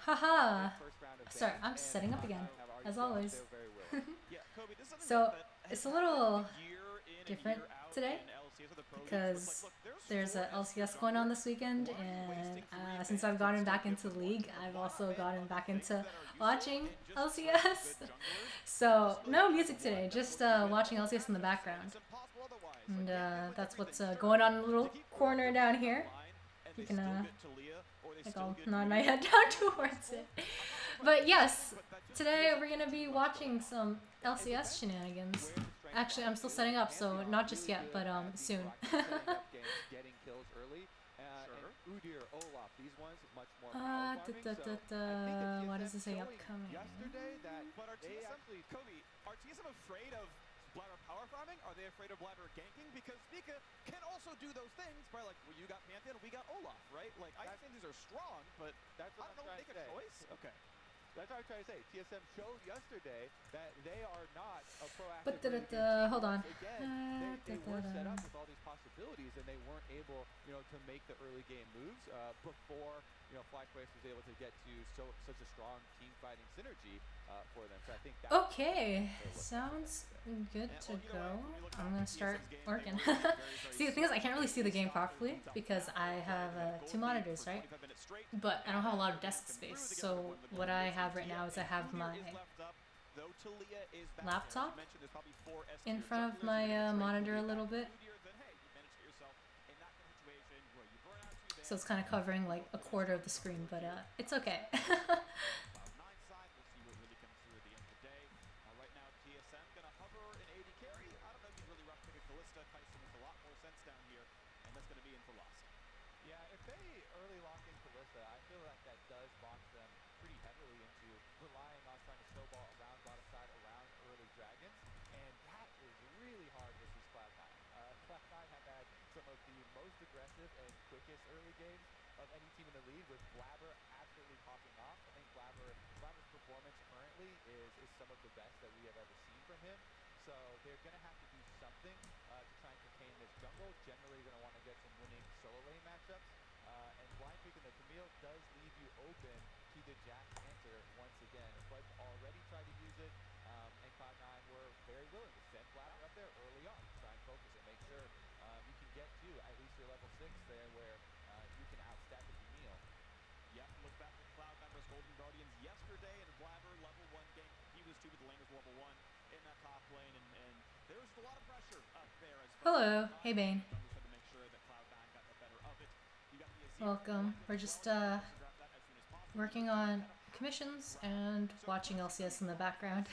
Haha. Sorry, I'm setting up again, as always. So it's a little different today because there's a LCS going on this weekend, and since I've gotten back into League, I've also gotten back into watching LCS. So no music today, just watching LCS in the background. And that's what's going on in the little corner down here. You can, like, I'll nod my head down towards it. But yes, today we're gonna be watching some LCS shenanigans. Actually, I'm still setting up, so not just yet, but soon. What does it say upcoming? Blabber power farming? Are they afraid of Blabber ganking? Because Pika can also do those things by, like, well, you got Pantheon, we got Olaf, right? Like, I think these are strong, but that's what I don't know, make a choice? Okay. That's what I'm trying to say. TSM showed yesterday that they are not a proactive. Hold on. Again, they were set up with all these possibilities, and they weren't able, to make the early game moves before, Flashbase was able to get to such a strong team fighting synergy for them. So I think that okay, sounds good to go. I'm gonna start working. See, the thing is, I can't really see the game properly because I have 2 monitors, right? But I don't have a lot of desk space. So what I have right now is I have my laptop in front of my monitor a little bit. So it's kind of covering like a quarter of the screen, but it's okay. aggressive and quickest early games of any team in the league, with Blabber absolutely popping off. I think Blabber's performance currently is some of the best that we have ever seen from him. So they're going to have to do something to try and contain this jungle. Generally, you're going to want to get some winning solo lane matchups. And blind picking the Camille does leave you open to the Jack answer once again. Fudge already tried to use it, and Cloud9 were very willing to send Blabber up there early on to try and focus and make sure you can get to at least your level 6 there, where you can outstep the Camille. Yep, look back at Cloud9 versus Golden Guardians yesterday, and Blabber level 1 game. He was 2 with the laners level 1 in that top lane, and there was a lot of pressure up there. Hello, hey Bane. Welcome. We're just working on commissions and watching LCS in the background.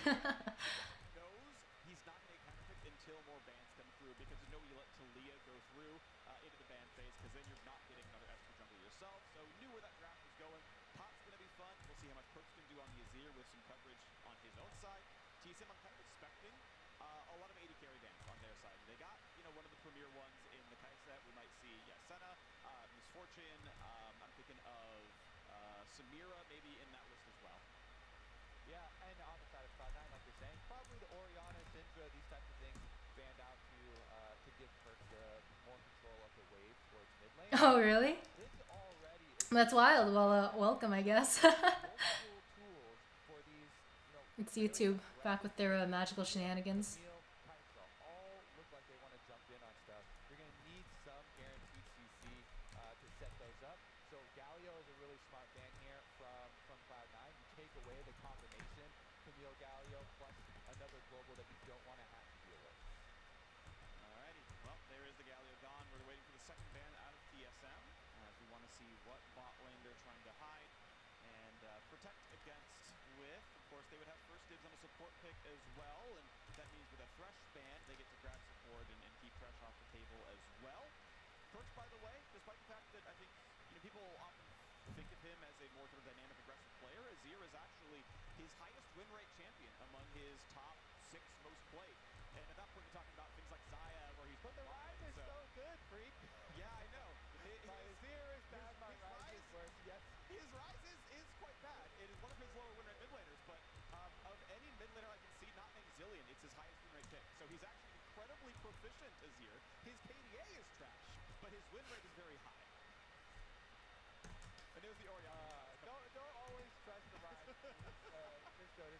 Samira maybe in that list as well. Yeah, and on the side of Cloud9, like you're saying, probably the Orianna, Syndra, these types of things stand out to give Perks more control of the wave towards mid lane. Oh, really? That's wild. Well, welcome, I guess. It's YouTube, back with their magical shenanigans.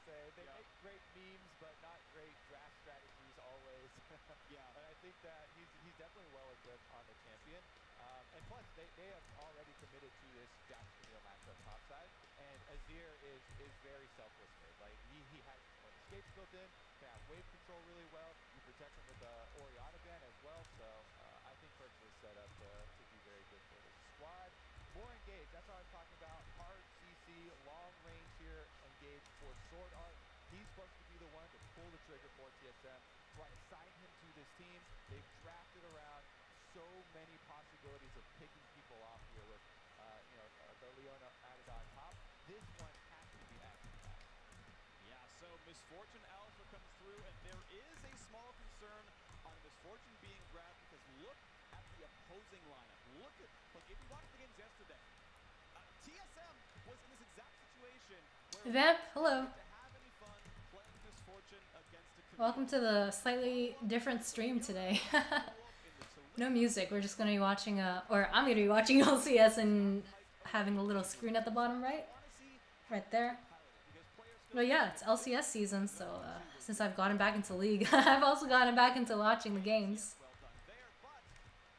to say. They make great memes, but not great draft strategies always. And I think that he's definitely well equipped on the champion. And plus, they have already committed to this Jax Camille matchup topside. And Azir is very selfless mid. Like, he has his own escapes built in, can have wave control really well. You protect him with the Orianna ban as well. So I think Perks is set up to be very good for this squad. More engaged, that's what I was talking about. Hard CC, long range here, engaged for Sword Art. He's supposed to be the one to pull the trigger for TSM. So I assigned him to this team. They've drafted around so many possibilities of picking people off here with, the Leona added on top. This one has to be action packed. Yeah, so Misfortune also comes through, and there is a small concern on Misfortune being grabbed because look at the opposing lineup. Look at, like, if you watched the games yesterday, TSM was in this exact situation where Vamp, hello. to have any fun playing Misfortune against a Welcome to the slightly different stream today. No music. We're just gonna be watching or I'm gonna be watching LCS and having a little screen at the bottom right there. But yeah, it's LCS season, so since I've gotten back into League, I've also gotten back into watching the games.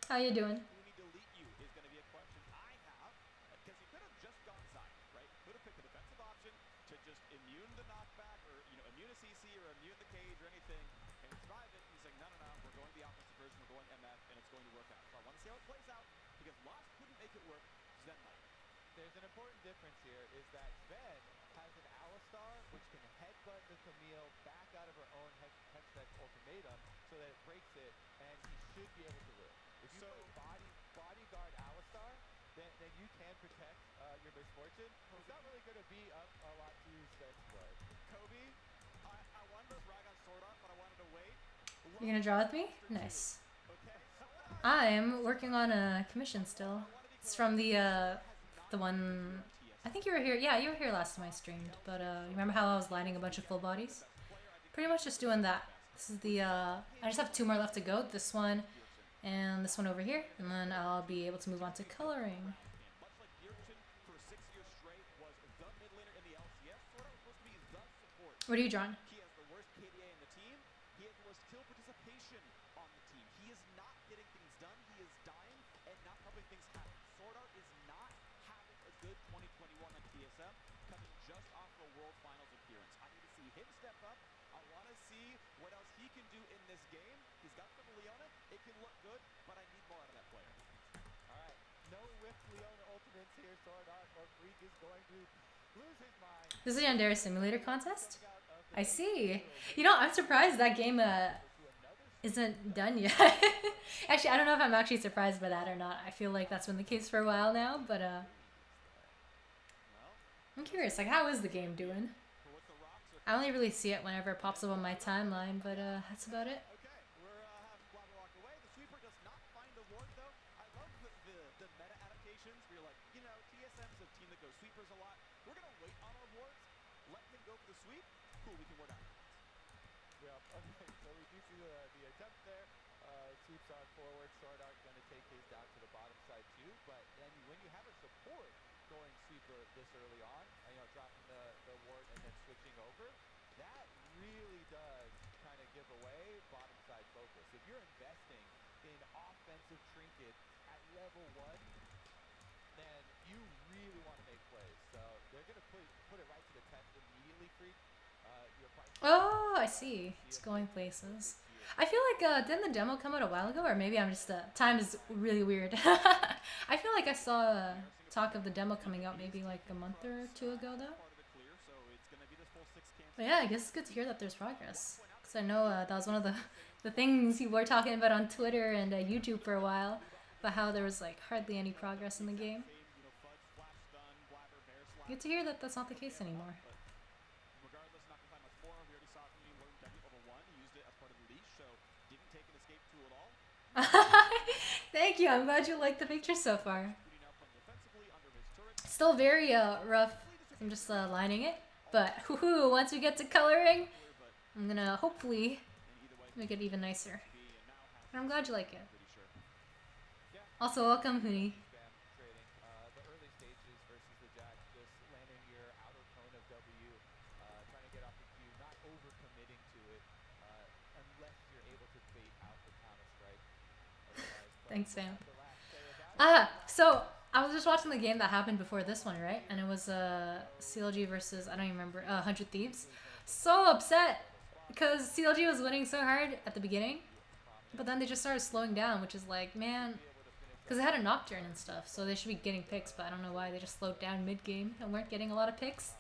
How you doing? Who need to delete you is going to be a question I have, because he could have just gone side, right? Could have picked a defensive option to just immune the knockback, or immune a CC, or immune the cage, or anything, and survive it. He's like, no, we're going the offensive version, we're going MF, and it's going to work out. So I want to see how it plays out, because Lost couldn't make it work, Zen might. There's an important difference here, is that Zen has an Alistar which can headbutt the Camille back out of her own Hextech ultimatum so that it breaks it, and he should be able to live. If you play bodyguard Alistar, then you can protect your Misfortune. It's not really going to be up a lot to Zen's play. Kobe, I wanted to rag on Sword Art, but I wanted to wait. You gonna draw with me? Nice. I'm working on a commission still. It's from the one, I think you were here. Yeah, you were here last time I streamed. But remember how I was lighting a bunch of full bodies? Pretty much just doing that. This is the I just have 2 more left to go. This one and this one over here, and then I'll be able to move on to coloring. What are you drawing? He has the worst KDA in the team. He has the worst kill participation on the team. He is not getting things done. He is dying and not helping things happen. Sword Art is not having a good 2021 on TSM, coming just off a World Finals appearance. I need to see him step up. I want to see what else he can do in this game. He's got the Leona. It can look good, but I need more out of that player. All right, no Rift Leona ultimates here. Sword Art or Freak is going to lose his mind. This is the Yandere Simulator contest? I see. You know, I'm surprised that game isn't done yet. Actually, I don't know if I'm actually surprised by that or not. I feel like that's been the case for a while now, but I'm curious, like, how is the game doing? I only really see it whenever it pops up on my timeline, but that's about it. Okay, we're having Blabber walk away. The sweeper does not find a ward, though. I love the meta adaptations where you're like, TSM's a team that goes sweepers a lot. We're going to wait on our wards, let him go for the sweep. Cool, we can ward out. Yeah, okay, so we do see the attempt there. Sweeps on forward. Sword Art going to take his down to the bottom side too, but then when you have a support going sweeper this early on, dropping the ward and then switching over, that really does kind of give away bottom side focus. If you're investing in offensive trinket at level 1, then you really want to make plays. So they're going to put it right to the test immediately, Freak. Oh, I see. It's going places. I feel like, didn't the demo come out a while ago? Or maybe I'm just, time is really weird. I feel like I saw talk of the demo coming out maybe like a month or 2 ago, though. But yeah, I guess it's good to hear that there's progress. Because I know that was one of the things you were talking about on Twitter and YouTube for a while. About how there was like hardly any progress in the game. Good to hear that that's not the case anymore. Thank you. I'm glad you liked the picture so far. Still very rough. I'm just lining it. But once we get to coloring, I'm gonna hopefully make it even nicer. But I'm glad you like it. Also, welcome, Hooney. The early stages versus the Jack, just landing your outer cone of W, trying to to get off the cue, not overcommitting to it unless you're able to bait out the counter strike. Thanks, fam. So I was just watching the game that happened before this one, right? And it was CLG versus, I don't even remember, 100 Thieves. So upset because CLG was winning so hard at the beginning, but then they just started slowing down, which is like, man, because they had a Nocturne and stuff, so they should be getting picks, but I don't know why they just slowed down mid-game and weren't getting a lot of picks.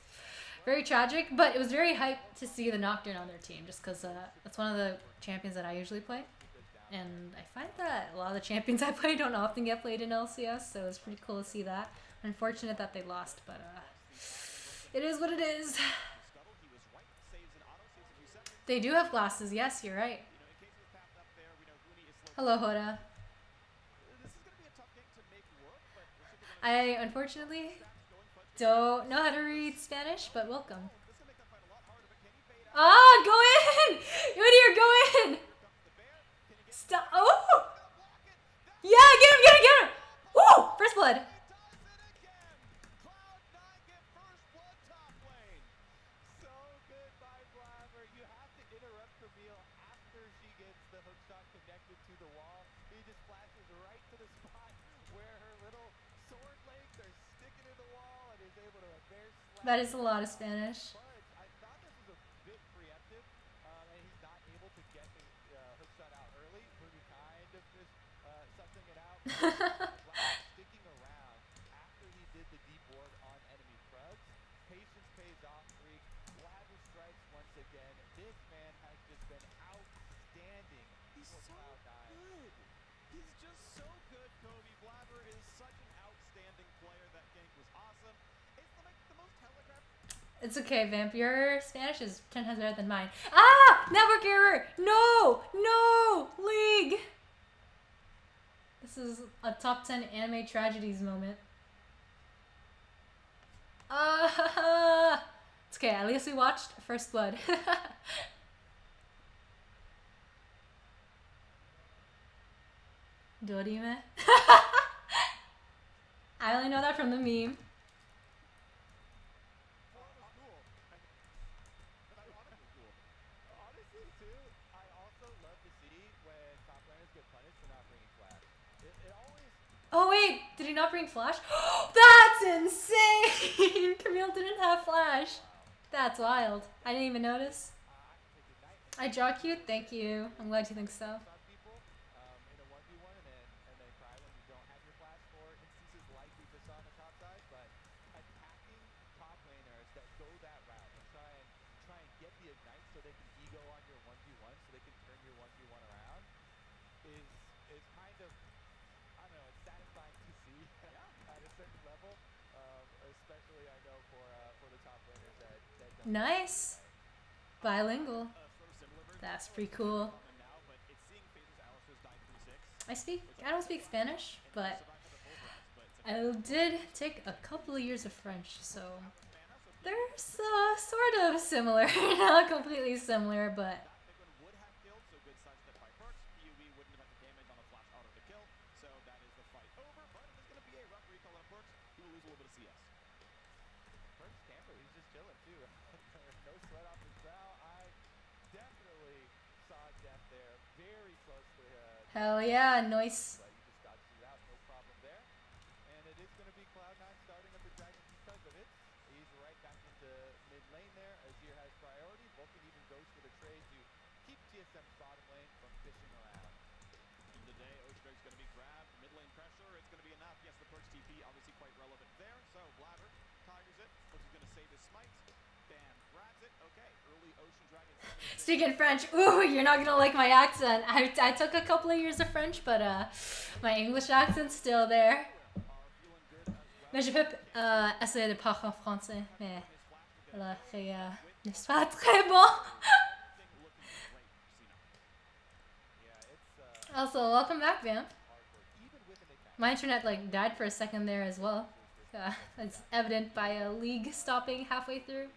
Very tragic, but it was very hype to see the Nocturne on their team, just because that's one of the champions that I usually play. And I find that a lot of the champions I play don't often get played in LCS, so it's pretty cool to see that. Unfortunate that they lost, but it is what it is. They do have glasses, yes, you're right. Hello, Hoda. I unfortunately don't know how to read Spanish, but welcome. Ah, go in! Udyr, go in! Stop! Oh! Yeah, get him! Woo! First blood. That is a lot of Spanish. I thought this was a bit preemptive, and he's not able to get the hook shot out early. Maybe kind of just sussing it out. Sticking around after he did the deep ward on enemy Krugs. Patience pays off. Freak. Blabber strikes once again. This man has just been outstanding. He's so good. He's just so good, Kobe. Blabber is such an outstanding player. That gank was awesome. It's like the most telegraphed. It's okay, Vamp. Your Spanish is 10 times better than mine. Ah! Network error! No! No! League! This is a top 10 anime tragedies moment. It's okay, at least we watched First Blood. Dorime? I only know that from the meme. Oh wait, did he not bring Flash? That's insane! Camille didn't have Flash. That's wild. I didn't even notice. I draw cute? Thank you. I'm glad you think so. Nice. Bilingual. That's pretty cool. I don't speak Spanish, but I did take a couple of years of French, so they're sort of similar. Not completely similar, but hell yeah, nice. And it is going to be Cloud9 starting up the Dragon because of it. He's right back into mid lane there. Azir has priority. Vulcan even goes for the trade to keep TSM's bottom lane from fishing around. In the day, Oceanberg's going to be grabbed. Mid lane pressure, it's going to be enough. Yes, the Perch TP obviously quite relevant there. So Blabber tigers it. Looks going to save his smite. Bam, grabs it. Okay, early Ocean Dragon. Speaking French, ooh, you're not gonna like my accent. I took a couple of years of French, but my English accent's still there. Mais je peux essayer de parler en français, mais le Heya n'est pas très bon. Also, welcome back, Vamp. My internet like died for a second there as well. It's evident by a league stopping halfway through.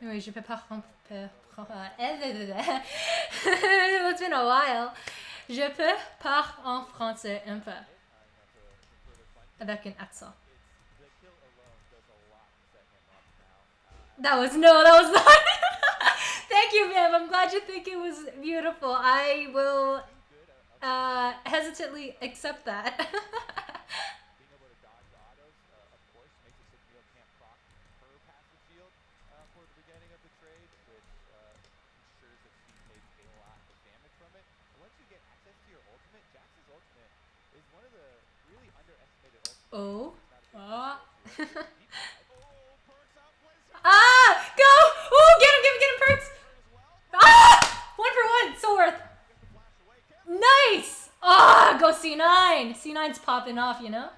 Oui, je peux pas It's been a while. Je peux parler en français un peu. Avec un accent. That was not. Thank you, ma'am. I'm glad you think it was beautiful. I will hesitantly accept that. Being able to dodge the autos, of course, makes it so Neil can't proc her passive shield for the beginning of the trade, which ensures that she takes a lot of damage from it. And once you get access to your ultimate, Jax's ultimate is one of the really underestimated ultimates. Oh. Ah, go! Oh, get him, Perks! Ah! 1 for 1, so worth. Nice! Ah, go C9. C9's popping off, you know?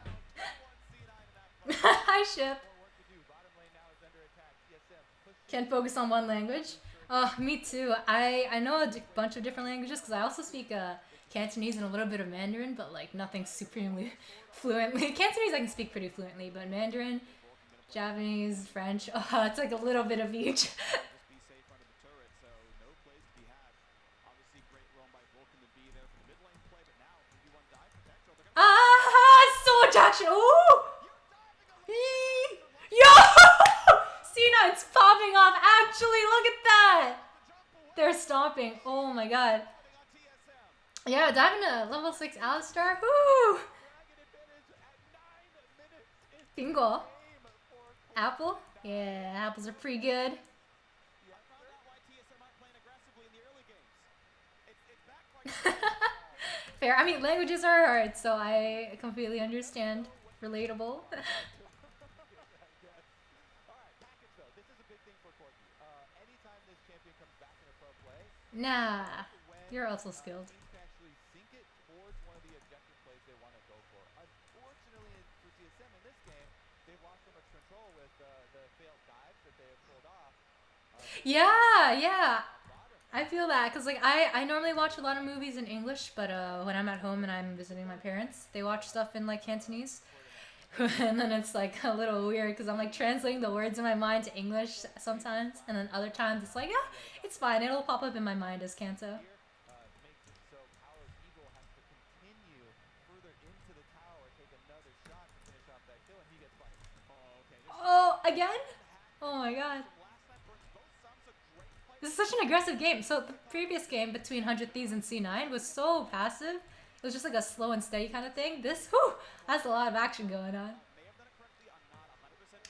Hi, Ship. Can't focus on one language. Oh, me too. I know a bunch of different languages because I also speak Cantonese and a little bit of Mandarin, but like nothing supremely fluently. Cantonese I can speak pretty fluently, but Mandarin, Japanese, French, oh, it's like a little bit of each. So much action! Ooh! Yo! C9's popping off. Actually, look at that. They're stomping. Oh my god. Yeah, diving to level 6 Alistar. Woo! Bingo. Apple? Yeah, apples are pretty good. Fair. I mean, languages are hard, so I completely understand. Relatable. Nah, you're also skilled. Yeah. I feel that because like I normally watch a lot of movies in English, but when I'm at home and I'm visiting my parents, they watch stuff in like Cantonese. And then it's like a little weird because I'm like translating the words in my mind to English sometimes, and then other times it's like, yeah, it's fine, it'll pop up in my mind as Kanto. Oh, again? Oh my god. This is such an aggressive game. So the previous game between 100 Thieves and C9 was so passive. It was just like a slow and steady kind of thing. This, whew, has a lot of action going on.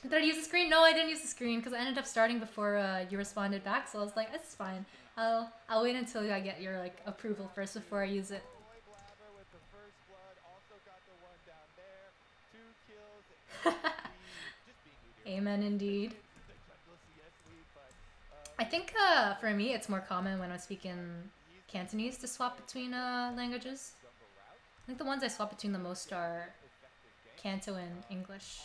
Did I use the screen? No, I didn't use the screen because I ended up starting before you responded back. So I was like, it's fine. I'll wait until I get your like approval first before I use it. Amen, indeed. I think for me, it's more common when I'm speaking Cantonese to swap between languages. I think the ones I swap between the most are Canto and English.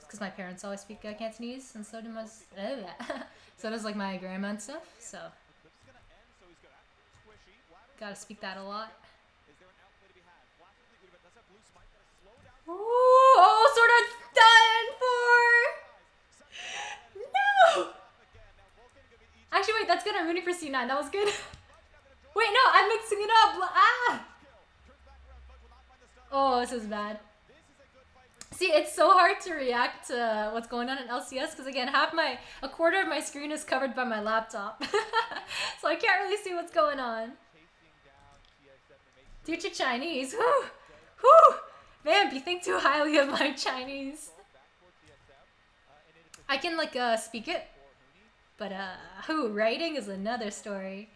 Because my parents always speak Cantonese, and so do my so does like my grandma and stuff. So gotta speak that a lot. Ooh, oh, Sword Art's done for. No. Actually, wait, that's good. I'm rooting for C9. That was good. Wait, no, I'm mixing it up. Ah. Oh, this is bad. See, it's so hard to react to what's going on in LCS because again, a quarter of my screen is covered by my laptop, so I can't really see what's going on. Future Chinese, whoo, whoo, man, you think too highly of my Chinese. I can like speak it, but writing is another story.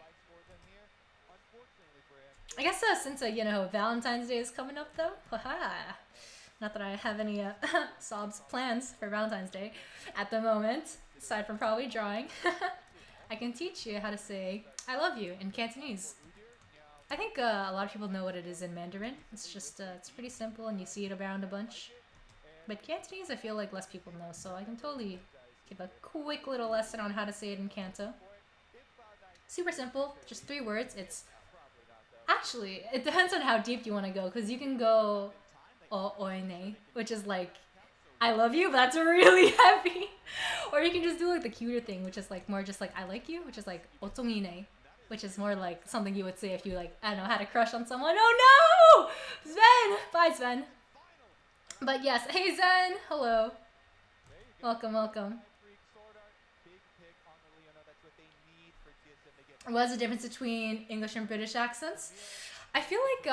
I guess since you know Valentine's Day is coming up though, haha. Not that I have any sobs plans for Valentine's Day at the moment, aside from probably drawing. I can teach you how to say I love you in Cantonese. I think a lot of people know what it is in Mandarin. It's just it's pretty simple and you see it around a bunch. But Cantonese I feel like less people know, so I can totally give a quick little lesson on how to say it in Canto. Super simple, just 3 words. It's actually, it depends on how deep you want to go, because you can go oine, which is like I love you, but that's really heavy. Or you can just do like the cuter thing, which is like more just like I like you, which is like otongine, which is more like something you would say if you like, I don't know, had a crush on someone. Oh no! Sven! Bye, Sven. But yes, hey Zen! Hello. Welcome, welcome. What's the difference between English and British accents? I feel like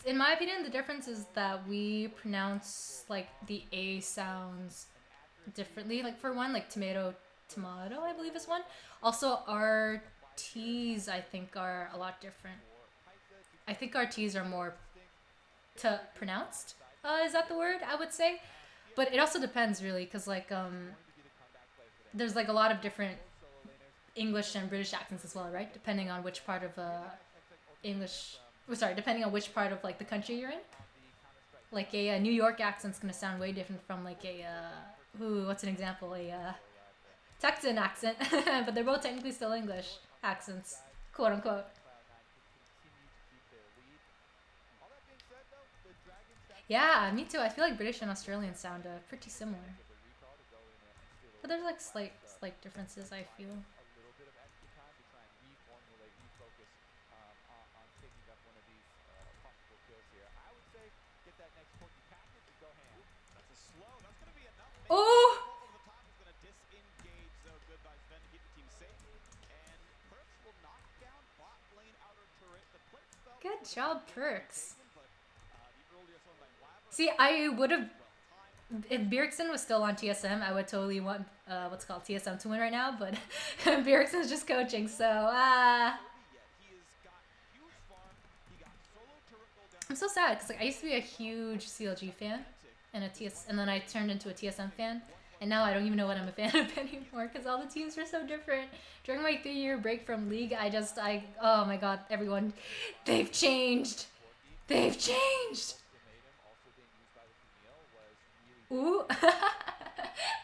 in my opinion, the difference is that we pronounce like the A sounds differently. Like for one, like tomato, tomato, I believe is one. Also, our T's I think are a lot different. I think our T's are more pronounced. Is that the word? I would say, but it also depends really, because like there's like a lot of different English and British accents as well, right? Depending on which part of depending on which part of like the country you're in. Like a New York accent's gonna sound way different from like what's an example? A Texan accent, but they're both technically still English accents, quote unquote. Yeah, me too. I feel like British and Australian sound pretty similar, but there's like slight differences. I feel. Oh! Good job, Perks. See, I would have, if Bjergsen was still on TSM, I would totally want what's called TSM to win right now, but Bjergsen's just coaching, so I'm so sad because like I used to be a huge CLG fan and and then I turned into a TSM fan, and now I don't even know what I'm a fan of anymore because all the teams are so different. During my 3-year break from League, oh my god, everyone, they've changed. They've changed. Ooh.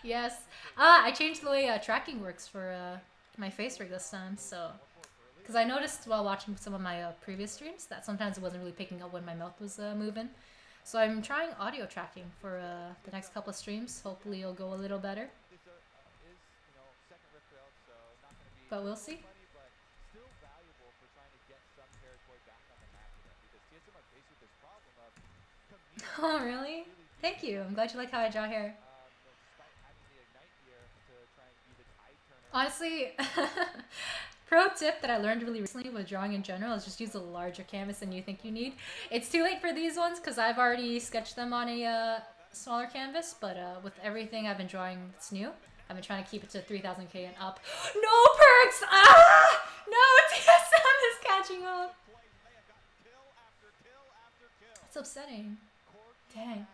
Yes. I changed the way tracking works for my face rig this time, so because I noticed while watching some of my previous streams that sometimes it wasn't really picking up when my mouth was moving. So I'm trying audio tracking for the next couple of streams. Hopefully it'll go a little better. But we'll see. Oh, really? Thank you. I'm glad you like how I draw hair. Honestly, pro tip that I learned really recently with drawing in general is just use a larger canvas than you think you need. It's too late for these ones because I've already sketched them on a smaller canvas, but with everything I've been drawing that's new, I've been trying to keep it to 3000K and up. No Perks! Ah! No, TSM is catching up. It's upsetting. Dang.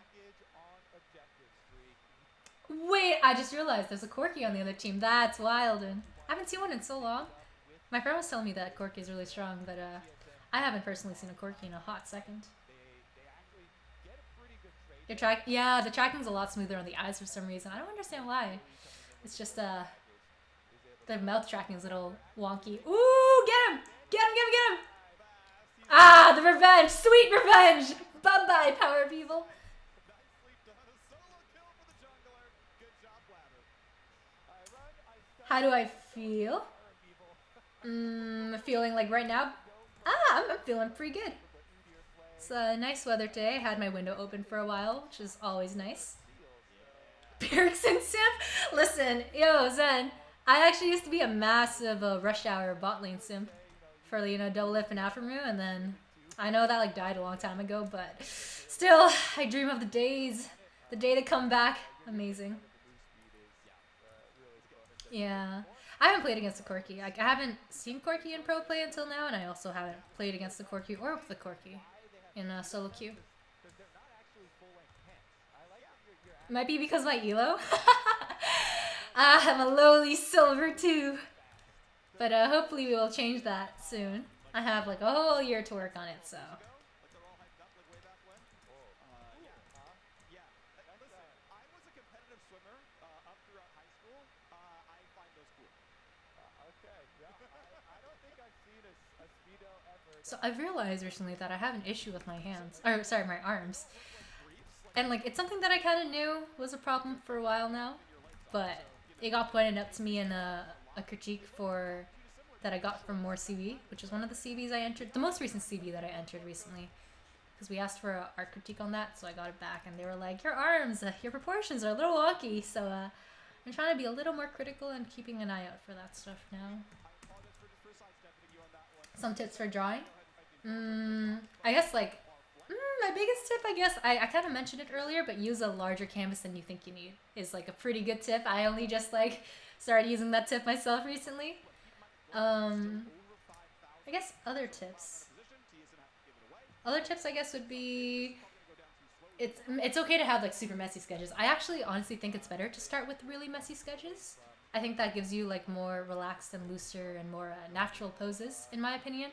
Wait, I just realized there's a Corki on the other team. That's wild. And I haven't seen one in so long. My friend was telling me that Corki is really strong, but I haven't personally seen a Corki in a hot second. Yeah, the tracking's a lot smoother on the eyes for some reason. I don't understand why. It's just the mouth tracking is a little wonky. Ooh, get him! Get him, get him, get him! Ah, the revenge! Sweet revenge! Bye-bye, power people. How do I feel? Feeling like right now? I'm feeling pretty good. It's nice weather today. I had my window open for a while, which is always nice. Bjergsen simp? Listen, yo, Zen. I actually used to be a massive Rush Hour bot lane simp for, you know, double lift and Aftermoo, and then I know that like died a long time ago, but still, I dream of the days. The day to come back. Amazing. Yeah. I haven't played against the Corki. I haven't seen Corki in pro play until now, and I also haven't played against the Corki or with the Corki in solo queue. Might be because of my elo. I'm a lowly silver too. But hopefully we will change that soon. I have like a whole year to work on it, so. So I've realized recently that I have an issue with my hands, or sorry, my arms. And like, it's something that I kind of knew was a problem for a while now, but it got pointed out to me in a critique that I got from More CB, which is one of the CBs I entered, the most recent CB that I entered recently. Because we asked for an art critique on that, so I got it back, and they were like, your arms, your proportions are a little wonky, so I'm trying to be a little more critical and keeping an eye out for that stuff now. Some tips for drawing. I guess like my biggest tip, I guess, I kind of mentioned it earlier, but use a larger canvas than you think you need is like a pretty good tip. I only just like started using that tip myself recently. I guess other tips. Other tips, I guess, would be it's okay to have like super messy sketches. I actually honestly think it's better to start with really messy sketches. I think that gives you like more relaxed and looser and more natural poses, in my opinion.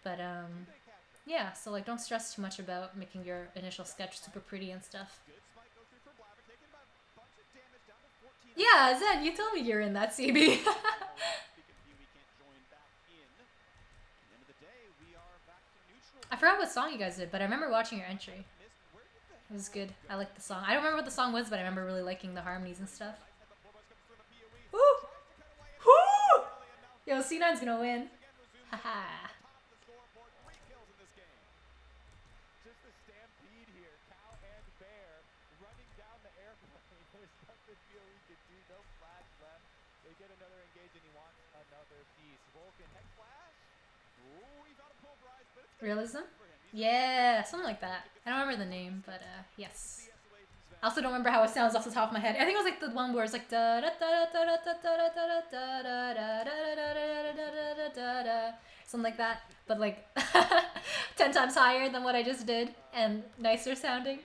But yeah, so like don't stress too much about making your initial sketch super pretty and stuff. Yeah, Zen, you told me you're in that CB. I forgot what song you guys did, but I remember watching your entry. It was good. I liked the song. I don't remember what the song was, but I remember really liking the harmonies and stuff. Woo! Woo! Yo, C9's gonna win. Haha. Just a stampede here. Cow and Bear running down the airplane. There's nothing we could do. No flash left. They get another engage and he wants another piece. Vulcan head flash. Ooh, he found a pulverize, but it's Realism? Yeah, something like that. I don't remember the name, but yes. I also don't remember how it sounds off the top of my head. I think it was like the one where it's like da da da da da da da da da da da da da da, something like that, but like 10 times higher than what I just did and nicer sounding.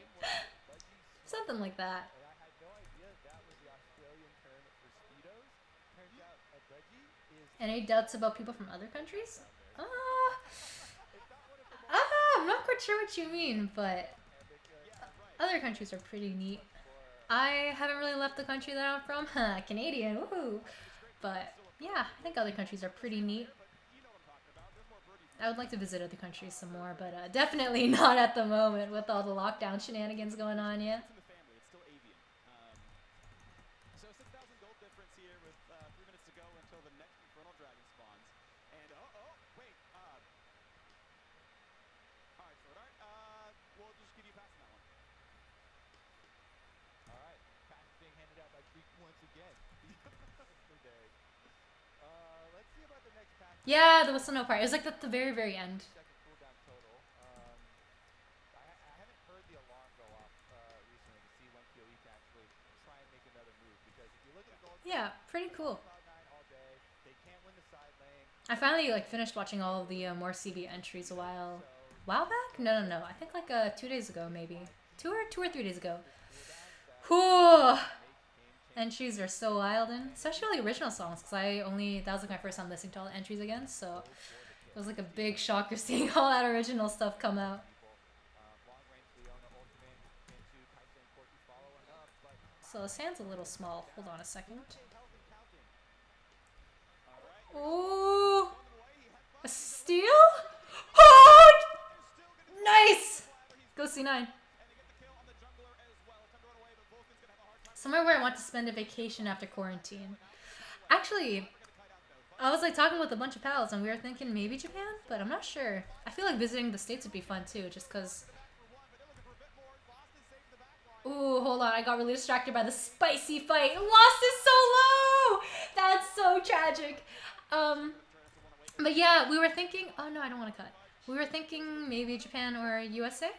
Something like that. I had no idea that was the Australian term for speedos. Turns out a budgie is Any doubts about people from other countries? I'm not quite sure what you mean, but other countries are pretty neat. I haven't really left the country that I'm from. Canadian, woohoo! But yeah, I think other countries are pretty neat. I would like to visit other countries some more, but definitely not at the moment with all the lockdown shenanigans going on yet. So 6,000 gold difference here with 3 minutes to go until the next Infernal Dragon spawns. And wait. All right, Sword Art. We'll just give you a pass on that one. all right. Pass being handed out by Greek once again. Let's see about the next pass. Yeah, there was no part. It was like at the very, very end. Second cooldown total. I haven't heard the alarm go off recently to see when PoE can actually try and make another move, because if you look at the gold, Yeah, pretty cool. Cloud9 all day. They can't win the side lane. I finally like finished watching all of the more CB entries a while back? No. I think like 2 days ago, maybe 2 or 3 days ago. Whew. Entries are so wild, and especially all the original songs, because that was like my first time listening to all the entries again, so it was like a big shocker seeing all that original stuff come out. So Sand's a little small. Hold on a second. Ooh, a steal? Oh, nice! Go C9. Somewhere where I want to spend a vacation after quarantine. Actually, I was like talking with a bunch of pals and we were thinking maybe Japan, but I'm not sure. I feel like visiting the States would be fun too, just because... Ooh, hold on, I got really distracted by the spicy fight. Lost is so low! That's so tragic. But yeah, we were thinking... Oh no, I don't want to cut. We were thinking maybe Japan or USA.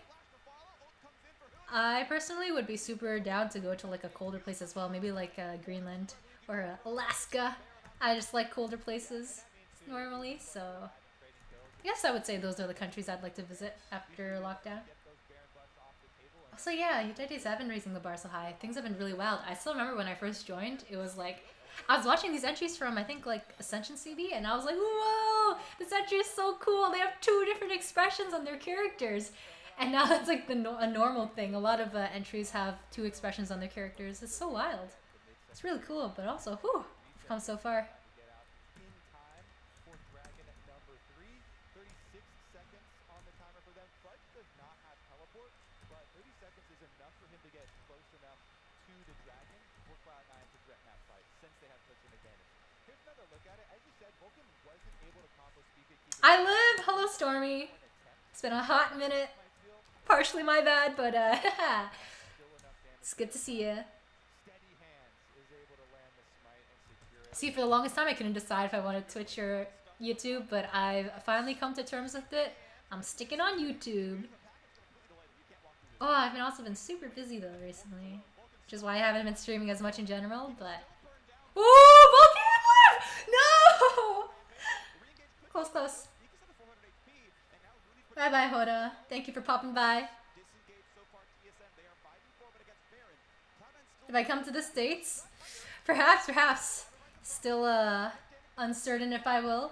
I personally would be super down to go to like a colder place as well. Maybe like Greenland or Alaska. I just like colder places normally, so... I guess I would say those are the countries I'd like to visit after lockdown. Also, yeah, UTITs have been raising the bar so high. Things have been really wild. I still remember when I first joined, it was like... I was watching these entries from, I think, like, Ascension CB, and I was like, whoa! This entry is so cool! They have 2 different expressions on their characters! And now that's, like, a normal thing. A lot of entries have 2 expressions on their characters. It's so wild. It's really cool, but also, whew, we've come so far. I live! Hello, Stormy. It's been a hot minute. Partially my bad, but it's good to see you. See, for the longest time, I couldn't decide if I wanted Twitch or YouTube, but I've finally come to terms with it. I'm sticking on YouTube. Oh, I've also been super busy though recently, which is why I haven't been streaming as much in general, but... Oh, Volcano! No! Close, close. Bye-bye, Hoda. Thank you for popping by. If I come to the States, perhaps. Still, uncertain if I will.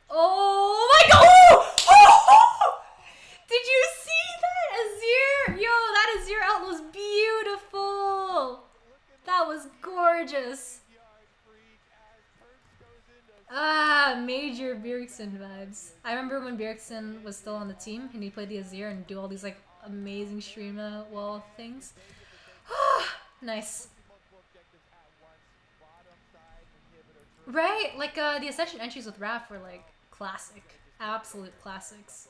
Oh my god! Oh! Did you see that? Azir! Yo, that Azir out was beautiful! That was gorgeous. Ah, major Bjergsen vibes. I remember when Bjergsen was still on the team and he played the Azir and do all these like amazing stream wall things. Nice. Right? Like the Ascension entries with Raph were like classic. Absolute classics.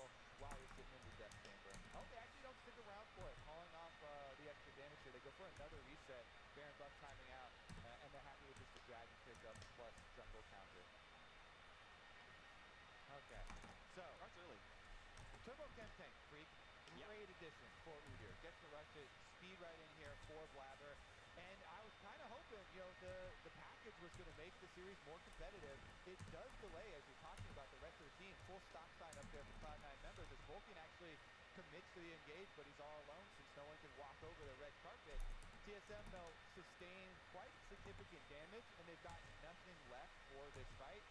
Was going to make the series more competitive. It does delay, as you're talking about, the rest of the team. Full stop sign up there for Cloud9 members as Vulcan actually commits to the engage, but he's all alone since no one can walk over the red carpet. TSM, though, sustained quite significant damage, and they've got nothing left for this fight.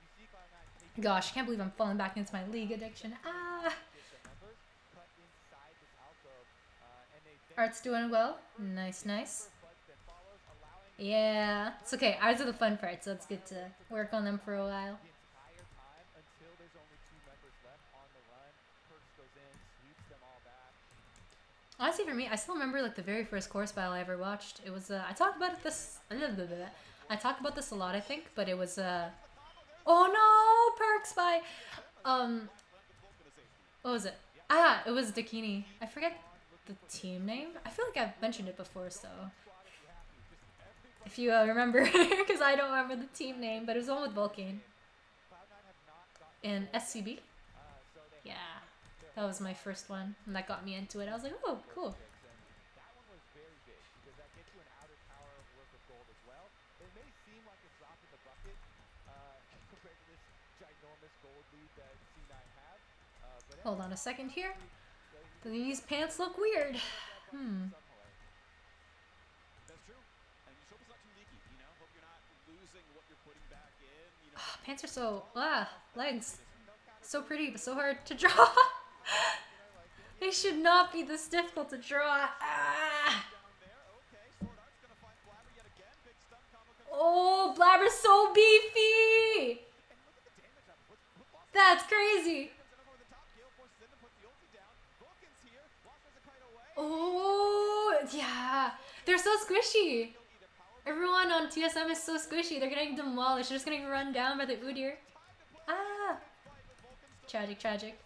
You see Cloud9 taking... Gosh, I can't believe I'm falling back into my League addiction. Ah! Art's doing well. Nice, nice. Yeah, it's okay. Ours are the fun parts, so it's good to work on them for a while. Honestly, for me, I still remember like the very first course battle I ever watched. It was I talked about this. I talked about this a lot, I think, but it was oh no, perks by what was it? Ah, it was Dakini. I forget the team name. I feel like I've mentioned it before, so. If you remember, because I don't remember the team name, but it was one with Vulcan. And SCB? Yeah, that was my first one, and that got me into it. I was like, oh, cool. That one was very big, because that gets you an outer tower worth of gold as well. It may seem like a drop in the bucket compared to this ginormous gold lead that C9 have. Hold on a second here. These pants look weird. Pants are so, legs. So pretty, but so hard to draw. They should not be this difficult to draw. Ah. Oh, Blabber's so beefy. That's crazy. Oh, yeah. They're so squishy. Everyone on TSM is so squishy. They're getting demolished. They're just getting run down by the Udyr. Ah. Tragic, tragic.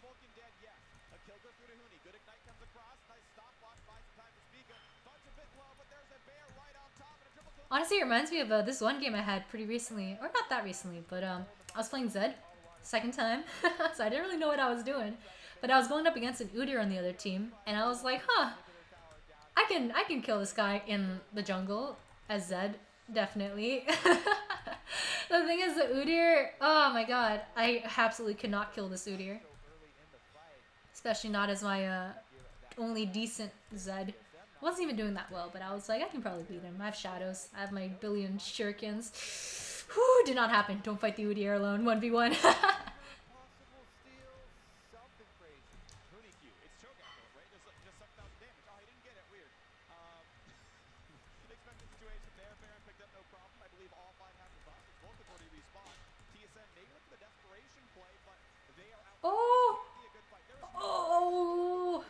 Honestly, it reminds me of this one game I had pretty recently. Or not that recently, but I was playing Zed. Second time. So I didn't really know what I was doing. But I was going up against an Udyr on the other team. And I was like, huh. I can kill this guy in the jungle. As Zed, definitely. The thing is, the Udyr, oh my god, I absolutely could not kill this Udyr. Especially not as my only decent Zed. Wasn't even doing that well, but I was like, I can probably beat him. I have shadows. I have my billion shurikens. Whew, did not happen. Don't fight the Udyr alone. 1v1. Oh! Oh!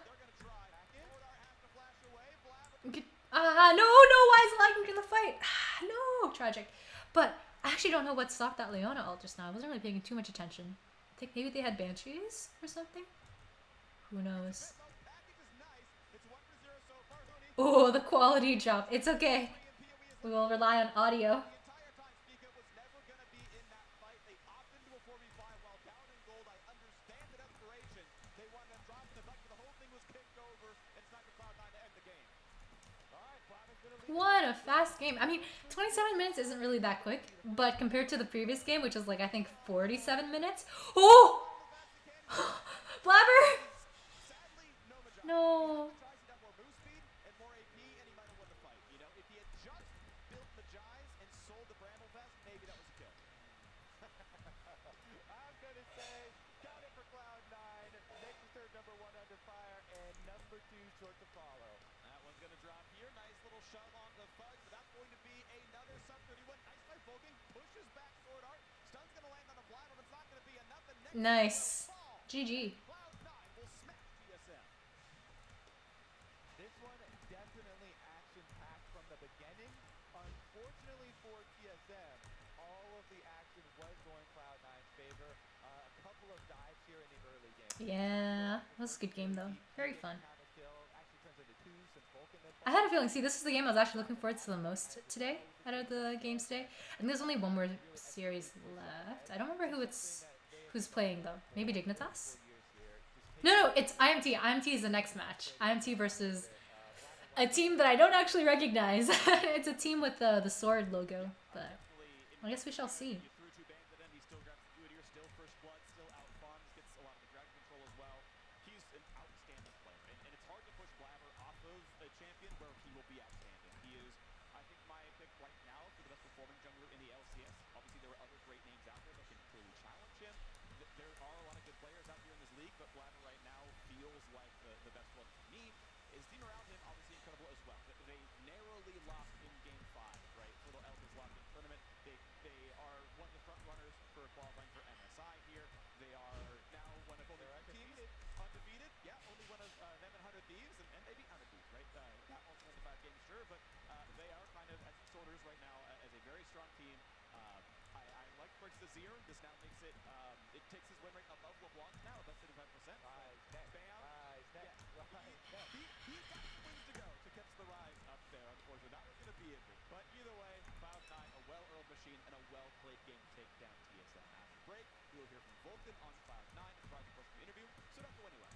No, why is Lycan in the fight? No, tragic. But I actually don't know what stopped that Leona ult just now. I wasn't really paying too much attention. I think maybe they had Banshees or something? Who knows? Oh, the quality drop. It's okay. We will rely on audio. What a fast game. I mean, 27 minutes isn't really that quick, but compared to the previous game, which was like, I think 47 minutes. Oh! Blabber! Sadly, no Majai. No. Majai's got more move speed and more AP, and he might have won the fight. You know, if he had just built Majai's and sold the Bramble Vest, maybe that was a kill. I'm gonna say, got it for Cloud9. Makes the third number 1 under fire, and number 2 short to follow. That one's gonna drop here. Nice little shove on the Fudge, but that's going to be another sub-31. Nice by Vulcan. Pushes back Sword Art. Stun's gonna land on a Blabber, but it's not gonna be enough. The next Nice. fall. GG. Cloud9 will smash TSM. This one definitely action-packed from the beginning. Unfortunately for TSM, all of the action was going Cloud9's favor. A couple of dives here in the early game. Yeah, that was a good game though. Very fun. Actually turns into 2 since Vulcan then I had a feeling, see, this is the game I was actually looking forward to the most today, out of the games today. And there's only one more series left. I don't remember who's playing though. Maybe Dignitas? No, it's IMT. IMT is the next match. IMT versus a team that I don't actually recognize. It's a team with the sword logo, but I guess we shall see. You threw 2 bands at him. He still grabs the Udyr, still first blood, still out funds, gets a lot of the dragon control as well. He's an outstanding player, and it's hard to push Blabber off of a champion where he will be outstanding. He is, I think, my pick right now for the best performing jungler in the LCS. Obviously, there are other great names out there that can clearly challenge him. There are a lot of good players out here in this league, but Blabber right now feels like the best one for me. His team around him, obviously incredible as well. They narrowly lost in Game 5, right? Little Elvis lost in the tournament. They are one of the front runners for qualifying for MSI here. They are now one of only teams undefeated. Yeah, only one of them and 100 Thieves, and they beat 100 Thieves, right? Not also won the 5 games, sure, but they are kind of at sorters right now as a very strong team. I like Briggs the Zir. This now makes it, it takes his win rate above LeBlanc now, above 35%. Rise next. Bam. Rise next. Yeah. Rise next. He's got some wins to go to catch the Rise up there, unfortunately. Not going to be injured. But either way, Cloud9, a well-earned machine and a well-played game to take down TSM. After break, we will hear from Vulcan on Cloud9 and provide the question of the interview, so don't go anywhere.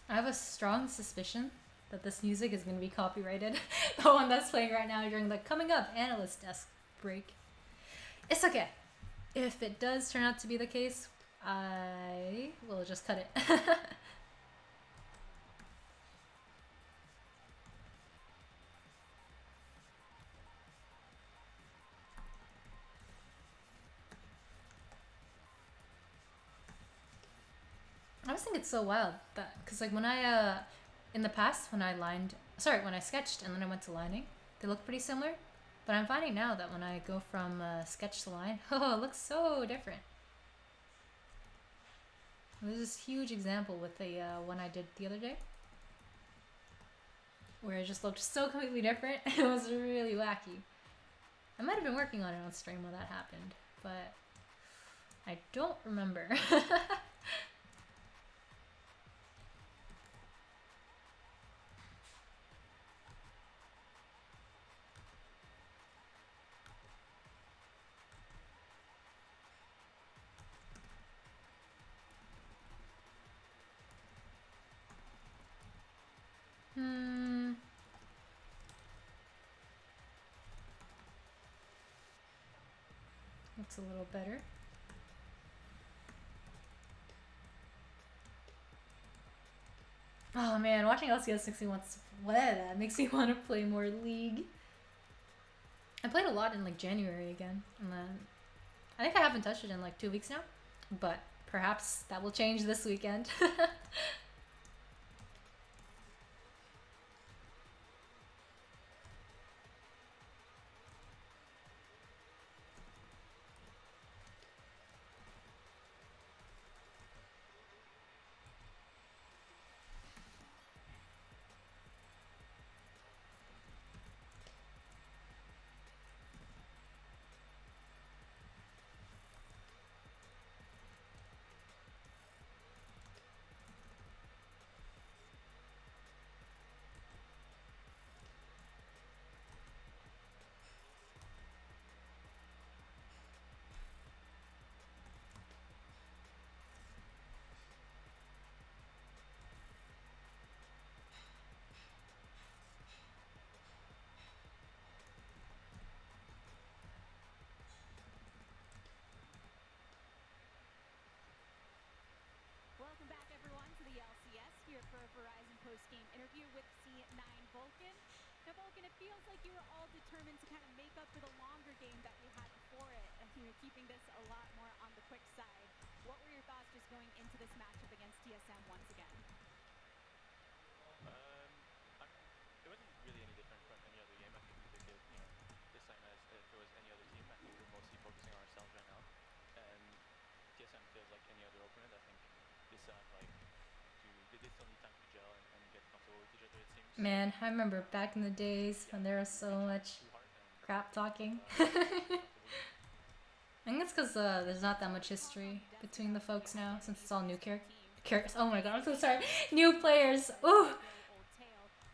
I have a strong suspicion that this music is going to be copyrighted. The one that's playing right now during the coming up analyst desk break. It's okay. If it does turn out to be the case, I will just cut it. I always think it's so wild that, because like when I, in the past when I sketched and then I went to lining, they look pretty similar. But I'm finding now that when I go from sketch to line, oh, it looks so different. There's this huge example with the one I did the other day, where it just looked so completely different. It was really wacky. I might have been working on it on stream when that happened, but I don't remember. Looks a little better. Oh man, watching LCS makes me want to play more League. I played a lot in like January again, and then I think I haven't touched it in like 2 weeks now, but perhaps that will change this weekend. post-game interview with C9 Vulcan. Now, Vulcan, it feels like you were all determined to kind of make up for the longer game that we had before it. You were keeping this a lot more on the quick side. What were your thoughts just going into this matchup against TSM once again? I mean, it wasn't really any different from any other game. I think we took it, the same as if it was any other team. I think we're mostly focusing on ourselves right now. And TSM feels like any other opponent. I think they still have they still need time to gel and get comfortable with each other, it seems. Man, I remember back in the days when there was so much crap talking. I think it's because there's not that much history between the folks now, since it's all new characters. Oh my god, I'm so sorry. New players. Ooh.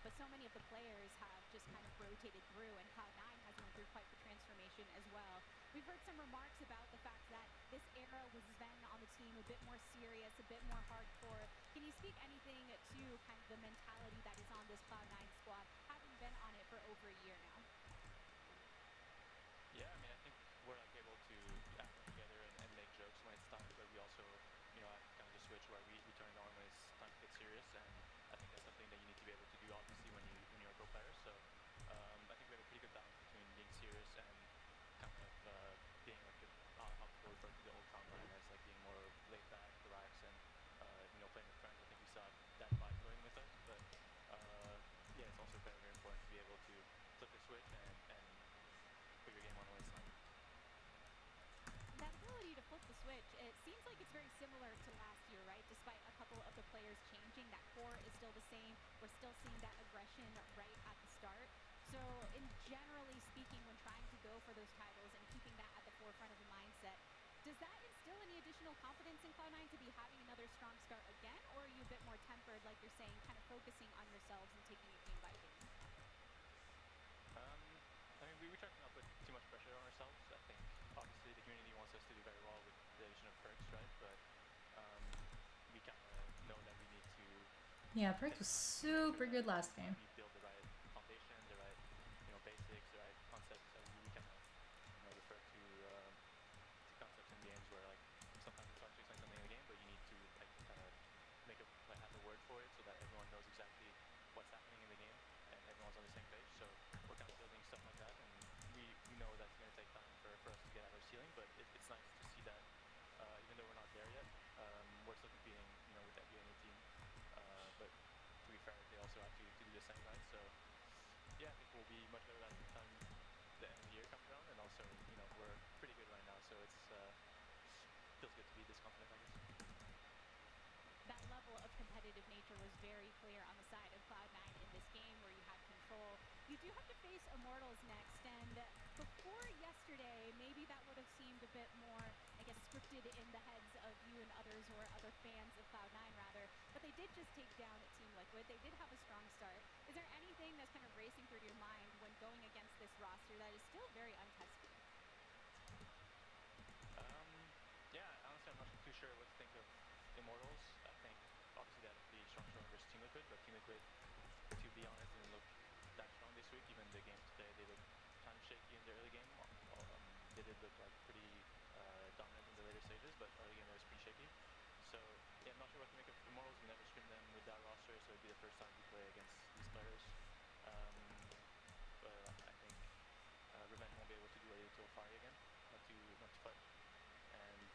But so many of the players have just kind of rotated through, and Cloud9 has gone through quite the transformation as well. We've heard some remarks about the fact that this era was then on the team a bit more serious, a bit more hardcore. Can you speak anything to kind of the mentality that is on this Cloud9 squad, having been on it for over a year now? Yeah, I mean, I think we're like able to act together and make jokes when it's time, but we also, have kind of the switch where we turn it on when it's time to get serious, and I think that's something that you need to be able to do, obviously, when you're a pro player. So I think we have a pretty good balance between being serious and kind of being like how people refer to the old Cloud9 as like being more laid back, relaxed, and playing with friends. I think we still have that vibe going with us, but yeah, it's also very, very important to be able to flip the switch and put your game on when it's time. That ability to flip the switch, it seems like it's very similar to last year, right? Despite a couple of the players changing, that core is still the same. We're still seeing that aggression right at the start. So, in generally speaking, when trying to go for those titles and keeping that at the forefront of the mindset, does that instill any additional confidence in Cloud9 to be having another strong start again? Or are you a bit more tempered, like you're saying, kind of focusing on yourselves and taking it game by game? I mean, we try to not put too much pressure on ourselves. I think, obviously, the community wants us to do very well with the addition of perks, right? But we kind of know that we need to... Yeah, perks was super good last game. We build the right foundation, the right, basics, the right concepts. So we kind of, refer to concepts in games where, like, sometimes it's hard to explain something in the game, but you need to, like, kind of have a word for it so that everyone knows exactly what's happening in the game and everyone's on the same page. So we're kind of building stuff like that, and we know that's going to take time for us to get at our ceiling, but it's nice to see that even though we're not there yet, we're still competing, with every other team. But to be fair, they also have to do the same, right? So yeah, I think we'll be much better at the time the end of the year comes around, and also, we're pretty good right now, so it's feels good to be this confident, I guess. That level of competitive nature was very clear on the side of Cloud9 in this game where you had control. You do have to face Immortals next, and before yesterday, maybe that would have seemed a bit more, I guess, scripted in the heads of you and others, or other fans of Cloud9 rather, but they did just take down Team Liquid. They did have a strong start. Is there anything that's kind of racing through your mind when going against this roster that is still very untested? Yeah, honestly, I'm not too sure what to think of Immortals. I think, obviously, they had a pretty strong showing versus Team Liquid, but Team Liquid, to be honest, didn't look that strong this week. Even the game today, they looked kind of shaky in the early game. They did look like pretty dominant in the later stages, but early game was pretty shaky. So, yeah, I'm not sure what to make of Immortals. We never scrimmed them with that roster, so it'd be the first time we play against these players. But I think Revenge won't be able to do what they did to Ofari again, not to fight. And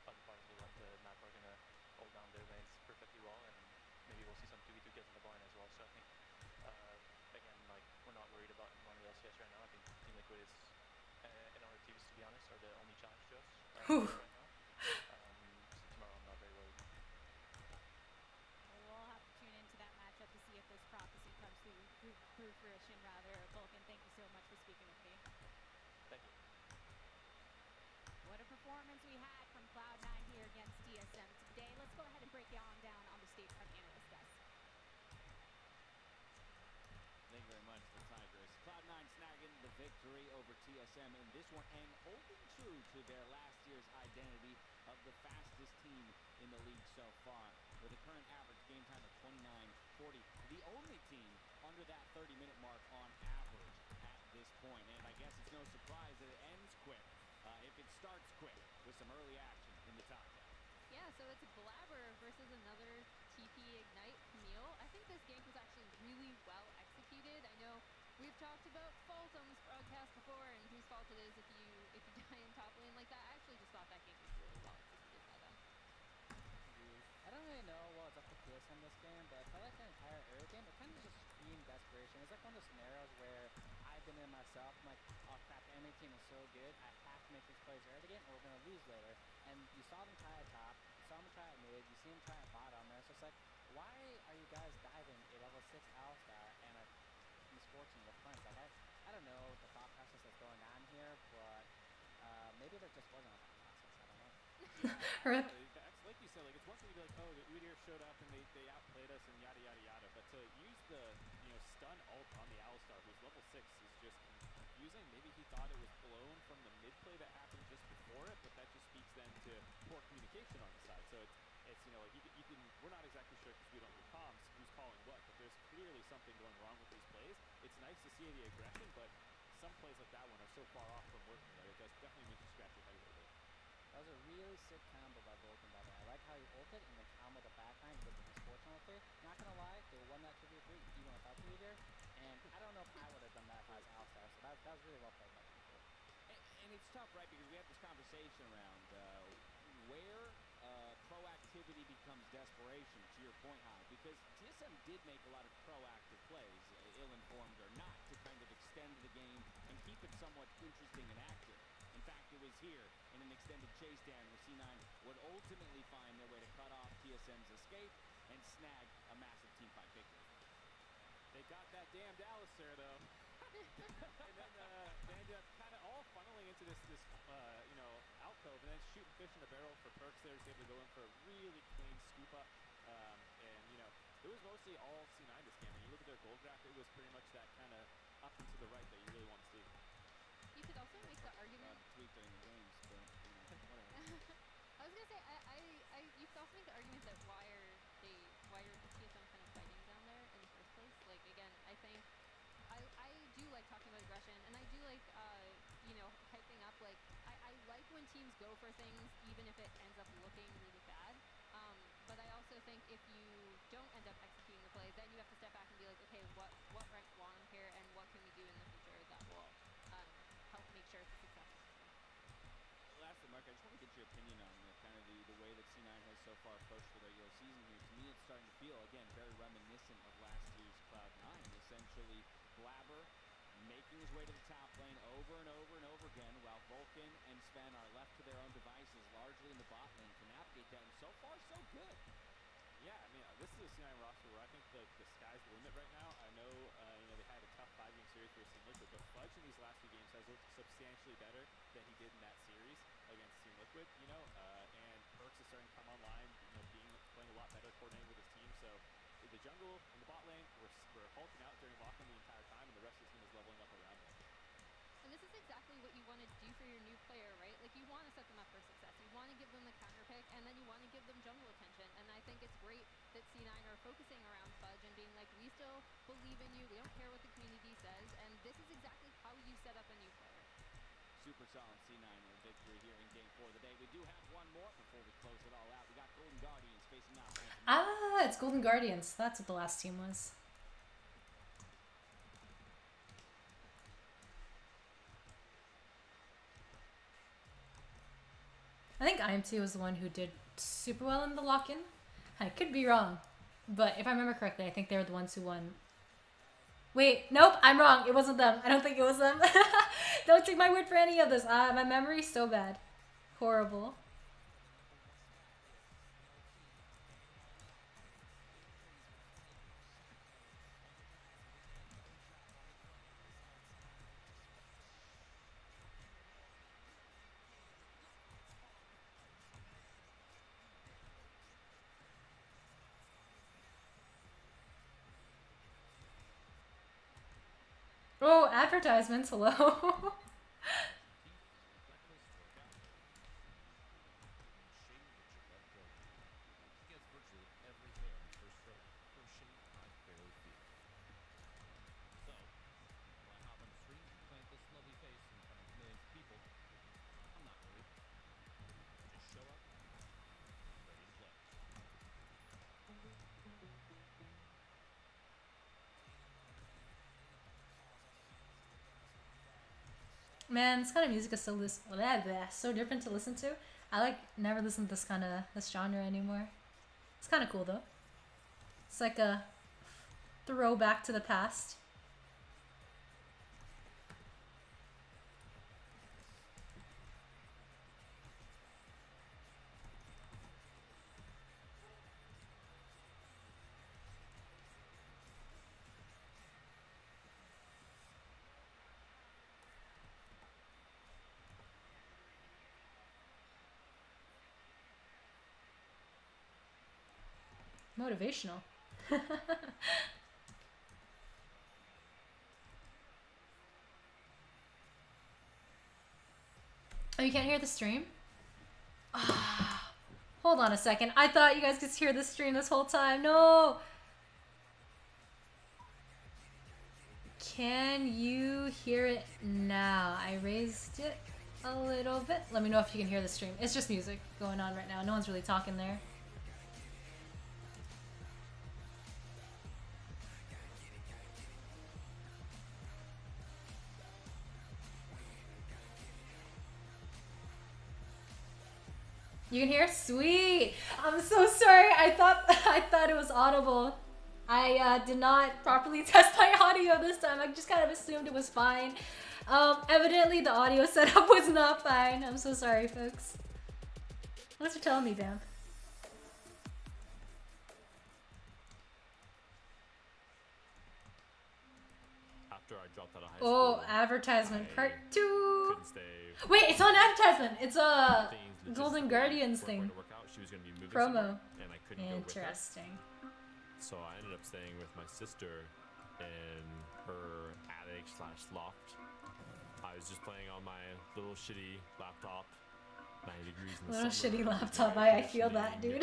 other parts of the map are gonna hold down their lanes perfectly well, and maybe we'll see some 2v2 kills in the blind as well. So I think, again, like, we're not worried about anyone in the LCS right now. I think Team Liquid is, and our teams, to be honest, are the only challenge to us right now. So tomorrow I'm not very worried. Well, we'll have to tune into that matchup to see if this prophecy comes through fruition, rather. Vulcan, thank you so much for speaking with me. Thank you. What a performance we had from Cloud9 here against TSM today. Let's go ahead and break it down the state from Analyst Desk. Thank you very much, the Tigers. Cloud9 snagging the victory over TSM in this one and holding true to their last year's identity of the fastest team in the league so far, with a current average game time of 29:40. The only team under that 30-minute mark on average at this point. And I guess it's no surprise that it ends quick. If it starts quick with some early action in the top 10. Yeah, so it's Blabber versus another TP Ignite Camille. I think this gank was actually really well executed. I know we've talked about fault on this broadcast before and whose fault it is if you die in top lane like that. I actually just thought that gank was really well executed by them. I don't really know what was up with TSM this game, but I felt like the entire early game, it kind of just screamed desperation. It's like one of those scenarios where I've been in myself. I'm like, oh crap, the enemy team is so good. I have to make these plays early game or we're going to lose later. And you saw them try at top, you saw them try at mid, you see them try at bottom. And it's just like, why are you guys diving a level 6 Alistar and a misfortune with Prince? Like, I don't know the thought process that's going on here, but maybe there just wasn't a thought process. I don't know. Like you said, like it's one thing to be like, oh, the Udyr showed up and they outplayed us and yada yada yada, but to use the stun ult on the Alistar, who's level 6, is just confusing. Maybe he thought it was blown from the mid play that happened just before it, but that just speaks then to poor communication on the side. So it's like you can we're not exactly sure because we don't do comms who's calling what, but there's clearly something going wrong with these plays. It's nice to see the aggression, but some plays like that one are so far off from working that it does definitely make you scratch your head a little bit. That was a really sick combo by Vulcan, by the way. I like how he ulted and then combo the backline with the misfortune ult there. Not gonna lie, they won that 2v3 even without the Udyr. And I don't know if I would have done that if I was Alistar, so that was really well played by them. And it's tough, right? Because we have this conversation around where proactivity becomes desperation, to your point, High. Because TSM did make a lot of proactive plays, ill-informed or not, to kind of extend the game and keep it somewhat interesting and active. In fact, it was here in an extended chase down where C9 would ultimately find their way to cut off TSM's escape and snag a massive team fight victory. They got that damned Alistar though. And then they ended up kind of all funneling into this alcove and then shooting fish in the barrel for Perks there. Was able to go in for a really clean scoop up. And it was mostly all C9 this game. When you look at their gold graph, it was pretty much that kind of up and to the right that you really want to see. You could also make the argument. Tweet during the games, but whatever. I was gonna say, you could also make the argument that why are TSM kind of fighting down there in the first place? Like again, I think I do like talking about aggression, and I do like hyping up. Like I like when teams go for things even if it ends up looking really bad. But I also think if you don't end up executing the play, then you have to step back and be like, okay, what went wrong here, and what can we do in the future that will help make sure it's a successful system. Lastly, Mark, I just want to get your opinion on kind of the way that C9 has so far approached the regular season here. To me, it's starting to feel, again, very reminiscent of last year's Cloud9. Essentially, Blabber making his way to the top lane over and over and over again, while Vulcan and Sven are left to their own devices, largely in the bot lane, to navigate that. And so far, so good. Yeah, I mean, this is a C9 roster where I think the sky's the limit right now. I know, they had a tough 5-game series for Team Liquid, but Fudge in these last 2 games has looked substantially better than he did in that series against Team Liquid, and Perks is starting to come online, playing a lot better, coordinating with his team. So the jungle and the bot lane, we're hulking out during lock-in the entire time, and the rest of the team is leveling up around them. And this is exactly what you want to do for your new player, right? Like, you want to set them up for success. You want to give them the counter pick, and then you want to give them jungle attention. And I think it's great that C9 are focusing around Fudge and being like, we still believe in you. We don't care what the community says. And this is exactly how you set up a new player. Super solid C9 victory here in Game 4 of the day. We do have one more before we close it all out. We got Golden Guardians facing off. It's Golden Guardians. That's what the last team was. I think IMT was the one who did super well in the lock-in. I could be wrong, but if I remember correctly, I think they were the ones who won. Wait, nope, I'm wrong. It wasn't them. I don't think it was them. Don't take my word for any of this. My memory's so bad. Horrible. Oh, advertisements, hello. Man, this kind of music is so different to listen to. I like never listen to this genre anymore. It's kind of cool though. It's like a throwback to the past. Motivational. Oh, you can't hear the stream? Ah, hold on a second. I thought you guys could hear the stream this whole time. No! Can you hear it now? I raised it a little bit. Let me know if you can hear the stream. It's just music going on right now. No one's really talking there. You can hear? Sweet! I'm so sorry. I thought it was audible. I did not properly test my audio this time. I just kind of assumed it was fine. Evidently the audio setup was not fine. I'm so sorry, folks. Thanks for telling me, Vamp. After I dropped out of high school. Oh, advertisement part 2. Wait, it's on advertisement. It's a Golden Guardians thing. Promo. And I couldn't Interesting. Go with her. So I ended up staying with my sister in her attic / loft. I was just playing on my little shitty laptop. 90 degrees in the Little summer. shitty laptop. I feel that, dude.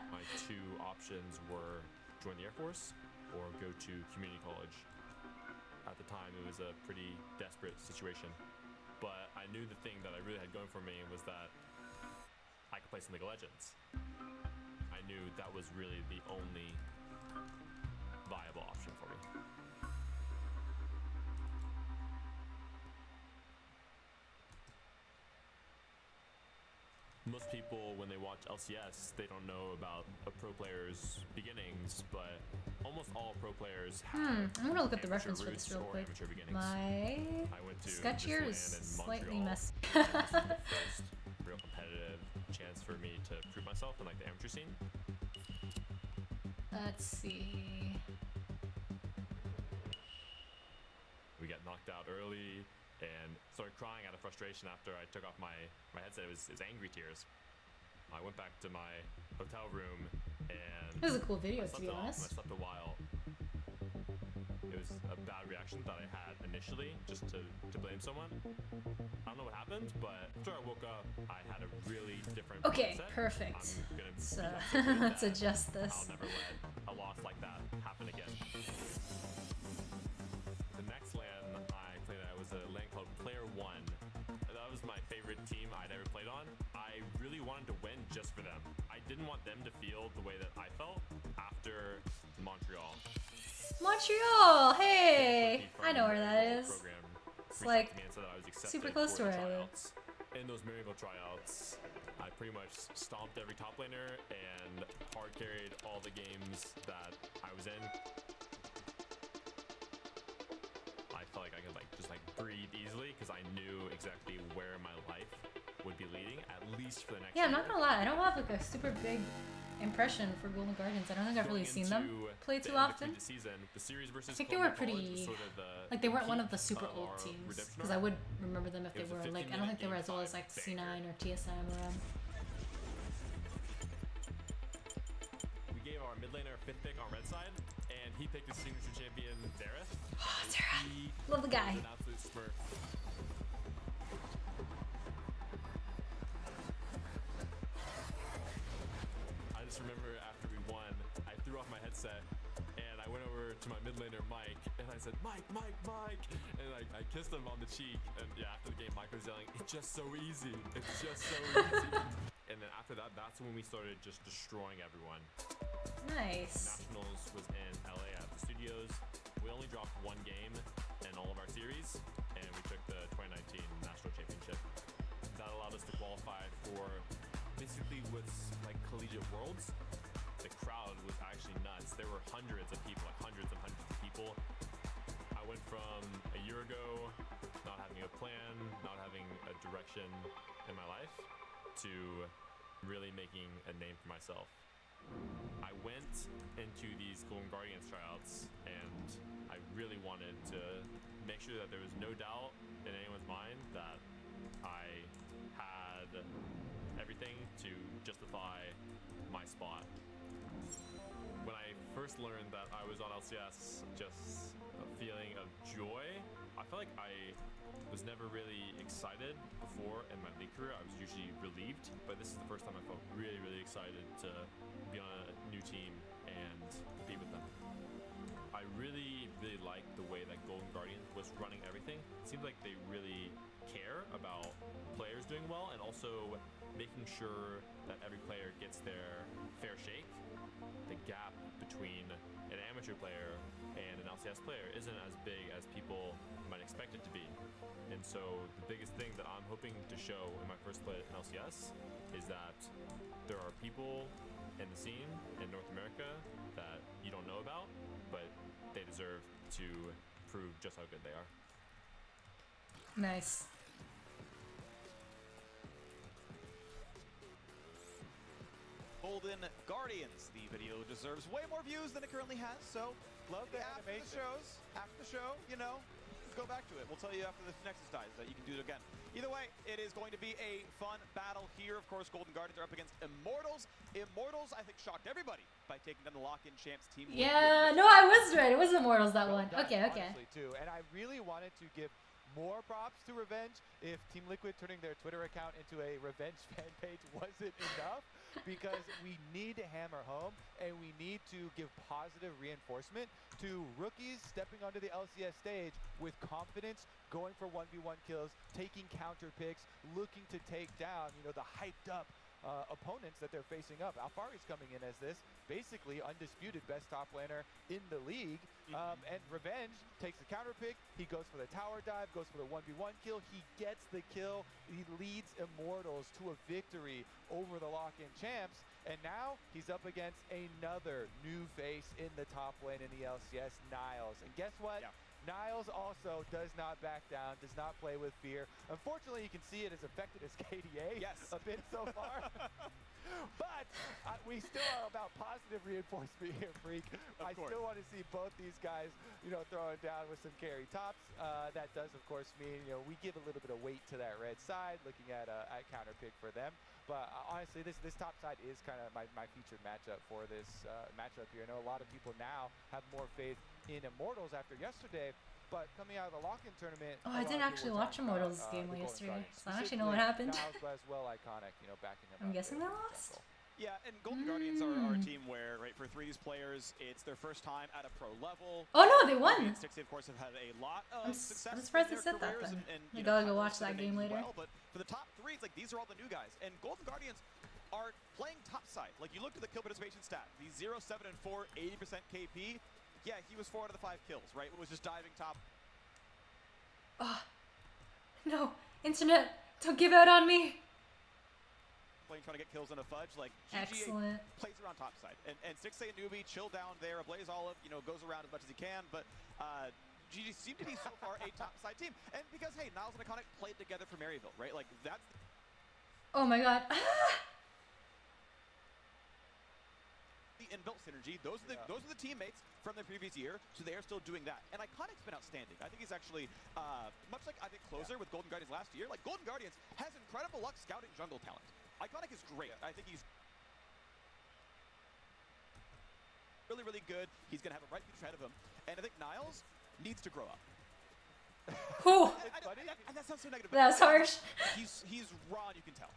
My 2 options were join the Air Force or go to community college. At the time, it was a pretty desperate situation. But I knew the thing that I really had going for me was that I could play some League of Legends. I knew that was really the only viable option for me. Most people, when they watch LCS, they don't know about a pro player's beginnings, but almost all pro players have I'm gonna look at the amateur reference for this roots real or quick. amateur beginnings. My I went to sketch this here land is in slightly Montreal. messy. This was the first real competitive chance for me to prove myself in like the amateur scene. Let's see. We got knocked out early and started crying out of frustration after I took off my headset. It was angry tears. I went back to my hotel room and This is a cool video, I to slept be it off, and honest. I slept a while. It was a bad reaction that I had initially, just to blame someone. I don't know what happened, but after I woke up, I had a really different Okay, mindset. perfect. I'm gonna be So that so good let's that adjust this. I'll never let a loss like that happen again. The next LAN I played at was a LAN called Player One. That was my favorite team I'd ever played on. I really wanted to win just for them. I didn't want them to feel the way that I felt after Montreal. Montreal! Hey! I know where that is. It's like super close to where I live. In those Maryville tryouts, I pretty much stomped every top laner and hard carried all the games that I was in. I felt like I could just breathe easily because I knew exactly where my life would be leading, at least for the next Yeah, I'm year. not gonna lie. I don't have like a super big impression for Golden Guardians. I don't think I've really seen them play too often. Season, the series versus I think they were Columbia College pretty, was sort of the like they weren't one peak of the super of old our teams, redemption because I arc. would remember them if they It was a were like, I don't think they were as well as like game C9 or TSM or We gave our mid laner 5th pick on red side, and he picked his signature champion, Zareth. Zareth. He Love the guy. was an absolute smurf. I just remember after we won, I threw off my headset, and I went over to my mid laner, Mike, and I said, Mike! And I kissed him on the cheek, and yeah, after the game, Mike was yelling, it's just so easy. It's just so easy. And then after that, that's when we started just destroying everyone. Nice. Nationals was in LA at the studios. We only dropped one game in all of our series, and we took the 2019 National Championship. That allowed us to qualify for basically what's like collegiate worlds. The crowd was actually nuts. There were hundreds of people, like hundreds and hundreds of people. I went from a year ago not having a plan, not having a direction in my life, to really making a name for myself. I went into these Golden Guardians tryouts and I really wanted to make sure that there was no doubt in anyone's mind that I had everything to justify my spot. When I first learned that I was on LCS, just a feeling of joy. I felt like I was never really excited before in my league career. I was usually relieved, but this is the first time I felt really, really excited to be on a new team and compete with them. I really, really liked the way that Golden Guardians was running everything. It seems like they really care about players doing well and also making sure that every player gets their fair shake. The gap between an amateur player and an LCS player isn't as big as people might expect it to be. And so the biggest thing that I'm hoping to show in my first play in LCS is that there are people in the scene in North America that you don't know about, but they deserve to prove just how good they are. Nice. Golden Guardians. The video deserves way more views than it currently has, so Love the after animation. after the show, you know, go back to it. We'll tell you after the Nexus dies that you can do it again. Either way, it is going to be a fun battle here. Of course, Golden Guardians are up against Immortals. Immortals, I think, shocked everybody by taking down the lock-in champs team. Yeah, no, I was right. It was Immortals that one. Well done, Okay, okay. honestly, too. And I really wanted to give more props to Revenge. If Team Liquid turning their Twitter account into a Revenge fan page wasn't enough, because we need to hammer home and we need to give positive reinforcement to rookies stepping onto the LCS stage with confidence, going for 1v1 kills, taking counter picks, looking to take down, you know, the hyped up opponents that they're facing up. Alfari's coming in as this basically undisputed best top laner in the league. And Revenge takes the counter pick. He goes for the tower dive, goes for the 1v1 kill. He gets the kill. He leads Immortals to a victory over the lock-in champs. And now he's up against another new face in the top lane in the LCS, Niles. And guess what? Yeah. Niles also does not back down, does not play with fear. Unfortunately, you can see it has affected his KDA a bit so far. But we still are about positive reinforcement here, Freak. I still want to see both these guys, you know, throwing down with some carry tops. That does, of course, mean, you know, we give a little bit of weight to that red side, looking at counter pick for them. But honestly, this top side is kind of my featured matchup for this matchup here. I know a lot of people now have more faith in Immortals after yesterday, but coming out of the lock-in tournament, oh, I didn't actually watch Immortals' game yesterday, so I actually know what happened. As well, iconic, you know, backing him I'm guessing they lost. Yeah, and Golden Guardians are a team where, right, for 3 of these players, it's their first time at a pro level. Oh no, they won! Stixxy, of course, have had a lot of success. I'm surprised in they their said that careers then. And I gotta go watch that game later. Well, but for the top 3, it's like these are all the new guys. And Golden Guardians are playing topside. Like, you look at the kill participation stat, the 0, 7, and 4, 80% KP. Yeah, he was 4 out of the 5 kills, right? It was just diving top. Oh, no. Internet, don't give out on me. Trying to get kills on a fudge, like Excellent. plays around topside, and Stixxy and Newbie chill down there. Blaze Olive, you know, goes around as much as he can, but GG seem to be so far a topside team, and because hey, Niles and Iconic played together for Maryville, right? Like that's. Oh my god. The inbuilt synergy. Those are the teammates from the previous year, so they are still doing that. And Iconic's been outstanding. I think he's actually much like I think Closer with Golden Guardians last year. Like Golden Guardians has incredible luck scouting jungle talent. Iconic is great. I think he's really, really good. He's going to have a bright future ahead of him. And I think Niles needs to grow up. Whew. And that sounds so negative. That was harsh. He's raw, you can tell.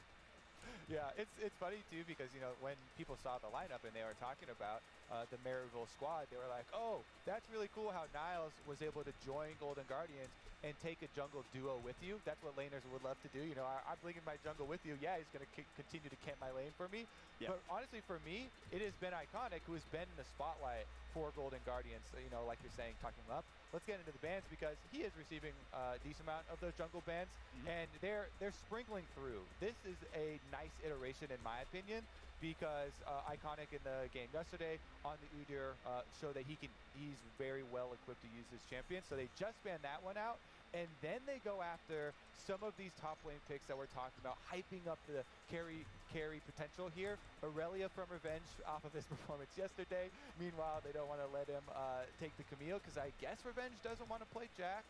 Yeah, it's funny too because, you know, when people saw the lineup and they were talking about the Maryville squad, they were like, oh, that's really cool how Niles was able to join Golden Guardians and take a jungle duo with you. That's what laners would love to do. You know, I'm blinking my jungle with you. Yeah, he's going to continue to camp my lane for me. But honestly, for me, it has been Iconic who has been in the spotlight for Golden Guardians. You know, like you're saying, talking him up. Let's get into the bans because he is receiving a decent amount of those jungle bans, and they're sprinkling through. This is a nice iteration, in my opinion, because Iconic in the game yesterday on the Udyr showed that he's very well equipped to use this champion. So they just banned that one out, and then they go after some of these top lane picks that we're talking about, hyping up the carry potential here. Aurelia from Revenge off of his performance yesterday. Meanwhile, they don't want to let him take the Camille because I guess Revenge doesn't want to play Jax,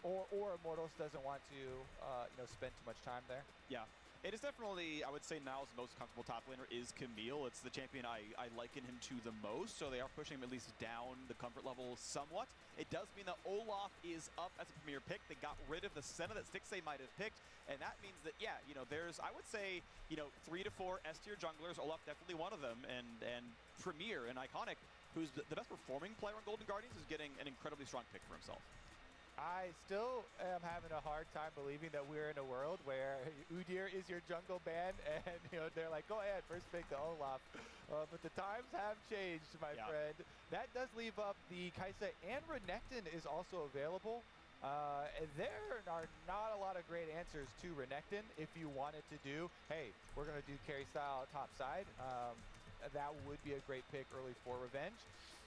or Immortals doesn't want to spend too much time there. Yeah. It is definitely, I would say, Niall's most comfortable top laner is Camille. It's the champion I liken him to the most, so they are pushing him at least down the comfort level somewhat. It does mean that Olaf is up as a premier pick. They got rid of the Senna that Stixxay might have picked, and that means that, yeah, there's, I would say, 3 to 4 S-tier junglers. Olaf definitely one of them, and Premier and Iconic, who's the best performing player on Golden Guardians, is getting an incredibly strong pick for himself. I still am having a hard time believing that we're in a world where Udyr is your jungle ban, and they're like, go ahead, first pick the Olaf. But the times have changed, my friend. That does leave up the Kai'Sa, and Renekton is also available. There are not a lot of great answers to Renekton. If you wanted to do, hey, we're going to do carry style top side, that would be a great pick early for Revenge.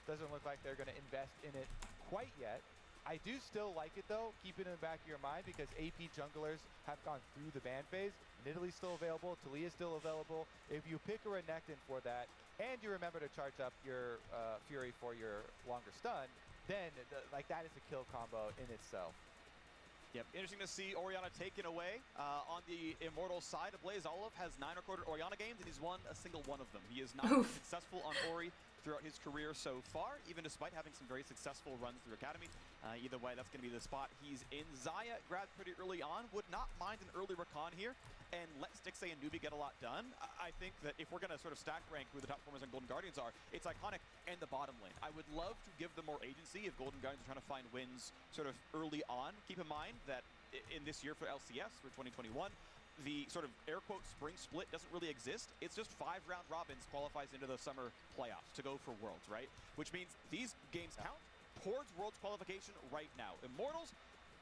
Doesn't look like they're going to invest in it quite yet. I do still like it, though. Keep it in the back of your mind because AP junglers have gone through the ban phase. Nidalee's still available. Talia's still available. If you pick a Renekton for that, and you remember to charge up your Fury for your longer stun, then that is a kill combo in itself. Yep, interesting to see Orianna taken away. On the Immortal side, Blaze Olive has 9 recorded Orianna games, and he's won a single one of them. He is not successful on Ori throughout his career so far, even despite having some very successful runs through Academy. Either way, that's going to be the spot he's in. Xayah grabbed pretty early on. Would not mind an early recon here and let Stixxay and Newbie get a lot done. I think that if we're going to sort of stack rank who the top performers on Golden Guardians are, it's Iconic and the bottom lane. I would love to give them more agency if Golden Guardians are trying to find wins sort of early on. Keep in mind that in this year for LCS, for 2021, the sort of air quote spring split doesn't really exist. It's just 5 round robins qualifies into the summer playoffs to go for Worlds, right? Which means these games count towards Worlds qualification right now. Immortals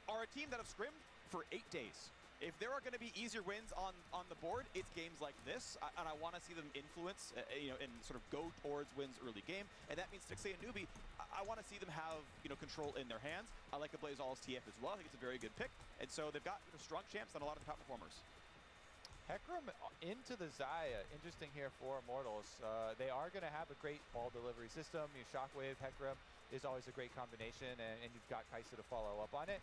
are a team that have scrimmed for 8 days. If there are going to be easier wins on the board, it's games like this, and I want to see them influence, and sort of go towards wins early game, and that means Stixxay and Newbie, I want to see them have, control in their hands. I like the Blaze All's TF as well. I think it's a very good pick, and so they've got strong champs on a lot of the top performers. Hecarim into the Xayah. Interesting here for Immortals. They are going to have a great ball delivery system. Shockwave, Hecarim is always a great combination, and you've got Kai'Sa to follow up on it.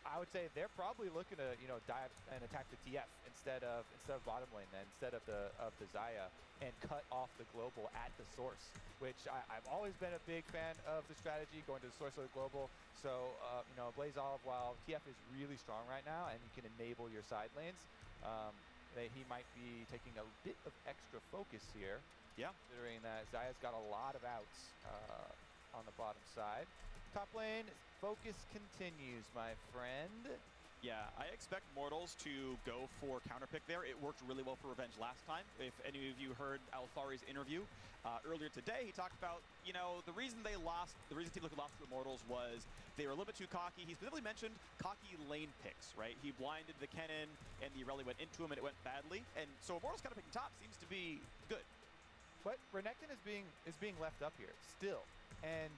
I would say they're probably looking to dive and attack the TF instead of bottom lane, then instead of the Xayah, and cut off the global at the source, which I've always been a big fan of the strategy, going to the source of the global. So Blaze Olive, while TF is really strong right now and you can enable your side lanes, he might be taking a bit of extra focus here. Yeah, considering that Xayah's got a lot of outs on the bottom side. Top lane, focus continues, my friend. Yeah, I expect Mortals to go for counterpick there. It worked really well for Revenge last time. If any of you heard Alfari's interview earlier today, he talked about, the reason Team Liquid lost to Immortals was they were a little bit too cocky. He specifically mentioned cocky lane picks, right? He blinded the Kennen, and the Irelia went into him, and it went badly. And so Immortals counterpicking top seems to be good. But Renekton is being left up here still, and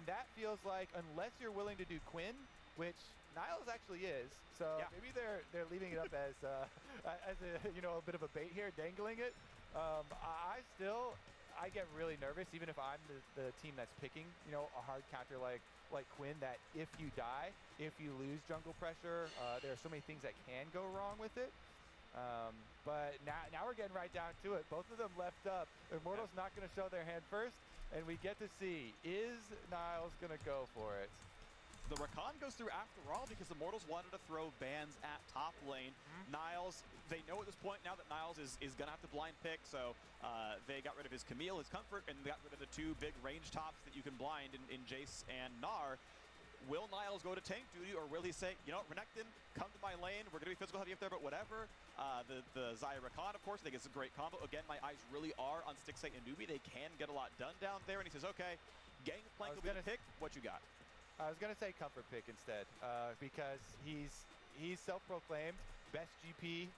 that feels like, unless you're willing to do Quinn, which Niles actually is, so maybe they're leaving it up as a a bit of a bait here, dangling it. I get really nervous even if I'm the team that's picking a hard counter like Quinn, that if you die, if you lose jungle pressure, there are so many things that can go wrong with it. But now we're getting right down to it. Both of them left up. Immortal's not going to show their hand first, and we get to see, is Niles going to go for it? The Rakan goes through after all because Immortals wanted to throw bans at top lane. Niles, they know at this point now that Niles is going to have to blind pick, so they got rid of his Camille, his Comfort, and they got rid of the 2 big range tops that you can blind in Jace and Gnar. Will Niles go to tank duty, or will he say, Renekton, come to my lane, we're going to be physical heavy up there, but whatever. the Zyra Khan, of course. I think it's a great combo. Again, my eyes really are on Stixite and Newbie. They can get a lot done down there. And he says, okay, Gangplank will be the pick. What you got? I was going to say comfort pick instead because he's self-proclaimed best GP,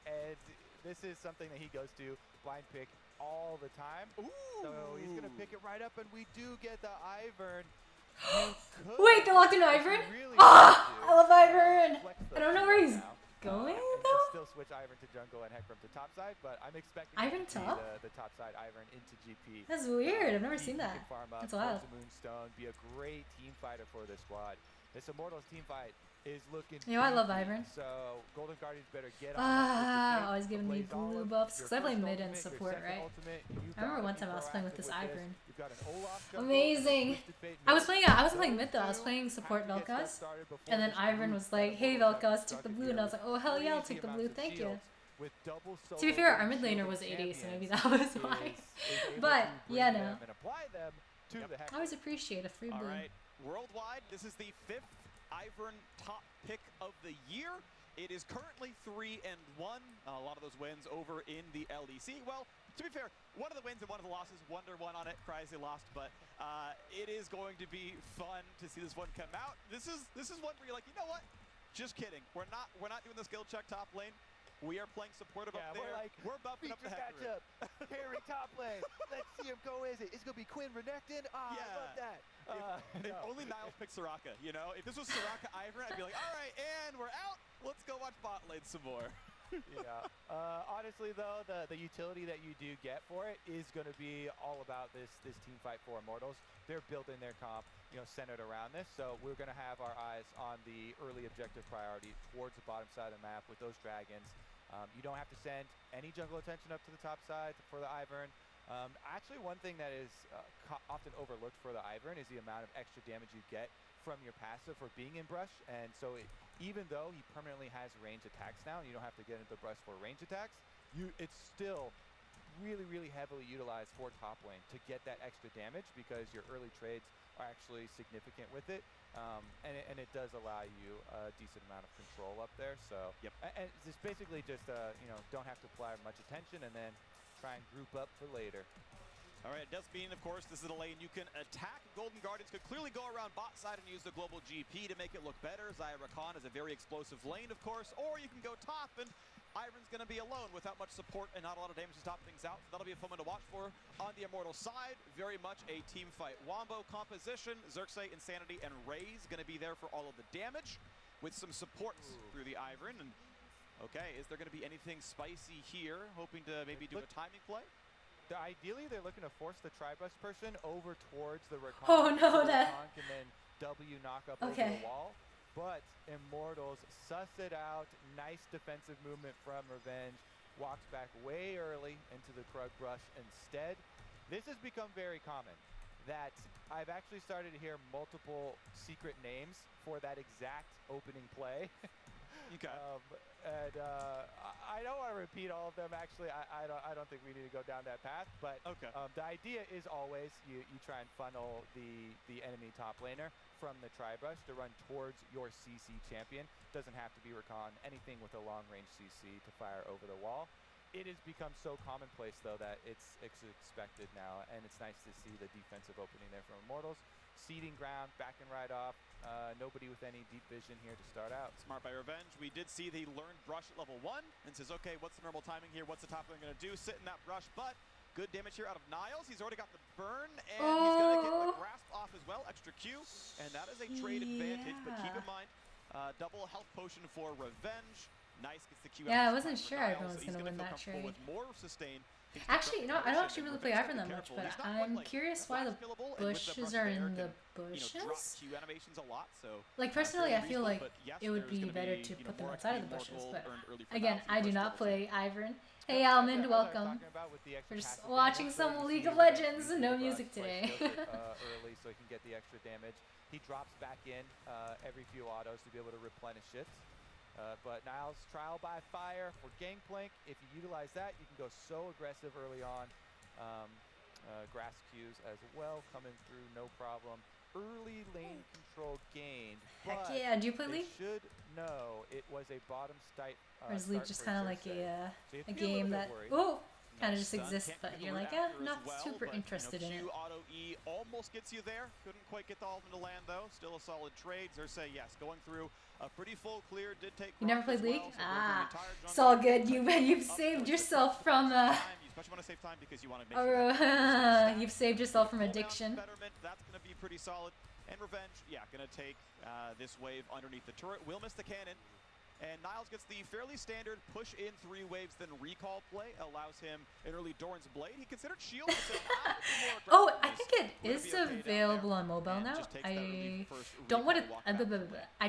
and this is something that he goes to blind pick all the time. Ooh. So he's going to pick it right up, and we do get the Ivern. Wait, they locked in Ivern? Really I love Ivern! I don't know where he's going, though? Still switch Ivern to jungle and Heckram to top side, but I'm expecting Ivern top? The top side Ivern into GP. That's weird. I've never seen that. That's wild. Moonstone, be a great team fighter for this squad. This Immortals team fight is looking. You know, I love Ivern. So Golden Guardians better get on. Always giving me blue buffs because I play mid and support, right? I remember one time I was playing with this Ivern. Amazing. I wasn't playing mid though. I was playing support Vel'Koz, and then Ivern was like, "Hey Vel'Koz, took the blue," and I was like, "Oh hell yeah, I'll take the blue, thank you." To be fair, our mid laner was AD, so maybe that was why. But yeah, no. I always appreciate a free blue. All right, worldwide, this is the 5th Ivern top pick of the year. It is currently 3-1. A lot of those wins over in the LEC. Well, to be fair, one of the wins and one of the losses, Wonder won on it, Crazy lost, but it is going to be fun to see this one come out. This is one where you're like, you know what? Just kidding. We're not doing the skill check top lane. We are playing supportive up there. We're bumping up the matchup. Harry top lane. Let's see him go. Is it? It's gonna be Quinn Renekton. I love that. If only Niles picked Soraka. You know, if this was Soraka Ivern, I'd be like, all right, and we're out. Let's go watch bot lane some more. Yeah. Honestly, though, the utility that you do get for it is going to be all about this team fight for Immortals. They're building their comp, centered around this. So we're going to have our eyes on the early objective priority towards the bottom side of the map with those dragons. You don't have to send any jungle attention up to the top side for the Ivern. Actually, one thing that is often overlooked for the Ivern is the amount of extra damage you get from your passive for being in brush. And so even though he permanently has range attacks now, and you don't have to get into brush for range attacks, it's still really heavily utilized for top lane to get that extra damage because your early trades are actually significant with it. And it does allow you a decent amount of control up there. So and it's basically just don't have to apply much attention and then try and group up for later. All right, it does mean, of course, this is a lane you can attack. Golden Guardians could clearly go around bot side and use the global GP to make it look better. Zyra Khan is a very explosive lane, of course, or you can go top and Ivern's going to be alone without much support and not a lot of damage to stop things out. So that'll be a fun one to watch for. On the Immortal side, very much a team fight. Wombo composition, Xerxes, Insanity, and Raze going to be there for all of the damage with some supports through the Ivern. And okay, is there going to be anything spicy here? Hoping to maybe do a timing play? Ideally, they're looking to force the Tribus person over towards the Rakan. Oh no, that. And then W knock up over the wall. But Immortals suss it out. Nice defensive movement from Revenge. Walks back way early into the Krug brush instead. This has become very common that I've actually started to hear multiple secret names for that exact opening play. Okay. I don't want to repeat all of them. Actually, I don't think we need to go down that path. But okay. The idea is always you try and funnel the enemy top laner from the tri-brush to run towards your CC champion. Doesn't have to be Rakan. Anything with a long range CC to fire over the wall. It has become so commonplace though that it's expected now, and it's nice to see the defensive opening there from Immortals. Seeding ground, backing right off. Nobody with any deep vision here to start out. Smart by Revenge. We did see the learned brush at level 1 and says, okay, what's the normal timing here? What's the top lane going to do? Sit in that brush, but good damage here out of Niles. He's already got the burn, and he's going to get the grasp off as well. Extra Q, and that is a trade advantage, but keep in mind, double health potion for Revenge. Nice gets the Q. Yeah, I wasn't sure everyone was going to win that trade. With more sustain. Actually, I don't actually really play Ivern that much, but I'm curious why the bushes are in the bushes. Like, personally, I feel like it would be better to put them outside of the bushes, but again, I do not play Ivern. Hey, Almond, welcome. We're just watching some League of Legends and no music today. Early, so he can get the extra damage. He drops back in every few autos to be able to replenish it. But Niles, trial by fire for Gangplank. If you utilize that, you can go so aggressive early on. Grass Qs as well coming through, no problem. early lane control gained. Heck but yeah. Do you play they League? should know it was a bottom Or is League start just for kind of like Xerxes. So you have a to be a little game bit that, worried. oh, kind of Nice just stun. exists, Can't but get the you're root like, after as not well, super but, interested in it. Q auto E almost gets you there. Couldn't quite get all of them to land though. Still a solid trade. Xerxes, yes, going through a pretty full clear. Did take. You never Grok as played League? well, so going through the Ah, entire it's jungle. all good. You've Up saved close, yourself but from time, you especially want to save time because you want to make sure that you've saved yourself from cooldown addiction. betterment, that's going to be pretty solid. And Revenge, yeah, going to take this wave underneath the turret. Will miss the cannon. And Niles gets the fairly standard push in 3 waves, then recall play. Allows him an early Doran's Blade. He considered shield. Oh, I think it is available on mobile now. I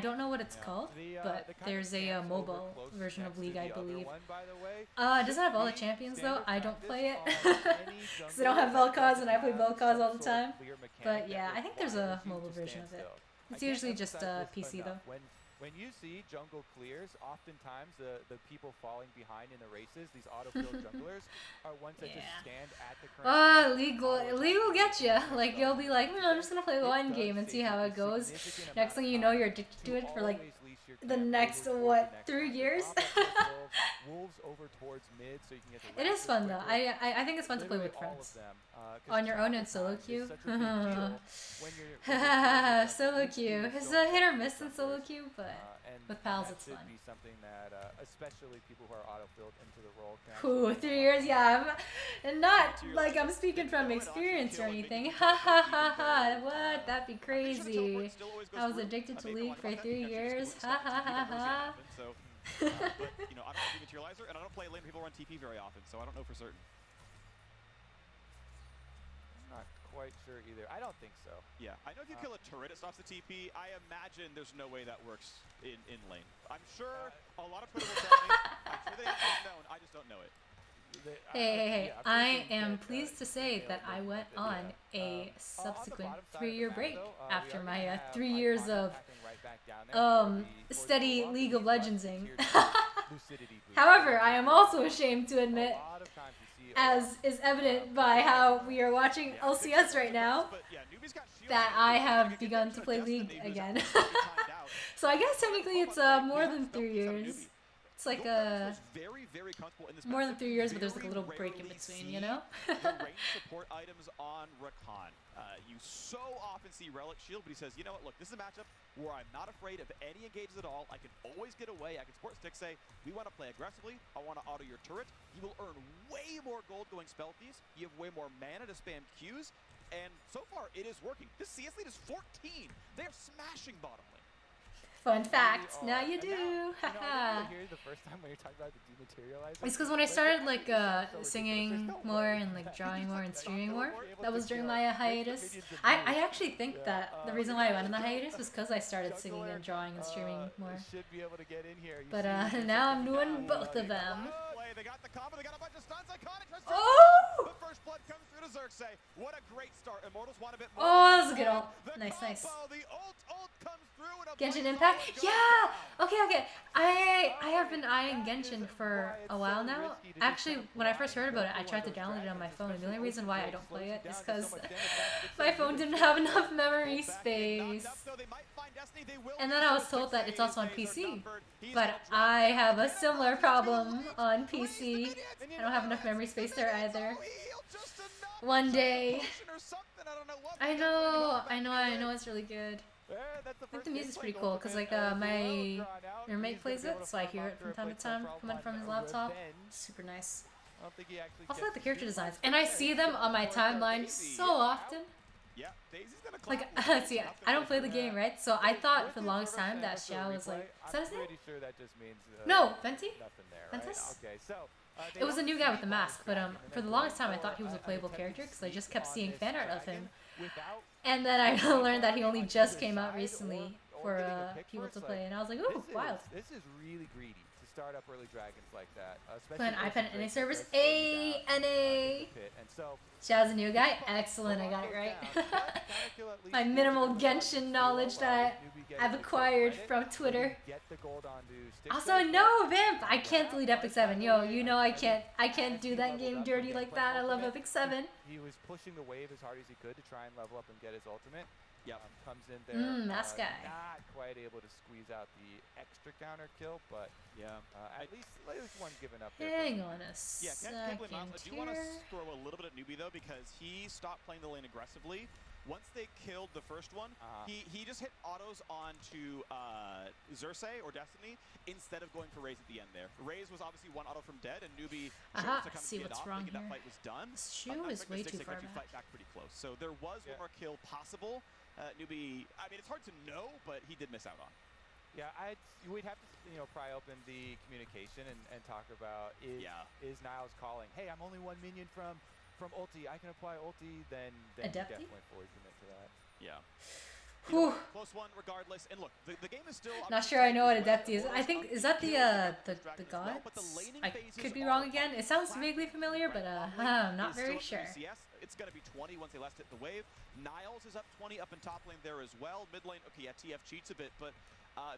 don't know what it's called, but there's a mobile version of League, I believe. It doesn't have all the champions though. I don't play it because I don't have Vel'Koz and I play Vel'Koz all the time. But yeah, I think there's a mobile version of it. It's usually just PC though. When you see jungle clears, oftentimes the people falling behind in the races, these autofill junglers, are ones that just stand at the current. League will get you. Like you'll be like, I'm just gonna play one game and see how it goes. Next thing you know, you're addicted to it for like the next 3 years. Wolves over towards mid, so you can get the it is fun though. I think it's fun to play with friends. On your own in solo queue. Solo queue. It's a hit or miss in solo queue, but with pals it's fun. Be something that, especially people who are autofilled into the role. Ooh, 3 years, yeah. And not like I'm speaking from experience or anything. Ha ha ha ha. What? That'd be crazy. I was addicted to League for 3 years. Ha ha ha ha. But, you know, I don't have Materializer, and I don't play lane people run TP very often, so I don't know for certain. I'm not quite sure either. I don't think so. Yeah, I know if you kill a turret, it stops the TP. I imagine there's no way that works in lane. I'm sure a lot of Twitter will tell me. I'm sure they have known. I just don't know it. Hey, I am pleased to say that I went on a subsequent 3-year break after my 3 years of steady League of Legendsing. However, I am also ashamed to admit, as is evident by how we are watching LCS right now, that I have begun to play League again. So I guess technically it's more than 3 years. It's like more than 3 years, but there's like a little break in between, you know? The range support items on Rakan. You so often see Relic Shield, but he says, you know what, look, this is a matchup where I'm not afraid of any engages at all. I can always get away. I can support Stick say, we want to play aggressively. I want to auto your turret. You will earn way more gold going spell thieves. You have way more mana to spam Qs. And so far, it is working. This CS lead is 14. They're smashing bottom lane. Fun fact, now you do. Haha. The first time when you're talking about the dematerializer. It's because when I started like singing more and like drawing more and streaming more, that was during my hiatus. I actually think that the reason why I went on the hiatus was because I started singing and drawing and streaming more. But now I'm doing both of them. They got the combo, they got a bunch of stuns, iconic. Oh! The first blood comes through to Xerxes. What a great start. Immortals want a bit more. Oh, that was a good ult. Nice, nice. The ult comes through and Genshin Impact? Yeah! Okay. I have been eyeing Genshin for a while now. Actually, when I first heard about it, I tried to download it on my phone. The only reason why I don't play it is because my phone didn't have enough memory space. And then I was told that it's also on PC. But I have a similar problem on PC. I don't have enough memory space there either. One day. I know it's really good. I think the music's pretty cool because like my roommate plays it, so I hear it from time to time coming from his laptop. Super nice. Also like the character designs, and I see them on my timeline so often. Like, see, I don't play the game, right? So I thought for the longest time that Xiao was like, is that his name? No, Venti? Ventus? It was a new guy with the mask, but for the longest time I thought he was a playable character because I just kept seeing fan art of him. And then I learned that he only just came out recently for people to play, and I was like, ooh, wild. This is really greedy to start up early dragons like that. Play an iPad NA service. NA. Xiao's a new guy. Excellent, I got it right. My minimal Genshin knowledge that I've acquired from Twitter. Also, no, Vamp! I can't delete Epic 7. Yo, you know I can't do that game dirty like that. I love Epic 7. He was pushing the wave as hard as he could to try and level up and get his ultimate. Yep. Comes in there, Mask guy. not quite able to squeeze out the extra counter kill, but Yeah. at least one given up there. Hang on a Yeah, can't blame second Miles. I do want to here. throw a little bit at Newbie, though, because he stopped playing the lane aggressively. Once they killed the first one, he just hit autos onto Xerxes or Destiny instead of going for Raze at the end there. Raze was obviously one auto from dead, and Newbie chose to come see and get what's off, wrong thinking that here. fight was done. This shoe is way too far They back. fight back pretty close. So there was one more kill possible. Newbie, I mean, it's hard to know, but he did miss out on. Yeah, we'd have to pry open the communication and talk about is Niles calling, hey, I'm only 1 minion from ulti, I can apply ulti, then you Adepti? definitely fully commit to that. Yeah. Whew. Close one, regardless. And look, the game is still. Not sure I know what Adepti is. I think, is that the gods? I could be wrong again. It sounds vaguely familiar, but I'm not very sure. It's going to be 20 once they last hit the wave. Niles is up 20 up in top lane there as well. Mid lane, okay, yeah, TF cheats a bit, but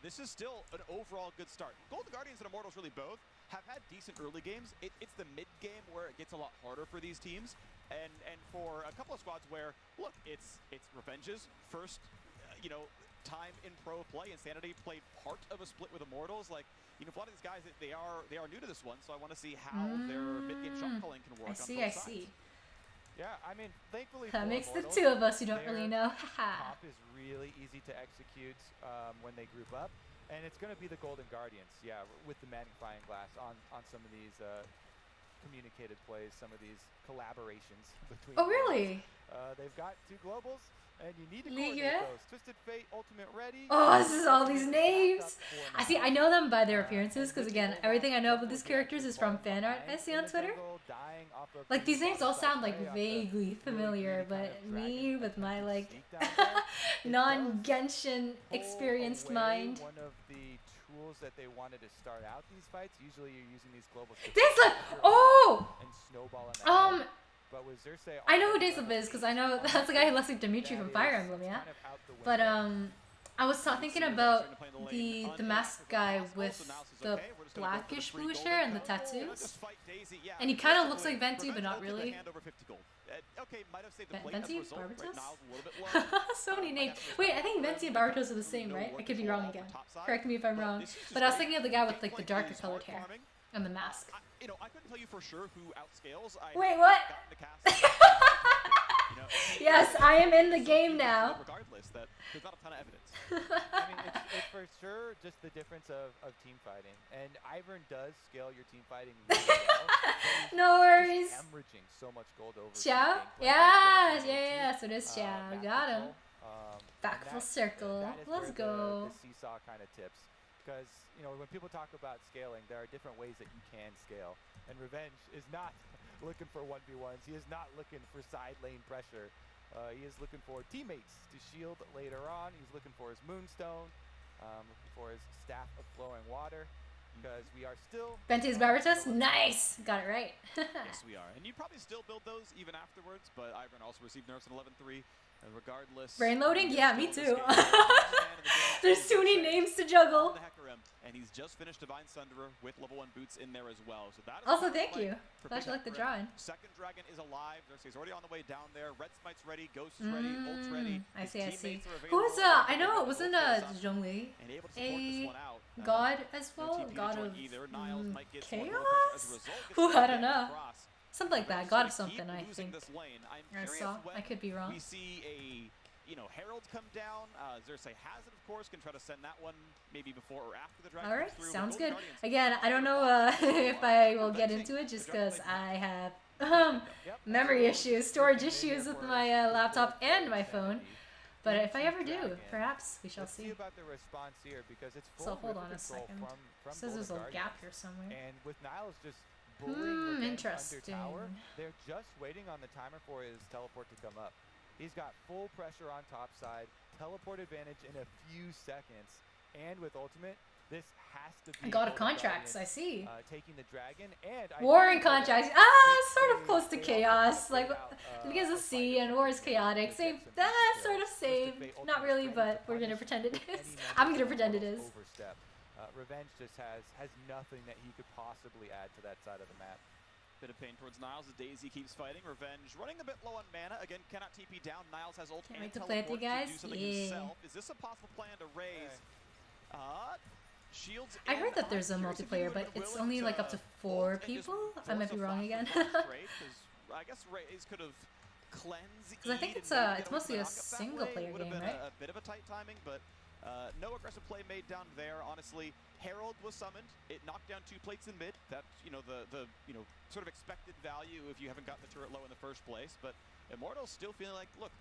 this is still an overall good start. Golden Guardians and Immortals really both have had decent early games. It's the mid game where it gets a lot harder for these teams, and for a couple of squads where, look, it's Revenge's first time in pro play. Insanity played part of a split with Immortals. Like, a lot of these guys, they are new to this one, so I want to see how their mid-game shot calling can work. I see. Yeah, I mean, thankfully That for makes the Immortals, two of us who don't really know. comp is really easy to execute when they group up, and it's going to be the Golden Guardians, yeah, with the magnifying glass on some of these communicated plays, some of these collaborations between. Oh, really? They've got 2 globals, and you need to Ligue? coordinate those. Twisted Fate, Ultimate Ready. Oh, this is all these names. I know them by their appearances, because again, everything I know about these characters is from fan art I see on Twitter. Like, these names all sound like vaguely familiar, but me with my like non-Genshin experienced mind. One of the tools that they wanted to start out these fights. Usually you're using these globals. Dayslip! Oh! And snowball but with Xerxes, I know who Dayslip is because I know that's the guy who looks like Dimitri from Fire Emblem, yeah. But I was thinking about the masked guy with the blackish bluish hair and the tattoos, and he kind of looks like Venti, but not really. Venti? Barbatos? So many names. Wait, I think Venti and Barbatos are the same, right? I could be wrong again. Correct me if I'm wrong. But I was thinking of the guy with like the darker colored hair and the mask. I couldn't tell you for sure who outscales. Wait, what? Yes, I am in the game now. Regardless, that there's not a ton of evidence. I mean, it's for sure just the difference of team fighting. And Ivern does scale your team fighting really well. No worries. Hemorrhaging so much gold over. Xiao? Yeah, so there's Xiao. Got him. Back full circle. Let's go. The seesaw kind of tips. Because, when people talk about scaling, there are different ways that you can scale. And Revenge is not looking for 1v1s. He is not looking for side lane pressure. He is looking for teammates to shield later on. He's looking for his Moonstone, looking for his Staff of Flowing Water. Because we are still... Vente's Barbatos? Nice! Got it right. Yes, we are. And you probably still build those even afterwards, but Ivern also received nerfs in 11.3. And regardless... Brain loading? Yeah, me too. There's too many names to juggle. And he's just finished Divine Sunderer with level 1 boots in there as well. So that is also, thank you. Glad you like the drawing. Second Dragon is alive. He's already on the way down there. Red Smite's ready. Ghost is ready. Ult's ready. I see. Who is I know it wasn't Zhongli. A god as well? God of chaos? Who, I don't know. Something like that. God of something, I think. I saw. I could be wrong. We see a... Herald come down. Xerxes has it, of course. Can try to send that one maybe before or after the Dragon. Alright, sounds good. Again, I don't know if I will get into it just because I have memory issues, storage issues with my laptop and my phone. But if I ever do, perhaps we shall see. So hold on a second. It says there's a gap here somewhere. And with Niles just bullying interesting. Tower, they're just waiting on the timer for his teleport to come up. He's got full pressure on top side, teleport advantage in a few seconds, and with ultimate, this has to be God of Contracts, I see. Taking the dragon and War and Contracts. Sort of close to chaos. Like because of sea and war is chaotic. Save sort of save. Not really, but we're gonna pretend it is. I'm gonna pretend it is. Overstep. Revenge just has nothing that he could possibly add to that side of the map. Bit of pain towards Niles as Daisy keeps fighting. Revenge running a bit low on mana. Again, cannot TP down. Niles has ult Can't and wait to play with you teleport guys. to do something Yeah. himself. Is this a possible plan to raise? Shields I heard in. that there's a I'm curious if you multiplayer, would but have been it's willing only like up to 4 ult and just people. I might force be a wrong flash again. across trade, 'cause I guess Raze could have cleansed. Because I think Eid it's and maybe it's get away from mostly the a knockup that single way. player Would have game, been right? a bit of a tight timing, but no aggressive play made down there. Honestly, Herald was summoned. It knocked down 2 plates in mid. That's the sort of expected value if you haven't gotten the turret low in the first place. But Immortal's still feeling like, look,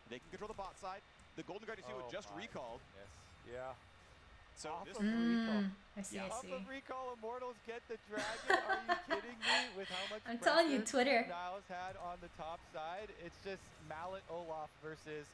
they can control the bot side. The Golden Guardians who had just recalled. Yes. Yeah. So Off this of recall. I see, I Off see. of recall, Immortals get the dragon. Are you kidding me? With how much I'm telling you, pressure Twitter. Niles had on the top side, it's just Mallet Olaf versus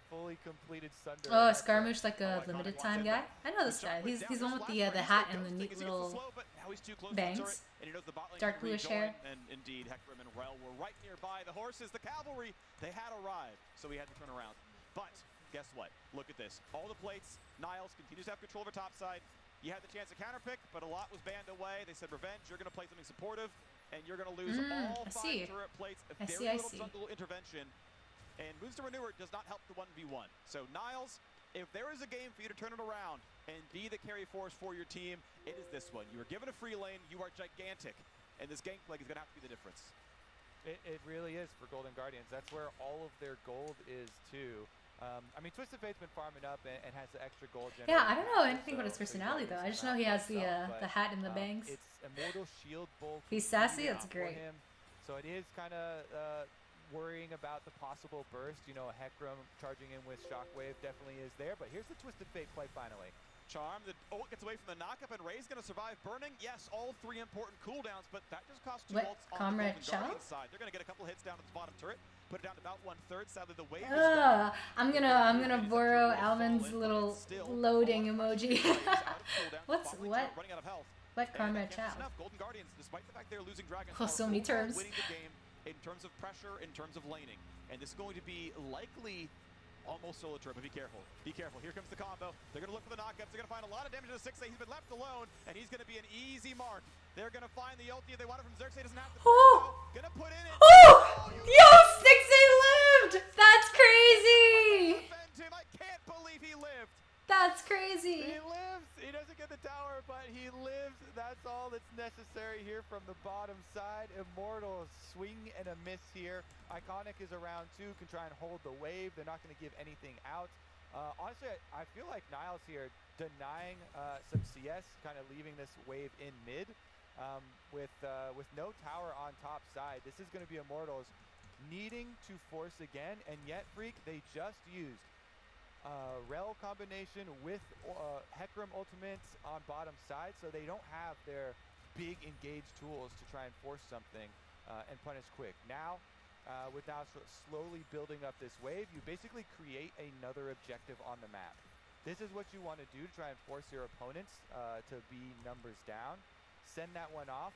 fully completed Sunder. Oh, Scaramouche, like a Iconic limited wants time it. guy. I know this Shot guy. went He's down the one just with last the round. hat He's and the ghosting neat as he gets the little slow, but now he's too close to the bangs. turret, and he knows the bot lane Dark can bluish rejoin, hair. And indeed, Hecarim and Rel were right nearby. The horses, the cavalry, they had arrived, so he had to turn around. But guess what? Look at this. All the plates. Niles continues to have control over top side. You had the chance to counterpick, but a lot was banned away. They said, Revenge, you're going to play something supportive, and you're going to lose all I 5 see. turret plates. I Very see, I little see. jungle intervention. And Moonstone Renewer does not help the 1v1. So Niles, if there is a game for you to turn it around and be the carry force for your team, it is this one. You were given a free lane, you are gigantic, and this Gangplank is going to have to be the difference. It really is for Golden Guardians. That's where all of their gold is too. I mean, Twisted Fate's been farming up and has the extra gold. Yeah, I don't know anything about his personality though. I just know he has the hat and the bangs. It's Immortal Shield Bolt. He's sassy. That's for great. him. So it is kind of worrying about the possible burst. You know, Hecarim charging in with Shockwave definitely is there. But here's the Twisted Fate play finally. Charm, the ult gets away from the knockup, and Ray's going to survive burning. Yes, all 3 important cooldowns, but that just costs 2 What, ults on Comrade the Golden Chow? Guardian side. They're going to get a couple hits down to the bottom turret, put it down to about 1/3. Sadly, the wave is Ugh, I'm gonna borrow Almond's little loading emoji. What running out of health. Comrade And Chow? that's enough. Golden Guardians, despite the fact they're losing dragons, Oh, are so many overall terms. winning the game in terms of pressure, in terms of laning, and this is going to be likely almost solo turret, but be careful. Be careful. Here comes the combo. They're going to look for the knockups. They're going to find a lot of damage to 6A. He's been left alone, and he's going to be an easy mark. They're going to find the ulti if they want it from Xerxes. Doesn't have to. Going to put in it. Oh! Yo, 6A lived! That's crazy! Defend him. I can't believe he lived. That's crazy. He lives. He doesn't get the tower, but he lives. That's all that's necessary here from the bottom side. Immortal swing and a miss here. Iconic is around too, can try and hold the wave. They're not going to give anything out. Honestly, I feel like Niles here denying some CS, kind of leaving this wave in mid with no tower on top side. This is going to be Immortals needing to force again, and yet, Freak, they just used Rel combination with Hecarim ultimates on bottom side, so they don't have their big engaged tools to try and force something and punish quick. Now, with now slowly building up this wave, you basically create another objective on the map. This is what you want to do to try and force your opponents to be numbers down. Send that one off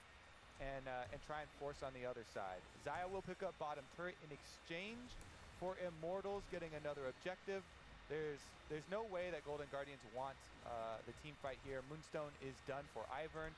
and try and force on the other side. Xayah will pick up bottom turret in exchange for Immortals getting another objective. There's no way that Golden Guardians want the team fight here. Moonstone is done for Ivern,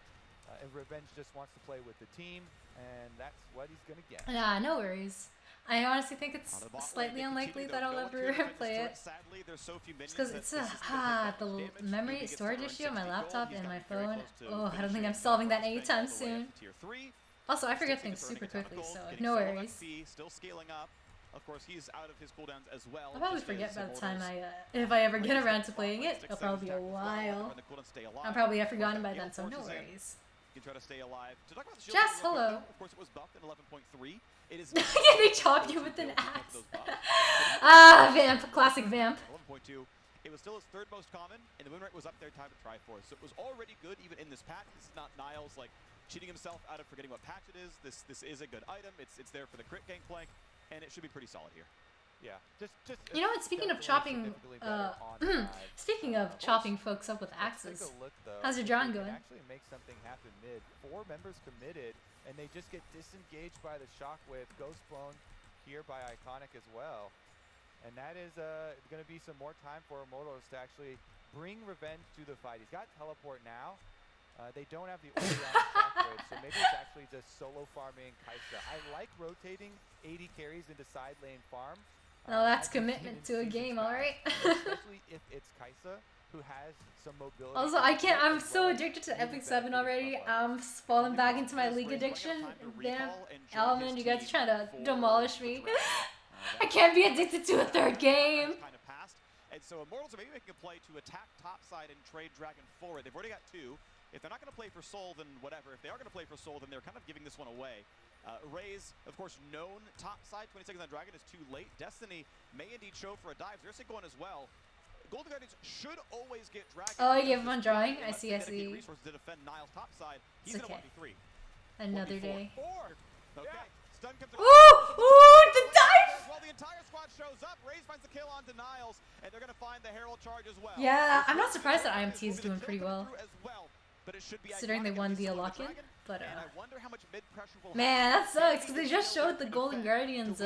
and Revenge just wants to play with the team, and that's what he's gonna get. Nah, no worries. I honestly think it's slightly unlikely that I'll ever play it. Sadly, there's so few minions Because that it's this is gonna pick up the damage. memory He gets storage covered in issue on my 60 laptop gold. He's and my gotten very phone. close to Oh, I don't think I'm finishing solving that Frostbang anytime all the way soon. up to tier 3. Also, I forget 60 things is super earning a ton of quickly, gold, so getting no solo worries. XP, still scaling up. Of course, he's out of his cooldowns as well. I'll probably just forget as by the time Immortals. if I ever get Like, around he's to got playing it, 6 it'll probably be a seconds after while. when the cooldowns stay alive. I'll probably have Of course, forgotten that by then, heal so no forces in. worries. You can try to stay alive. To talk about the shield Jess, real quick, hello. though, of course, it was buffed in 11.3. It is Yeah, they chop you with an axe. those buffs. Vamp, classic Vamp. 11.2. It was still his 3rd most common, and the win rate was up there time to try for. So it was already good even in this patch. This is not Niles like cheating himself out of forgetting what patch it is. This is a good item. It's there for the crit Gangplank, and it should be pretty solid here. Yeah, just You know what? Speaking of chopping, speaking of chopping folks up with axes, take a look, though. how's your drawing They can going? actually make something happen mid. 4 members committed, and they just get disengaged by the shockwave. Ghost blown here by Iconic as well, and that is going to be some more time for Immortals to actually bring Revenge to the fight. He's got teleport now. They don't have the Oriana shockwave, so maybe it's actually just solo farming Kaisa. I like rotating 80 carries into side lane farm. No, that's commitment to a game, alright? Especially if it's Kaisa, who has some mobility. Also, I can't, I'm so addicted to Epic 7 already. I'm falling back into my League addiction. Damn, Element, you guys are trying to demolish me. I can't be addicted to a third game. And so Immortals are maybe making a play to attack topside and trade Dragon forward. They've already got 2. If they're not going to play for Soul, then whatever. If they are going to play for Soul, then they're kind of giving this one away. Raze, of course, known topside. 20 seconds on Dragon is too late. Destiny may indeed show for a dive. Xerxes going as well. Golden Guardians should always get Dragon. Oh, you gave him on drawing? I see, I see. Resources to defend Niles topside. He's it's okay. Gonna 1v3. Another day. Okay. Yeah. Stun comes Ooh! Ooh! The dive! Well, the entire squad shows up. Raze finds the kill onto Niles, and they're going to find the Herald charge as well. Yeah, I'm not surprised that IMT is doing pretty well. But it should be considering they won via lock-in, but I wonder how much mid-pressure will man, that sucks because they just showed the Golden Guardians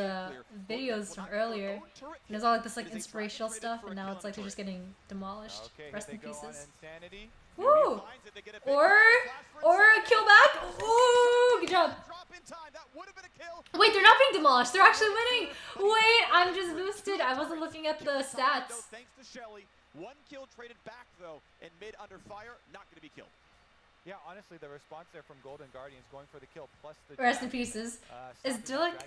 videos from earlier. And it was all like this like inspirational stuff, and now it's like they're just getting demolished. Rest in pieces. Woo! Or a kill back. Ooh, good job. Wait, they're not being demolished. They're actually winning. Wait, I'm just boosted. I wasn't looking at the stats. Thanks to Shelly. 1 kill traded back though, and mid under fire, not going to be killed. Yeah, honestly, the response there from Golden Guardians going for the kill plus the rest in pieces. Is Dilek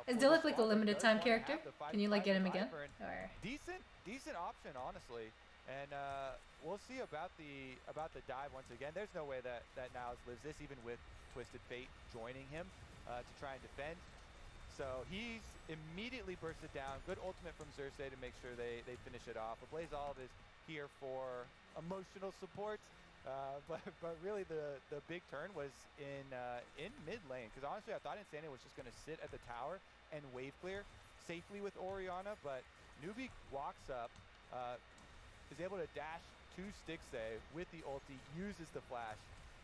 Is Dilek like a limited time character? Can you like get him again? Or decent option, honestly. And we'll see about the dive once again. There's no way that Niles lives this, even with Twisted Fate joining him to try and defend. So he's immediately bursted down. Good ultimate from Xerxes to make sure they finish it off. Blaze Olive is here for emotional support. But really the big turn was in mid lane, because honestly I thought Insanity was just going to sit at the tower and wave clear safely with Oriana, but Newbie walks up, is able to dash to Stixay with the ulti, uses the flash.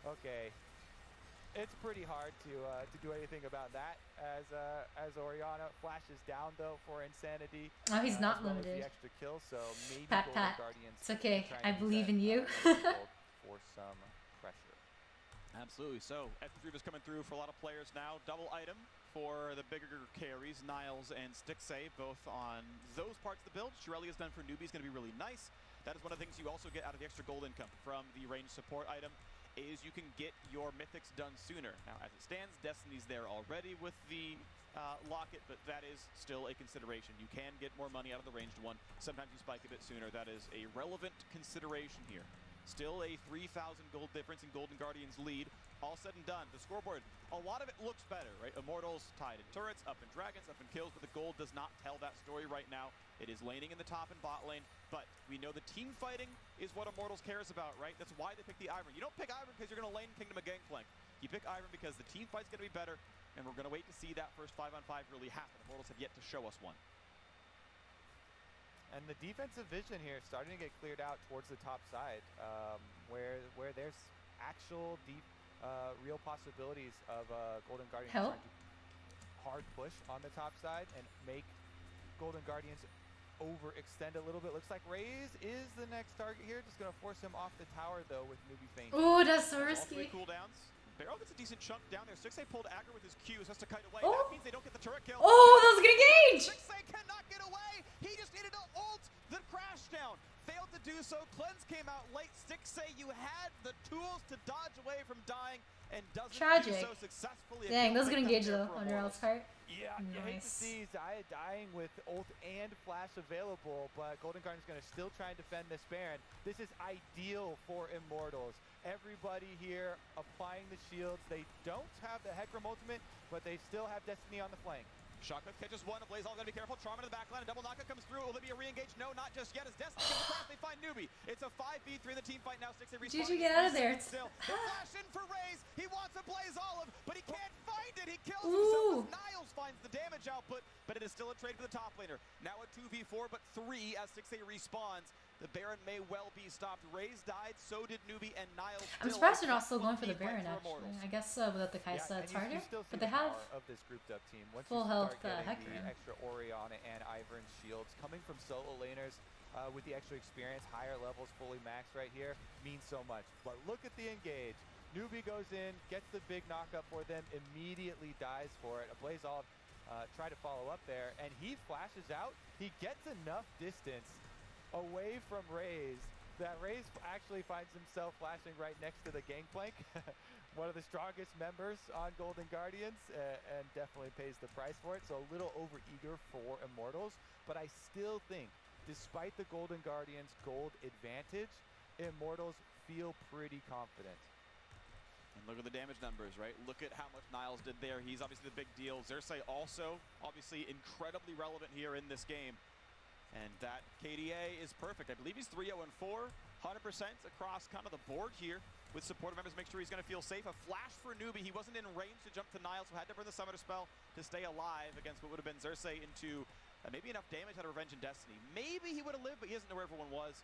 Okay, it's pretty hard to do anything about that as Oriana flashes down though for Insanity. Oh, he's not well limited. The extra kill, so maybe Pat. Guardians. It's okay. I believe in you. For some pressure. Absolutely. So F3 is coming through for a lot of players now. Double item for the bigger carries, Niles and Stixay, both on those parts of the build. Shirelli has done for newbies, going to be really nice. That is one of the things you also get out of the extra gold income from the range support item, is you can get your mythics done sooner. Now, as it stands, Destiny's there already with the locket, but that is still a consideration. You can get more money out of the ranged one. Sometimes you spike a bit sooner. That is a relevant consideration here. Still a 3,000 gold difference in Golden Guardians lead. All said and done, the scoreboard, a lot of it looks better, right? Immortals tied in turrets, up in dragons, up in kills, but the gold does not tell that story right now. It is laning in the top and bot lane, but we know the team fighting is what Immortals cares about, right? That's why they pick the Ivern. You don't pick Ivern because you're going to lane Kingdom of Gangplank. You pick Ivern because the team fight's going to be better, and we're going to wait to see that first 5-on-5 really happen. Immortals have yet to show us one. And the defensive vision here is starting to get cleared out towards the top side, where there's actual deep, real possibilities of Golden Guardians trying to hard push on the top side and make Golden Guardians overextend a little bit. Looks like Raze is the next target here. Just going to force him off the tower, though, with Newbie Feint. Ooh, that's so risky. Cooldowns. Barrow gets a decent chunk down there. Stixay pulled aggro with his Qs, has to kite away. Oh. That means they don't get the turret kill. Oh, that was a good engage! Stixay cannot get away. He just needed to ult the crash down. Failed to do so. Cleanse came out late. Stixay, you had the tools to dodge away from dying and doesn't do so successfully. Dang, that was a good engage though on your ult's part. Yeah, nice. You hate to see Xayah dying with ult and flash available, but Golden Guardian's going to still try and defend this Baron. This is ideal for Immortals. Everybody here applying the shields. They don't have the Hecarim ultimate, but they still have Destiny on the flank. Shotgun catches one. Blaze all got to be careful. Charm in the backline. A double knockup comes through. Will there be a re-engage? No, not just yet. As Destiny comes across, they find Newbie. It's a 5v3 in the team fight now. Stixay respawns. GG, get out of there. Still, the flash in for Raze. He wants a Blaze Olive, but he can't find it. He kills himself as Niles finds the damage. damage output, but it is still a trade for the top laner. Now a 2v4, but 3 as 6A respawns. The Baron may well be stopped. Raze died, so did Newbie and Niles. I'm surprised they're not still going for the Baron, actually. I guess without the Kaisa it's harder, but they have of this grouped up team. Once full you health start Heck getting the extra Orianna and Ivern shields coming from solo laners with the extra experience, higher levels, fully maxed right here, means so much. But look at the engage. Newbie goes in, gets the big knockup for them, immediately dies for it. Ablazov try to follow up there, and he flashes out. He gets enough distance away from Raze that Raze actually finds himself flashing right next to the Gangplank. One of the strongest members on Golden Guardians, and definitely pays the price for it. So a little overeager for Immortals, but I still think, despite the Golden Guardians' gold advantage, Immortals feel pretty confident. And look at the damage numbers, right? Look at how much Niles did there. He's obviously the big deal. Xerxes also obviously incredibly relevant here in this game. And that KDA is perfect. I believe he's 3-0-4, 100% across kind of the board here with supportive members. Make sure he's going to feel safe. A flash for Newbie. He wasn't in range to jump to Niles, who had to burn the Summoner spell to stay alive against what would have been Xerxes into maybe enough damage out of Revenge and Destiny. Maybe he would have lived, but he doesn't know where everyone was.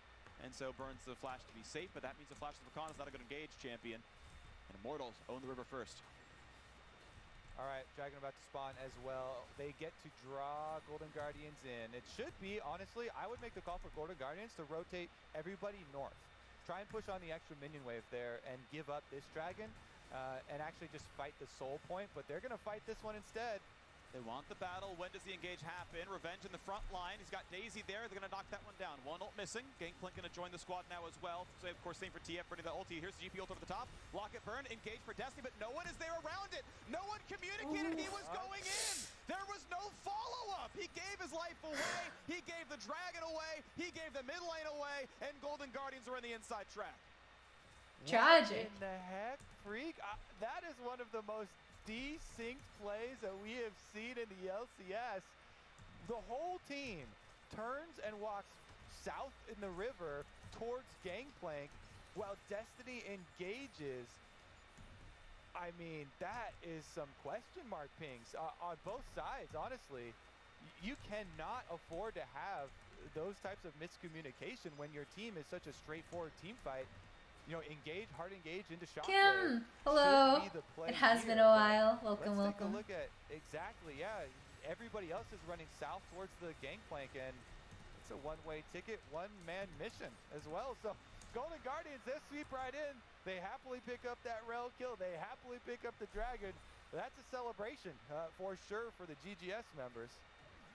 And so burns the flash to be safe, but that means the flash of Rakan is not a good engage champion. And Immortals own the river first. All right, Dragon about to spawn as well. They get to draw Golden Guardians in. It should be, honestly, I would make the call for Golden Guardians to rotate everybody north. Try and push on the extra minion wave there and give up this Dragon and actually just fight the soul point, but they're going to fight this one instead. They want the battle. When does the engage happen? Revenge in the front line. He's got Daisy there. They're going to knock that one down. One ult missing. Gangplank going to join the squad now as well. So, of course, same for TF, burning the ulti. Here's the GP ult over the top. Lock it, burn. Engage for Destiny, but no one is there around it. No one communicated he was going in. There was no follow-up. He gave his life away. He gave the Dragon away. He gave the mid lane away. And Golden Guardians are in the inside track. Tragic. What in the heck, Freak? That is one of the most desynced plays that we have seen in the LCS. The whole team turns and walks south in the river towards Gangplank while Destiny engages. I mean, that is some question mark pings on both sides, honestly. You cannot afford to have those types of miscommunication when your team is such a straightforward team fight. You know, engage, hard engage into shot. Kim, hello. It has been a while. Welcome, let's welcome. take a look at exactly, yeah. Everybody else is running south towards the Gangplank, and it's a one-way ticket, one-man mission as well. So Golden Guardians, they sweep right in. They happily pick up that rail kill. They happily pick up the Dragon. That's a celebration for sure for the GGS members.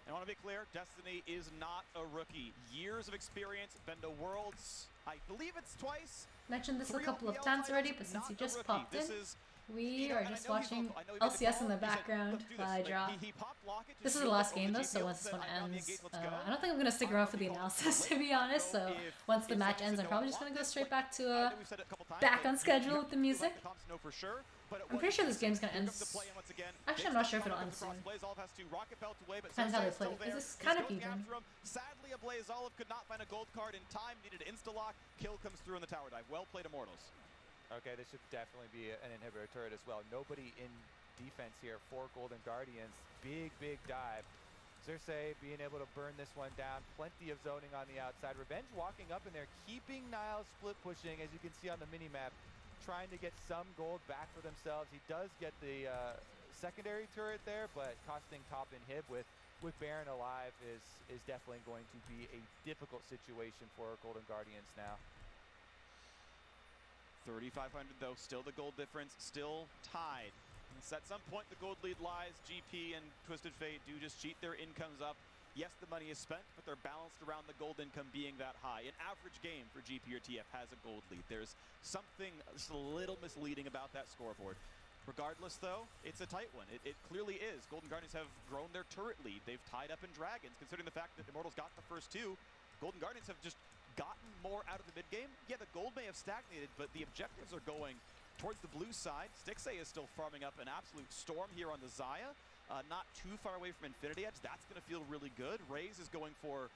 I want to be clear, Destiny is not a rookie. Years of experience, been to Worlds, I believe it's twice. Mentioned this a couple of times already, but since you just popped in, we are just watching LCS in the background while I draw. This is the last game though, so once this one ends, I don't think I'm going to stick around for the analysis, to be honest, so once the match ends, I'm probably just going to go straight back to back on schedule with the music. I'm pretty sure this game's going to end. Actually, I'm not sure if it'll end soon. Depends how they play. It's kind of even. Sadly, Ablazov could not find a gold card in time, needed an insta-lock. Kill comes through in the tower dive. Well played, Immortals. Okay, this should definitely be an inhibitor turret as well. Nobody in defense here for Golden Guardians. Big, big dive. Xerxes being able to burn this one down. Plenty of zoning on the outside. Revenge walking up in there, keeping Niles split pushing, as you can see on the mini-map, trying to get some gold back for themselves. He does get the secondary turret there, but costing top inhib with Baron alive is definitely going to be a difficult situation for Golden Guardians now. 3,500 though, still the gold difference, still tied. And at some point the gold lead lies. GP and Twisted Fate do just cheat their incomes up. Yes, the money is spent, but they're balanced around the gold income being that high. An average game for GP or TF has a gold lead. There's something just a little misleading about that scoreboard. Regardless though, it's a tight one. It clearly is. Golden Guardians have grown their turret lead. They've tied up in Dragons. Considering the fact that Immortals got the first two, Golden Guardians have just gotten more out of the mid game. Yeah, the gold may have stagnated, but the objectives are going towards the blue side. Stixxay is still farming up an absolute storm here on the Xayah. Not too far away from Infinity Edge. That's going to feel really good. Raze is going for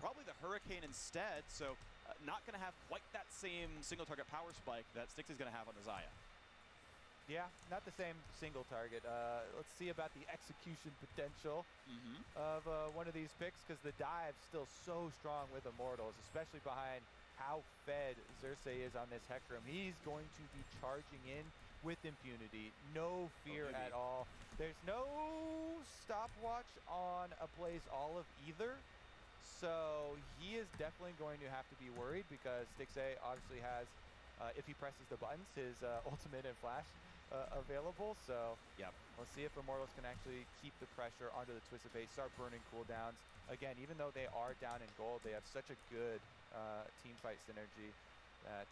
probably the Hurricane instead, so not going to have quite that same single target power spike that Stixxay is going to have on the Xayah. Yeah, not the same single target. Let's see about the execution potential of one of these picks, because the dive's still so strong with Immortals, especially behind how fed Xerxes is on this Hecarim. He's going to be charging in with impunity. No fear at all. There's no stopwatch on a Blaze Olive either. So he is definitely going to have to be worried, because Stixxay obviously has, if he presses the buttons, his ultimate and flash available. So let's see if Immortals can actually keep the pressure onto the Twisted Fate, start burning cooldowns. Again, even though they are down in gold, they have such a good team fight synergy that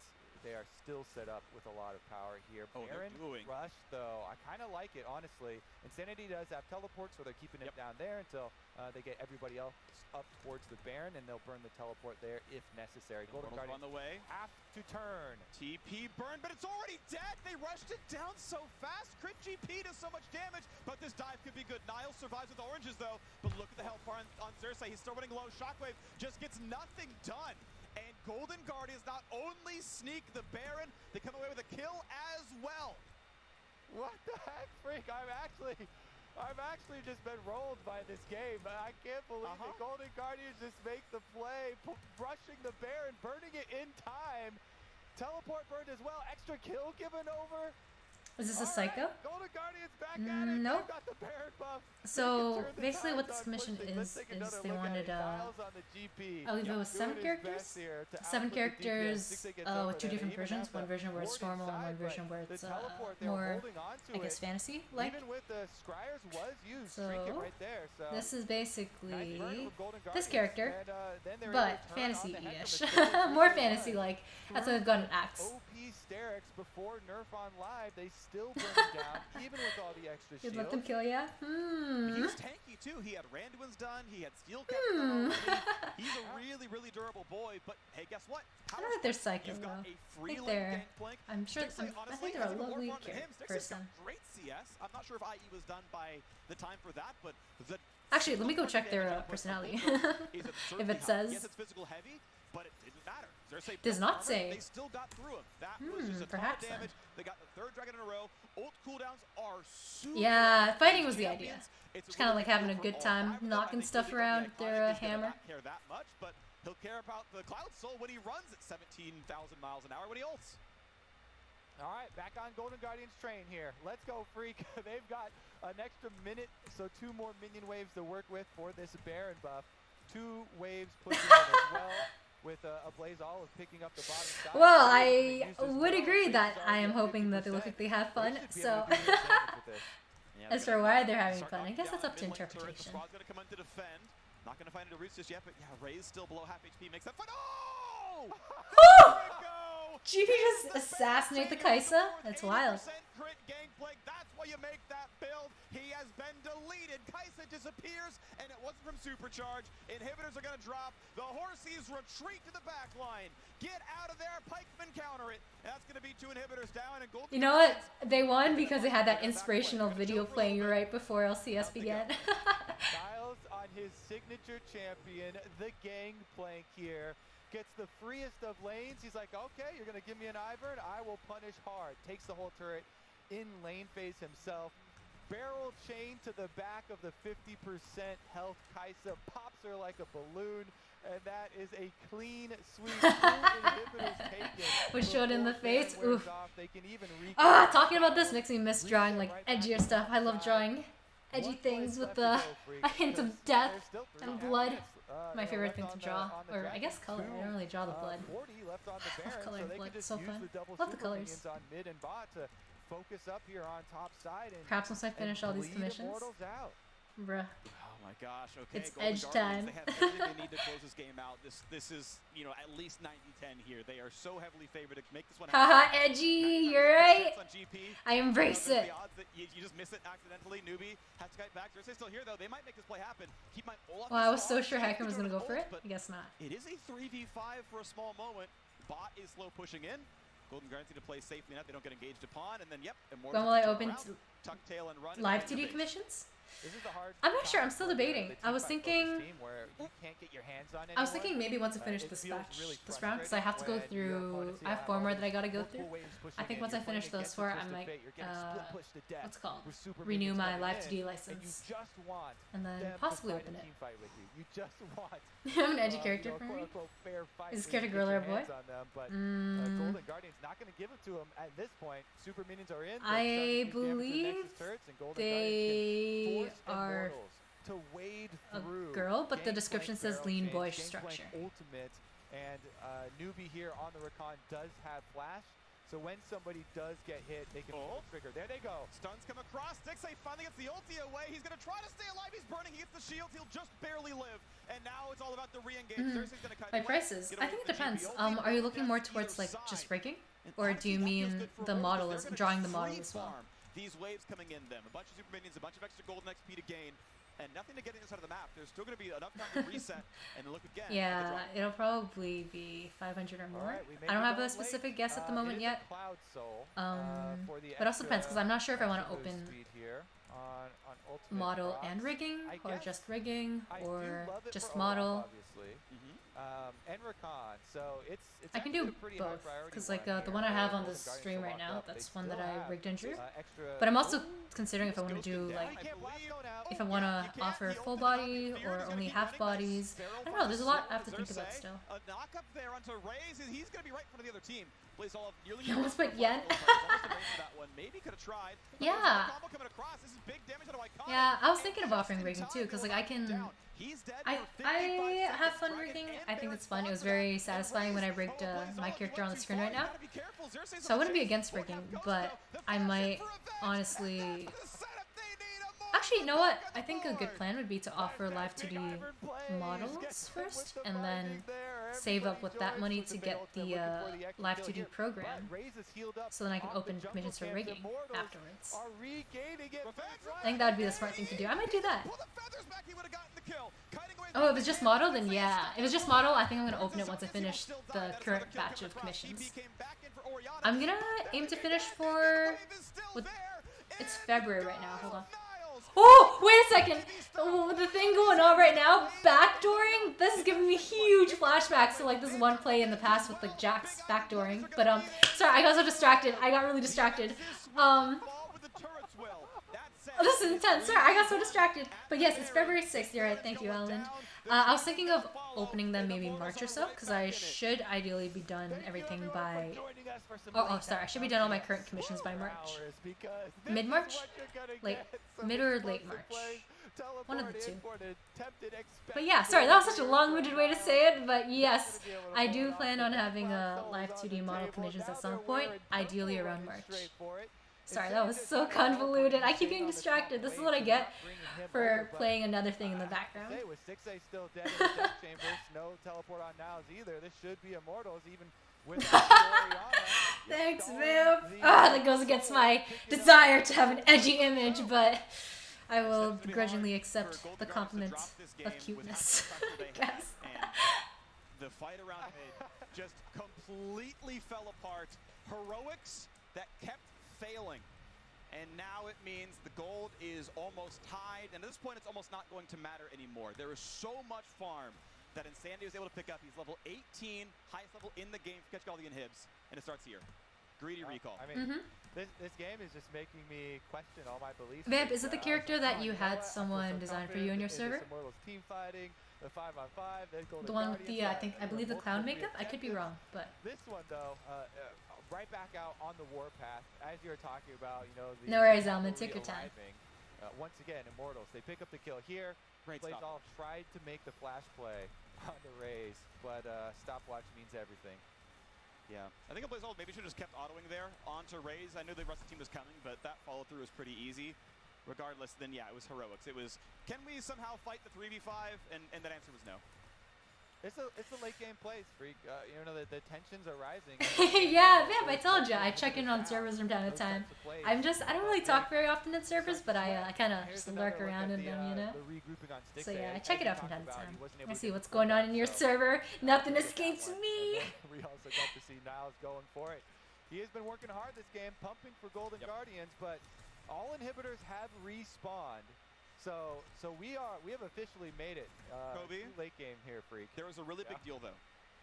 they are still set up with a lot of power here. Baron rush, though, I kind of like it, honestly. Insanity does have teleport, so they're keeping it down there until they get everybody else up towards the Baron, and they'll burn the teleport there if necessary. Golden Guardians on the way. have to turn. TP burn, but it's already dead. They rushed it down so fast. Crit GP does so much damage, but this dive could be good. Niall survives with oranges, though, but look at the health bar on Xerxes. He's still running low. Shockwave just gets nothing done. And Golden Guardians not only sneak the Baron, they come away with a kill as well. What the heck, Freak? I've actually just been rolled by this game. I can't believe it. Golden Guardians just make the play, rushing the Baron, burning it in time. Teleport burned as well. Extra kill given over. Is this a psycho? Golden Guardians back at it. Nope. Got the Baron buff. So basically what this mission is they wanted I believe it was 7 characters? 7 characters with 2 different versions. One version where it's normal and one version where it's more, I guess, fantasy-like. So this is basically this character, but fantasy-ish. More fantasy-like. That's why they've got an axe. OP Sterix before Nerf on live, they still burn down, even with all the extra shields. You'd let them kill ya? He was tanky too. He had Randuin's done. He had Steel Cap done already. He's a really, really durable boy. But hey, guess what? I don't think they're psycho though. I think they're. I'm sure. I think they're a lovely person. Great CS. I'm not sure if IE was done by the time for that, but the. Actually, let me go check their personality. If it says. Yes, it's physical heavy, but it didn't matter. Does not say. They still got through him. That was just a ton of damage. They got the 3rd dragon in a row. Ult cooldowns are super. Yeah, fighting was the idea. It's kind of like having a good time, knocking stuff around with their hammer. Not care that much, but he'll care about the Cloud Soul when he runs at 17,000 miles an hour when he ults. All right, back on Golden Guardians train here. Let's go, Freak. They've got an extra minute, so 2 more minion waves to work with for this Baron buff. 2 waves pushing in as well. With a Blaze Olive picking up the bottom side. Well, I would agree that I am hoping that they look like they have fun. So, as for why they're having fun, I guess that's up to interpretation. Not going to find a route just yet, but yeah, Ray's still below half HP. Makes that fun. Oh! GP just assassinate the Kaisa? That's wild. Crit gangplank. That's why you make that build. He has been deleted. Kaisa disappears, and it wasn't from Supercharge. Inhibitors are going to drop. The Horsies retreat to the back line. Get out of there. Pikemen counter it. And that's going to be 2 inhibitors down. And Gold. You know what? They won because they had that inspirational video playing right before LCS began. Styles on his signature champion, the gangplank here. Gets the freest of lanes. He's like, okay, you're going to give me an Ivern. I will punish hard. Takes the whole turret in lane phase himself. Barrel chain to the back of the 50% health Kaisa. Pops her like a balloon. And that is a clean sweep. 2 inhibitors taken. Was shot in the face. Oof. They can even talking about this makes me miss drawing like edgier stuff. I love drawing edgy things with a hint of death and blood. My favorite thing to draw, or I guess color. I don't really draw the blood. I love coloring blood. It's so fun. Love the colors. Focus up here on top side and perhaps once I finish all these commissions. Bruh. Oh my gosh, okay. It's edge time. They have everything they need to close this game out. This is, you know, at least 90-10 here. They are so heavily favored to make this one happen. Haha, edgy, you're right. I embrace it. The odds that you just miss it accidentally. Newbie has to kite back. They're still here though. They might make this play happen. Keep my Olaf. Well, I was so sure Hecarim was gonna go for it. I guess not. It is a 3v5 for a small moment. Bot is slow pushing in. Golden Guardians need to play safely enough. They don't get engaged upon, and then yep. When will I open tuck tail and run live 2D commissions? I'm not sure. I'm still debating. I was thinking maybe once I finish this round, because I have to go through. I have 4 more that I gotta go through. I think once I finish those 4, I might what's it called? Renew my Live 2D license, and then possibly open it. I'm an edgy character for me. Is this character girl or a boy? Golden Guardian's not going to give it to him at this point. Super minions are in. I believe they are to wade a through girl, but the description says lean boyish structure. Ultimate, and newbie here on the recon does have flash. So when somebody does get hit, they can pull the trigger. There they go. Stuns come across. Dixie finally gets the ulti away. He's going to try to stay alive. He's burning. He gets the shield. He'll just barely live. And now it's all about the re-engage. Cersei's going to cut By prices, I think it depends. Are you looking more towards like just breaking, or do you mean the model is drawing the model as well? These waves coming in them. A bunch of super minions, a bunch of extra golden XP to gain. And nothing to get in this side of the map. There's still going to be enough time to reset and look again. Yeah, it'll probably be 500 or more. I don't have a specific guess at the moment yet. But also depends, because I'm not sure if I want to open model and rigging, or just rigging, or just model. And recon, so it's I can do both, because like the one I have on the stream right now, that's one that I rigged and drew. But I'm also considering if I want to do like, if I want to offer full body or only half bodies. I don't know, there's a lot I have to think about still. A knock up there onto Raze, he's going to be right in front of the other team. You almost put yen. Yeah. Yeah, I was thinking of offering rigging too, because like I have fun rigging. I think it's fun. It was very satisfying when I rigged my character on the screen right now. So I wouldn't be against rigging, but I might honestly... Actually, you know what? I think a good plan would be to offer Live 2D models first, and then save up with that money to get the Live 2D program, so then I can open missions for rigging afterwards. I think that would be the smart thing to do. I might do that. Oh, if it's just model, then yeah. If it's just model, I think I'm going to open it once I finish the current batch of commissions. I'm going to aim to finish for... It's February right now, hold on. Oh, wait a second! Oh, the thing going on right now, backdooring, this is giving me huge flashbacks to like this one play in the past with like Jax backdooring. But sorry, I got so distracted. I got really distracted. Oh, this is intense. Sorry, I got so distracted. But yes, it's February 6th. You're right. Thank you, Alan. I was thinking of opening them maybe March or so, because I should ideally be done everything by... Oh, sorry. I should be done all my current commissions by March. Mid-March? Mid or late March. One of the two. But yeah, sorry, that was such a long-winded way to say it, but yes, I do plan on having a Live 2D model commissions at some point, ideally around March. Sorry, that was so convoluted. I keep getting distracted. This is what I get for playing another thing in the background. With 6A still dead in the death chambers, no teleport on Nows either. This should be Immortals, even with Thanks, Viv. That goes against my desire to have an edgy image, but I will begrudgingly accept the compliment of cuteness, I guess. The fight around mid just completely fell apart. Heroics that kept failing, and now it means the gold is almost tied, and at this point it's almost not going to matter anymore. There is so much farm that Insanity was able to pick up. He's level 18, highest level in the game, catching all the inhibs, and it starts here. Greedy recall. I mean, this game is just making me question all my beliefs. Vamp, is it the character that you had someone design for you in your server? Team fighting, the 5-on-5, the one with the I believe the clown makeup? I could be wrong, but this one though, right back out on the warpath, as you were talking about, you know, the no worries, Alman, take your time. Once again, Immortals, they pick up the kill here. Plays off, tried to make the flash play on the Raze, but stopwatch means everything. Yeah, I think Blaze maybe should have just kept autoing there onto Raze. I knew the rest of the team was coming, but that follow through was pretty easy. Regardless, then yeah, it was Heroics. It was, can we somehow fight the 3v5? And that answer was no. It's a late game place, Freak. You know, the tensions are rising. Yeah, Vamp, I told you. I check in on servers from time to time. I don't really talk very often in servers, but I kind of just lurk around in them, you know? So yeah, I check it out from time to time. I see what's going on in your server. Nothing escapes me. We also got to see Niles going for it. He has been working hard this game, pumping for Golden Guardians, but all inhibitors have respawned. So we have officially made it. Kobe? Late game here, Freak. There is a really big deal, though.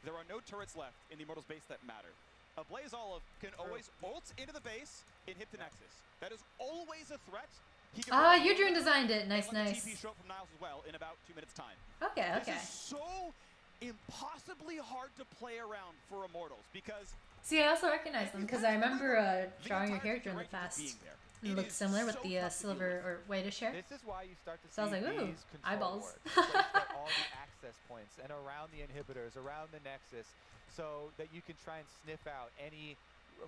There are no turrets left in the Immortals base that matter. A Blaze Olive can always ult into the base and hit the Nexus. That is always a threat. You drew and designed it. Nice, nice. TP show up from Niles as well in about 2 minutes time. Okay, okay. This is so impossibly hard to play around for Immortals because... See, I also recognize them because I remember drawing your character in the past. It looked similar with the silver or whitish hair. This is why you start to So I was see like, ooh, these control eyeballs. wards placed at all the access points and around the inhibitors, around the Nexus, so that you can try and sniff out any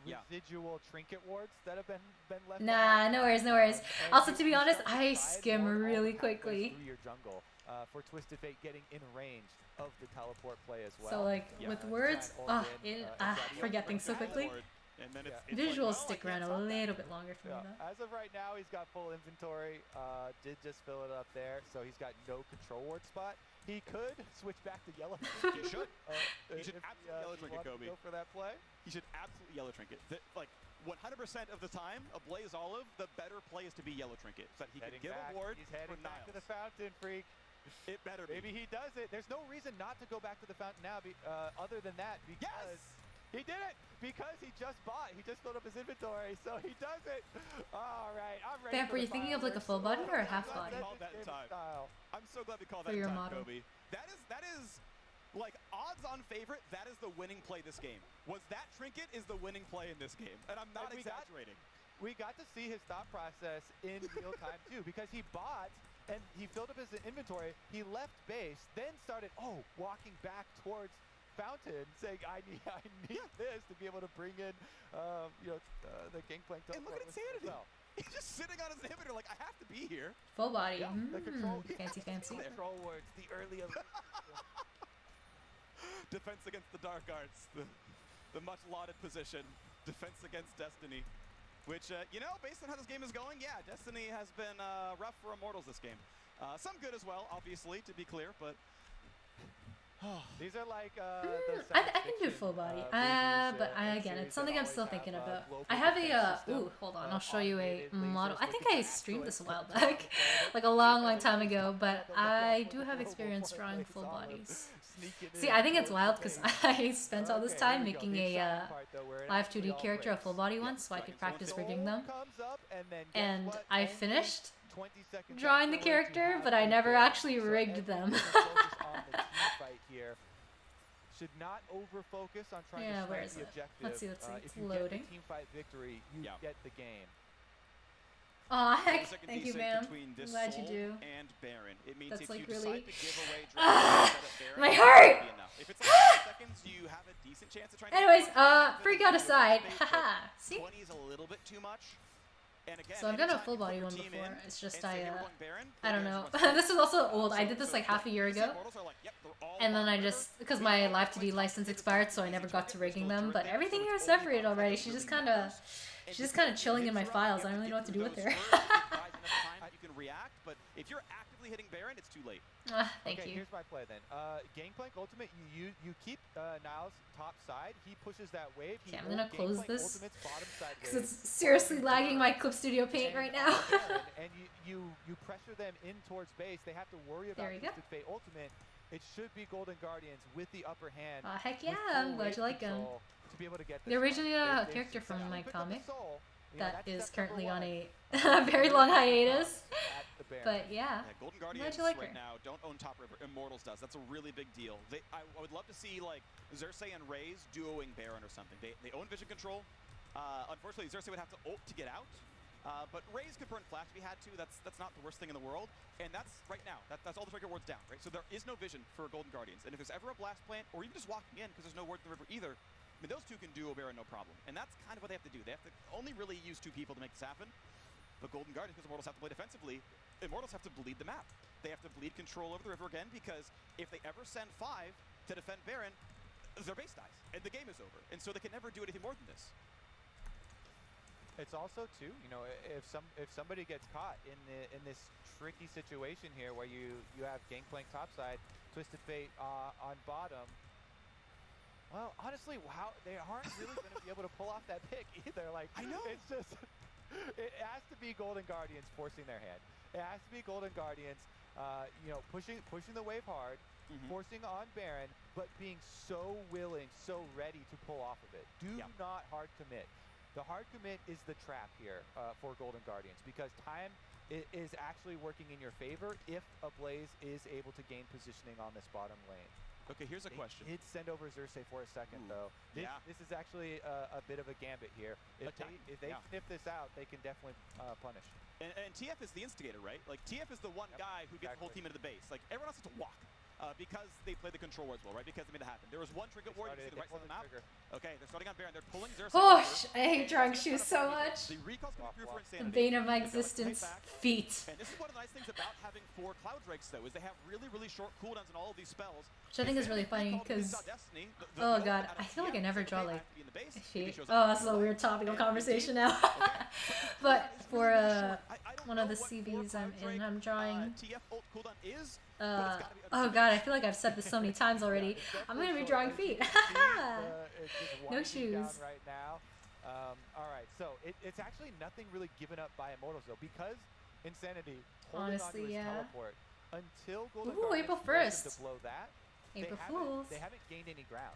residual trinket wards that have been left Nah, behind. no worries, no worries. And Also, you to be start honest, to I side skim ward all really pathways quickly. through your jungle for Twisted Fate getting in range of the teleport play as well. So like with words, forget things so quickly. And then Visuals stick around a little bit longer for me though. As of right now, he's got full inventory. Did just fill it up there, so he's got no control ward spot. He could switch back to yellow. He should. He should absolutely yellow trinket, Kobe. Go for that play. He should absolutely yellow trinket. Like 100% of the time, a Blaze Olive, the better play is to be yellow trinket, so that he can give a ward He's heading for back Niles. to the fountain, Freak. It better be. Maybe he does it. There's no reason not to go back to the fountain now, other than that, because he did it. Because he just bought. He just filled up his inventory, so he does it. All right, I'm ready. Vamp, were you thinking of like a full body or a half body? I'm so glad we called For that your time, model. Kobe. That is like odds-on favorite. That is the winning play this game. Was that trinket is the winning play in this game, and I'm not exaggerating. We got to see his thought process in real time too, because he bought and he filled up his inventory. He left base, then started walking back towards fountain, saying, "I need this to be able to bring in, the Gangplank." And look at Insanity. He's just sitting on his inhibitor, like I have to be here. Full body. The control, Fancy, fancy. Control words, the early of Defense against the Dark Arts, the much lauded position. Defense against Destiny, which based on how this game is going, Destiny has been rough for Immortals this game. Some good as well, obviously, to be clear, but. These are like I can do full body, but again, it's something I'm still thinking about. I have a hold on, I'll show you a model. I think I streamed this a while back, like a long time ago, but I do have experience drawing full bodies. See, I think it's wild because I spent all this time making a live 2D character a full body once so I could practice rigging them, and I finished drawing the character, but I never actually rigged them. Should not over focus on trying to where strike is the it? objective. Let's see, it's if you loading. get the team fight victory, you get the game. Aw, heck, thank you, Bam. I'm glad you do. And Baron. It means That's if like you really. decide to give away Baron, My heart! If it's like 5 seconds, you have a decent chance of trying to. Anyways, freak out aside. Haha. See? 20 is a little bit too much. And again, So I've done a full body one before. It's just I don't know. This is also old. I did this like half a year ago. And then I just, because my Live 2D license expired, so I never got to rigging them. But everything here is separated already. She's just kind of chilling in my files. I don't really know what to do with her. You can react, but if you're actively hitting Baron, it's too late. Thank you. Here's my play then. Gangplank ultimate, you keep Niles top side. He pushes that wave. Okay, I'm gonna close this because it's seriously lagging my Clip Studio Paint right now. And you pressure them in towards base. They have to worry about Twisted Fate ultimate. It should be Golden Guardians with the upper hand. Heck yeah, I'm glad you like them. To be able to get They're originally a character from my comic that is currently on a very long hiatus. But yeah, Golden Guardians right now don't own Top River. Immortals does. That's a really big deal. I would love to see like Xerxes and Raze duoing Baron or something. They own vision control. Unfortunately, Xerxes would have to ult to get out. But Raze could burn Flash if he had to. That's not the worst thing in the world. And that's right now. That's all the trigger wards down, right? So there is no vision for Golden Guardians. And if there's ever a blast plant, or even just walking in because there's no ward in the river either, I mean, those two can duo Baron no problem. And that's kind of what they have to do. They have to only really use 2 people to make this happen. But Golden Guardians, because Immortals have to play defensively, Immortals have to bleed the map. They have to bleed control over the river again, because if they ever send 5 to defend Baron, their base dies, and the game is over. And so they can never do anything more than this. It's also too, if somebody gets caught in this tricky situation here, where you have Gangplank topside, Twisted Fate on bottom. Well, honestly, they aren't really going to be able to pull off that pick either. Like, I know. It's just, it has to be Golden Guardians forcing their hand. It has to be Golden Guardians, you know, pushing the wave hard, forcing on Baron, but being so willing, so ready to pull off of it. Do not hard commit. The hard commit is the trap here for Golden Guardians, because time is actually working in your favor if a Blaze is able to gain positioning on this bottom lane. Okay, here's a question. Did send over Xerxes for a second, though. This is actually a bit of a gambit here. If they sniff this out, they can definitely punish. And TF is the instigator, right? Like, TF is the one guy who gets the whole team into the base. Like, everyone else has to walk. Because they play the control wards well, right? Because they made it happen. There was one trinket ward, you see the right side of the map. Okay, they're starting on Baron. They're pulling Xerxes. Oh, I hate drawing shoes so much. The recall's coming through for The Insanity. bane of my existence. Feet. And this is one of the nice things about having 4 Cloud Drakes, though, is they have really, really short cooldowns on all of these spells. Which I think is really funny, because, oh god, I feel like I never draw, like, feet. Oh, this is a weird topic of conversation now. But for one of the CVs I'm in, I'm drawing... oh god, I feel like I've said this so many times already. I'm gonna be drawing feet. No shoes. Right now. All right, so it's actually nothing really given up by Immortals, though, because Insanity holding on to his teleport until Golden Guardians April force him 1st. to blow that. April Fools. They haven't gained any ground.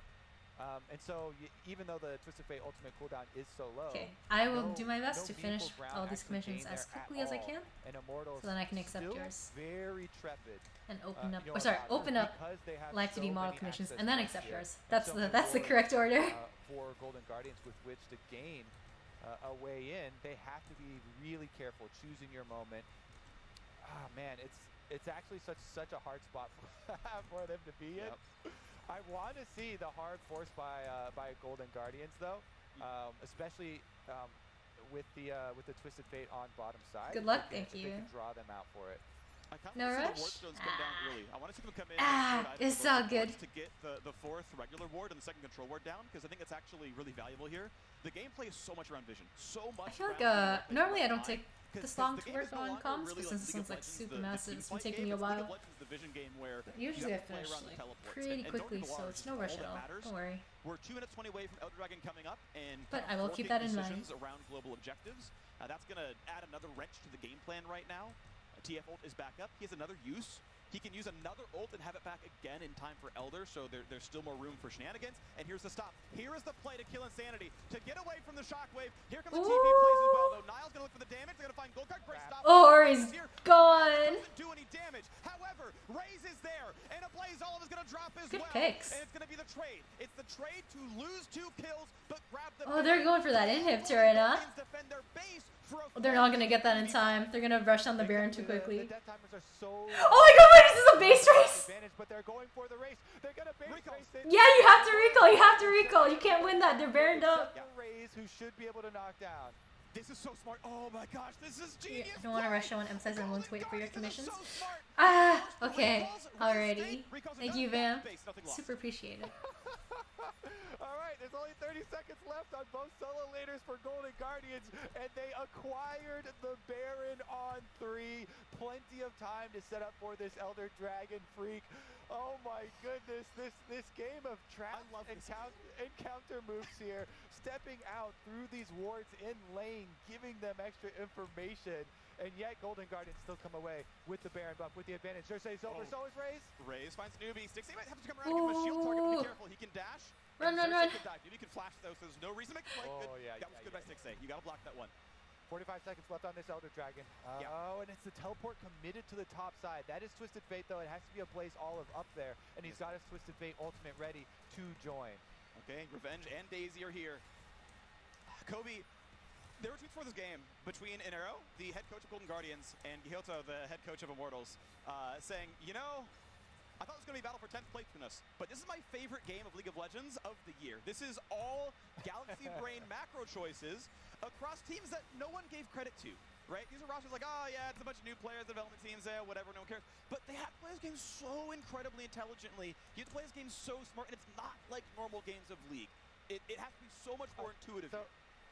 And so even though the Twisted Fate ultimate cooldown is so low, okay, I will do my best to finish all these commissions as quickly as I can, so then I can accept yours very trepid and open up. Or sorry, open up live 2D model commissions and then accept yours. That's the correct order. For Golden Guardians with which to gain a way in, they have to be really careful choosing your moment. Ah man, it's actually such a hard spot for them to be in. I want to see the hard force by Golden Guardians, though, especially with the Twisted Fate on bottom side. Good luck, thank you. They can draw them out for it. No rush. I want to see them come in. It's all good. To get the 4th regular ward and the 2nd control ward down, because I think it's actually really valuable here. The gameplay is so much around vision, so much. I feel like normally I don't take this long to work on comms, but since this one's like super massive, it's been taking me a while. But usually I finish like pretty quickly, so it's no rush at all. Don't worry. We're 2 minutes 20 away from Elder Dragon coming up, and but I will keep that in mind. Around global objectives. That's gonna add another wrench to the game plan right now. TF ult is back up. He has another use. He can use another ult and have it back again in time for Elder, so there's still more room for shenanigans. And here's the stop. Here is the play to kill Insanity. To get away from the shockwave. Here comes the TP plays as well, though. Niall's gonna look for the damage. They're gonna find Goldcard. Great stop. Or he's gone. Doesn't do any damage. However, Raze is there, and a Blaze Olive is gonna drop as well. Picks. And it's gonna be the trade. It's the trade to lose 2 kills, but grab the. Oh, they're going for that inhib turret, huh? They're not gonna get that in time. They're gonna rush on the Baron too quickly. Oh my god, this is a base race! But they're going for the race. They're gonna base race it. Yeah, you have to recall. You have to recall. You can't win that. They're Baroned up. Raze, who should be able to knock down. This is so smart. Oh my gosh, this is genius. I don't want to rush. I want to emphasize I'm willing to wait for your commissions. Okay. Alrighty. Thank you, Vam. Super appreciated. Alright, there's only 30 seconds left on both solo laners for Golden Guardians, and they acquired the Baron on 3. Plenty of time to set up for this Elder Dragon freak. Oh my goodness, this game of trap and counter moves here, stepping out through these wards in lane, giving them extra information, and yet Golden Guardians still come away with the Baron buff, with the advantage. Xerxes over, so is Raze. Raze finds Newbie. Stixie might have to come around, give him a shield target, but be careful, he can dash. Run. Newbie can flash though, so there's no reason to make a play. That was good by Stixie. You gotta block that one. 45 seconds left on this Elder Dragon. Oh, and it's the teleport committed to the top side. That is Twisted Fate, though. It has to be a Blaze Olive up there, and he's got his Twisted Fate ultimate ready to join. Okay, Revenge and Daisy are here. Kobe, there were tweets for this game between Inero, the head coach of Golden Guardians, and Gihoto, the head coach of Immortals, saying, you know, I thought it was going to be a battle for 10th place between us, but this is my favorite game of League of Legends of the year. This is all Galaxy Brain macro choices across teams that no one gave credit to, right? These are rosters like, oh yeah, it's a bunch of new players, development teams, whatever, no one cares. But they have to play this game so incredibly intelligently. You have to play this game so smart, and it's not like normal games of League. It has to be so much more intuitive. So,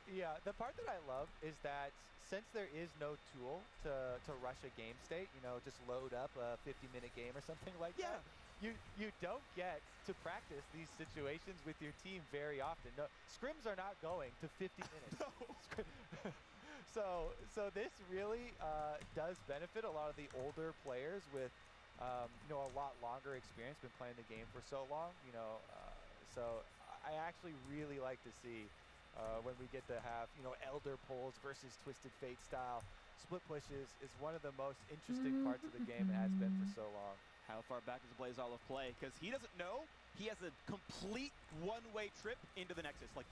yeah, the part that I love is that since there is no tool to rush a game state, you know, just load up a 50-minute game or something like that, you don't get to practice these situations with your team very often. No, scrims are not going to 50 minutes. No. So this really does benefit a lot of the older players with you know, a lot longer experience, been playing the game for so long. You know, so I actually really like to see when we get to have, you know, elder pulls versus Twisted Fate style split pushes is one of the most interesting parts of the game and has been for so long. How far back does Blazolov play? Because he doesn't know he has a complete one-way trip into the Nexus. Like,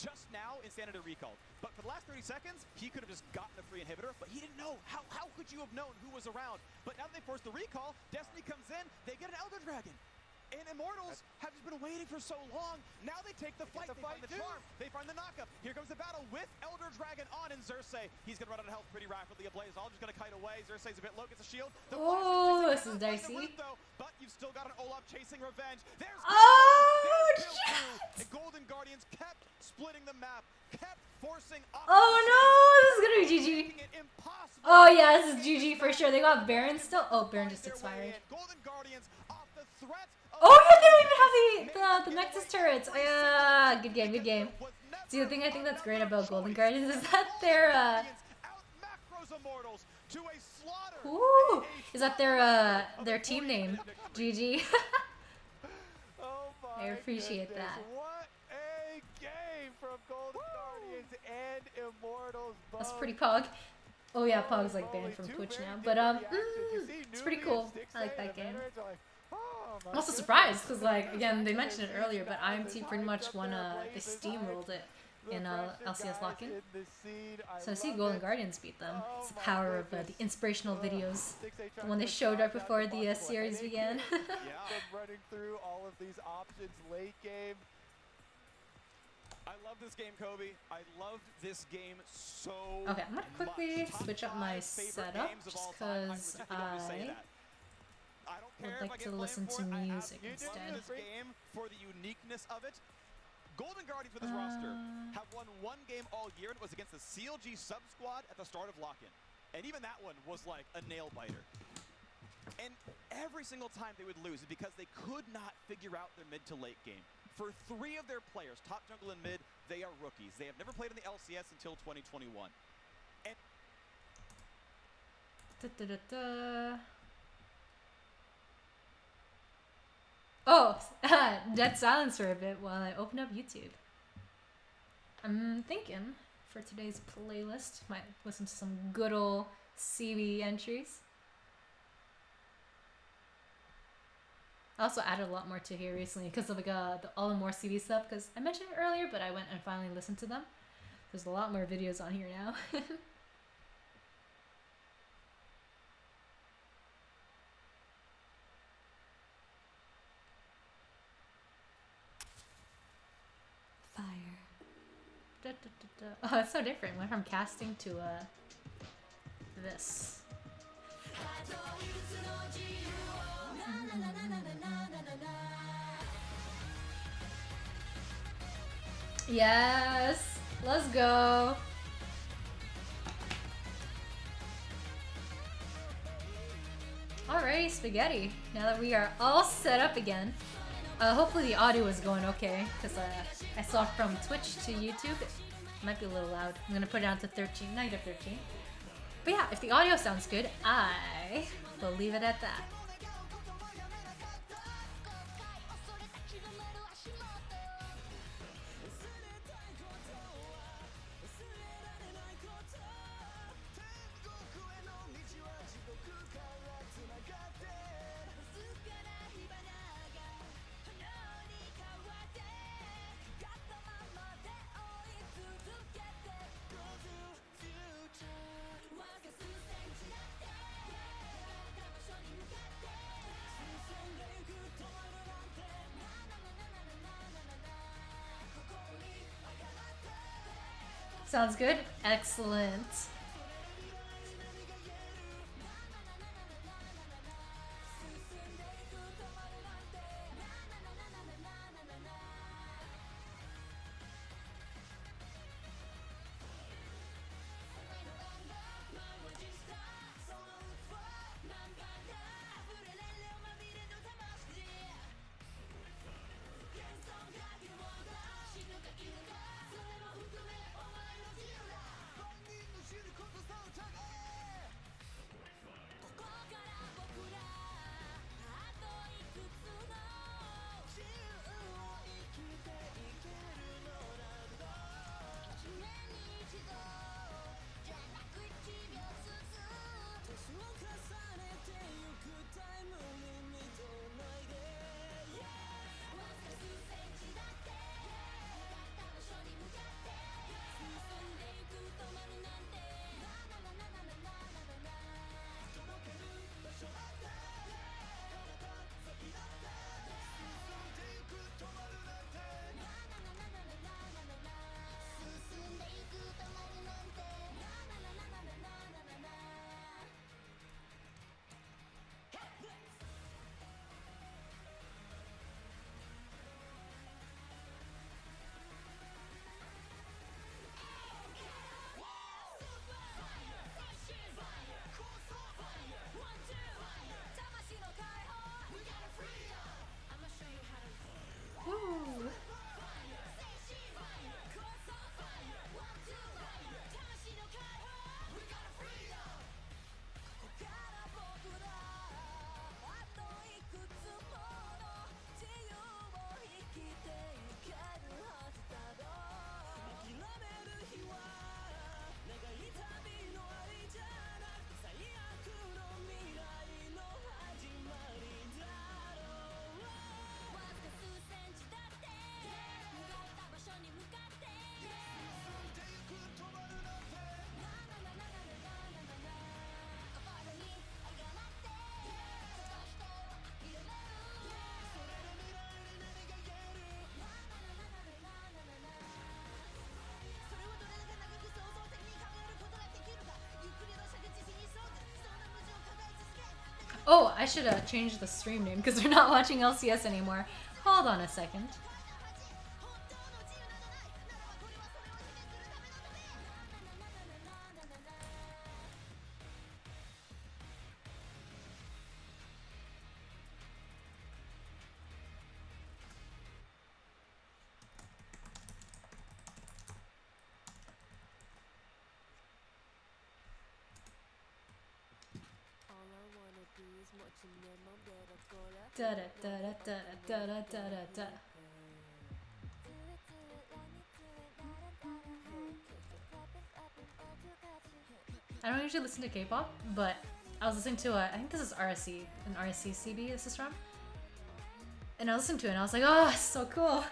just now, Insanity recalled. But for the last 30 seconds, he could have just gotten a free inhibitor, but he didn't know. How could you have known who was around? But now that they forced the recall, Destiny comes in, they get an Elder Dragon. And Immortals have just been waiting for so long. Now they take the fight. They find the charm. They find the knockup. Here comes the battle with Elder Dragon on, and Xerxes, he's going to run out of health pretty rapidly. Blazolov just going to kite away. Xerxes a bit low, gets a shield. Oh, this is dicey. But you've still got an Olaf chasing revenge. There's shit! and Golden Guardians kept splitting the map, kept forcing. Oh no, this is gonna be GG. Oh yeah, this is GG for sure. They got Baron still. Oh, Baron just expired. Golden Guardians off the threat. Oh yeah, they don't even have the Nexus turrets. Oh, yeah, good game, good game. See, the thing I think that's great about Golden Guardians is that they're ooh, is that their team name, GG. I appreciate that. What a game from Golden Guardians and Immortals both. That's pretty pog. Oh yeah, Pog's like banned from Twitch now, but it's pretty cool. I like that game. I'm also surprised because, like, again, they mentioned it earlier, but IMT pretty much won they steamrolled it in LCS lock-in. So I see Golden Guardians beat them. It's the power of the inspirational videos, the one they showed right before the series began. Running through all of these options late game. I love this game, Kobe. I love this game so Okay, I'm gonna quickly switch up my setup just because I would like to listen to music instead. This game for the uniqueness of it. Golden Guardians with his roster have won one game all year, and it was against the CLG sub-squad at the start of lock-in. And even that one was like a nail-biter. And every single time they would lose is because they could not figure out their mid to late game. For 3 of their players, top jungle and mid, they are rookies. They have never played in the LCS until 2021. And oh, dead silence for a bit while I open up YouTube. I'm thinking for today's playlist, might listen to some good old CB entries. I also added a lot more to here recently because of the all and more CB stuff, because I mentioned it earlier, but I went and finally listened to them. There's a lot more videos on here now. Fire. Da, da, da, da. Oh, it's so different. Went from casting to this. Yes, let's go. Alrighty, spaghetti. Now that we are all set up again, hopefully the audio is going okay, because I saw from Twitch to YouTube it might be a little loud. I'm gonna put it down to 13, -13. But yeah, if the audio sounds good, I will leave it at that. Sounds good? Excellent. Oh, I should change the stream name because they're not watching LCS anymore. Hold on a second. Da da da da da da da da da. I don't usually listen to K-pop, but I was listening to I think this is RSC, an RSC CB this is from. And I listened to it and I was like, oh, it's so cool.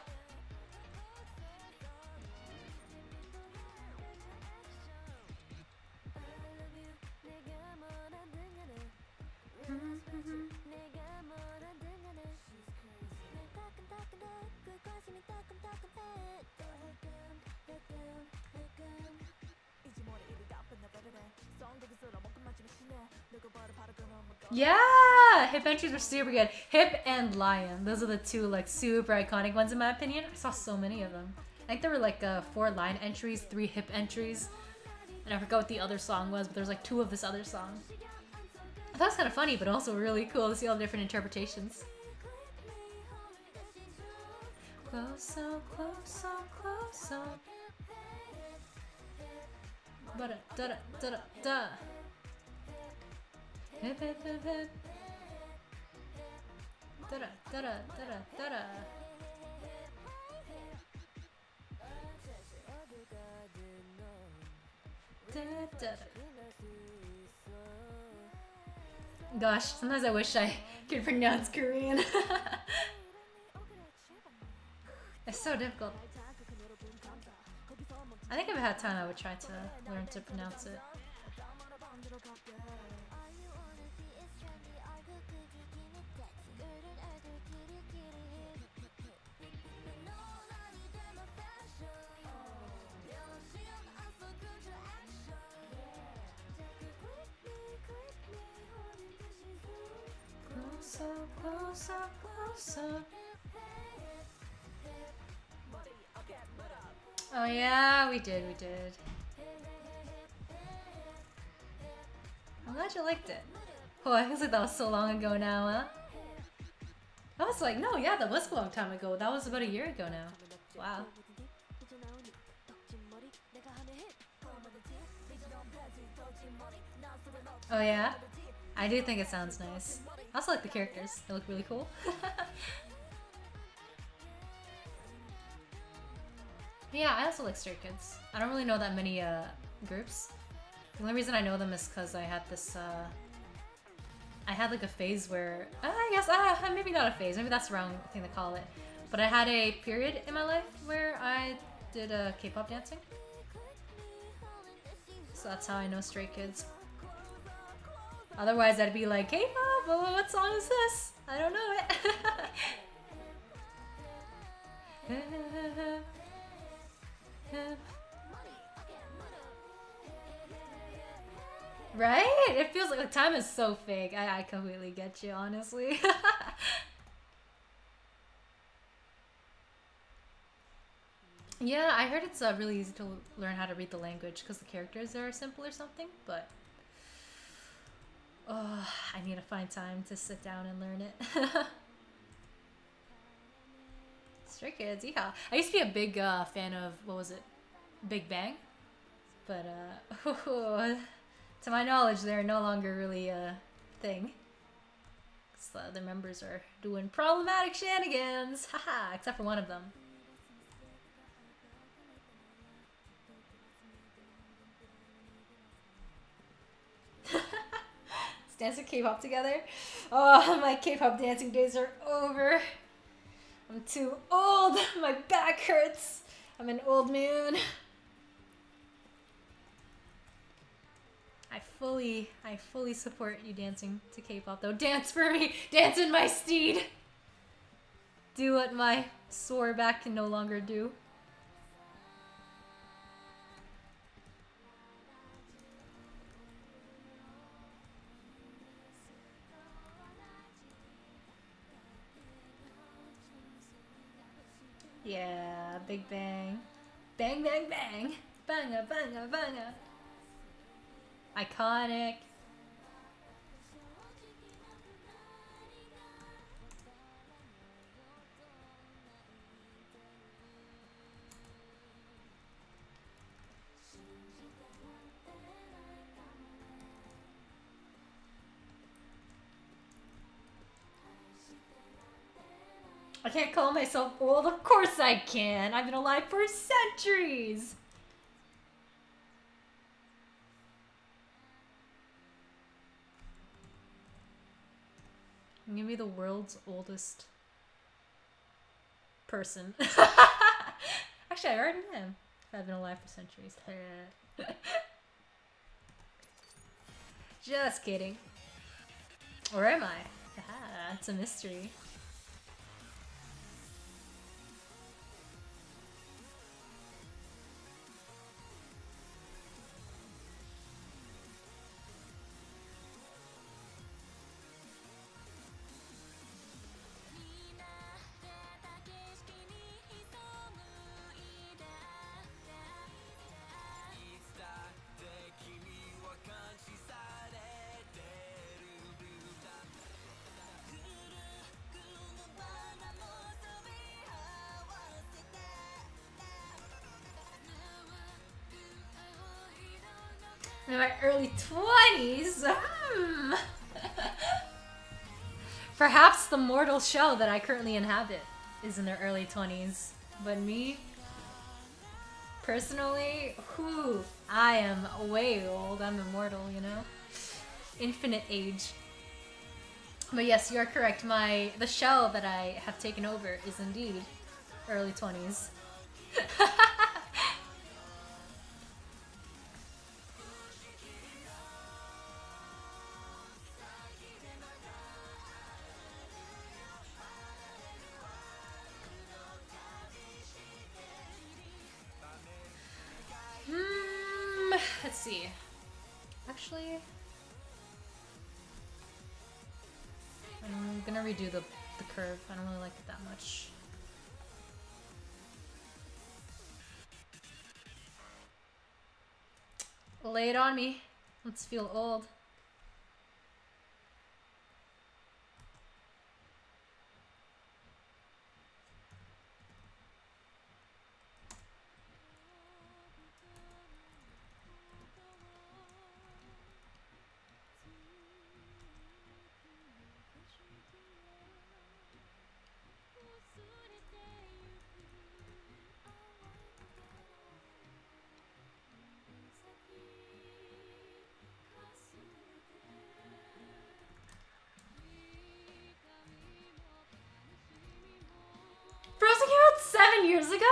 Yeah, hip entries were super good. Hip and Lion, those are the two like super iconic ones in my opinion. I saw so many of them. I think there were like 4 Lion entries, 3 hip entries, and I forgot what the other song was, but there's like 2 of this other song. I thought it was kind of funny, but also really cool to see all the different interpretations. Close up, close up, close up. Da da da da da. Hip hip hip hip. Da da da da da da. Da da. Gosh, sometimes I wish I could pronounce Korean. It's so difficult. I think if I had time, I would try to learn to pronounce it. Closer, closer, closer. Oh yeah, we did. I'm glad you liked it. Oh, I feels like that was so long ago now, huh? I was like, no, yeah, that was a long time ago. That was about a year ago now. Wow. Oh yeah? I do think it sounds nice. I also like the characters. They look really cool. Yeah, I also like Stray Kids. I don't really know that many groups. The only reason I know them is because I had this I had like a phase where I guess maybe not a phase, maybe that's the wrong thing to call it. But I had a period in my life where I did K-pop dancing. So that's how I know Stray Kids. Otherwise I'd be like, K-pop? Oh, what song is this? I don't know it. Right? It feels like the time is so fake. I completely get you, honestly. Yeah, I heard it's really easy to learn how to read the language because the characters are simple or something, but oh, I need to find time to sit down and learn it. Stray Kids, yeah. I used to be a big fan of, what was it? Big Bang? But, to my knowledge, they're no longer really a thing. So the members are doing problematic shenanigans. Haha, except for one of them. Let's dance with K-pop together. Oh, my K-pop dancing days are over. I'm too old. My back hurts. I'm an old man. I fully support you dancing to K-pop though. Dance for me. Dance in my steed. Do what my sore back can no longer do. Yeah, Big Bang. Bang, bang, bang. Banga, banga, banga. Iconic. I can't call myself old. Of course I can. I've been alive for centuries. I'm gonna be the world's oldest person. Actually, I already am. I've been alive for centuries. Just kidding. Or am I? Ah, it's a mystery. In my early 20s? Perhaps the mortal shell that I currently inhabit is in their early 20s. But me, personally, I am way old. I'm immortal, you know? Infinite age. But yes, you are correct. The shell that I have taken over is indeed early 20s. Let's see. Actually, I'm gonna redo the curve. I don't really like it that much. Lay it on me. Let's feel old. Frozen came out 7 years ago?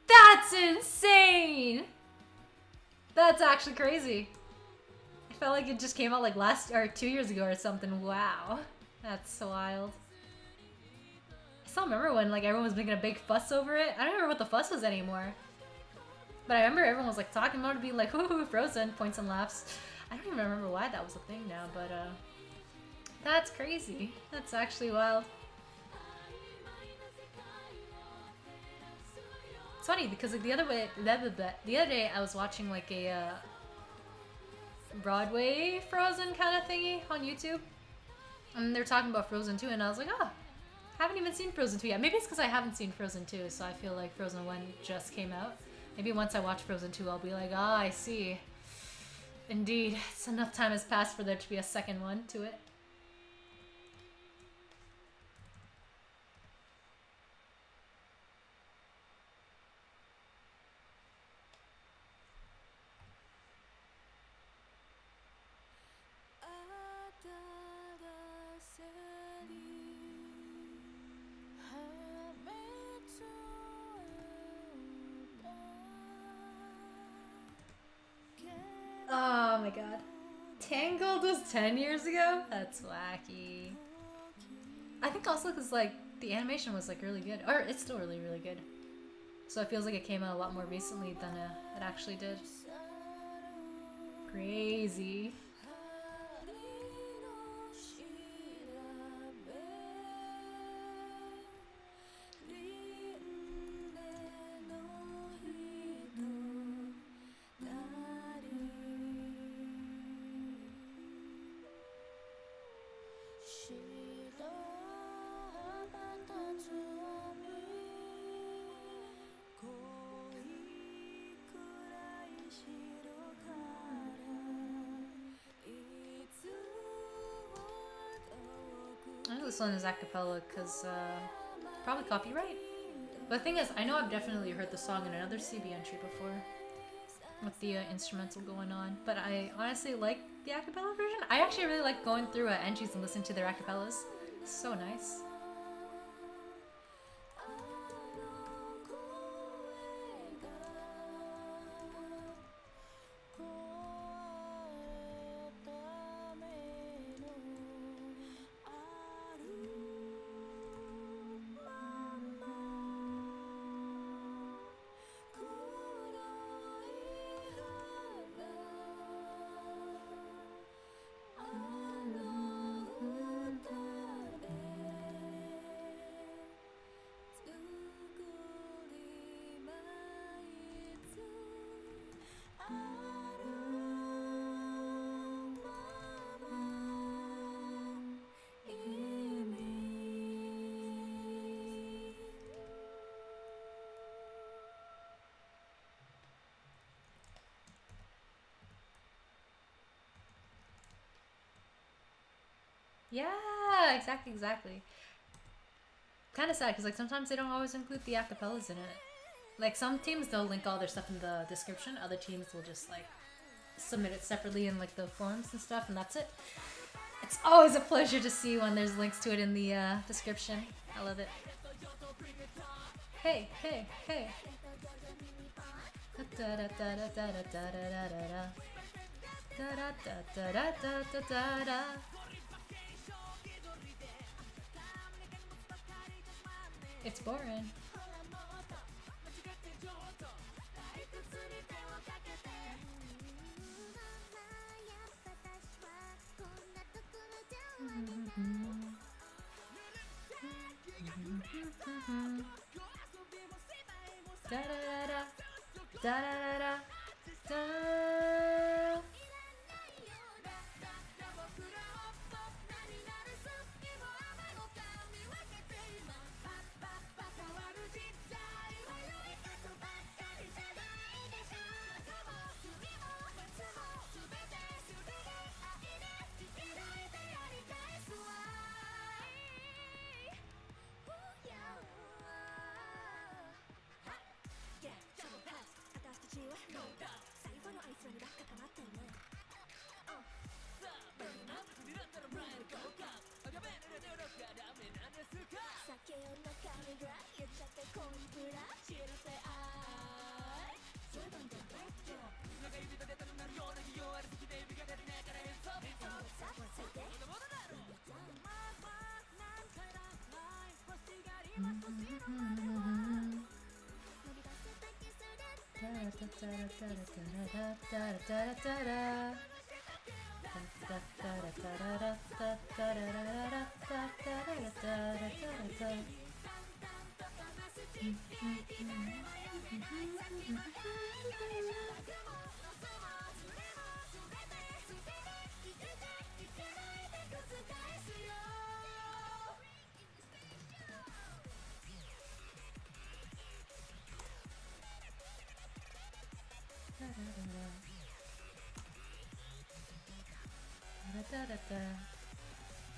That's insane! That's actually crazy. I felt like it just came out like 2 years ago or something. Wow. That's wild. I still remember when like everyone was making a big fuss over it. I don't remember what the fuss was anymore. But I remember everyone was like talking about it, being like, "Ooh, Frozen," points and laughs. I don't even remember why that was a thing now, but that's crazy. That's actually wild. It's funny because like the other day I was watching like a Broadway Frozen kind of thingy on YouTube, and they're talking about Frozen 2, and I was like, oh, I haven't even seen Frozen 2 yet. Maybe it's because I haven't seen Frozen 2, so I feel like Frozen 1 just came out. Maybe once I watch Frozen 2, I'll be like, ah, I see. Indeed, it's enough time has passed for there to be a second one to it. Oh my god. Tangled was 10 years ago? That's wacky. I think also because like the animation was like really good. Or it's still really, really good. So it feels like it came out a lot more recently than it actually did. Crazy. this one is acapella because probably copyright. But the thing is, I know I've definitely heard the song in another CB entry before with the instrumental going on, but I honestly like the acapella version. I actually really like going through entries and listening to their acapellas. It's so nice. Yeah, exactly. Kind of sad because like sometimes they don't always include the acapellas in it. Like some teams they'll link all their stuff in the description. Other teams will just like submit it separately in like the forums and stuff, and that's it. It's always a pleasure to see when there's links to it in the description. I love it. Hey. It's boring.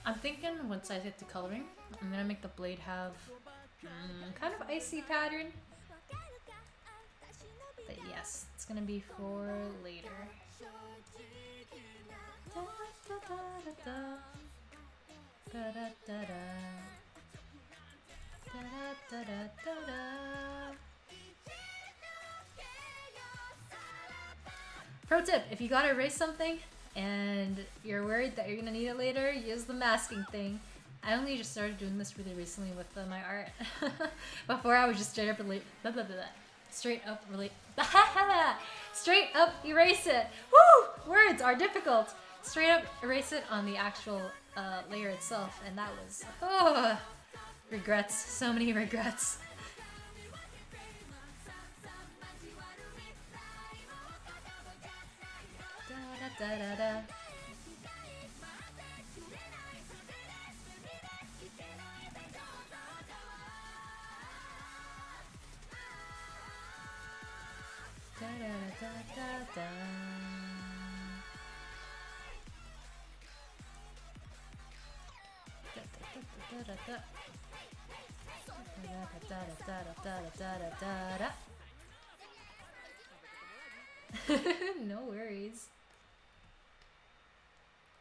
I'm thinking once I get to coloring, I'm gonna make the blade have kind of icy pattern. But yes, it's gonna be for later. Pro tip, if you gotta erase something and you're worried that you're gonna need it later, use the masking thing. I only just started doing this really recently with my art. Before I was just straight up erase it. Woo! Words are difficult. Straight up erase it on the actual layer itself, and that was regrets. So many regrets. Da da da da. Da da da da da. Da, da, da, da, No worries.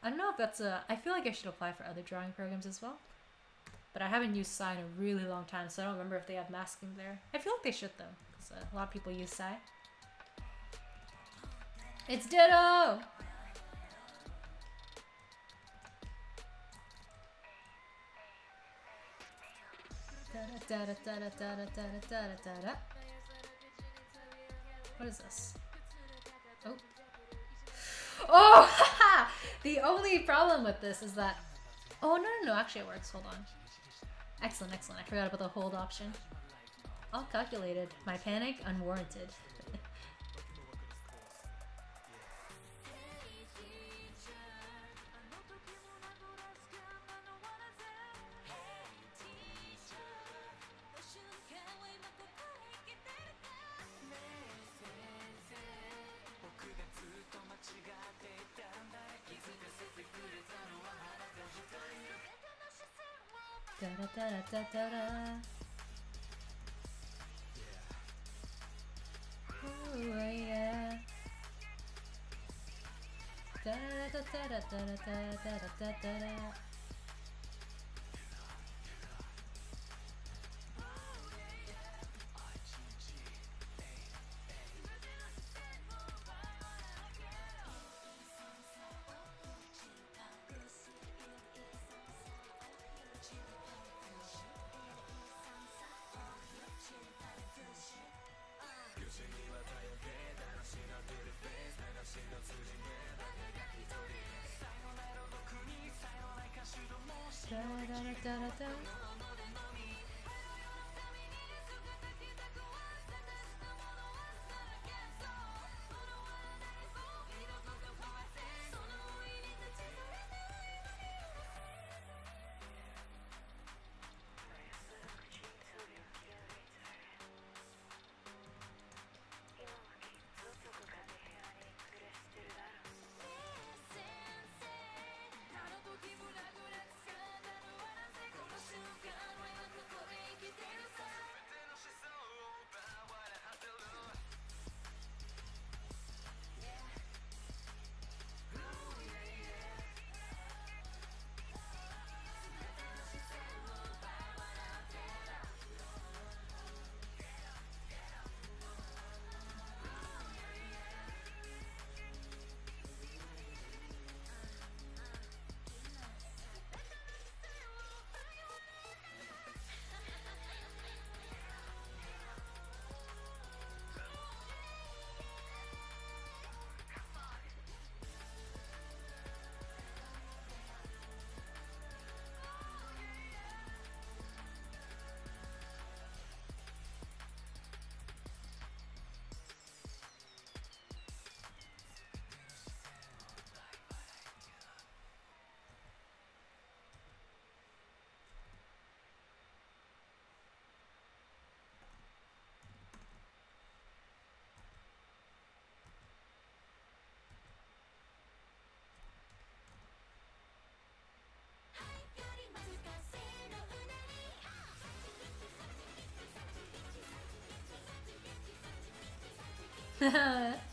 I don't know if that's I feel like I should apply for other drawing programs as well. But I haven't used Psy in a really long time, so I don't remember if they have masking there. I feel like they should though, because a lot of people use Psy. It's Ditto! What is this? Oh. Oh! The only problem with this is that... Oh, no, actually it works. Hold on. Excellent. I forgot about the hold option. All calculated. My panic, unwarranted. Oh yeah.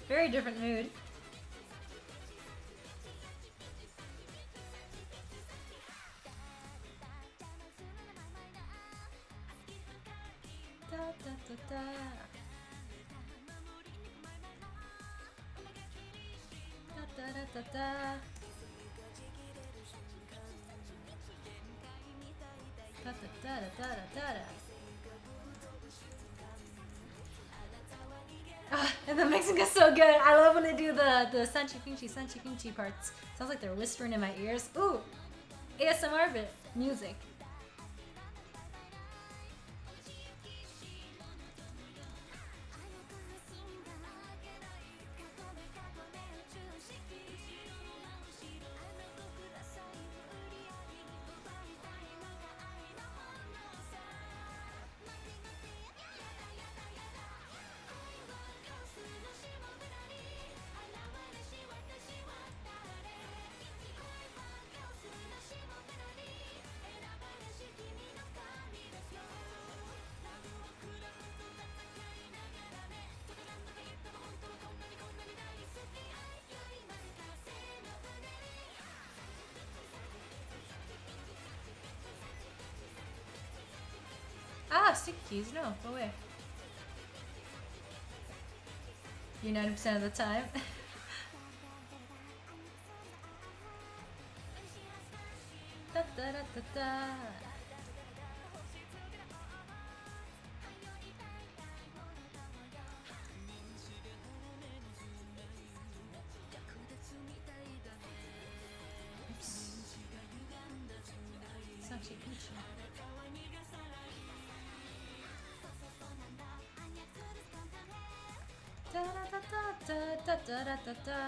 Very different mood. Da, da, da, da. Da, da, da, da, da. Da, da, da, da, da, da. And the mixing is so good. I love when they do the Sanchi Kinchi parts. Sounds like they're whispering in my ears. Ooh, ASMR bit music. sticky keys. No, go away. You 90% of the time. Da, da, da, da, da. It's actually peachy. Da, da, da, da, da, da, da, da.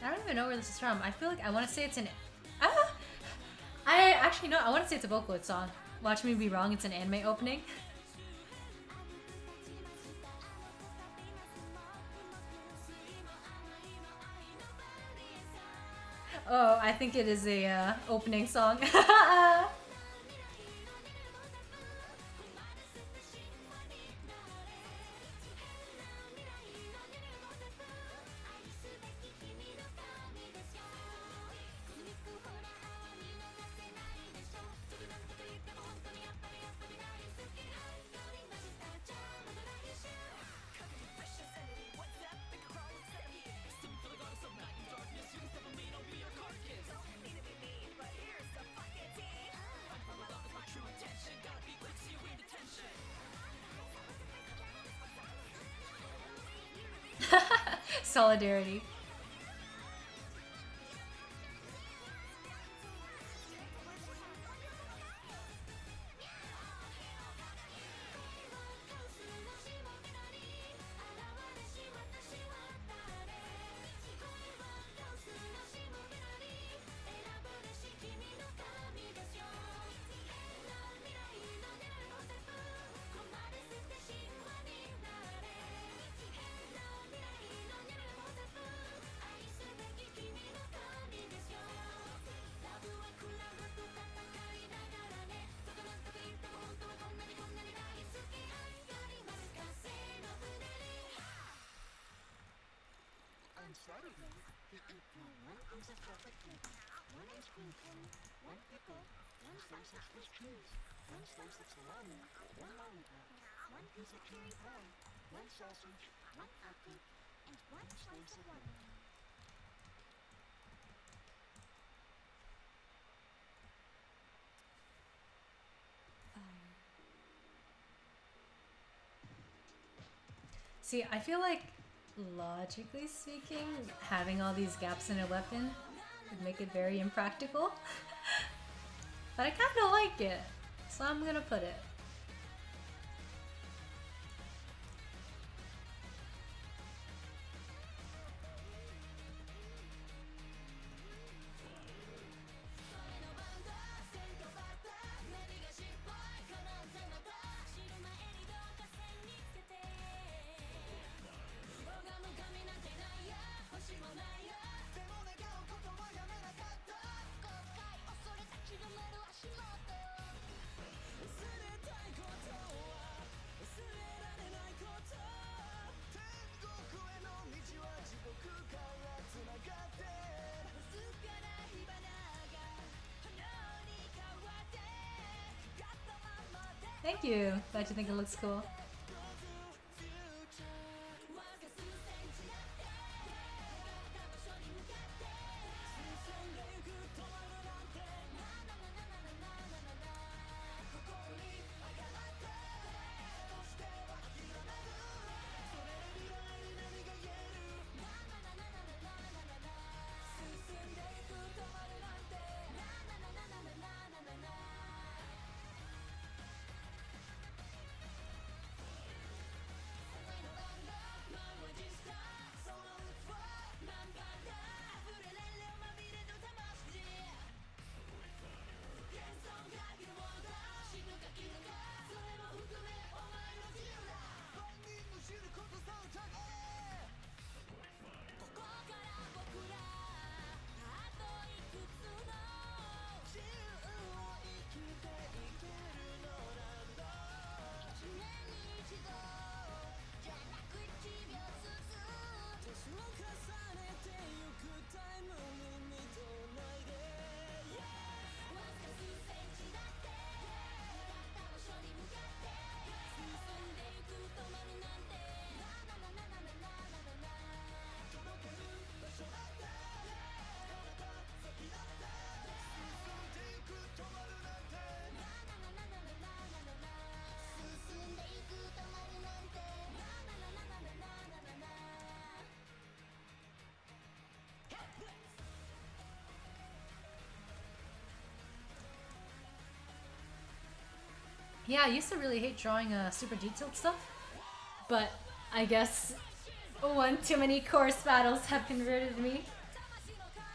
I don't even know where this is from. I feel like I want to say it's an... I actually know. I want to say it's a Vocaloid song. Watch me be wrong. It's an anime opening. Oh, I think it is a opening song. Solidarity. See, I feel like, logically speaking, having all these gaps in a weapon would make it very impractical. But I kind of like it, so I'm gonna put it. Thank you. Glad you think it looks cool. Yeah, I used to really hate drawing super detailed stuff, but I guess one too many course battles have converted me.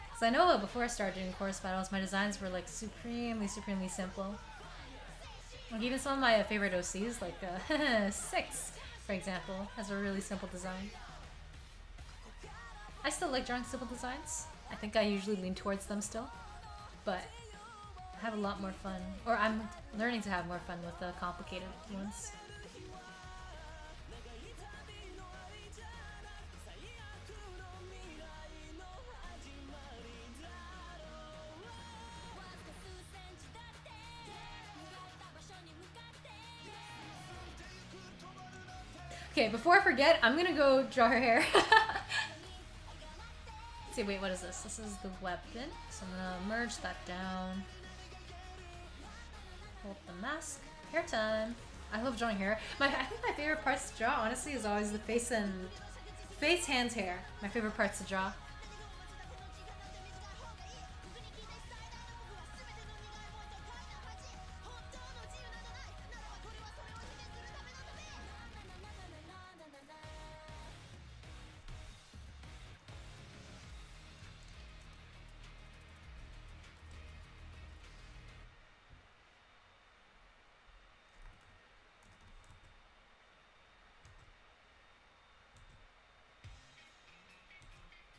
Because I know before I started doing course battles, my designs were like supremely simple. Like even some of my favorite OCs, like 6, for example, has a really simple design. I still like drawing simple designs. I think I usually lean towards them still, but I have a lot more fun, or I'm learning to have more fun with the complicated ones. Okay, before I forget, I'm gonna go draw her hair. Let's see, wait, what is this? This is the weapon, so I'm gonna merge that down. Hold the mask. Hair time. I love drawing hair. I think my favorite parts to draw, honestly, is always the face, hands, hair. My favorite parts to draw.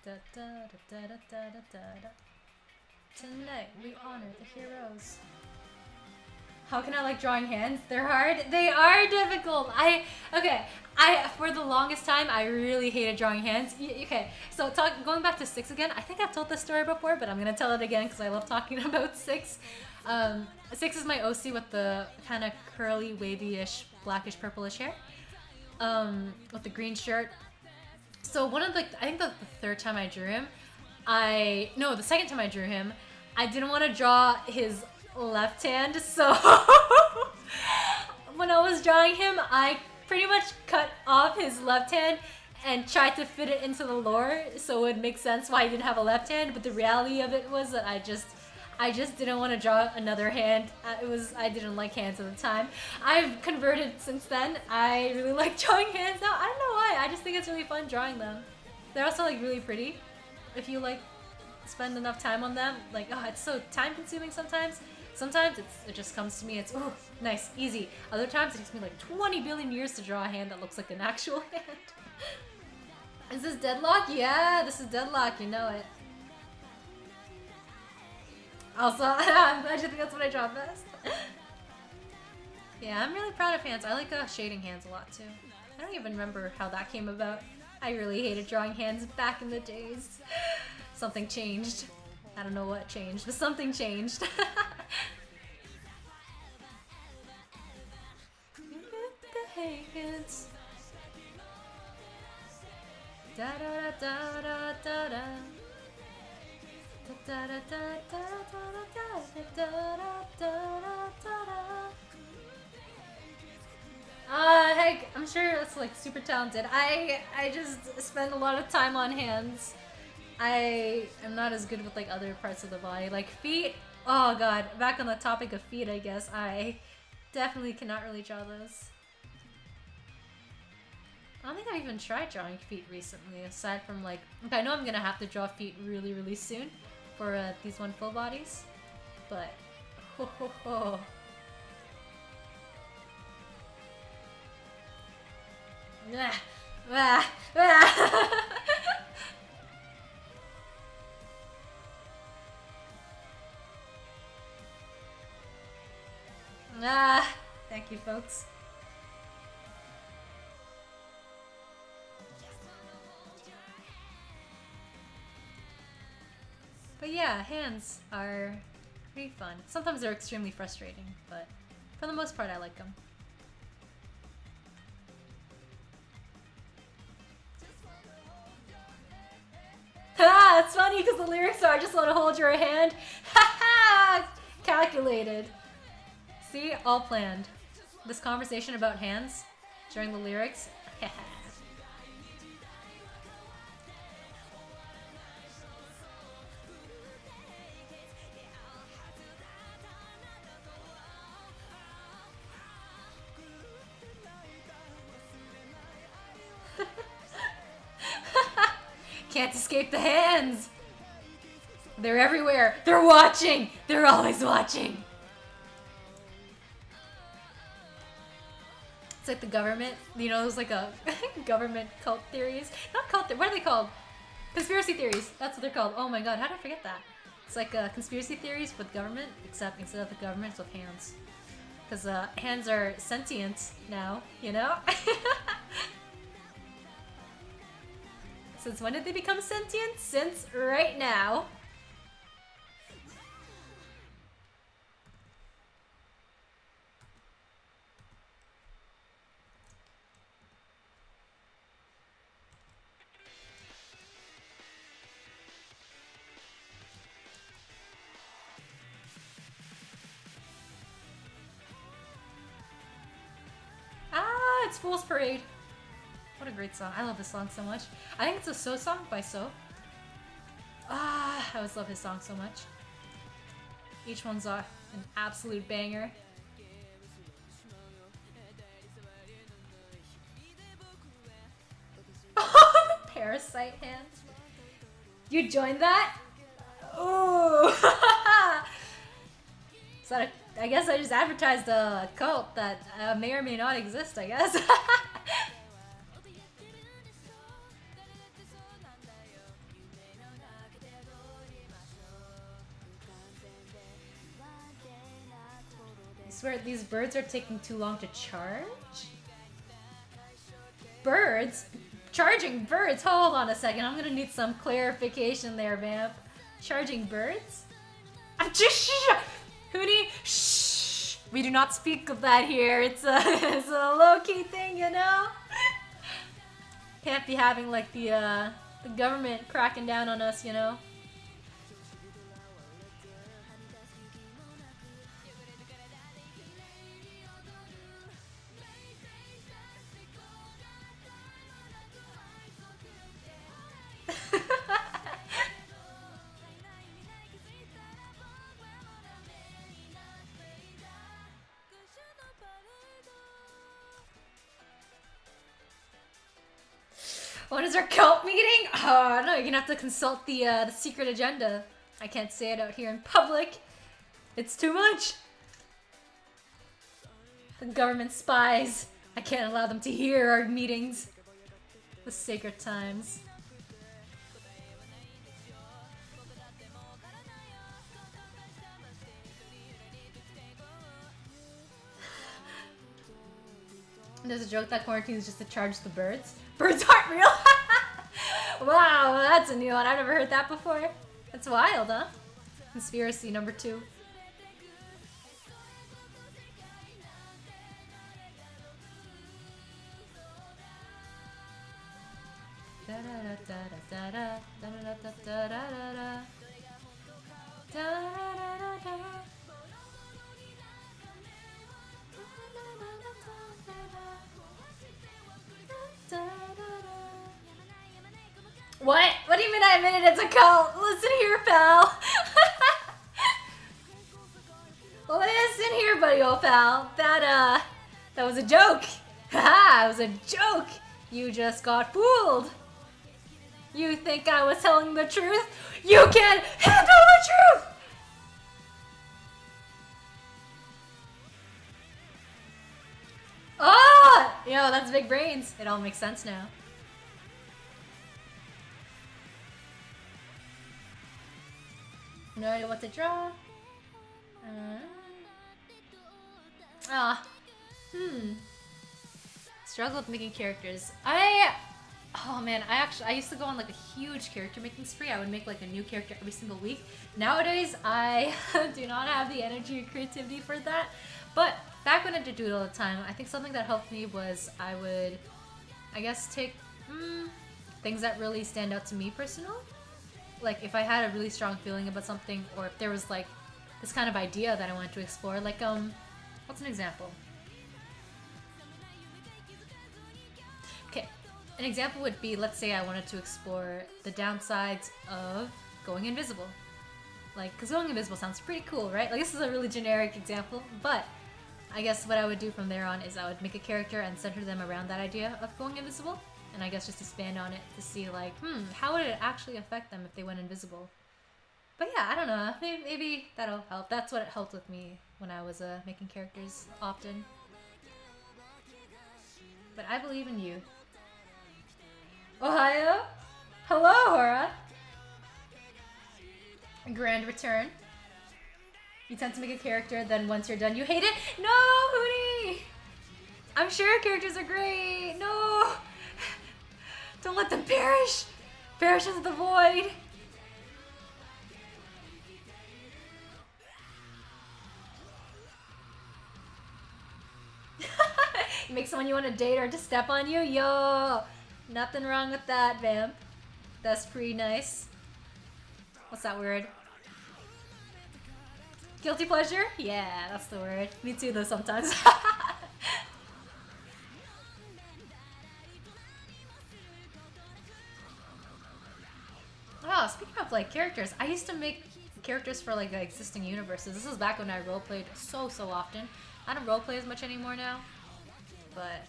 Da, da, da, da, da, da, da, da. Tonight we honor the heroes. How can I like drawing hands? They're hard. They are difficult. For the longest time I really hated drawing hands. Okay, so going back to 6 again. I think I've told this story before, but I'm gonna tell it again because I love talking about 6. 6 is my OC with the kind of curly, wavy-ish, blackish, purplish hair. With the green shirt. So I think the third time I drew him, the second time I drew him, I didn't want to draw his left hand, so when I was drawing him, I pretty much cut off his left hand and tried to fit it into the lore so it would make sense why he didn't have a left hand, but the reality of it was that I just didn't want to draw another hand. I didn't like hands at the time. I've converted since then. I really like drawing hands now. I don't know why. I just think it's really fun drawing them. They're also like really pretty. If you like spend enough time on them, like, oh, it's so time consuming sometimes. Sometimes it just comes to me, it's, oh, nice, easy. Other times it takes me like 20 billion years to draw a hand that looks like an actual hand. Is this Deadlock? Yeah, this is Deadlock, you know it. Also, I'm glad you think that's what I draw best. Yeah, I'm really proud of hands. I like shading hands a lot too. I don't even remember how that came about. I really hated drawing hands back in the days. Something changed. I don't know what changed, but something changed. The hands. Da da da da da da. Heck, I'm sure that's like super talented. I just spend a lot of time on hands. I am not as good with like other parts of the body, like feet. Oh god, back on the topic of feet, I guess I definitely cannot really draw those. I don't think I've even tried drawing feet recently, aside from like, okay, I know I'm gonna have to draw feet really soon for these one full bodies, but ho ho ho. Thank you, folks. But yeah, hands are pretty fun. Sometimes they're extremely frustrating, but for the most part I like them. Ha! It's funny because the lyrics are, I just want to hold your hand. Ha ha! Calculated. See? All planned. This conversation about hands during the lyrics. Can't escape the hands. They're everywhere. They're watching. They're always watching. It's like the government. You know, there's like a government cult theories. Not cult. What are they called? Conspiracy theories. That's what they're called. Oh my god, how did I forget that? It's like conspiracy theories with government, except instead of the government, it's with hands. Because hands are sentient now, you know? Since when did they become sentient? Since right now. Ah, it's Fool's Parade. What a great song. I love this song so much. I think it's a So song by So. Ah, I always love his song so much. Each one's an absolute banger. Parasite hands. You joined that? Ooh. Is that I guess I just advertised a cult that may or may not exist, I guess. I swear these birds are taking too long to charge? Birds? Charging birds? Hold on a second, I'm gonna need some clarification there, Vamp. Charging birds? Hoonie, shh! We do not speak of that here. It's a low-key thing, you know? Can't be having like the government cracking down on us, you know? What is our cult meeting? Oh no, you're gonna have to consult the secret agenda. I can't say it out here in public. It's too much. The government spies. I can't allow them to hear our meetings. The sacred times. There's a joke that quarantine is just to charge the birds. Birds aren't real! Wow, that's a new one. I've never heard that before. That's wild, huh? Conspiracy number 2. What? What do you mean I admitted it's a cult? Listen here, pal. Listen here, buddy old pal. That was a joke. Haha, it was a joke. You just got fooled. You think I was telling the truth? You can't handle the truth! Oh! Yo, that's big brains. It all makes sense now. No idea what to draw. Struggle with making characters. Oh man, I used to go on like a huge character making spree. I would make like a new character every single week. Nowadays, I do not have the energy or creativity for that. But back when I did do it all the time, I think something that helped me was I would, I guess, take things that really stand out to me personally. Like if I had a really strong feeling about something, or if there was like this kind of idea that I wanted to explore, like what's an example? Okay, an example would be, let's say I wanted to explore the downsides of going invisible. Like, cause going invisible sounds pretty cool, right? Like this is a really generic example, but I guess what I would do from there on is I would make a character and center them around that idea of going invisible. and I guess just expand on it to see like, how would it actually affect them if they went invisible? But yeah, I don't know. Maybe that'll help. That's what it helped with me when I was making characters often. But I believe in you. Ohio? Hello, Hora. Grand return. You tend to make a character, then once you're done, you hate it? No, Hootie! I'm sure characters are great. No! Don't let them perish! Perish into the void! You make someone you want to date or to step on you? Yo! Nothing wrong with that, vamp. That's pretty nice. What's that word? Guilty pleasure? Yeah, that's the word. Me too, though, sometimes. Oh, speaking of like characters, I used to make characters for like existing universes. This was back when I roleplayed so often. I don't roleplay as much anymore now, but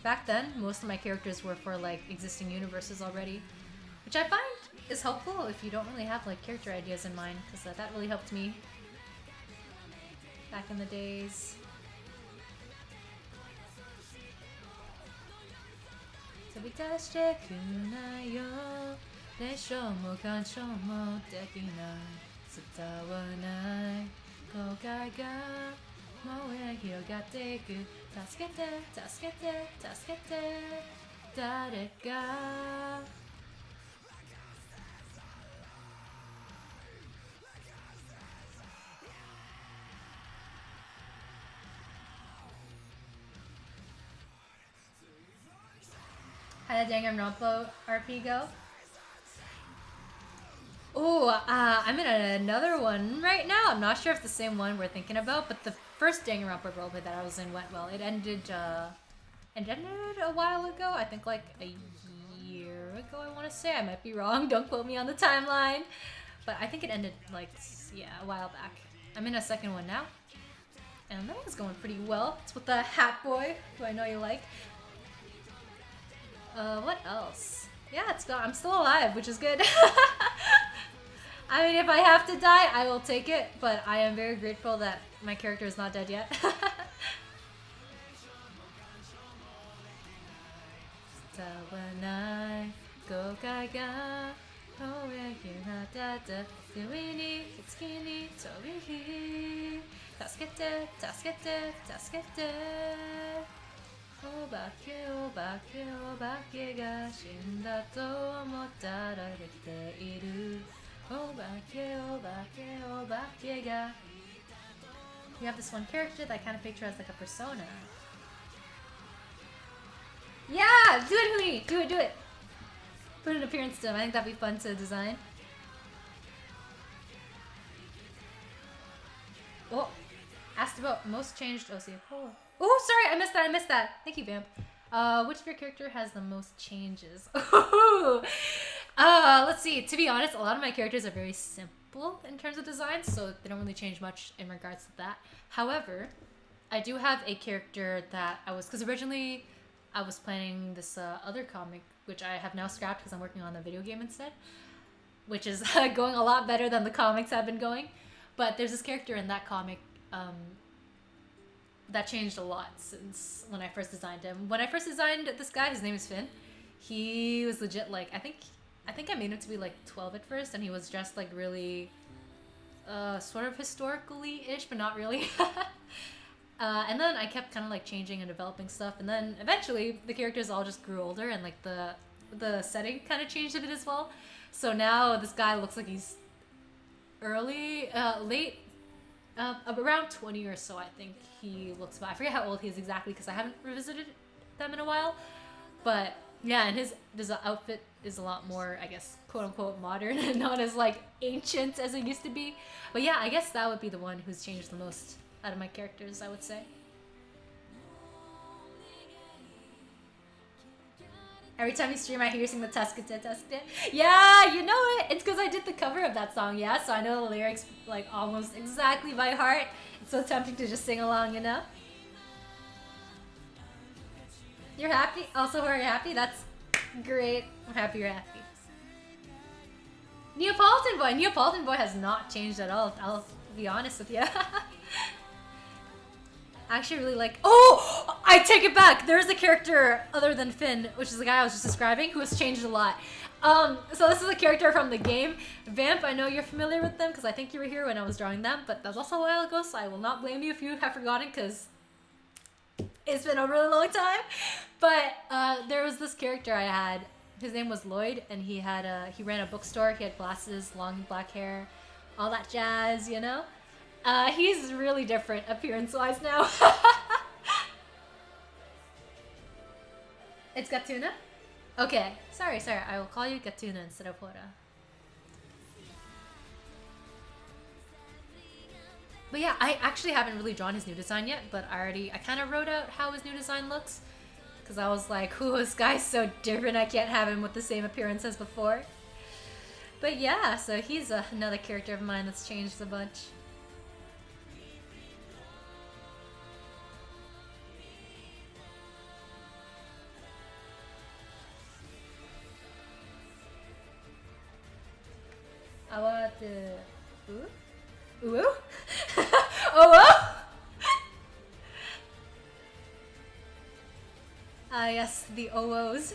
back then most of my characters were for like existing universes already, which I find is helpful if you don't really have like character ideas in mind, because that really helped me back in the days. 飛び出してくなよでしょうも感情もできない伝わない後悔が燃え広がっていく助けて助けて助けて誰かHow did Danganronpa RP go? Oh, I'm in another one right now. I'm not sure if it's the same one we're thinking about, but the first Danganronpa roleplay that I was in went well. It ended a while ago. I think like a year ago, I want to say. I might be wrong. Don't quote me on the timeline. But I think it ended like, yeah, a while back. I'm in a second one now. And that one's going pretty well. It's with the Hat Boy, who I know you like. What else? Yeah, I'm still alive, which is good. I mean, if I have to die, I will take it, but I am very grateful that my character is not dead yet. We have this one character that I kind of picture as like a persona. Yeah! Do it, Hui! Do it, do it! Put an appearance to him. I think that'd be fun to design. Oh! Asked about most changed OC. Oh, sorry! I missed that! Thank you, Vamp. Which of your character has the most changes? Let's see. To be honest, a lot of my characters are very simple in terms of design, so they don't really change much in regards to that. However, I do have a character that because originally I was planning this other comic, which I have now scrapped because I'm working on the video game instead, which is going a lot better than the comics have been going. But there's this character in that comic that changed a lot since when I first designed him. When I first designed this guy, his name is Finn. He was legit like, I think I made him to be like 12 at first, and he was dressed like really sort of historically-ish, but not really. And then I kept kind of like changing and developing stuff, and then eventually the characters all just grew older, and like the setting kind of changed a bit as well. So now this guy looks like he's late, around 20 or so, I think he looks about. I forget how old he is exactly because I haven't revisited them in a while. But yeah, and his outfit is a lot more, I guess, quote-unquote modern and not as like ancient as it used to be. But yeah, I guess that would be the one who's changed the most out of my characters, I would say. Every time you stream, I hear you sing the Tuskete Tuskete. Yeah, you know it. It's because I did the cover of that song, yeah? So I know the lyrics like almost exactly by heart. It's so tempting to just sing along, you know? You're happy? Also, are you happy? That's great. I'm happy you're happy. Neapolitan Boy. Neapolitan Boy has not changed at all. I'll be honest with you. I actually really like... Oh! I take it back! There's a character other than Finn, which is the guy I was just describing, who has changed a lot. So this is a character from the game. Vamp, I know you're familiar with them, because I think you were here when I was drawing them, but that was also a while ago, so I will not blame you if you have forgotten, because it's been a really long time. But there was this character I had. His name was Lloyd, and he ran a bookstore. He had glasses, long black hair, all that jazz, you know? He's really different appearance-wise now. It's Gatuna? Okay, sorry. I will call you Gatuna instead of Hora. But yeah, I actually haven't really drawn his new design yet, but I kind of wrote out how his new design looks. Because I was like, ooh, this guy's so different, I can't have him with the same appearance as before. But yeah, so he's another character of mine that's changed a bunch. I want to... Ooh? Ooh? Oh, ah, yes, the OOs.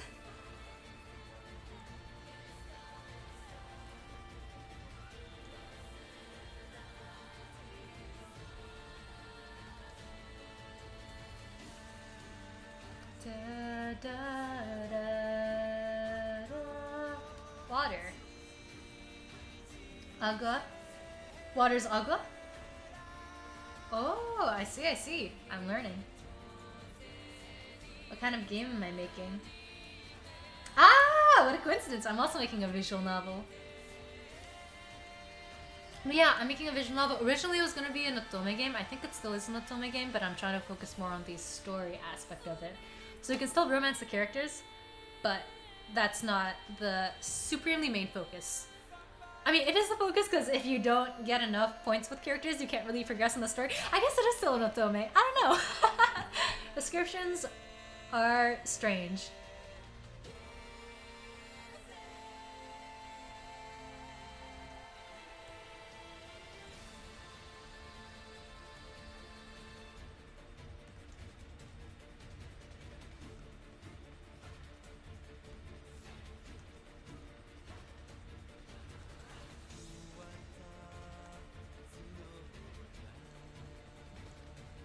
Da, da, da, da. Water. Agua? Water's agua? Oh, I see. I'm learning. What kind of game am I making? Ah, what a coincidence. I'm also making a visual novel. But yeah, I'm making a visual novel. Originally it was going to be an Otome game. I think it still is an Otome game, but I'm trying to focus more on the story aspect of it. So you can still romance the characters, but that's not the supremely main focus. I mean, it is the focus because if you don't get enough points with characters, you can't really progress in the story. I guess it is still an Otome. I don't know. Descriptions are strange.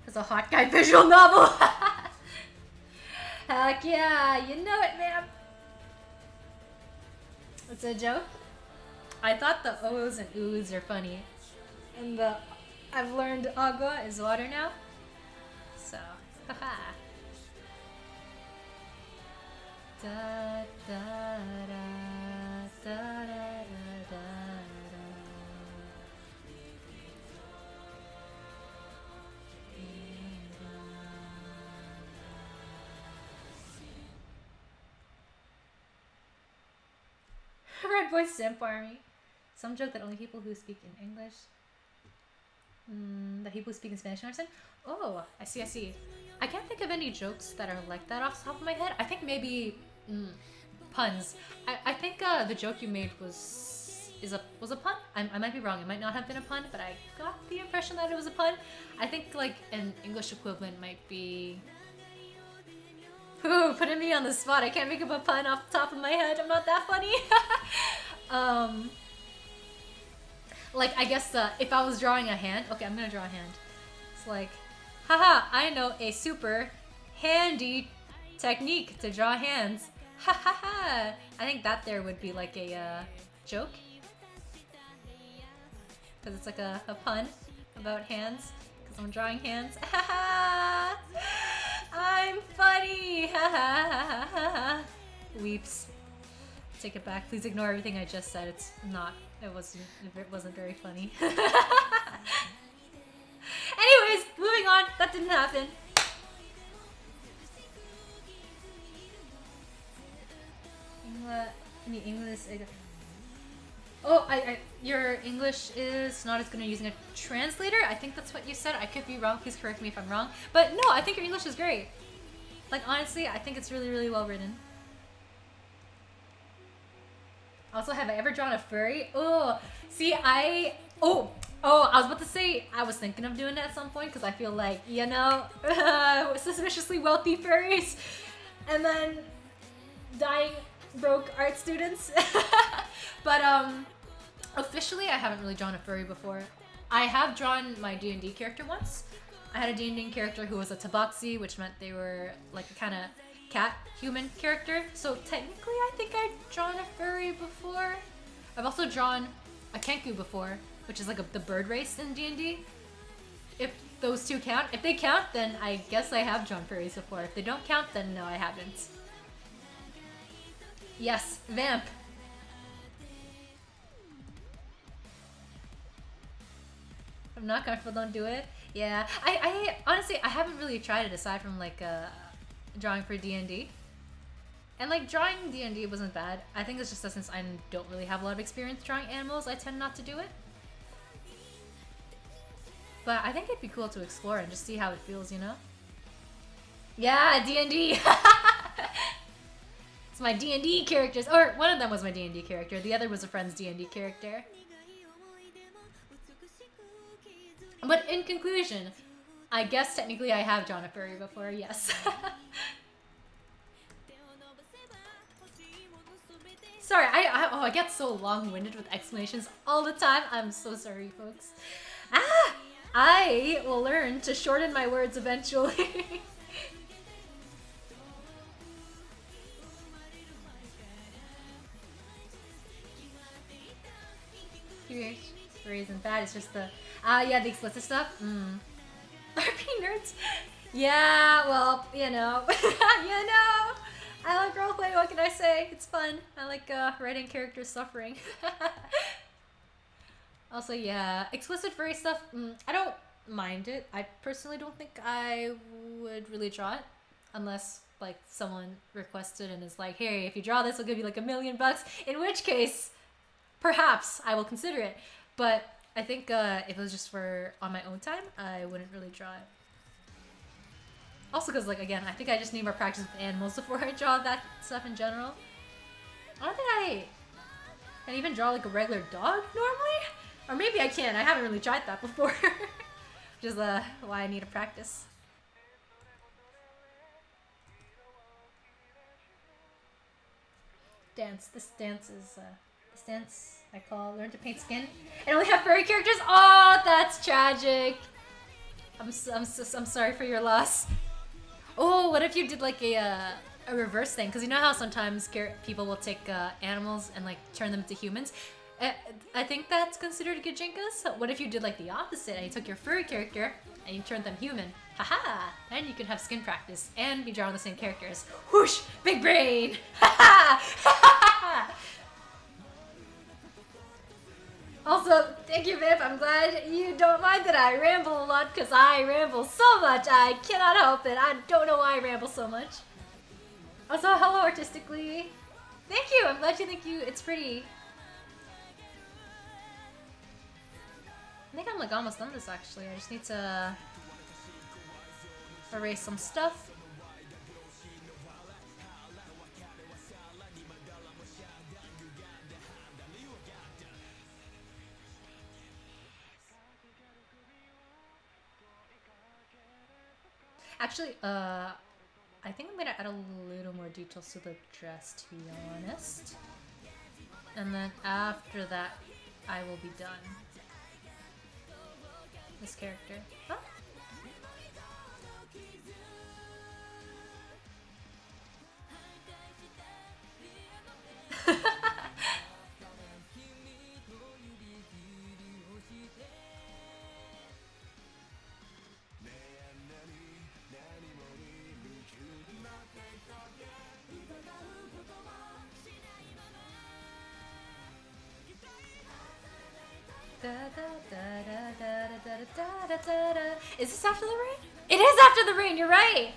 It's a hot guy visual novel. Heck yeah, you know it, man. It's a joke. I thought the O's and Oo's are funny. And I've learned agua is water now. So, haha. Da da da da da da da. Red Boy Simp Army. Some joke that only people who speak in English, that people who speak in Spanish understand. Oh, I see. I can't think of any jokes that are like that off the top of my head. I think maybe puns. I think the joke you made was a pun. I might be wrong. It might not have been a pun, but I got the impression that it was a pun. I think like an English equivalent might be. Ooh, putting me on the spot. I can't make up a pun off the top of my head. I'm not that funny. Like, I guess if I was drawing a hand... Okay, I'm gonna draw a hand. It's like, haha, I know a super handy technique to draw hands. Ha ha ha. I think that there would be like a joke. Because it's like a pun about hands. Because I'm drawing hands. Ha ha. I'm funny! Ha ha ha ha. Weeps. Take it back. Please ignore everything I just said. It's not. It wasn't very funny. Anyways, moving on. That didn't happen. Any English? Oh, your English is not as good at using a translator? I think that's what you said. I could be wrong. Please correct me if I'm wrong. But no, I think your English is great. Like, honestly, I think it's really, really well written. Also, have I ever drawn a furry? Oh, see, I was about to say I was thinking of doing it at some point because I feel like, you know, suspiciously wealthy furries, and then dying broke art students. But officially, I haven't really drawn a furry before. I have drawn my D&D character once. I had a D&D character who was a tabaxi, which meant they were like a kind of cat human character. So technically, I think I've drawn a furry before. I've also drawn a kenku before, which is like the bird race in D&D. If those two count, if they count, then I guess I have drawn furries before. If they don't count, then no, I haven't. Yes, vamp. If I'm not comfortable, don't do it. Yeah, I honestly, I haven't really tried it aside from like drawing for D&D. And like drawing D&D wasn't bad. I think it's just that since I don't really have a lot of experience drawing animals, I tend not to do it. But I think it'd be cool to explore and just see how it feels, you know? Yeah, D&D! It's my D&D characters, or one of them was my D&D character, the other was a friend's D&D character. But in conclusion, I guess technically I have drawn a furry before, yes. Sorry, I get so long-winded with explanations all the time. I'm so sorry, folks. I will learn to shorten my words eventually. Furry isn't bad, it's just the... yeah, the explicit stuff. RP nerds? Yeah, well, you know. You know. I like roleplay, what can I say? It's fun. I like writing characters suffering. Also, yeah, explicit furry stuff, I don't mind it. I personally don't think I would really draw it. Unless, like, someone requested and is like, hey, if you draw this, I'll give you like $1 million. In which case, perhaps I will consider it. But I think if it was just for on my own time, I wouldn't really draw it. Also because, like, again, I think I just need more practice with animals before I draw that stuff in general. I don't think I can even draw like a regular dog normally? Or maybe I can, I haven't really tried that before. Which is why I need to practice. Dance, this dance is, this dance I call Learn to Paint Skin. And only have furry characters? Oh, that's tragic. I'm sorry for your loss. Oh, what if you did like a reverse thing? Because you know how sometimes people will take animals and like turn them into humans? I think that's considered gajinkas. What if you did like the opposite and you took your furry character and you turned them human? Haha! Then you could have skin practice and be drawing the same characters. Whoosh! Big brain! Haha! Also, thank you, Viv. I'm glad you don't mind that I ramble a lot because I ramble so much. I cannot help it. I don't know why I ramble so much. Also, hello artistically. Thank you. I'm glad you think it's pretty. I think I'm like almost done this actually. I just need to erase some stuff. Actually, I think I'm gonna add a little more details to the dress, to be honest. And then after that, I will be done. This character. Huh? Is this after the rain? It is after the rain, you're right!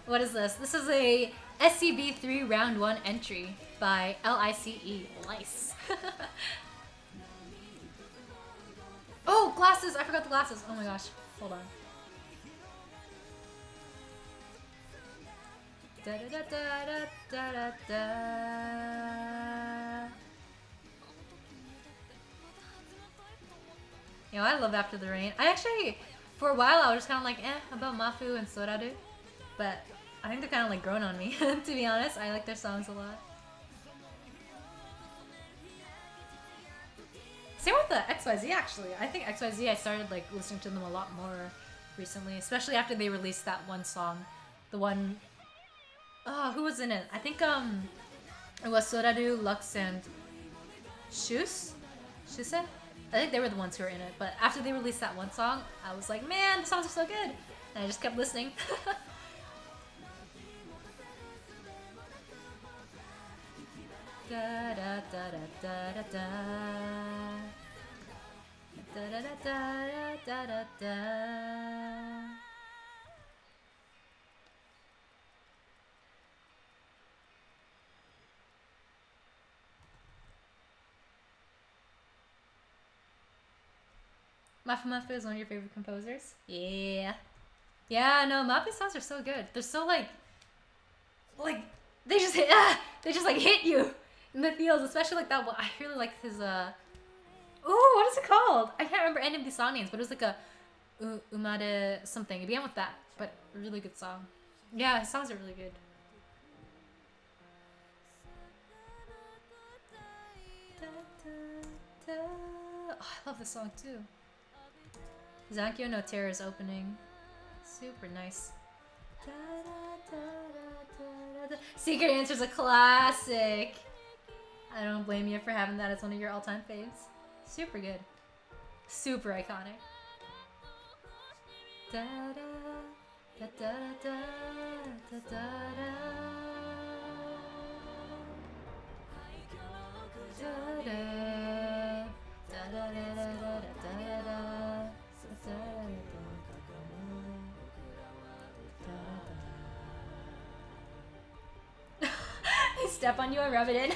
What is this? This is a SCB3 Round 1 entry by LICE. Lice. Oh, glasses! I forgot the glasses. Oh my gosh. Hold on. Da da da da da da da. You know, I love After the Rain. I actually, for a while, I was kind of like, about Mafu and Soraru. But I think they're kind of like grown on me, to be honest. I like their songs a lot. Same with the XYZ, actually. I think XYZ, I started like listening to them a lot more recently, especially after they released that one song. The one, oh, who was in it? I think it was Soraru, Lux, and Shuse? I think they were the ones who were in it, but after they released that one song, I was like, man, the songs are so good! And I just kept listening. Da da da da da da da da da da da da. Mafu is one of your favorite composers? Yeah. Yeah, no, Mafu's songs are so good. They're so like they just like hit you in the feels, especially like that one. I really like his ooh, what is it called? I can't remember any of these song names, but it was like a Umade something. It began with that, but a really good song. Yeah, his songs are really good. Oh, I love this song too. Zankyo no Terror's opening. Super nice. Secret Answer's a classic. I don't blame you for having that as one of your all-time faves. Super good. Super iconic. Da da da da da da da da I step on you and rub it in.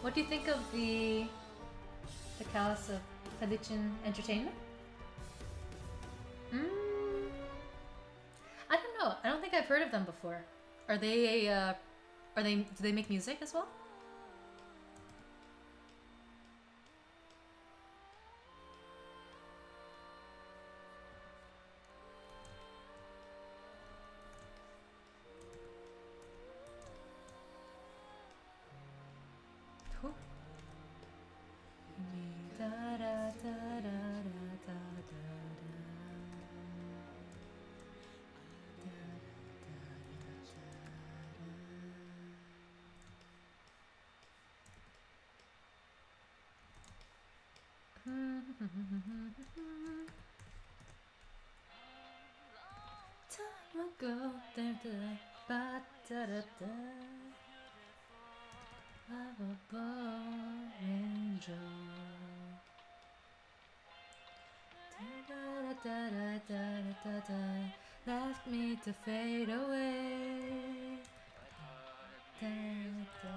What do you think of the cast of Hadichin Entertainment? I don't know. I don't think I've heard of them before. Are they do they make music as well? Who? Time ago, there to ba da da da. I'm a born angel. Da da da da da da da. Left me to fade away. Da da.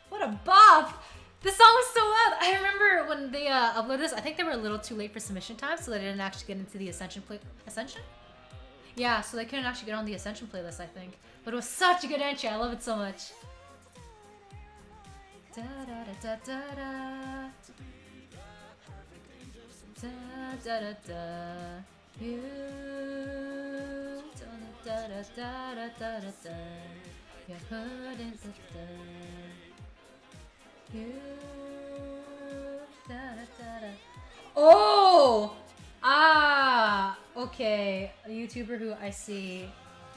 What a bop! This song was so loud! I remember when they uploaded this, I think they were a little too late for submission time, so they didn't actually get into the Ascension Ascension? Yeah, so they couldn't actually get on the Ascension playlist, I think. But it was such a good entry, I love it so much. Da da da da da da. Da da da da. You da da da da da da da. Your hood is the you da da da da. Oh! Ah! Okay. A YouTuber who I see.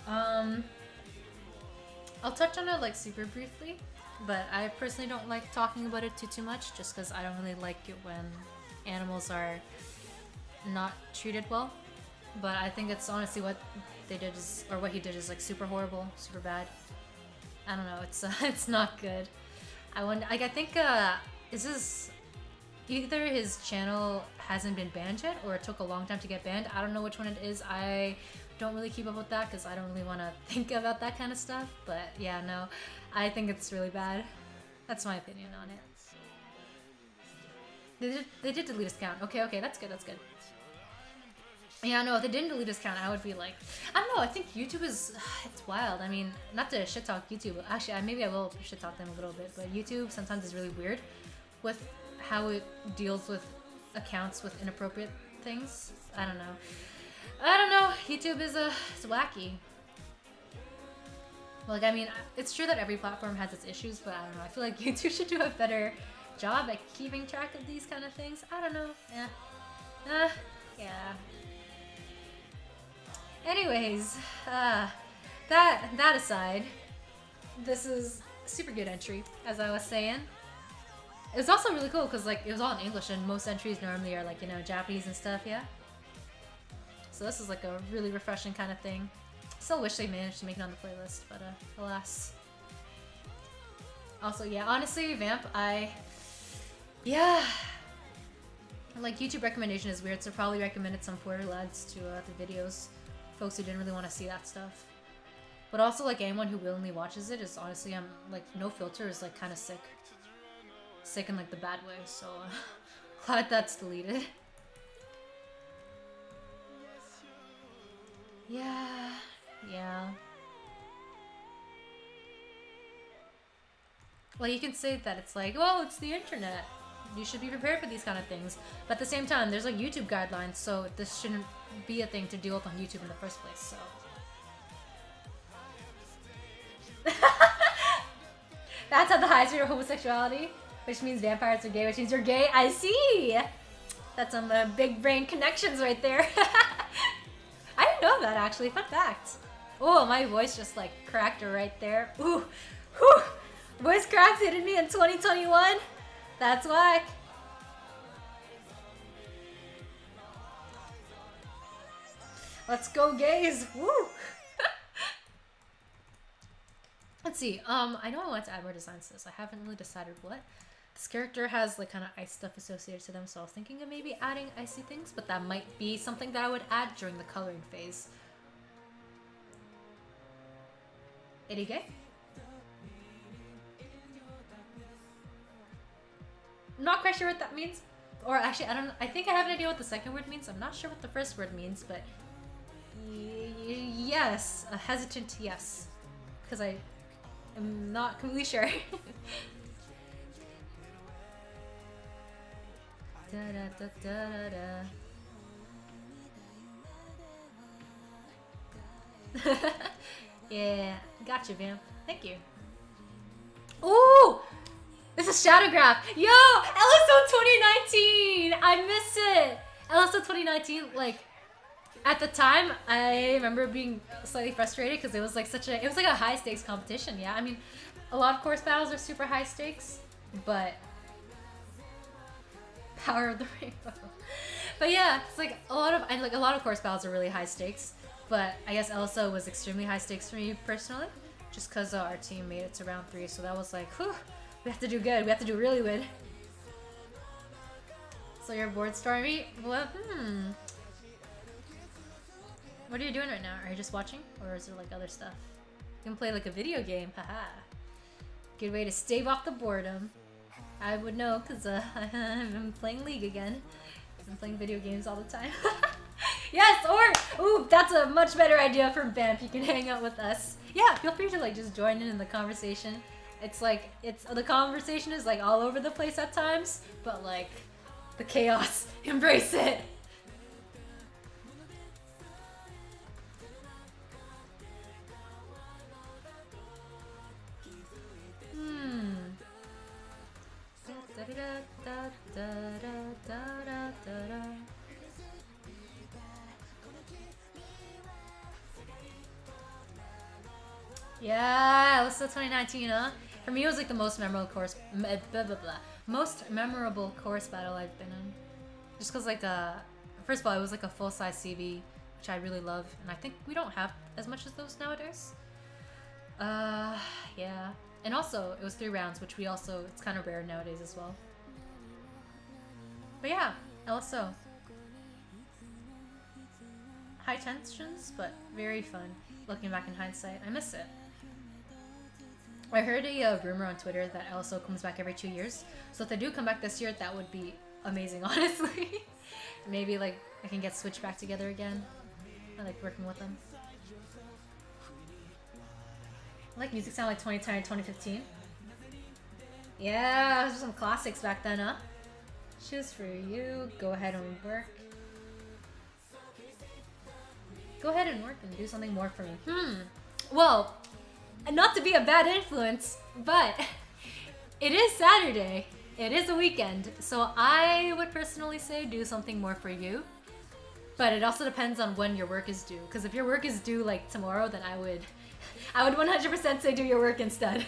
I'll touch on it like super briefly, but I personally don't like talking about it too much just because I don't really like it when animals are not treated well. But I think it's honestly what they did is, or what he did is like super horrible, super bad. I don't know, it's not good. I wonder. Like, I think is this either his channel hasn't been banned yet, or it took a long time to get banned. I don't know which one it is. I don't really keep up with that because I don't really want to think about that kind of stuff. But yeah, no, I think it's really bad. That's my opinion on it. They did delete his account. Okay, that's good. That's good. Yeah, no, if they didn't delete his account, I would be like, I don't know, I think YouTube is, it's wild. I mean, not to shit talk YouTube, actually, maybe I will shit talk them a little bit, but YouTube sometimes is really weird with how it deals with accounts with inappropriate things. I don't know. YouTube is it's wacky. Like, I mean, it's true that every platform has its issues, but I don't know. I feel like YouTube should do a better job at keeping track of these kind of things. I don't know. Yeah. Anyways, that aside, this is a super good entry, as I was saying. It was also really cool because, like, it was all in English, and most entries normally are, like, you know, Japanese and stuff, yeah? So this is, like, a really refreshing kind of thing. Still wish they managed to make it on the playlist, but, alas. Also, yeah, honestly, Vamp, yeah. Like, YouTube recommendation is weird, so probably recommended some Porter lads to the videos. Folks who didn't really want to see that stuff. But also, like, anyone who willingly watches it is honestly, like, no filter is, like, kind of sick. Sick in, like, the bad way, so glad that's deleted. Yeah. Well, you can say that it's like, well, it's the internet. You should be prepared for these kind of things. But at the same time, there's, like, YouTube guidelines, so this shouldn't be a thing to deal with on YouTube in the first place, so. That's at the highest rate of homosexuality, which means vampires are gay, which means you're gay. I see! That's some big brain connections right there. I didn't know that, actually. Fun fact. Oh, my voice just, like, cracked right there. Ooh, whew. Voice cracks hitting me in 2021. That's whack. Let's go, gays! Woo! Let's see. I know I want to add more designs to this. I haven't really decided what. This character has, like, kind of ice stuff associated to them, so I was thinking of maybe adding icy things, but that might be something that I would add during the coloring phase. Itty gay? Not quite sure what that means. Or actually, I think I have an idea what the second word means. I'm not sure what the first word means, but yes, a hesitant yes, because I am not completely sure. Da, da, da, da, da. Yeah, gotcha, Vamp. Thank you. Ooh! This is Shadowgraph! Yo! LSO 2019! I miss it! LSO 2019, like, at the time, I remember being slightly frustrated because it was like it was like a high stakes competition, yeah? I mean, a lot of course battles are super high stakes, but Power of the Rainbow. But yeah, it's like a lot of course battles are really high stakes, but I guess LSO was extremely high stakes for me personally, just because our team made it to round 3, so that was like, whew, we have to do good, we have to do really good. So you're bored, Stormy? Well, What are you doing right now? Are you just watching? Or is there like other stuff? You can play like a video game, haha. Good way to stave off the boredom. I would know, because I'm playing League again. I'm playing video games all the time. Yes, or, ooh, that's a much better idea for Vamp. You can hang out with us. Yeah, feel free to like just join in the conversation. It's like, the conversation is like all over the place at times, but like, the chaos, embrace it. Yeah, it was still 2019, huh? For me, it was like the most memorable most memorable course battle I've been in. Just cause like first of all, it was like a full-size CV, which I really love, and I think we don't have as much as those nowadays. Yeah. And also, it was 3 rounds, which it's kind of rare nowadays as well. But yeah, LSO. High tensions, but very fun. Looking back in hindsight, I miss it. I heard a rumor on Twitter that LSO comes back every 2 years. So if they do come back this year, that would be amazing, honestly. Maybe like I can get Switch back together again. I like working with them. I like music sound like 2010 and 2015. Yeah, those were some classics back then, huh? Choose for you. Go ahead and work. Go ahead and work and do something more for me. Well, not to be a bad influence, but it is Saturday. It is a weekend. So I would personally say do something more for you. But it also depends on when your work is due. Because if your work is due like tomorrow, then I would 100% say do your work instead.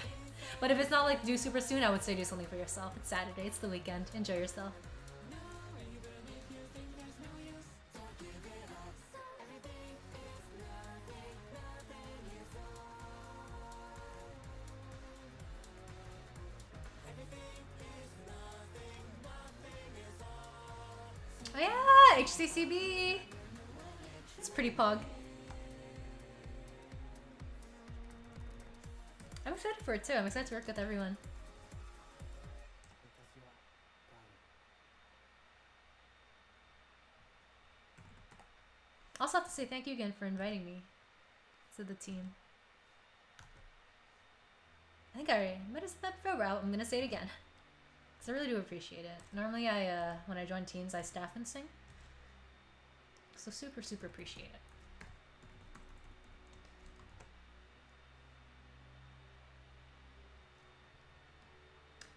But if it's not like due super soon, I would say do something for yourself. It's Saturday, it's the weekend. Enjoy yourself. Oh yeah, HCCB. It's pretty pog. I'm excited for it too. I'm excited to work with everyone. I also have to say thank you again for inviting me to the team. I think I might have said that before, but I'm gonna say it again. Because I really do appreciate it. Normally when I join teams, I staff and sing. So super, super appreciate it.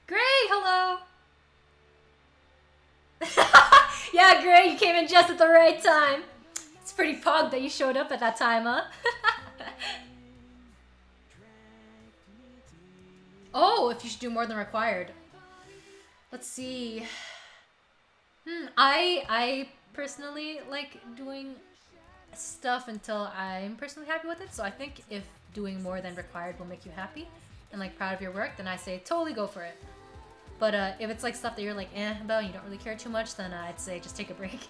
Gray, hello! Yeah, Gray, you came in just at the right time. It's pretty pog that you showed up at that time, huh? Oh, if you should do more than required. Let's see. I personally like doing stuff until I'm personally happy with it. So I think if doing more than required will make you happy and like proud of your work, then I say totally go for it. But if it's like stuff that you're like about and you don't really care too much, then I'd say just take a break.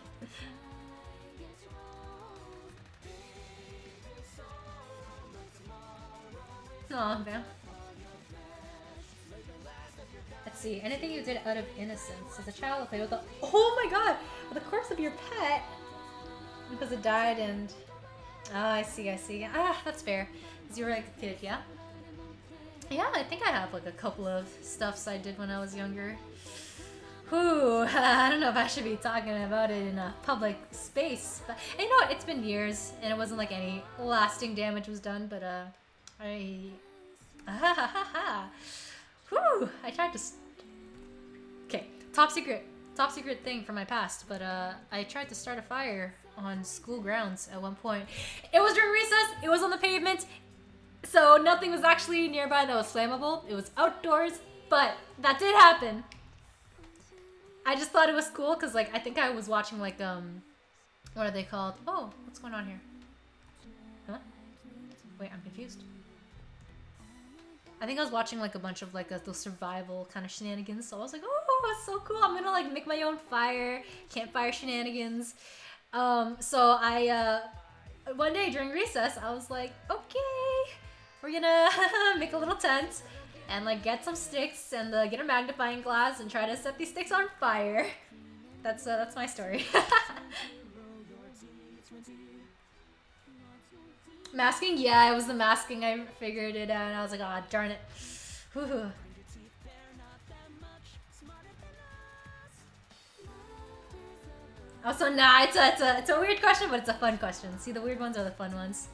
Aw, man. Let's see. Anything you did out of innocence as a child? Play with the oh my god, with the corpse of your pet because it died and I see. Ah, that's fair. Because you were like a kid, yeah. Yeah, I think I have like a couple of stuffs I did when I was younger. Whew, I don't know if I should be talking about it in a public space, but you know what? It's been years and it wasn't like any lasting damage was done, but whew, I tried to. Okay, top secret thing from my past, but I tried to start a fire on school grounds at one point. It was during recess. It was on the pavement. So nothing was actually nearby that was flammable. It was outdoors, but that did happen. I just thought it was cool because like I think I was watching like what are they called? Oh, what's going on here? Huh? Wait, I'm confused. I think I was watching like a bunch of like those survival kind of shenanigans. So I was like, oh, it's so cool. I'm gonna like make my own fire, campfire shenanigans. So I one day during recess, I was like, okay. We're gonna make a little tent and like get some sticks and get a magnifying glass and try to set these sticks on fire. That's my story. Masking? Yeah, it was the masking. I figured it out and I was like, oh, darn it. Whew. Also, nah, it's a weird question, but it's a fun question. See, the weird ones are the fun ones.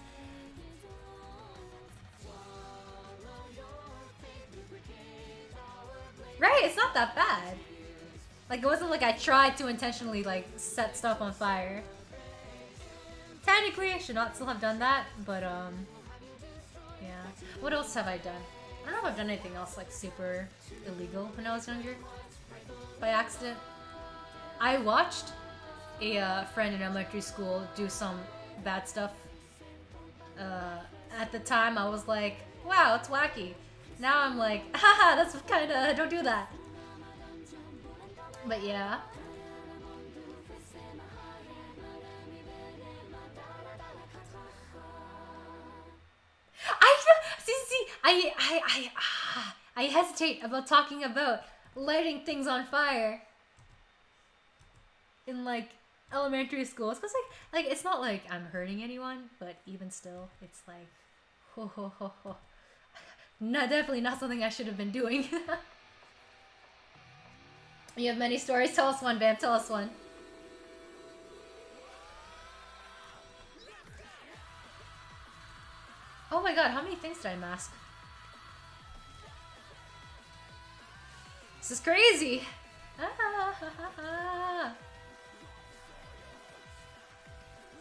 Right, it's not that bad. Like, it wasn't like I tried to intentionally, like, set stuff on fire. Technically, I should not still have done that, but, yeah. What else have I done? I don't know if I've done anything else, like, super illegal when I was younger. By accident. I watched a friend in elementary school do some bad stuff. At the time, I was like, wow, it's wacky. Now I'm like, haha, that's kinda, don't do that. But yeah. I hesitate about talking about lighting things on fire in like elementary school. It's because like it's not like I'm hurting anyone, but even still, it's like, ho ho ho ho. No, definitely not something I should have been doing. You have many stories. Tell us one, Vamp. Tell us one. Oh my god, how many things did I mask? This is crazy!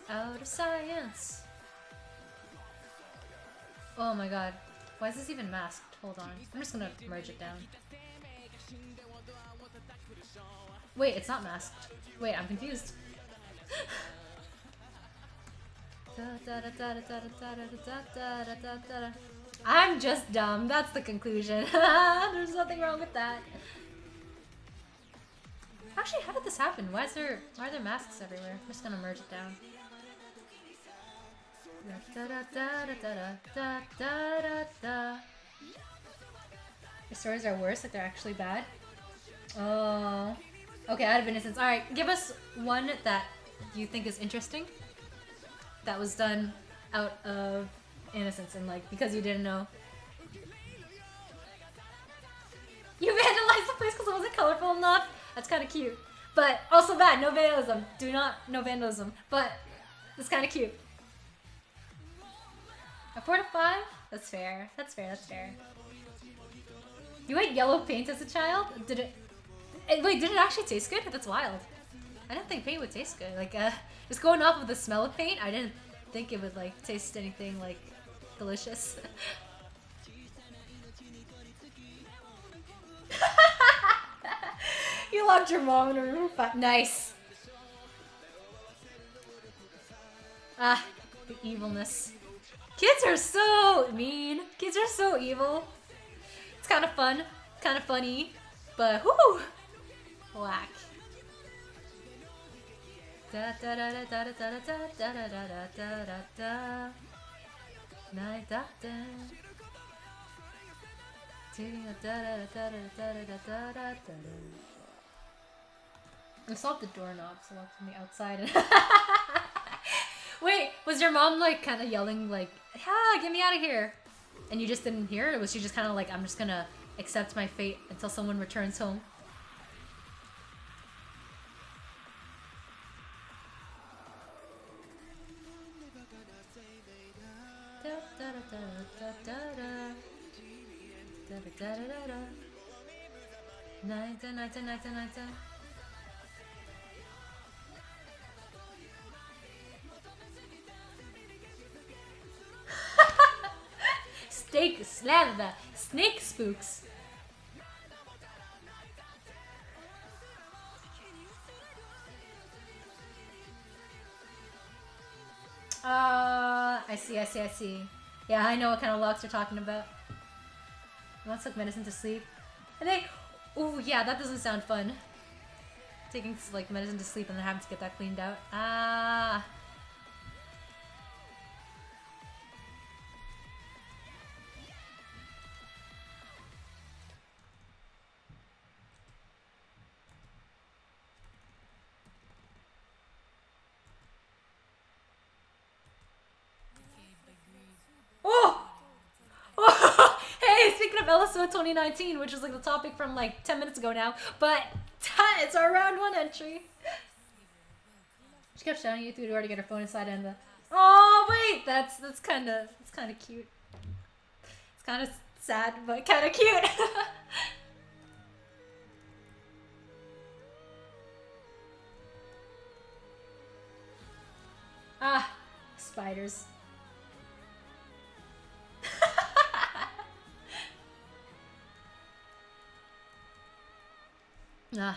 Out of science. Oh my god. Why is this even masked? Hold on. I'm just gonna merge it down. Wait, it's not masked. Wait, I'm confused. I'm just dumb. That's the conclusion. There's nothing wrong with that. Actually, how did this happen? Why are there masks everywhere? I'm just gonna merge it down. The stories are worse, like they're actually bad. Oh. Okay, out of innocence. Alright, give us one that you think is interesting. That was done out of innocence and like because you didn't know. You vandalized the place because it wasn't colorful enough? That's kind of cute. But also bad, no vandalism. Do not, no vandalism. But it's kind of cute. A 4 to 5? That's fair. That's fair, that's fair. You ate yellow paint as a child? Did it wait, did it actually taste good? That's wild. I didn't think paint would taste good. Like, just going off of the smell of paint, I didn't think it would, like, taste anything, like, delicious. You locked your mom in a room. Nice. Ah, the evilness. Kids are so mean. Kids are so evil. It's kind of fun. Kind of funny. But, whoo! Whack. Da da da da da da da da da da da da da. Night da da. I solved the doorknob, so locked from the outside. Wait, was your mom like kind of yelling like, "Ah, get me out of here," and you just didn't hear it? Or was she just kind of like, "I'm just gonna accept my fate until someone returns home"? Steak slather, snake spooks. I see. Yeah, I know what kind of locks you're talking about. You want to take medicine to sleep? And they... Ooh, yeah, that doesn't sound fun. Taking, like, medicine to sleep and then having to get that cleaned out. Ah... Oh! Oh! Hey, speaking of LSO 2019, which is like the topic from like 10 minutes ago now, but it's our round 1 entry. She kept shouting you through the door to get her phone inside and the... Oh, wait! That's kind of cute. It's kind of sad, but kind of cute. Ah, spiders.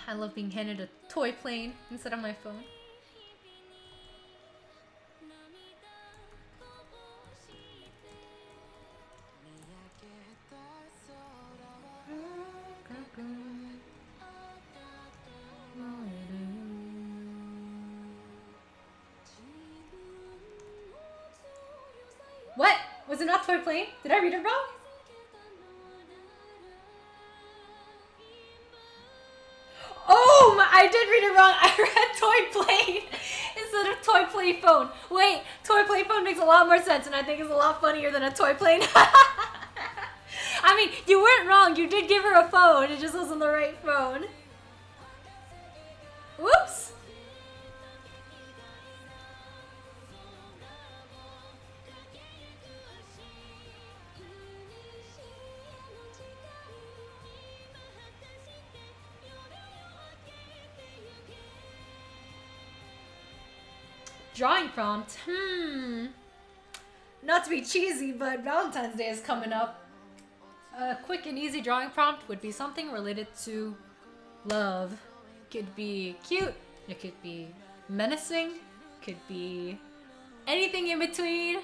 I love being handed a toy plane instead of my phone. it not toy plane? Did I read it wrong? Oh, I did read it wrong. I read toy plane instead of toy play phone. Wait, toy play phone makes a lot more sense, and I think it's a lot funnier than a toy plane. I mean, you weren't wrong. You did give her a phone. It just wasn't the right phone. Whoops. Drawing prompt. Not to be cheesy, but Valentine's Day is coming up. A quick and easy drawing prompt would be something related to love. Could be cute, it could be menacing, could be anything in between.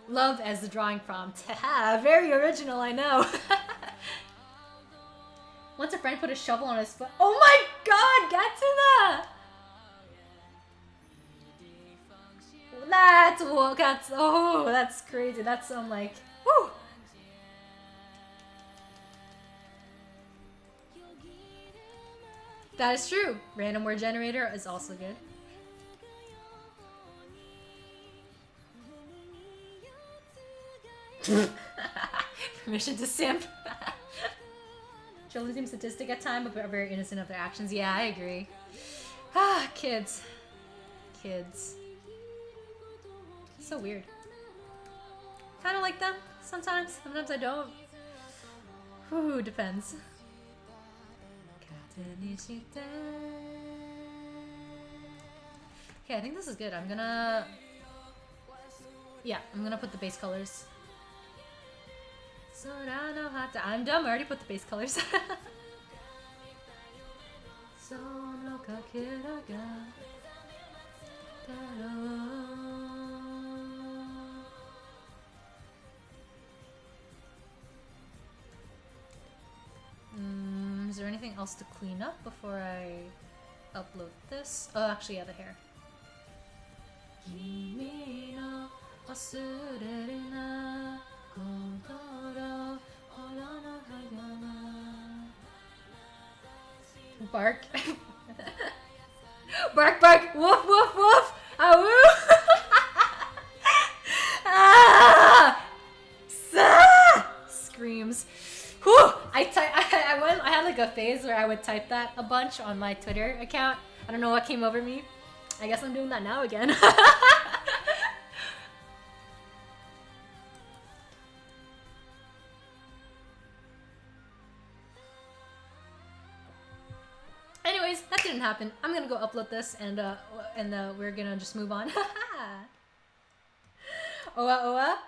Love as the drawing prompt. Haha, very original, I know. Once a friend put a shovel on his foot. Oh my god, get to that! That's crazy. That's some like, whew. That is true. Random word generator is also good. Permission to simp. Children seem sadistic at times, but are very innocent of their actions. Yeah, I agree. Ah, kids. Kids. So weird. Kind of like them sometimes. Sometimes I don't. Whew, depends. Okay, I think this is good. I'm gonna put the base colors. I'm dumb. I already put the base colors. Is there anything else to clean up before I upload this? Oh, actually, yeah, the hair. Bark. Bark, bark. Woof, woof, woof. Ah, woo. Ah! Screams. Whew! I had like a phase where I would type that a bunch on my Twitter account. I don't know what came over me. I guess I'm doing that now again. Anyways, that didn't happen. I'm gonna go upload this and we're gonna just move on. Oa oa.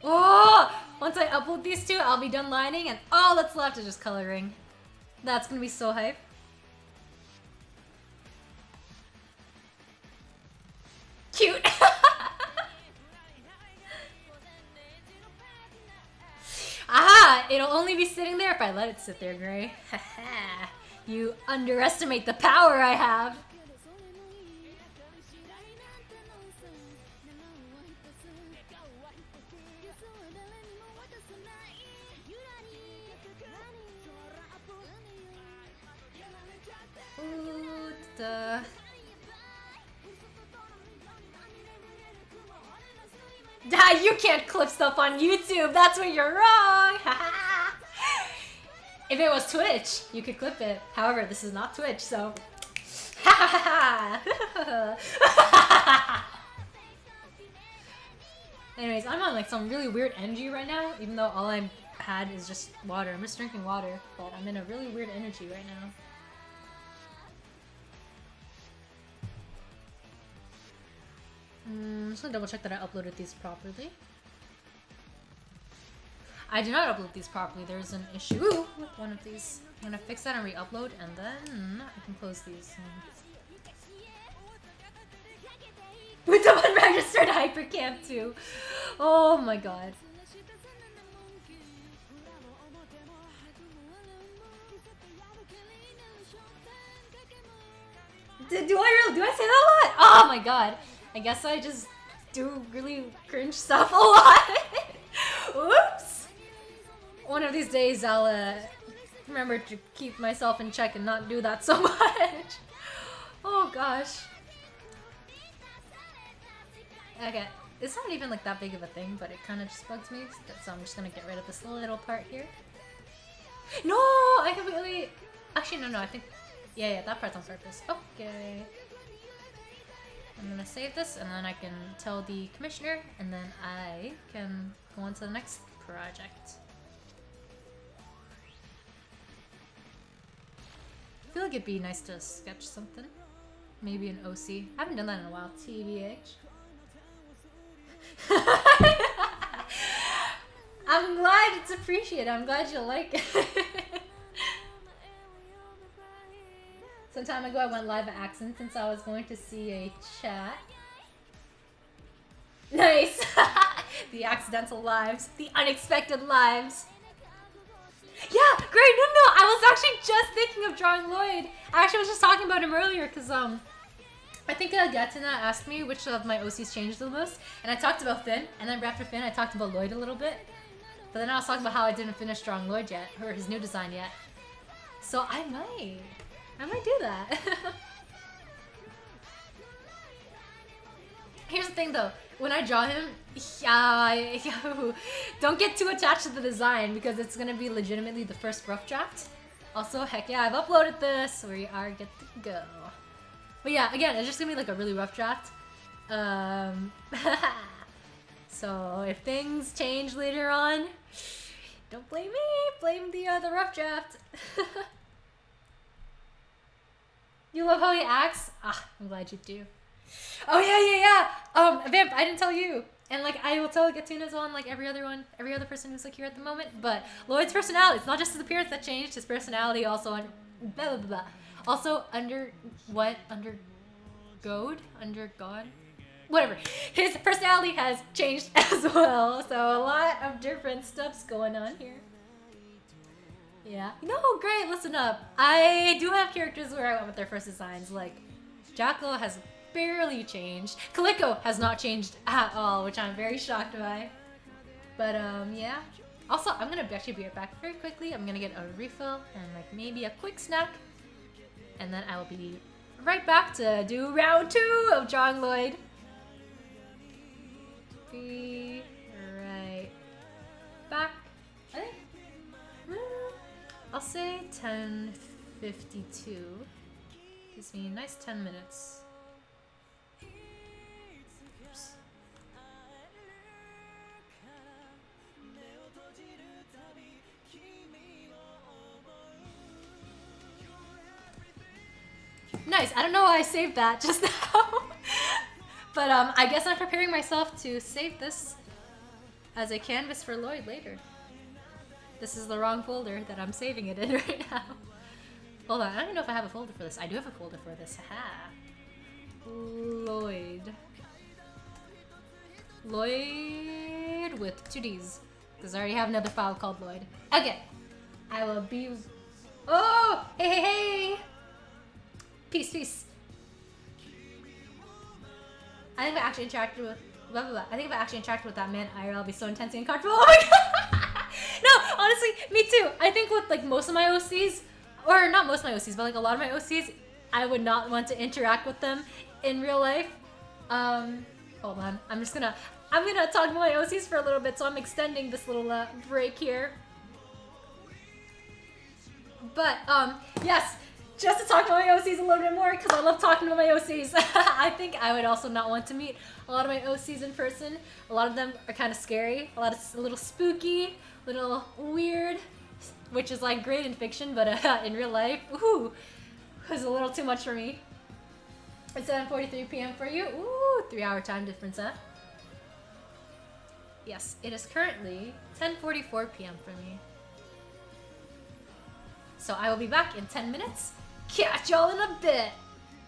Oh! Once I upload these two, I'll be done lining, and all that's left is just coloring. That's gonna be so hype. Cute! Aha! It'll only be sitting there if I let it sit there, Gray. Haha. You underestimate the power I have. You can't clip stuff on YouTube. That's where you're wrong. If it was Twitch, you could clip it. However, this is not Twitch, so. Anyways, I'm on like some really weird energy right now, even though all I had is just water. I'm just drinking water, but I'm in a really weird energy right now. Just gonna double check that I uploaded these properly. I did not upload these properly. There's an issue with one of these. I'm gonna fix that and re-upload, and then I can close these. With the unregistered hypercam too. Oh my god. Do I say that a lot? Oh my god. I guess I just do really cringe stuff a lot. Whoops. One of these days I'll remember to keep myself in check and not do that so much. Oh gosh. Okay, it's not even like that big of a thing, but it kind of just bugs me, so I'm just gonna get rid of this little part here. No, I completely... Actually, no, I think... Yeah, that part's on purpose. Okay. I'm gonna save this, and then I can tell the commissioner, and then I can go on to the next project. I feel like it'd be nice to sketch something. Maybe an OC. I haven't done that in a while, TBH. I'm glad it's appreciated. I'm glad you like it. Some time ago I went live at Accent since I was going to see a chat. Nice! The accidental lives. The unexpected lives. Yeah, great! No, I was actually just thinking of drawing Lloyd. I actually was just talking about him earlier because I think Gatina asked me which of my OCs changed the most, and I talked about Finn, and then after Finn I talked about Lloyd a little bit. But then I was talking about how I didn't finish drawing Lloyd yet, or his new design yet. So I might do that. Here's the thing though, when I draw him, don't get too attached to the design because it's gonna be legitimately the first rough draft. Also, heck yeah, I've uploaded this, we are good to go. But yeah, again, it's just gonna be like a really rough draft. So if things change later on, don't blame me, blame the rough draft. You love how he acts? Ah, I'm glad you do. Oh yeah. Vamp, I didn't tell you. And like I will tell Gatuna as well, and like every other person who's like here at the moment. But Lloyd's personality, it's not just his appearance that changed, his personality also also undergone? Whatever. His personality has changed as well. So a lot of different stuff's going on here. Yeah. No, great, listen up. I do have characters where I went with their first designs. Like, Jackal has barely changed. Kaliko has not changed at all, which I'm very shocked by. But, yeah. Also, I'm gonna actually be right back very quickly. I'm gonna get a refill and, like, maybe a quick snack. And then I will be right back to do round 2 of drawing Lloyd. Be right back. I think. I'll say 10:52. Gives me a nice 10 minutes. Oops. Nice. I don't know why I saved that just now. But I guess I'm preparing myself to save this as a canvas for Lloyd later. This is the wrong folder that I'm saving it in right now. Hold on, I don't even know if I have a folder for this. I do have a folder for this. Haha. Lloyd with 2 Ds. Because I already have another file called Lloyd. Okay. I will be... Oh! Hey! Peace. I think if I actually interacted with... I think if I actually interacted with that man, I'll be so intensely uncomfortable. Oh my god! No, honestly, me too. I think with like most of my OCs, or not most of my OCs, but like a lot of my OCs, I would not want to interact with them in real life. Hold on. I'm gonna talk to my OCs for a little bit, so I'm extending this little break here. But yes, just to talk to my OCs a little bit more, because I love talking to my OCs. I think I would also not want to meet a lot of my OCs in person. A lot of them are kind of scary, a little spooky, a little weird, which is like great in fiction, but in real life, ooh, was a little too much for me. It's 7:43 p.m. for you. Ooh, 3-hour time difference, huh? Yes, it is currently 10:44 p.m. for me. So I will be back in 10 minutes. Catch y'all in a bit.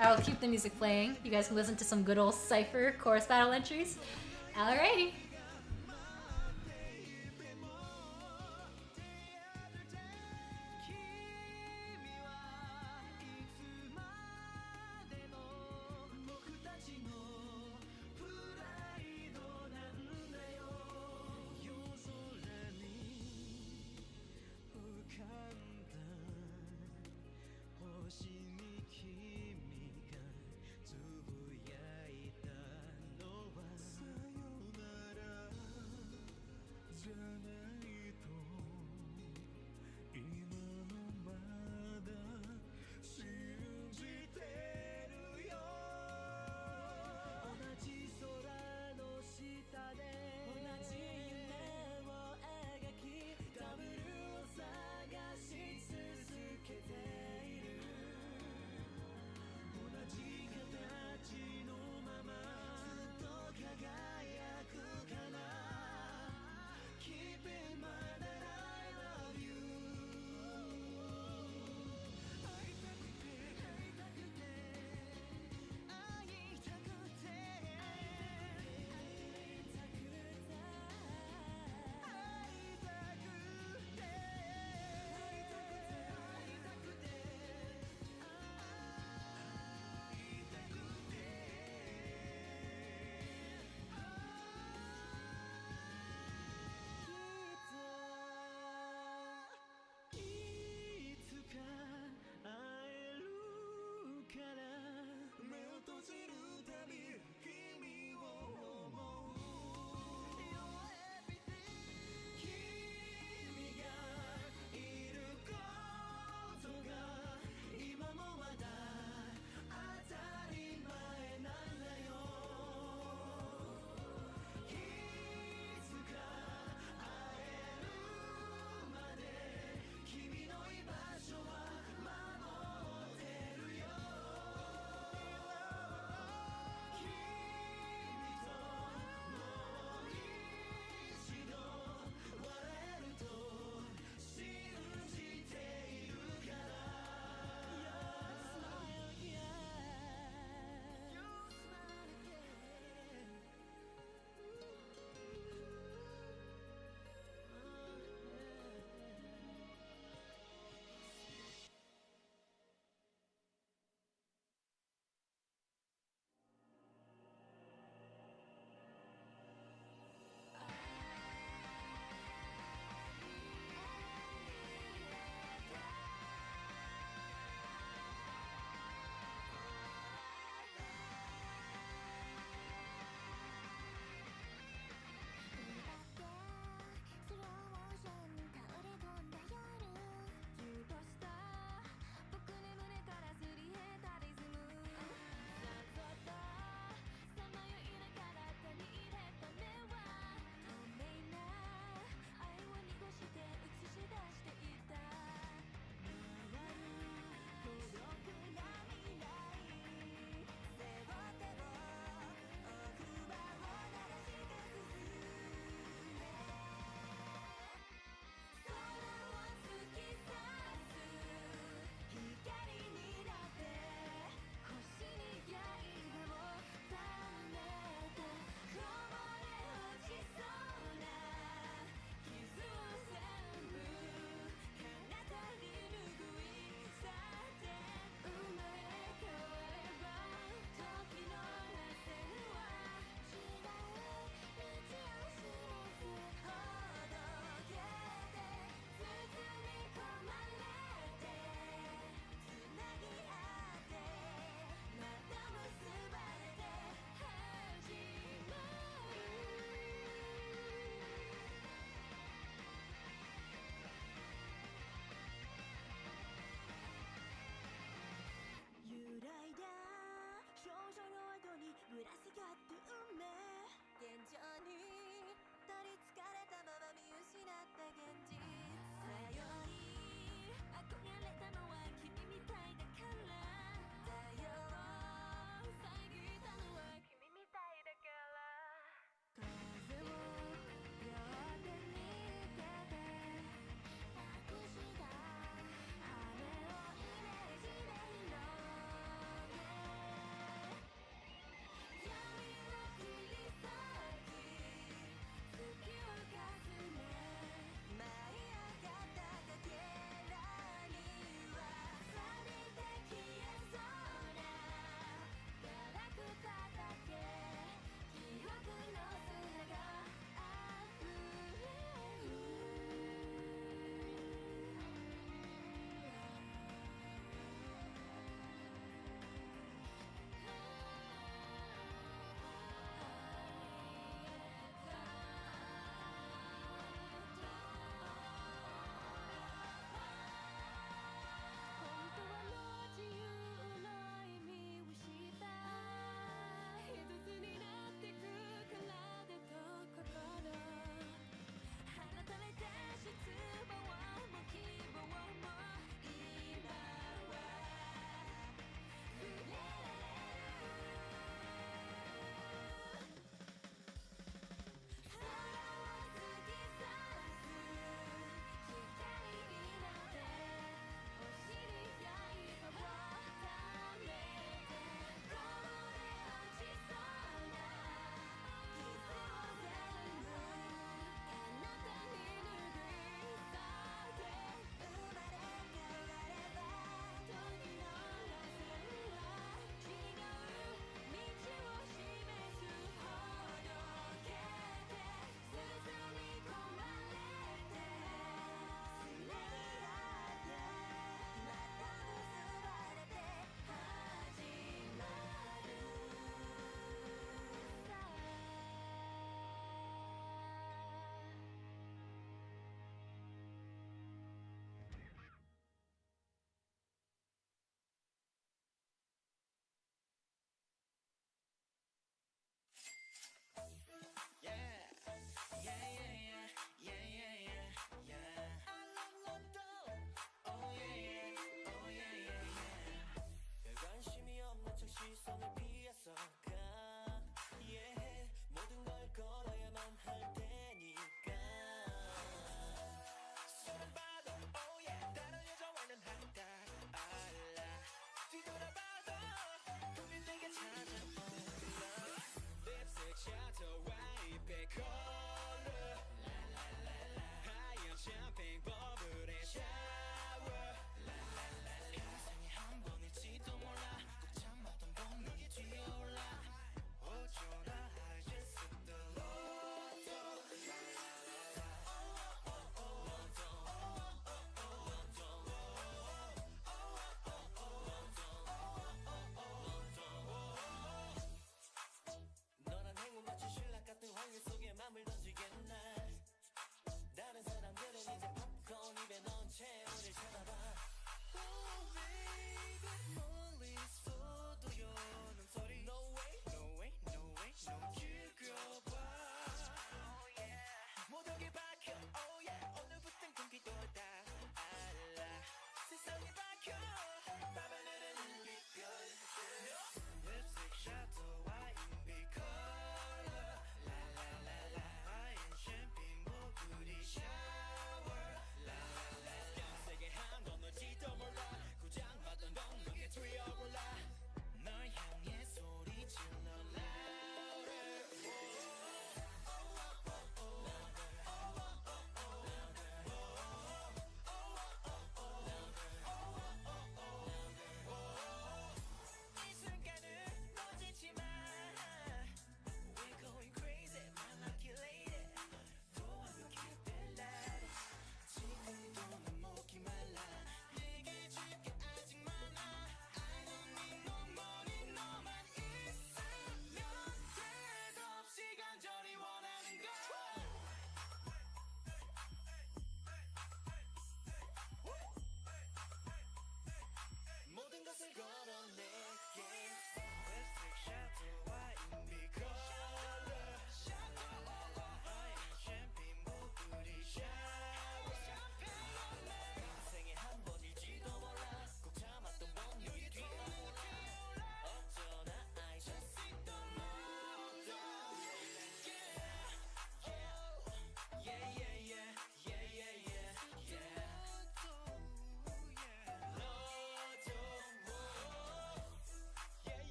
I will keep the music playing. You guys can listen to some good old Cypher chorus battle entries. Alrighty.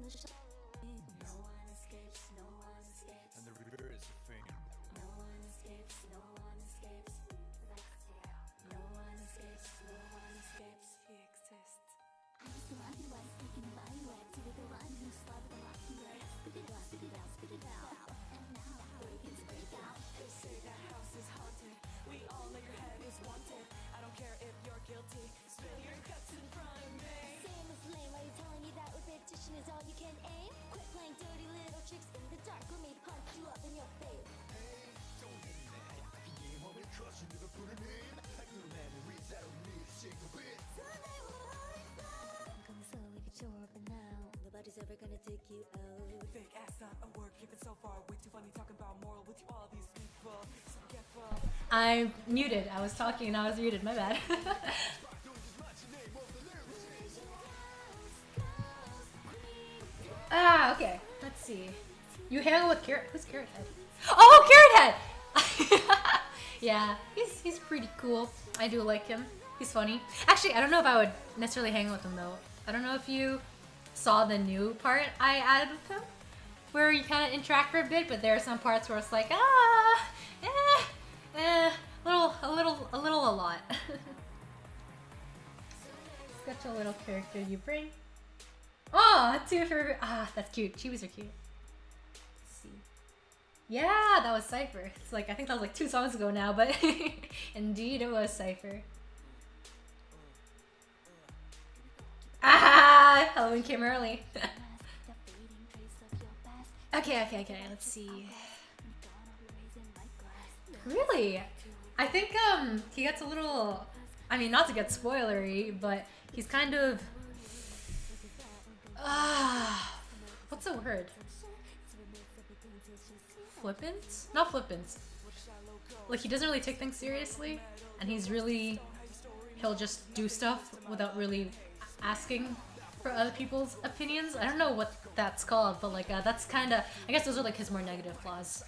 And the reverse of fame. Is all you can aim. Quit playing dirty little tricks in the dark. Let me punch you up in your face. Hey, don't hit me that. I can game on it, cause you never put a name. Like little memories, I don't need a single bit. Someday we'll always know. Come so we can show up and now. Nobody's ever gonna take you out. Fake ass not a word, keep it so far. Way too funny talking about moral with you all these people. So careful. I'm muted. I was talking and I was muted. My bad. Ah, okay. Let's see. You hang out with Carrot. Who's Carrot Head? Oh, Carrot Head! Yeah, he's pretty cool. I do like him. He's funny. Actually, I don't know if I would necessarily hang with him though. I don't know if you saw the new part I added with him, where you kind of interact for a bit, but there are some parts where it's like, a lot. Such a little character you bring. Oh, two for that's cute. Chiwis are cute. Let's see. Yeah, that was Cypher. It's like I think that was like 2 songs ago now, but indeed it was Cypher. Ah, Halloween came early. Okay. Let's see. Really? I think he gets a little. I mean, not to get spoilery, but he's kind of. What's the word? Flippant? Not flippant. Like he doesn't really take things seriously, and he'll just do stuff without really asking for other people's opinions. I don't know what that's called, but like that's kind of, I guess those are like his more negative flaws,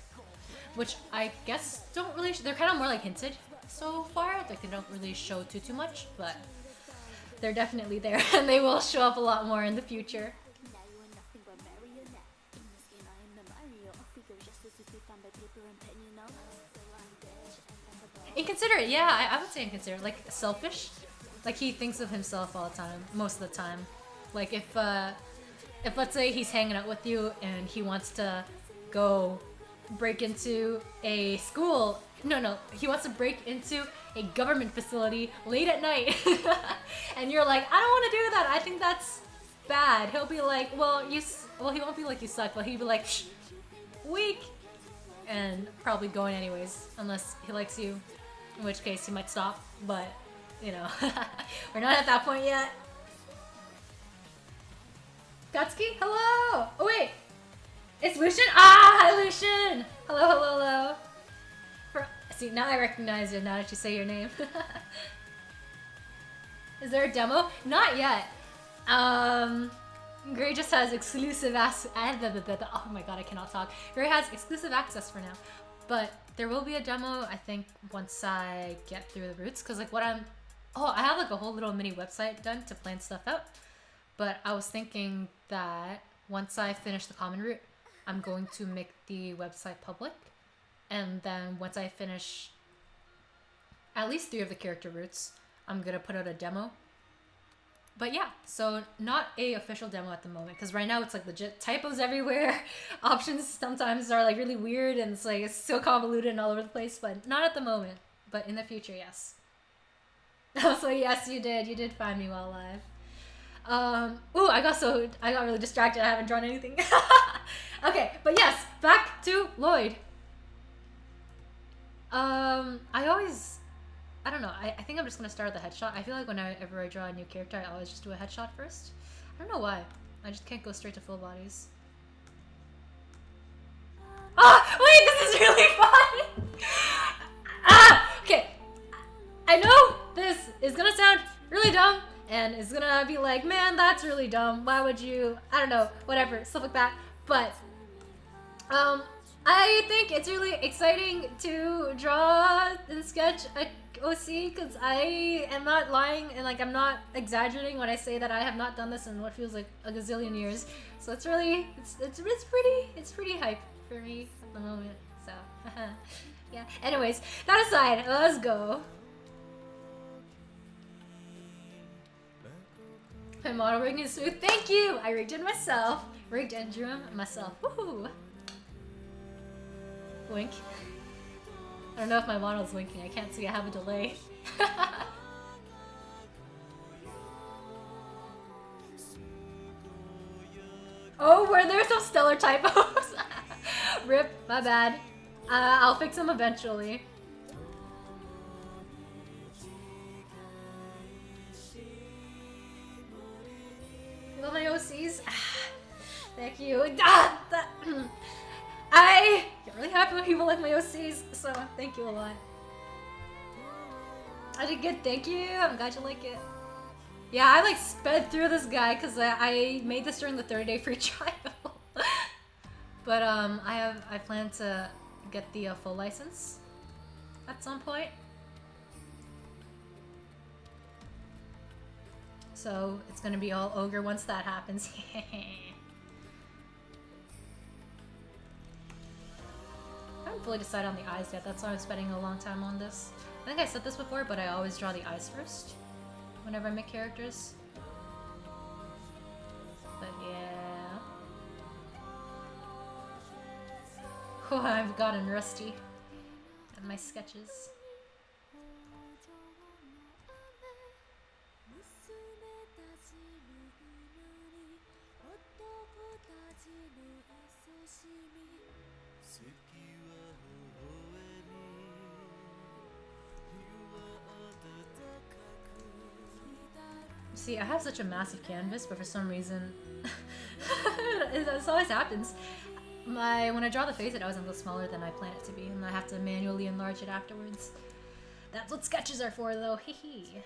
which I guess don't really, they're kind of more like hinted so far, like they don't really show too much, but they're definitely there and they will show up a lot more in the future. Inconsiderate, yeah, I would say inconsiderate. Like selfish, like he thinks of himself all the time, most of the time. Like if let's say he's hanging out with you and he wants to go break into a school. No, he wants to break into a government facility late at night, and you're like, I don't want to do that. I think that's bad. He'll be like, well, he won't be like you suck, but he'll be like, shh, weak, and probably going anyways, unless he likes you, in which case he might stop. But you know, we're not at that point yet. Gatsuki, hello. Oh wait, it's Lucian. Ah, hi Lucian. Hello. See, now I recognize you now that you say your name. Is there a demo? Not yet. Gray just has exclusive access. Oh my god, I cannot talk. Gray has exclusive access for now. But there will be a demo, I think, once I get through the routes. Because, like, I have, like, a whole little mini website done to plan stuff out. But I was thinking that once I finish the common route, I'm going to make the website public. And then once I finish at least 3 of the character routes, I'm gonna put out a demo. But yeah, so not a official demo at the moment, because right now it's like legit typos everywhere. Options sometimes are like really weird and it's so convoluted and all over the place, but not at the moment. But in the future, yes. So yes, you did find me while live. Ooh, I got really distracted. I haven't drawn anything. Okay, but yes, back to Lloyd. I don't know. I think I'm just gonna start with a headshot. I feel like whenever I draw a new character, I always just do a headshot first. I don't know why. I just can't go straight to full bodies. Ah, wait, this is really fun. Okay. I know this is gonna sound really dumb, and it's gonna be like, man, that's really dumb. Why would you? I don't know. Whatever, stuff like that. But I think it's really exciting to draw and sketch OC because I am not lying and like I'm not exaggerating when I say that I have not done this in what feels like a gazillion years. So it's really it's pretty hype for me at the moment. So yeah. Anyways, that aside, let's go. My model ring is smooth. Thank you. I rigged it myself. Rigged and drew him myself. Woohoo! Wink. I don't know if my model's winking. I can't see. I have a delay. Oh, were there some stellar typos? Rip, my bad. I'll fix them eventually. You love my OCs? Thank you. I get really happy when people like my OCs, so thank you a lot. I did good, thank you. I'm glad you like it. Yeah, I like sped through this guy because I made this during the 30-day free trial. But I plan to get the full license at some point. So it's gonna be all ogre once that happens. I haven't fully decided on the eyes yet. That's why I'm spending a long time on this. I think I said this before, but I always draw the eyes first whenever I make characters. But yeah. Oh, I've gotten rusty at my sketches. See, I have such a massive canvas, but for some reason, this always happens. When I draw the face, it always ends up smaller than I plan it to be, and I have to manually enlarge it afterwards. That's what sketches are for, though. Hee hee.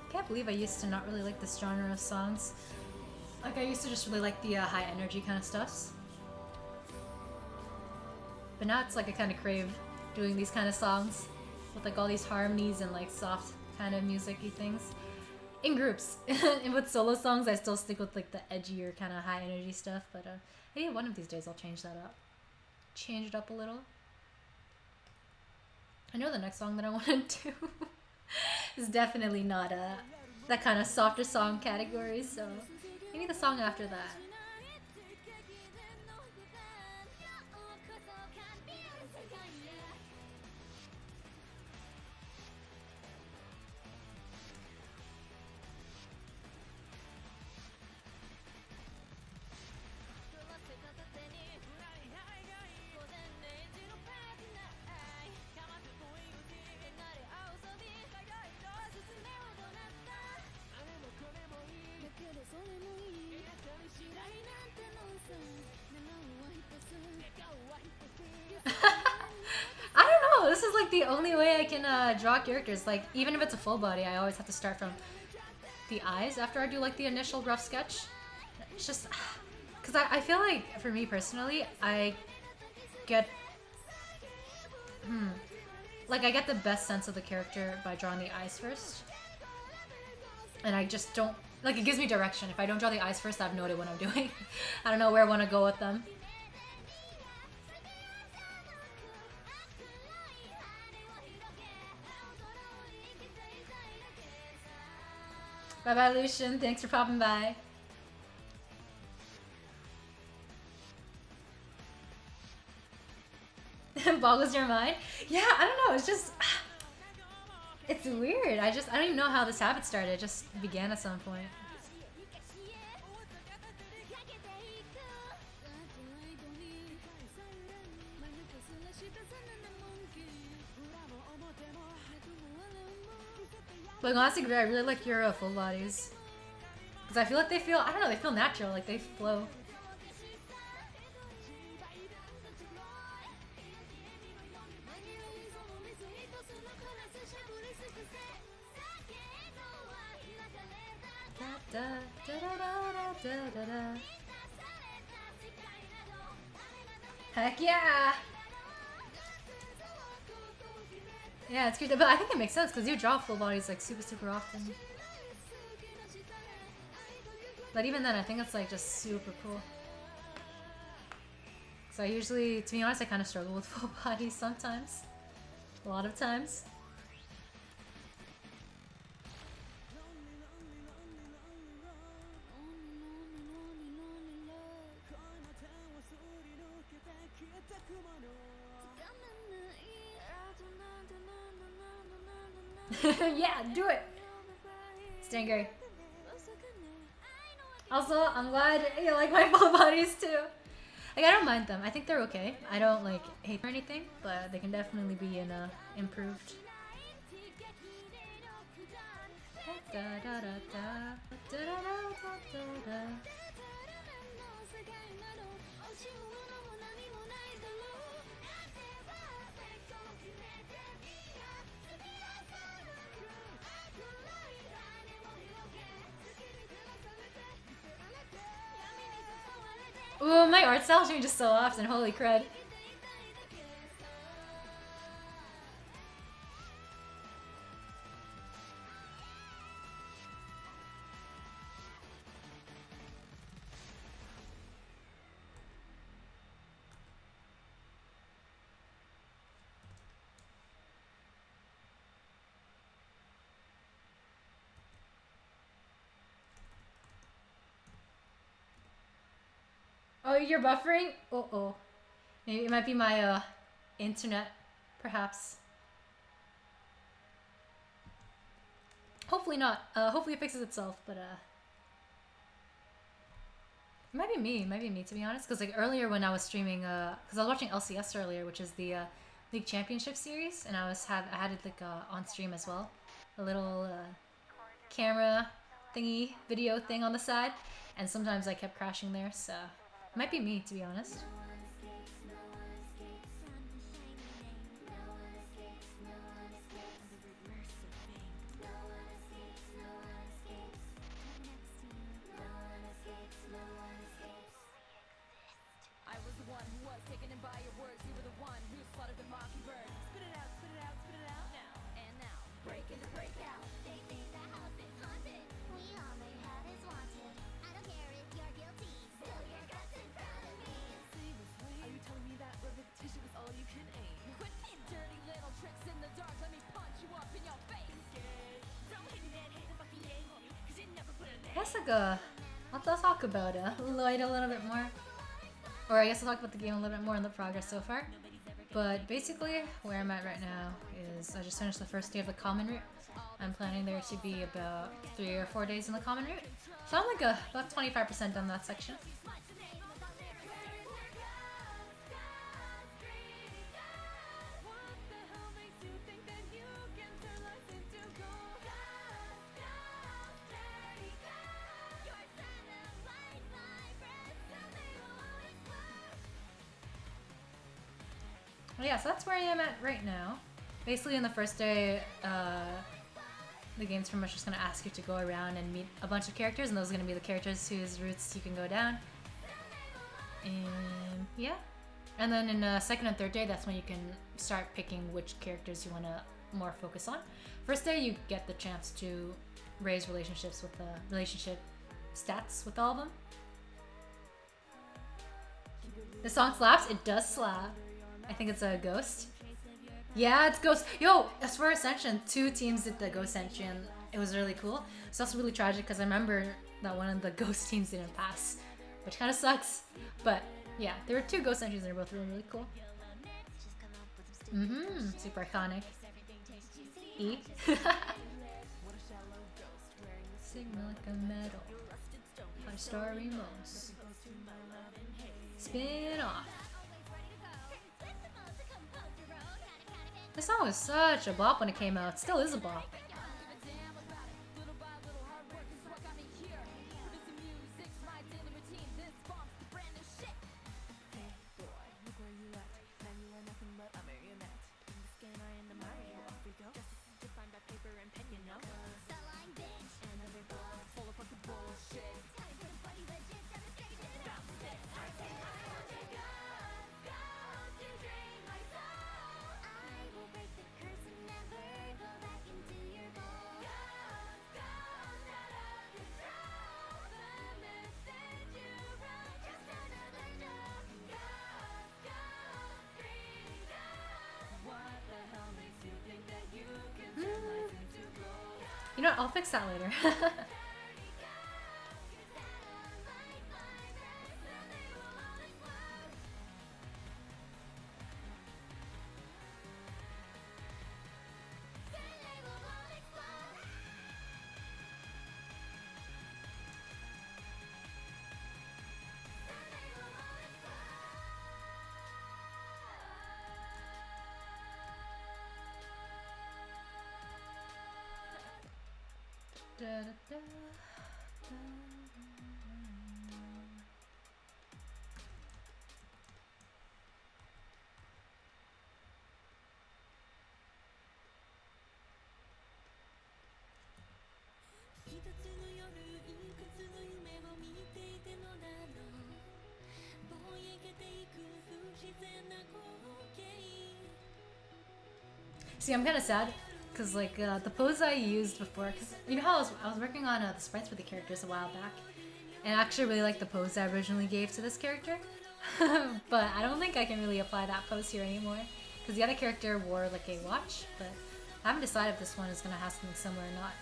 I can't believe I used to not really like this genre of songs. Like, I used to just really like the high energy kind of stuffs. But now it's like I kind of crave doing these kind of songs with like all these harmonies and like soft kind of music-y things. In groups. And with solo songs, I still stick with like the edgier kind of high energy stuff. But maybe one of these days I'll change that up. Change it up a little. I know the next song that I want to do is definitely not that kind of softer song category, so maybe the song after that. I don't know, this is like the only way I can draw characters. Like, even if it's a full body, I always have to start from the eyes after I do like the initial rough sketch. It's just, because I feel like, for me personally, I get, like I get the best sense of the character by drawing the eyes first. And I just don't, like, it gives me direction. If I don't draw the eyes first, I have no idea what I'm doing. I don't know where I want to go with them. Bye bye, Lucian. Thanks for popping by. Boggles your mind? Yeah, I don't know. It's just, it's weird. I don't even know how this habit started. It just began at some point. But honestly, I really like your full bodies. Because I feel like they feel, I don't know, they feel natural, like they flow. Heck yeah! Yeah, it's cute, but I think it makes sense because you draw full bodies like super often. But even then, I think it's like just super cool. So I usually, to be honest, I kind of struggle with full bodies sometimes. A lot of times. Yeah, do it! Stinger. Also, I'm glad you like my full bodies too. Like, I don't mind them. I think they're okay. I don't like hate or anything, but they can definitely be improved. Ooh, my art style changes so often, holy crud. Oh, you're buffering? Uh-oh. Maybe it might be my internet, perhaps. Hopefully not. Hopefully it fixes itself, but it might be me to be honest. Because like earlier when I was streaming, because I was watching LCS earlier, which is the League Championship series, and I had it like on stream as well, a little camera thingy video thing on the side, and sometimes I kept crashing there, so it might be me to be honest. I'll talk about Lloyd a little bit more. Or I guess I'll talk about the game a little bit more and the progress so far. But basically, where I'm at right now is I just finished the first day of the common route. I'm planning there to be about 3 or 4 days in the common route. So I'm like about 25% done that section. Yeah, so that's where I am at right now. Basically, in the first day, the game's pretty much just going to ask you to go around and meet a bunch of characters, and those are going to be the characters whose routes you can go down. And yeah. And then in the second and third day, that's when you can start picking which characters you want to more focus on. First day, you get the chance to Ray's relationships with the relationship stats with all of them. The song slaps. It does slap. I think it's a Ghost. Yeah, it's Ghost. Yo, as for Ascension, 2 teams did the Ghost entry and it was really cool. It's also really tragic because I remember that one of the Ghost teams didn't pass, which kind of sucks. But yeah, there were 2 Ghost entries and they're both really, really cool. Super iconic. E. Signal like a metal. Our story moves. Spin off. This song was such a bop when it came out. It still is a bop. You know what? I'll fix that later. See, I'm kind of sad because like the pose I used before, because you know how I was working on the sprites for the characters a while back, and I actually really like the pose I originally gave to this character, but I don't think I can really apply that pose here anymore because the other character wore like a watch, but I haven't decided if this one is gonna have something similar or not.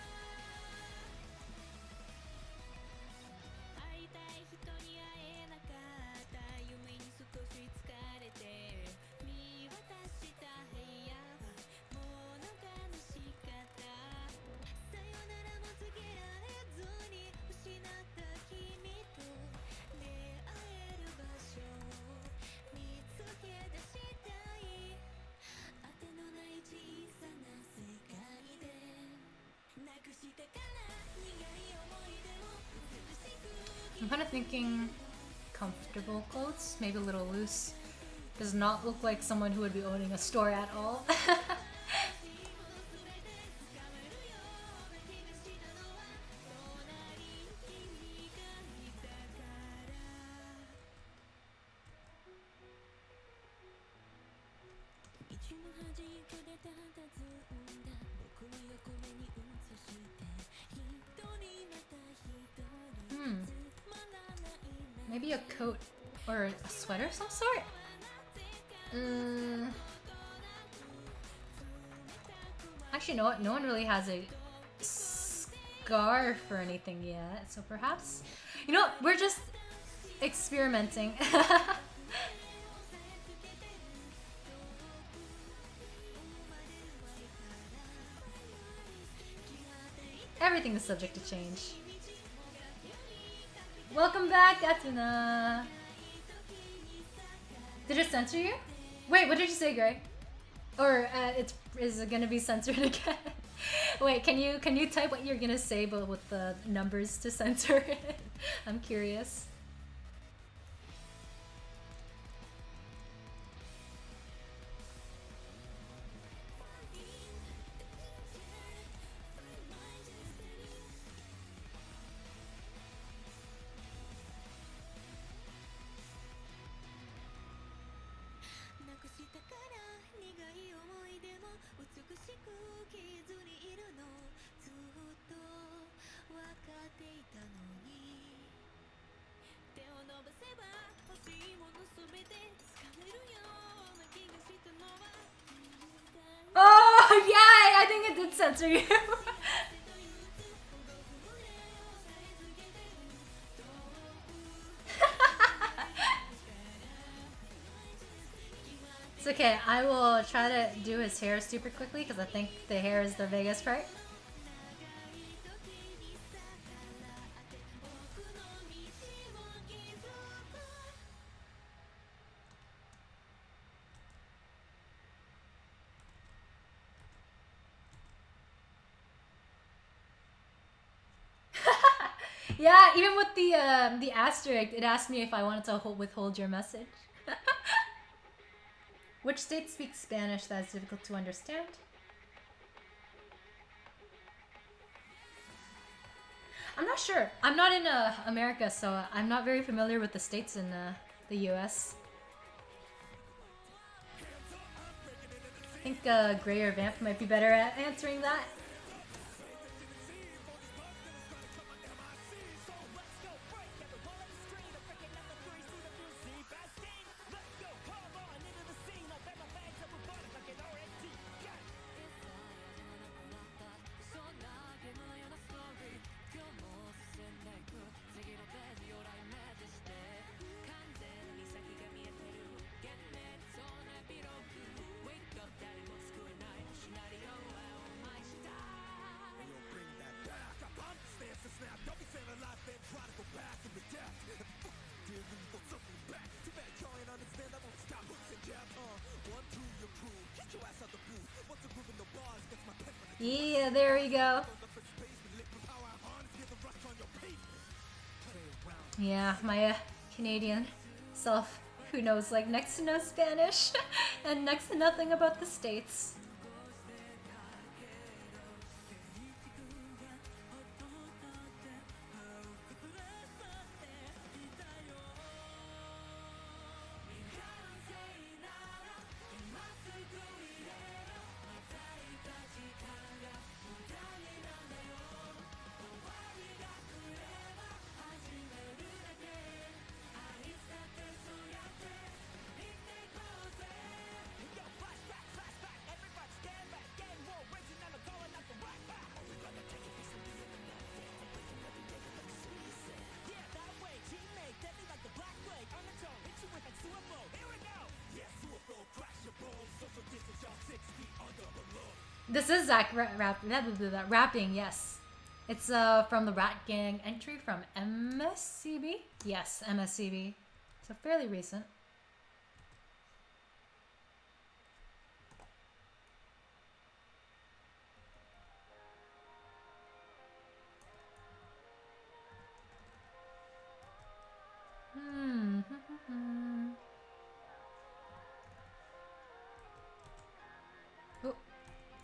I'm kind of thinking comfortable clothes, maybe a little loose. Does not look like someone who would be owning a store at all. Maybe a coat or a sweater of some sort? Actually, you know what? No one really has a scarf or anything yet, so perhaps... You know what? We're just experimenting. Everything is subject to change. Welcome back, Atuna! Did it censor you? Wait, what did you say, Gray? Or is it gonna be censored again? Wait, can you type what you're gonna say but with the numbers to censor it? I'm curious. Oh, yeah, I think it did censor you. It's okay, I will try to do his hair super quickly because I think the hair is the biggest part. Yeah, even with the asterisk, it asked me if I wanted to withhold your message. Which state speaks Spanish that is difficult to understand? I'm not sure. I'm not in America, so I'm not very familiar with the states in the US. I think Gray or Vamp might be better at answering that. Yeah, there we go. Yeah, my Canadian self, who knows like next to no Spanish and next to nothing about the States. This is Zach rapping, yes. It's from the Rat Gang entry from MSCB? Yes, MSCB. So fairly recent.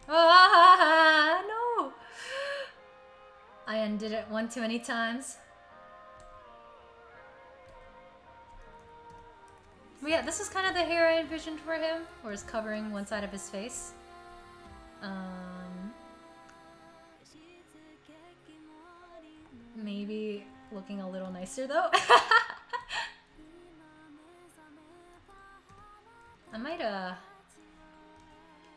Ah, no! I undid it one too many times. But yeah, this is kind of the hair I envisioned for him, where it's covering one side of his face. Maybe looking a little nicer though. I might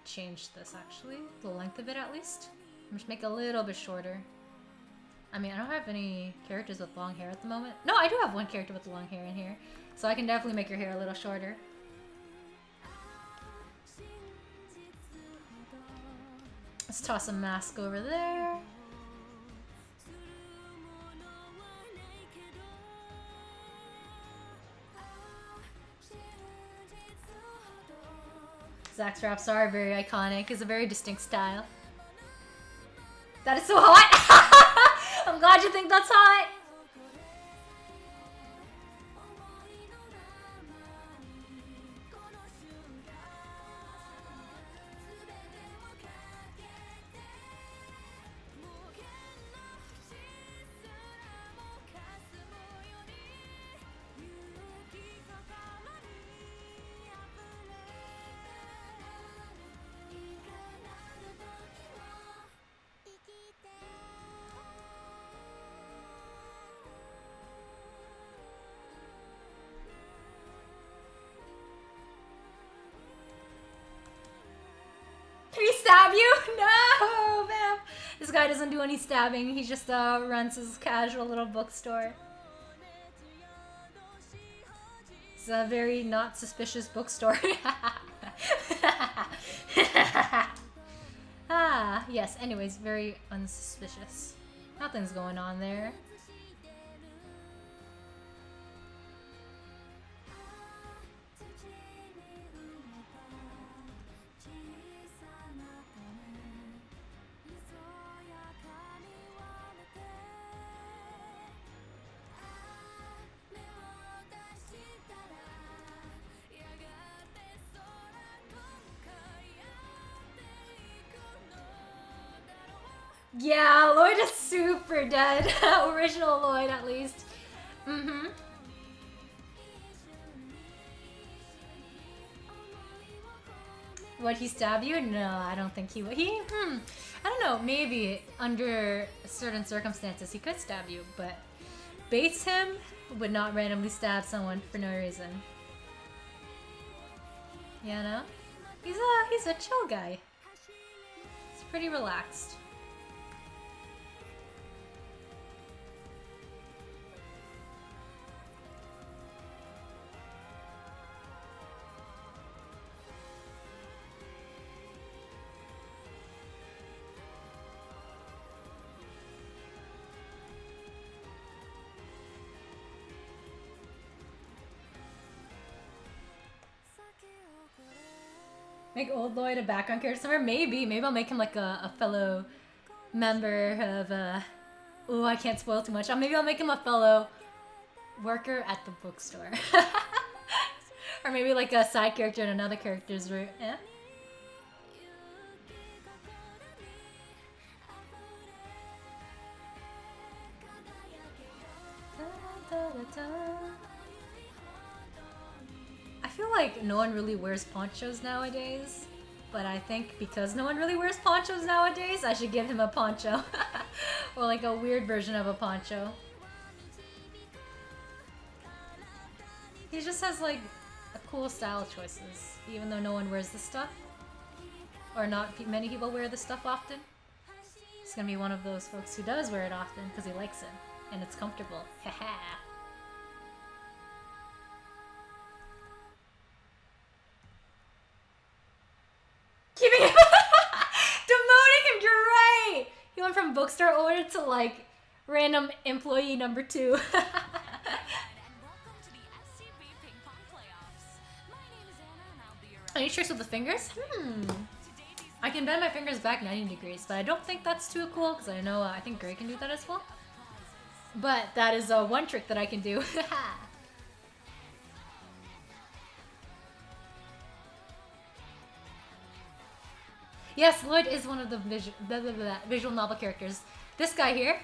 change this actually, the length of it at least. Just make it a little bit shorter. I mean, I don't have any characters with long hair at the moment. No, I do have one character with long hair in here. So I can definitely make your hair a little shorter. Let's toss a mask over there. Zach's raps are very iconic. It's a very distinct style. That is so hot! I'm glad you think that's hot! This guy doesn't do any stabbing. He just runs his casual little bookstore. It's a very not suspicious bookstore. Ah, yes. Anyways, very unsuspicious. Nothing's going on there. Yeah, Lloyd is super dead. Original Lloyd, at least. Mm-hmm. Would he stab you? No, I don't think he would. I don't know, maybe under certain circumstances he could stab you, but Bates him would not randomly stab someone for no reason. You know? He's a chill guy. He's pretty relaxed. Make old Lloyd a background character somewhere? Maybe. Maybe I'll make him like a fellow member of oh, I can't spoil too much. Maybe I'll make him a fellow worker at the bookstore. Or maybe like a side character in another character's route. Yeah? I feel like no one really wears ponchos nowadays, but I think because no one really wears ponchos nowadays, I should give him a poncho. Or like a weird version of a poncho. He just has like a cool style choices, even though no one wears this stuff. Or not many people wear this stuff often. He's gonna be one of those folks who does wear it often because he likes it and it's comfortable. Haha. Keeping him demoting him, you're right! He went from bookstore owner to like random employee number 2. Any tricks with the fingers? I can bend my fingers back 90 degrees, but I don't think that's too cool because I know I think Gray can do that as well. But that is one trick that I can do. Yes, Lloyd is one of the visual novel characters. This guy here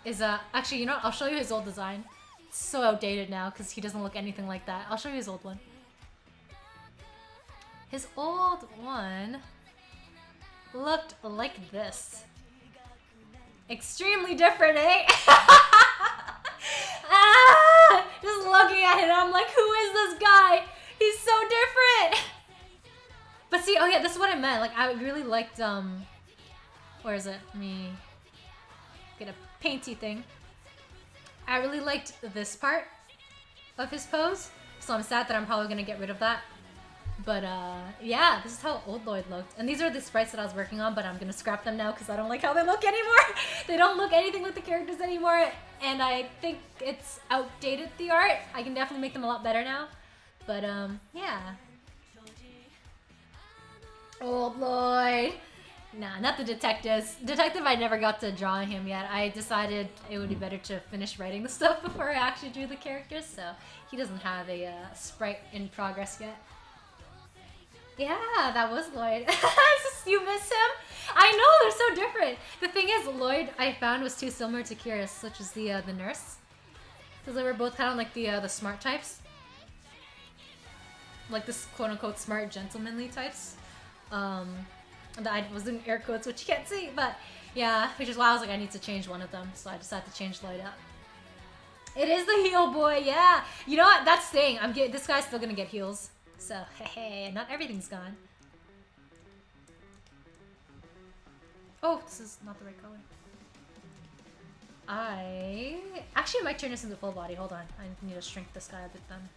is actually, you know what? I'll show you his old design. It's so outdated now because he doesn't look anything like that. I'll show you his old one. His old one looked like this. Extremely different, eh? Just looking at him, I'm like, who is this guy? He's so different. But see, oh yeah, this is what I meant. Like, I really liked, where is it? Let me get a painty thing. I really liked this part of his pose. So I'm sad that I'm probably gonna get rid of that. But yeah, this is how old Lloyd looked. And these are the sprites that I was working on, but I'm gonna scrap them now because I don't like how they look anymore. They don't look anything like the characters anymore. And I think it's outdated, the art. I can definitely make them a lot better now. But yeah. Old Lloyd. Nah, not the detectives. Detective, I never got to draw him yet. I decided it would be better to finish writing the stuff before I actually drew the characters. So he doesn't have a sprite in progress yet. Yeah, that was Lloyd. You miss him? I know, they're so different. The thing is, Lloyd I found was too similar to Kira, such as the nurse. Because they were both kind of like the smart types. Like this quote-unquote smart gentlemanly types. That I was doing air quotes, which you can't see, but yeah, which is why I was like, I need to change one of them, so I decided to change Lloyd up. It is the heel boy, yeah. You know what? That's staying. This guy's still gonna get heals. So, hey, not everything's gone. Oh, this is not the right color. I actually might turn this into full body. Hold on, I need to shrink this guy a bit then.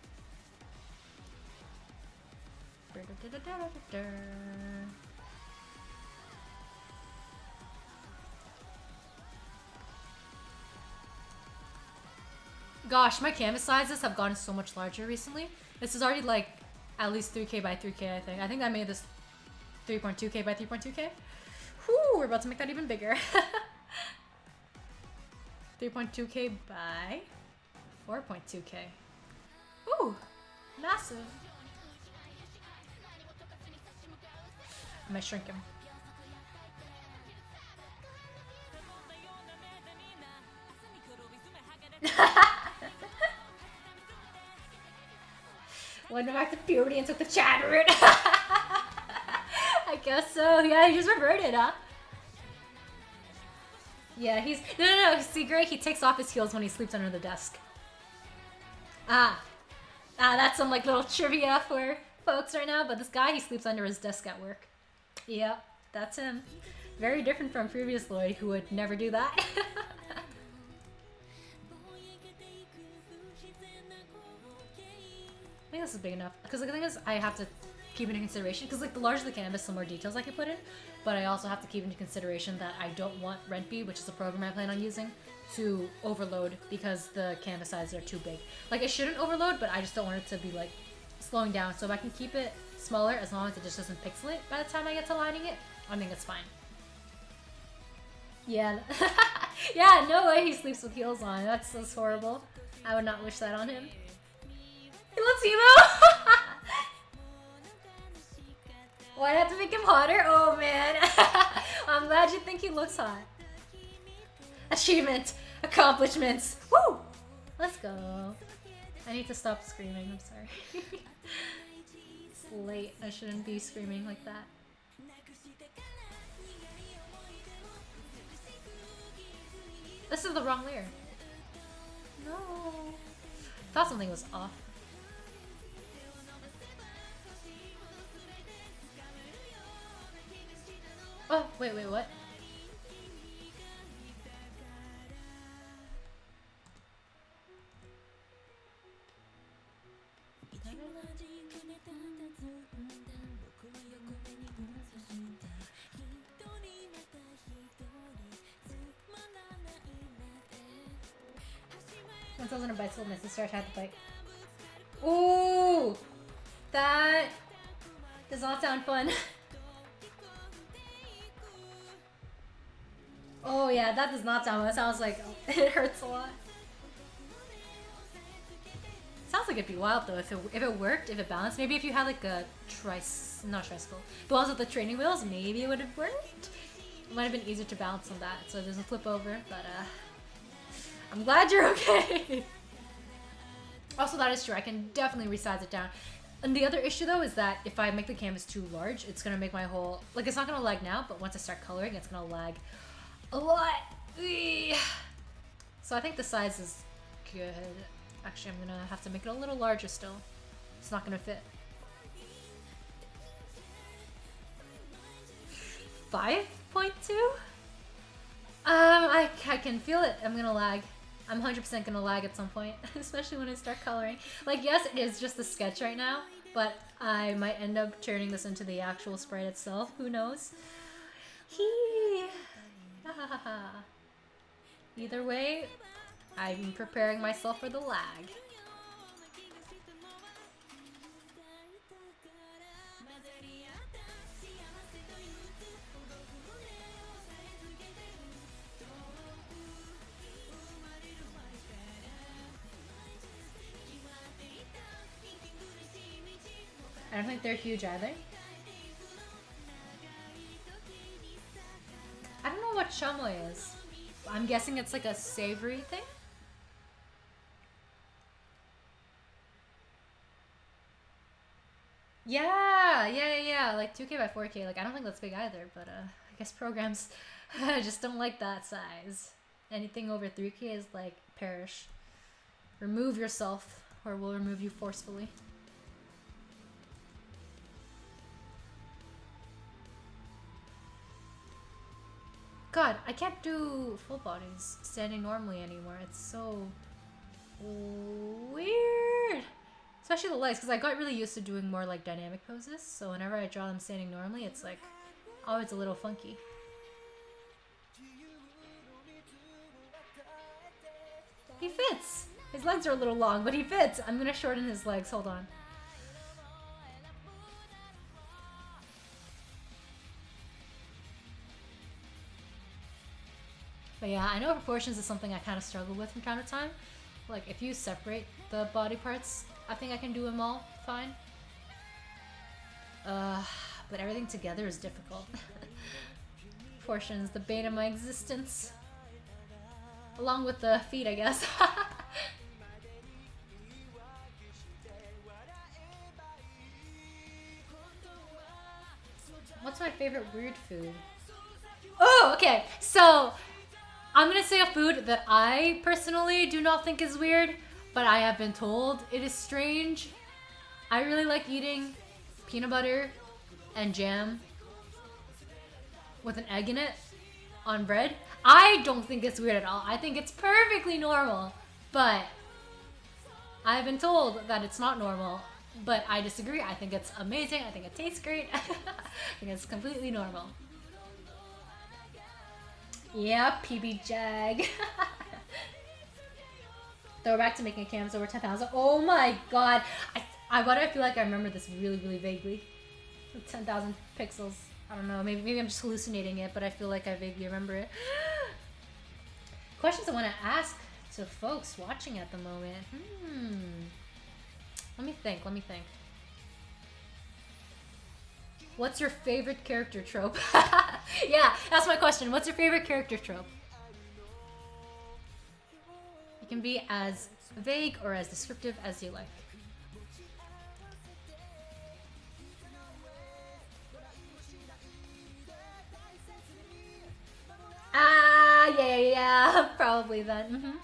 Gosh, my canvas sizes have gotten so much larger recently. This is already like at least 3K by 3K, I think. I think I made this 3.2K by 3.2K. Whew, we're about to make that even bigger. 3.2K by 4.2K. Ooh, massive. I might shrink him. Went back to puberty and took the chat route. I guess so. Yeah, he just reverted, huh? Yeah, he's... No. See, Gray, he takes off his heels when he sleeps under the desk. That's some, like, little trivia for folks right now. But this guy, he sleeps under his desk at work. Yep, that's him. Very different from previous Lloyd, who would never do that. I think this is big enough. Because the thing is, I have to keep into consideration, because like the larger the canvas, the more details I can put in. But I also have to keep into consideration that I don't want RentB, which is the program I plan on using, to overload because the canvas sizes are too big. Like it shouldn't overload, but I just don't want it to be like slowing down. So if I can keep it smaller, as long as it just doesn't pixelate by the time I get to lining it, I think it's fine. Yeah. Yeah, no way he sleeps with heels on. That's horrible. I would not wish that on him. He looks emo! Why'd I have to make him hotter? Oh man. I'm glad you think he looks hot. Achievement! Accomplishments! Woo! Let's go. I need to stop screaming, I'm sorry. It's late. I shouldn't be screaming like that. This is the wrong layer. No. Thought something was off. Oh, wait, what? Once I was on a bicycle, my sister had to bike. Ooh! That does not sound fun. Oh yeah, that does not sound fun. It sounds like it hurts a lot. Sounds like it'd be wild though if it worked, if it balanced. Maybe if you had like a not tricycle, the ones with the training wheels, maybe it would have worked. It might have been easier to balance on that, so it doesn't flip over. But I'm glad you're okay. Also, that is true. I can definitely resize it down. And the other issue though is that if I make the canvas too large, it's gonna make my whole it's not gonna lag now, but once I start coloring, it's gonna lag a lot. So I think the size is good. Actually, I'm gonna have to make it a little larger still. It's not gonna fit. 5.2? I can feel it. I'm gonna lag. I'm 100% gonna lag at some point, especially when I start coloring. Like, yes, it is just a sketch right now, but I might end up turning this into the actual sprite itself. Who knows? Either way, I'm preparing myself for the lag. I don't think they're huge either. I don't know what chamoy is. I'm guessing it's like a savory thing. Yeah. Like 2K by 4K. Like I don't think that's big either, but I guess programs just don't like that size. Anything over 3K is like perish. Remove yourself, or we'll remove you forcefully. god, I can't do full bodies standing normally anymore. It's so weird. Especially the legs, because I got really used to doing more like dynamic poses. So whenever I draw them standing normally, it's like always a little funky. He fits! His legs are a little long, but he fits! I'm gonna shorten his legs, hold on. But yeah, I know proportions is something I kind of struggle with from time to time. Like, if you separate the body parts, I think I can do them all fine. But everything together is difficult. Proportions, the bane of my existence. Along with the feet, I guess. What's my favorite weird food? Oh, okay. So, I'm gonna say a food that I personally do not think is weird, but I have been told it is strange. I really like eating peanut butter and jam with an egg in it on bread. I don't think it's weird at all. I think it's perfectly normal, but I've been told that it's not normal, but I disagree. I think it's amazing. I think it tastes great. I think it's completely normal. Yeah, PB Jag. Throwback to making cams over 10,000. Oh my god. Why do I feel like I remember this really, really vaguely? 10,000 pixels. I don't know. Maybe I'm just hallucinating it, but I feel like I vaguely remember it. Questions I want to ask to folks watching at the moment. Let me think. What's your favorite character trope? Yeah, that's my question. What's your favorite character trope? It can be as vague or as descriptive as you like. Ah, yeah, probably then.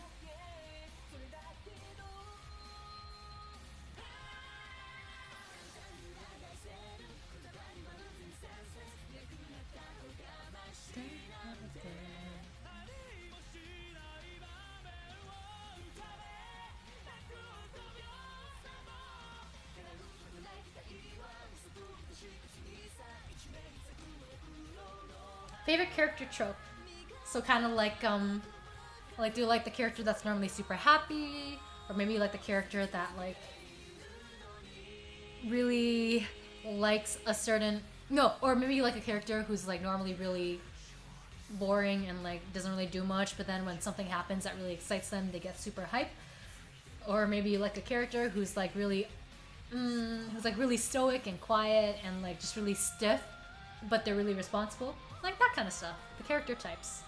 Favorite character trope. So kind of like do you like the character that's normally super happy, or maybe you like the character that like really likes a certain or maybe you like a character who's like normally really boring and like doesn't really do much, but then when something happens that really excites them, they get super hype. Or maybe you like a character who's like really really stoic and quiet and like just really stiff, but they're really responsible. Like that kind of stuff. The character types.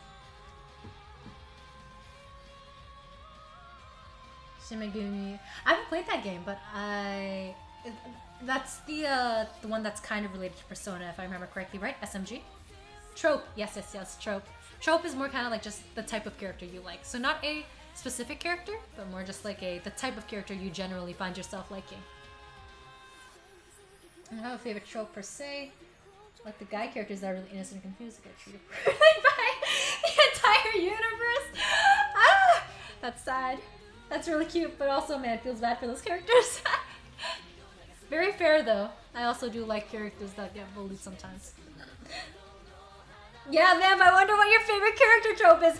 Shimegumi. I haven't played that game, but that's the one that's kind of related to Persona, if I remember correctly, right? SMG? Trope. Yes, trope. Trope is more kind of like just the type of character you like. So not a specific character, but more just like the type of character you generally find yourself liking. I don't have a favorite trope per se. Like the guy characters that are really innocent and confused get treated poorly by the entire universe. Ah, that's sad. That's really cute, but also, man, it feels bad for those characters. Very fair, though. I also do like characters that get bullied sometimes. Yeah, Vamp, I wonder what your favorite character trope is.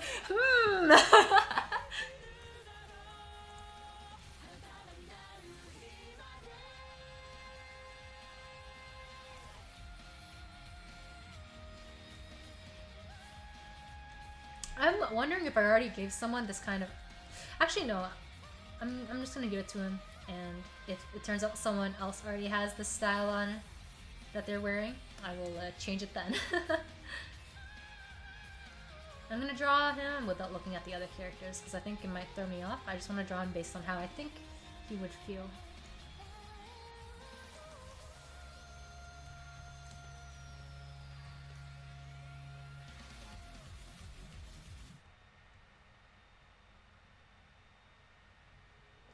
I'm wondering if I already gave someone this kind of... Actually, no. I'm just gonna give it to him, and if it turns out someone else already has this style on that they're wearing, I will change it then. I'm gonna draw him without looking at the other characters, because I think it might throw me off. I just want to draw him based on how I think he would feel.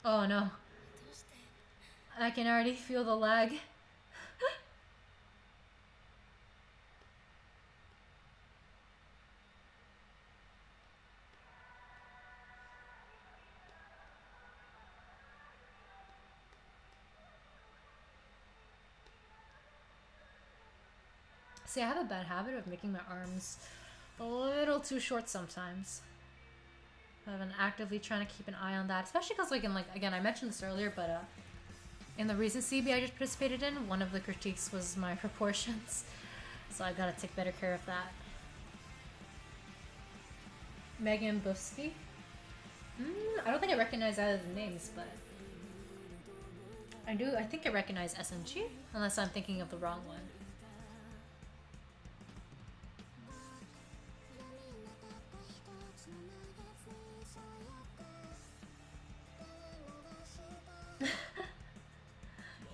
Oh no. I can already feel the lag. See, I have a bad habit of making my arms a little too short sometimes. I've been actively trying to keep an eye on that, especially because, like, again, I mentioned this earlier, but in the recent CB I just participated in, one of the critiques was my proportions, so I gotta take better care of that. Megan Bufsky? I don't think I recognize either of the names, but I do. I think I recognize SMG, unless I'm thinking of the wrong one.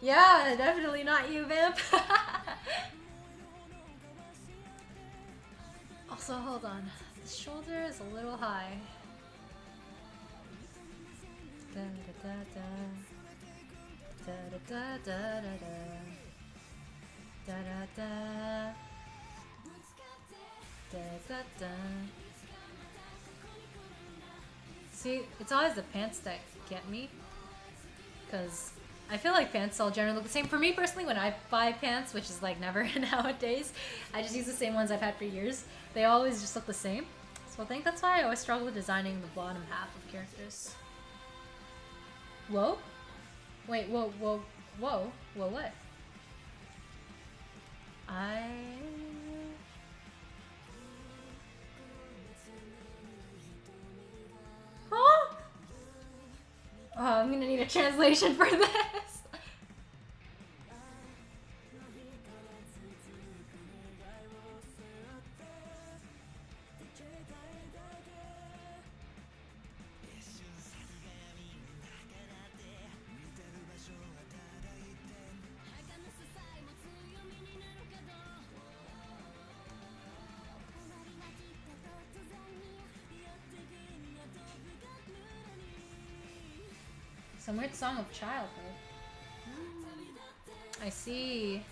Yeah, definitely not you, Vamp. Also, hold on. The shoulder is a little high. Da da da da da da da da da da da da da. See, it's always the pants that get me, because I feel like pants all generally look the same. For me personally, when I buy pants, which is like never nowadays, I just use the same ones I've had for years. They always just look the same. So I think that's why I always struggle with designing the bottom half of characters. Whoa? Wait, whoa, whoa, whoa, whoa, what? Huh? Oh, I'm gonna need a translation for this. Some weird song of childhood. I see.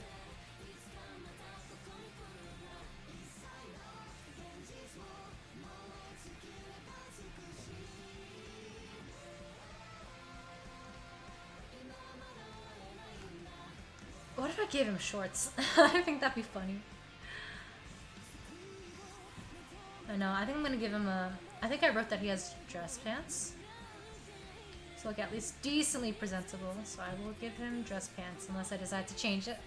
What if I gave him shorts? I think that'd be funny. I know, I think I'm gonna give him a... I think I wrote that he has dress pants. So look at least decently presentable, so I will give him dress pants unless I decide to change it.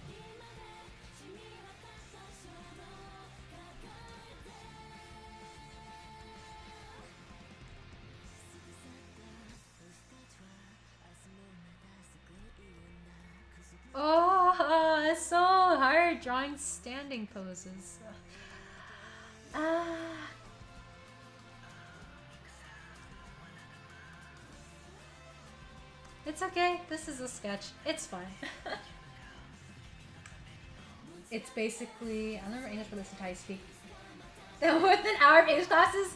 Oh, it's so hard drawing standing poses. It's okay, this is a sketch. It's fine. It's basically, I remember English for this how you speak. With an hour of English classes?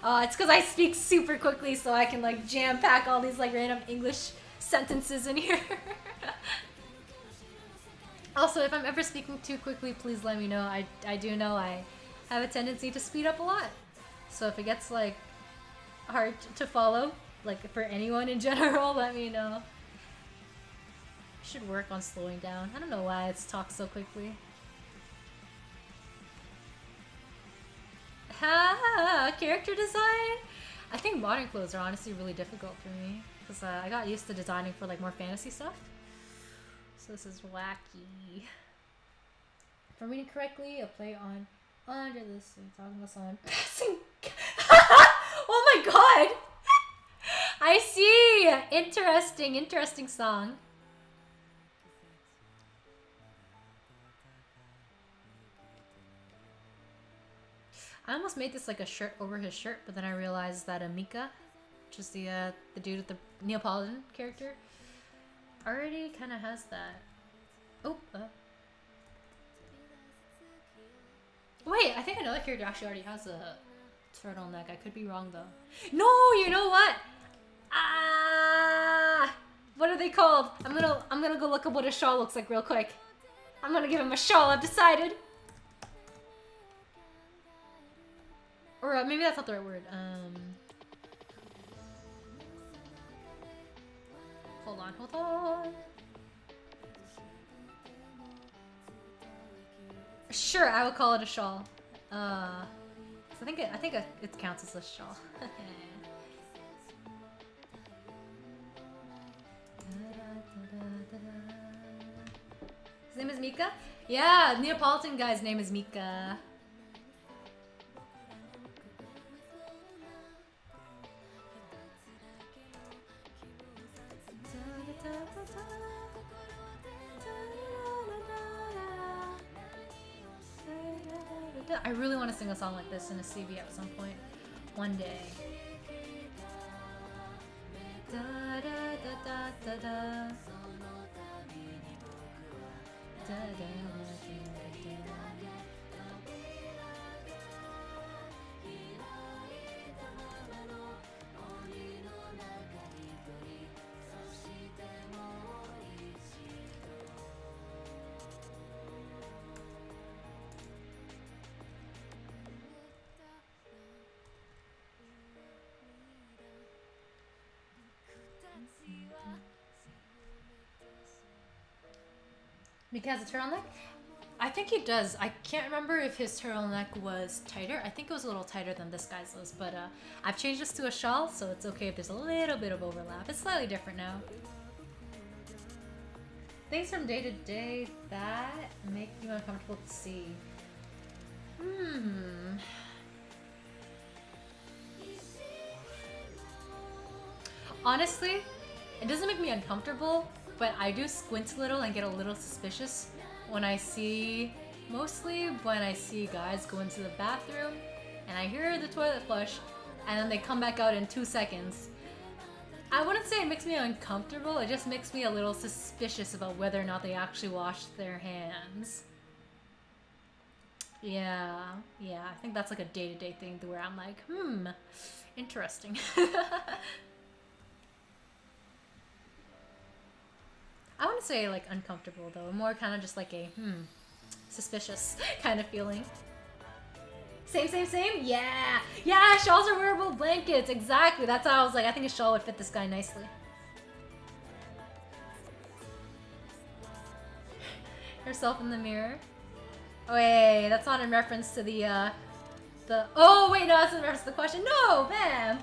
It's because I speak super quickly, so I can like jam pack all these like random English sentences in here. Also, if I'm ever speaking too quickly, please let me know. I do know I have a tendency to speed up a lot. So if it gets like hard to follow, like for anyone in general, let me know. I should work on slowing down. I don't know why it's talked so quickly. Ha! Character design? I think modern clothes are honestly really difficult for me because I got used to designing for like more fantasy stuff. So this is wacky. If I'm reading correctly, a play on under this and talking about someone passing. Oh my god! I see! Interesting song. I almost made this like a shirt over his shirt, but then I realized that Mika, which is the dude with the Neapolitan character, already kind of has that. Oh, wait, I think another character actually already has a turtleneck. I could be wrong though. No, you know what? What are they called? I'm gonna go look up what a shawl looks like real quick. I'm gonna give him a shawl. I've decided. Or maybe that's not the right word. Hold on. Sure, I would call it a shawl. So I think it counts as a shawl. His name is Mika? Yeah, Neapolitan guy's name is Mika. I really want to sing a song like this in a CV at some point. One day. Da, da, da, da, da, da. Da, da, da, da, da. Mika has a turtleneck? I think he does. I can't remember if his turtleneck was tighter. I think it was a little tighter than this guy's was, but I've changed this to a shawl, so it's okay if there's a little bit of overlap. It's slightly different now. Things from day to day that make you uncomfortable to see. Honestly, it doesn't make me uncomfortable, but I do squint a little and get a little suspicious when I see, mostly when I see guys go into the bathroom and I hear the toilet flush and then they come back out in 2 seconds. I wouldn't say it makes me uncomfortable, it just makes me a little suspicious about whether or not they actually washed their hands. Yeah, I think that's like a day-to-day thing where I'm like, interesting. I wouldn't say like uncomfortable though, more kind of just like a suspicious kind of feeling. Same? Yeah! Yeah, shawls are wearable blankets, exactly. That's how I was like, I think a shawl would fit this guy nicely. Yourself in the mirror. Oh wait, that's not in reference to the oh wait, no, that's in reference to the question. No, ma'am!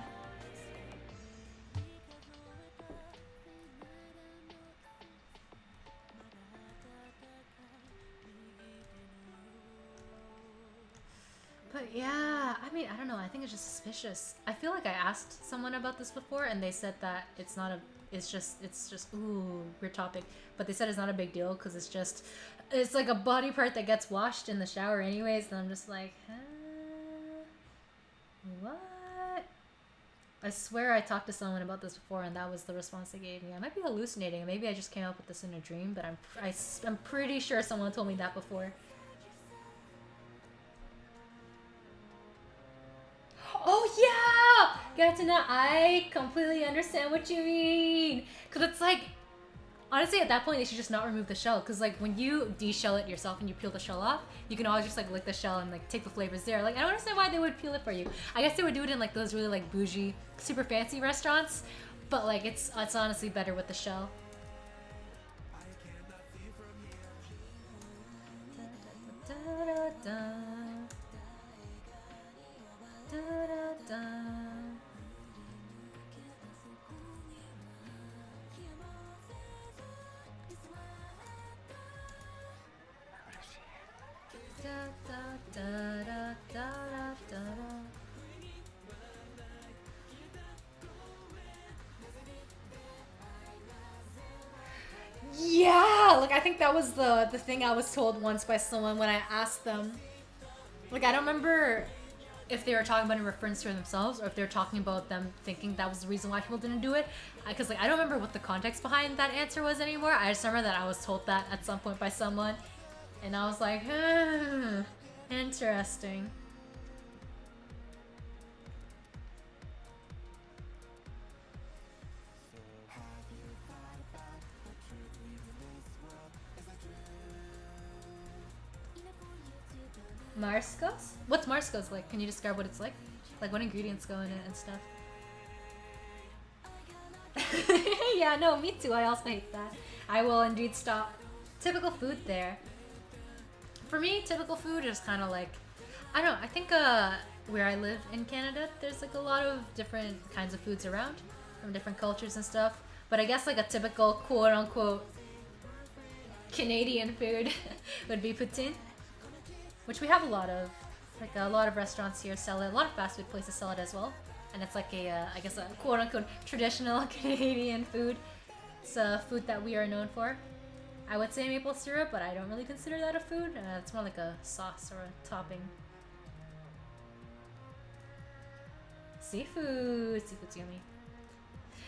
But yeah, I mean, I don't know, I think it's just suspicious. I feel like I asked someone about this before and they said that it's not a, it's just, ooh, weird topic. But they said it's not a big deal because it's like a body part that gets washed in the shower anyways. And I'm just like, what? I swear I talked to someone about this before and that was the response they gave me. I might be hallucinating. Maybe I just came up with this in a dream, but I'm pretty sure someone told me that before. Oh yeah! Gatina, I completely understand what you mean. Cause it's like, honestly at that point they should just not remove the shell. Cause like when you de-shell it yourself and you peel the shell off, you can always just like lick the shell and like take the flavors there. Like I don't understand why they would peel it for you. I guess they would do it in like those really like bougie, super fancy restaurants. But like it's honestly better with the shell. Da, da, da, da. Da, da, da. Da, da, da, da, da, da. Yeah, like I think that was the thing I was told once by someone when I asked them. Like I don't remember if they were talking about in reference to themselves or if they were talking about them thinking that was the reason why people didn't do it. Because like I don't remember what the context behind that answer was anymore. I just remember that I was told that at some point by someone. And I was like, interesting. Marscos? What's Marscos like? Can you describe what it's like? Like what ingredients go in it and stuff? Yeah, no, me too. I also hate that. I will indeed stop. Typical food there. for me, typical food is kind of like, I don't know, I think where I live in Canada, there's like a lot of different kinds of foods around from different cultures and stuff. But I guess like a typical quote unquote Canadian food would be poutine, which we have a lot of. Like a lot of restaurants here sell it, a lot of fast food places sell it as well. And it's like a, I guess a quote unquote traditional Canadian food. It's a food that we are known for. I would say maple syrup, but I don't really consider that a food. It's more like a sauce or a topping. Seafood. Seafood's yummy.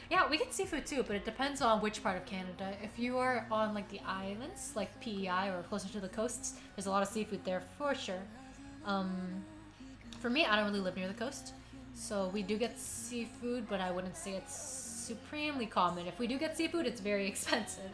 Yeah, we get seafood too, but it depends on which part of Canada. If you are on like the islands, like PEI or closer to the coasts, there's a lot of seafood there for sure. For me, I don't really live near the coast, so we do get seafood, but I wouldn't say it's supremely common. If we do get seafood, it's very expensive.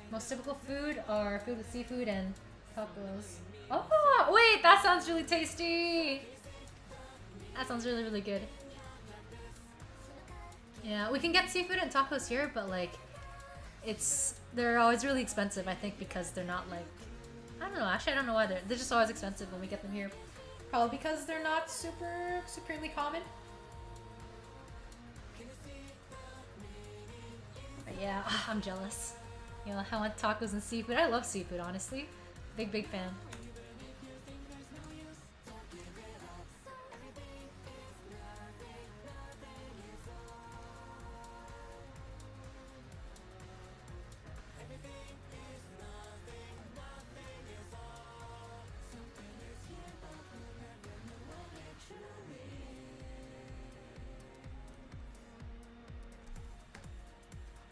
Most typical food are food with seafood and tacos. Oh, wait, that sounds really tasty! That sounds really, really good. Yeah, we can get seafood and tacos here, but like, they're always really expensive, I think, because they're not like, I don't know, actually I don't know why they're just always expensive when we get them here. Probably because they're not supremely common. But yeah, I'm jealous. You know, I want tacos and seafood. I love seafood, honestly. Big fan.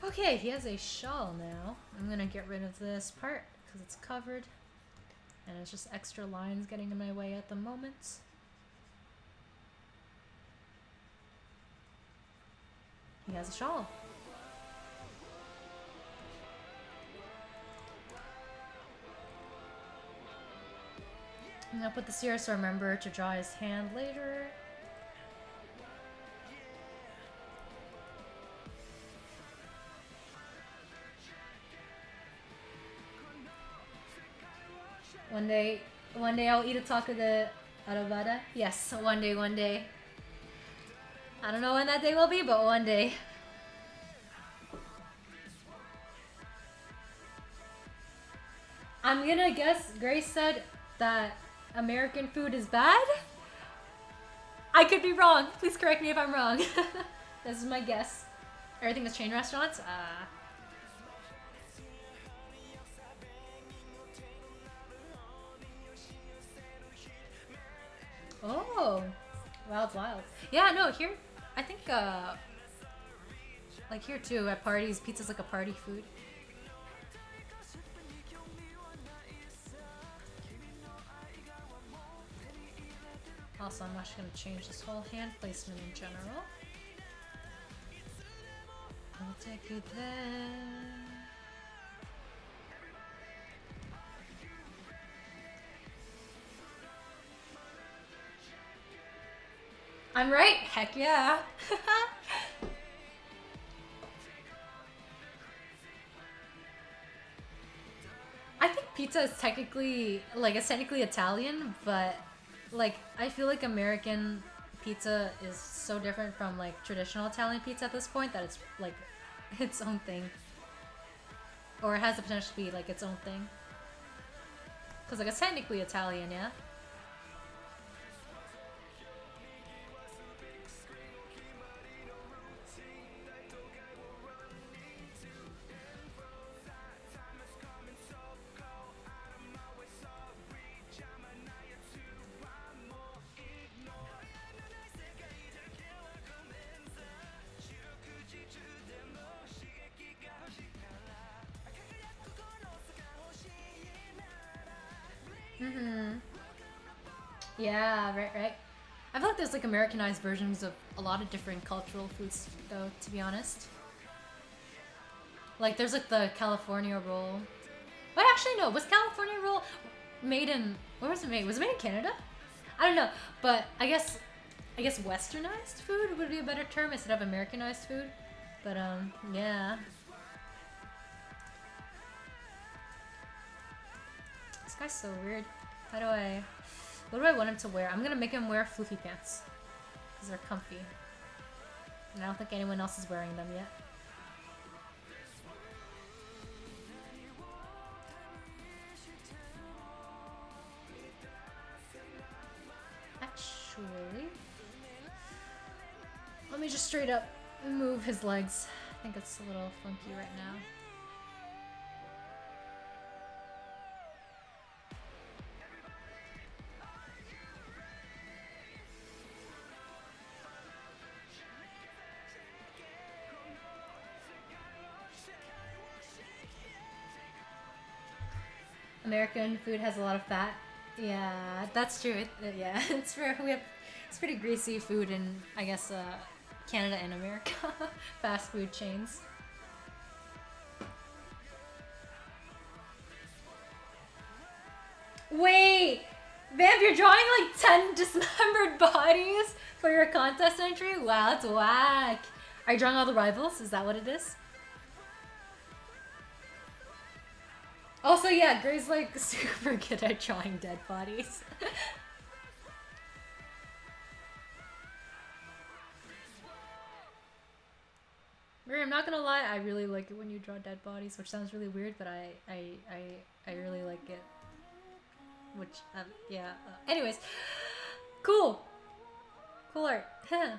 Okay, he has a shawl now. I'm gonna get rid of this part because it's covered and it's just extra lines getting in my way at the moment. He has a shawl. I'm gonna put this here so I remember to draw his hand later. One day I'll eat a taco de arrabada. Yes, one day. I don't know when that day will be, but one day. I'm gonna guess Grace said that American food is bad. I could be wrong. Please correct me if I'm wrong. This is my guess. Everything is chain restaurants? Oh, wild. Yeah, no, here, I think, like here too, at parties, pizza's like a party food. Also, I'm actually gonna change this whole hand placement in general. I'll take you there. I'm right? Heck yeah. I think pizza is technically, like, it's technically Italian, but, like, I feel like American pizza is so different from, like, traditional Italian pizza at this point that it's, like, its own thing. Or it has the potential to be, like, its own thing. Because, like, it's technically Italian, yeah? Yeah, right. I feel like there's like Americanized versions of a lot of different cultural foods though, to be honest. Like there's like the California roll. Wait, actually no, was California roll made in, where was it made? Was it made in Canada? I don't know, but I guess westernized food would be a better term instead of Americanized food. But yeah. This guy's so weird. What do I want him to wear? I'm gonna make him wear floofy pants. Because they're comfy. And I don't think anyone else is wearing them yet. Actually, let me just straight up move his legs. I think it's a little funky right now. American food has a lot of fat. Yeah, that's true. Yeah, it's pretty greasy food in, I guess, Canada and America. Fast food chains. Wait! Vamp, you're drawing like 10 dismembered bodies for your contest entry? Wow, that's whack. Are you drawing all the rivals? Is that what it is? Also, yeah, Gray's like super good at drawing dead bodies. Gray, I'm not gonna lie, I really like it when you draw dead bodies, which sounds really weird, but I really like it. Which, yeah. Anyways, cool. Cool art. Huh.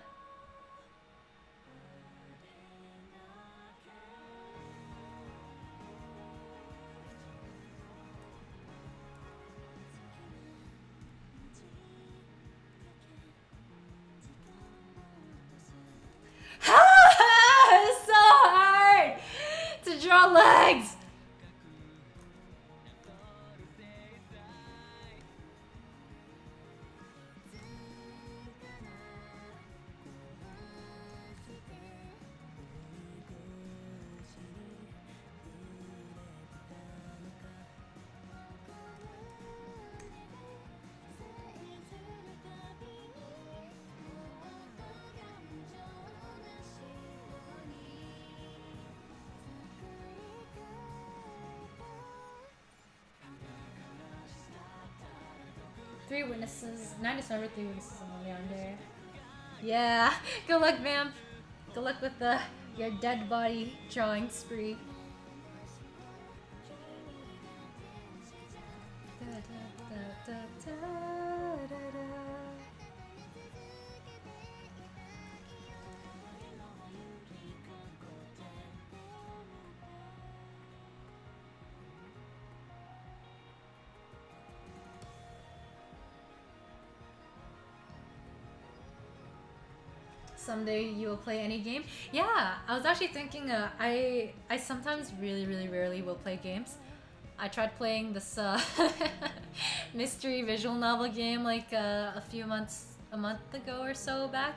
It's so hard to draw legs. Three witnesses. 9 December, 3 witnesses on Leander. Yeah. Good luck, Vamp. Good luck with your dead body drawing spree. Someday you will play any game. Yeah, I was actually thinking. I sometimes really rarely will play games. I tried playing this mystery visual novel game like a month ago or so back.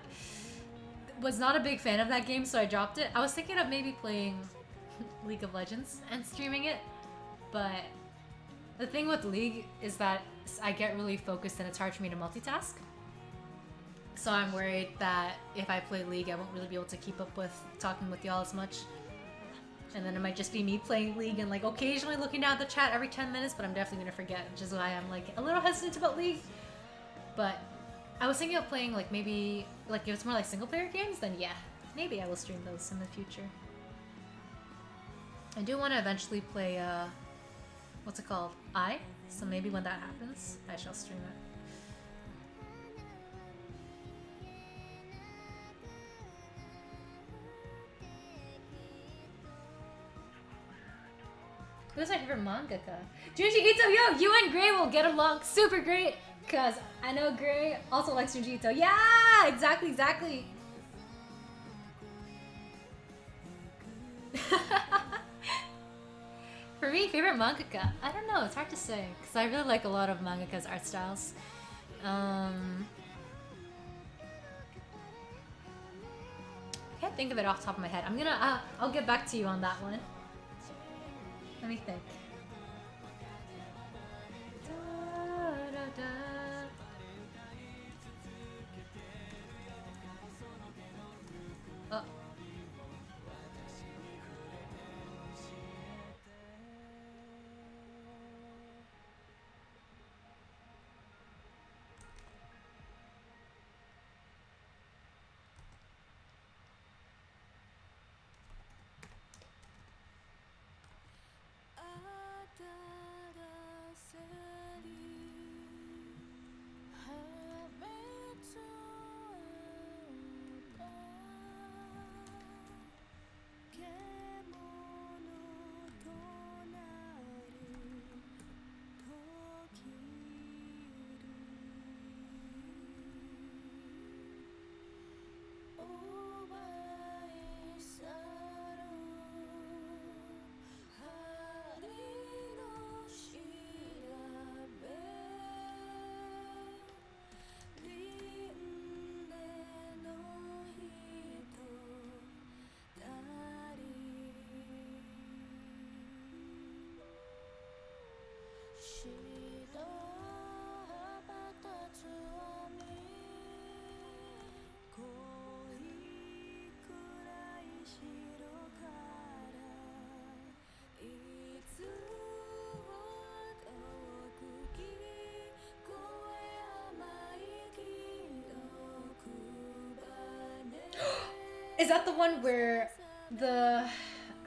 Was not a big fan of that game, so I dropped it. I was thinking of maybe playing League of Legends and streaming it, but the thing with League is that I get really focused and it's hard for me to multitask. So I'm worried that if I play League, I won't really be able to keep up with talking with y'all as much. And then it might just be me playing League and like occasionally looking down at the chat every 10 minutes, but I'm definitely gonna forget, which is why I'm like a little hesitant about League. But I was thinking of playing like maybe, like if it's more like single player games, then yeah, maybe I will stream those in the future. I do want to eventually play, what's it called? So maybe when that happens, I shall stream it. Who's my favorite mangaka? Junji Ito, yo, you and Gray will get along super great, cause I know Gray also likes Junji Ito. Yeah, exactly. For me, favorite mangaka? I don't know, it's hard to say, cause I really like a lot of mangaka's art styles. I can't think of it off the top of my head. I'll get back to you on that one. Let me think. Oh. Is that the one where the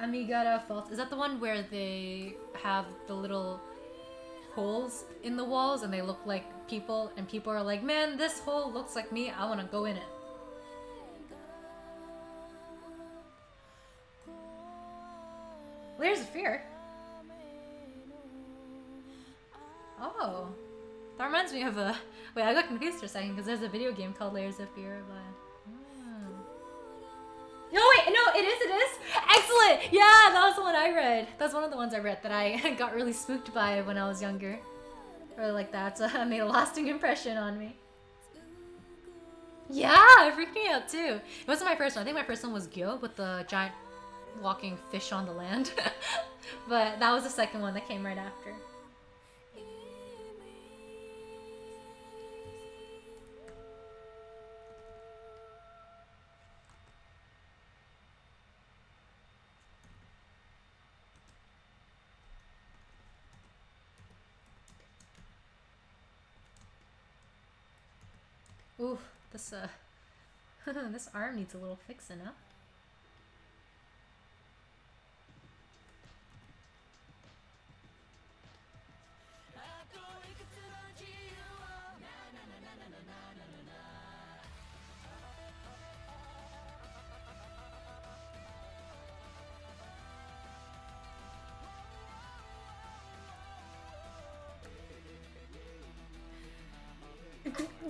Amigara fault? Is that the one where they have the little holes in the walls and they look like people, and people are like, man, this hole looks like me, I want to go in it? Layers of Fear? Oh. That reminds me of a... Wait, I got confused for a second because there's a video game called Layers of Fear, but... No, wait, no, it is. Excellent! Yeah, that was the one I read. That's one of the ones I read that I got really spooked by when I was younger. Or like that made a lasting impression on me. Yeah, it freaked me out too. It wasn't my first one. I think my first one was Gyo with the giant walking fish on the land. But that was the second one that came right after. Ooh, this this arm needs a little fixing up.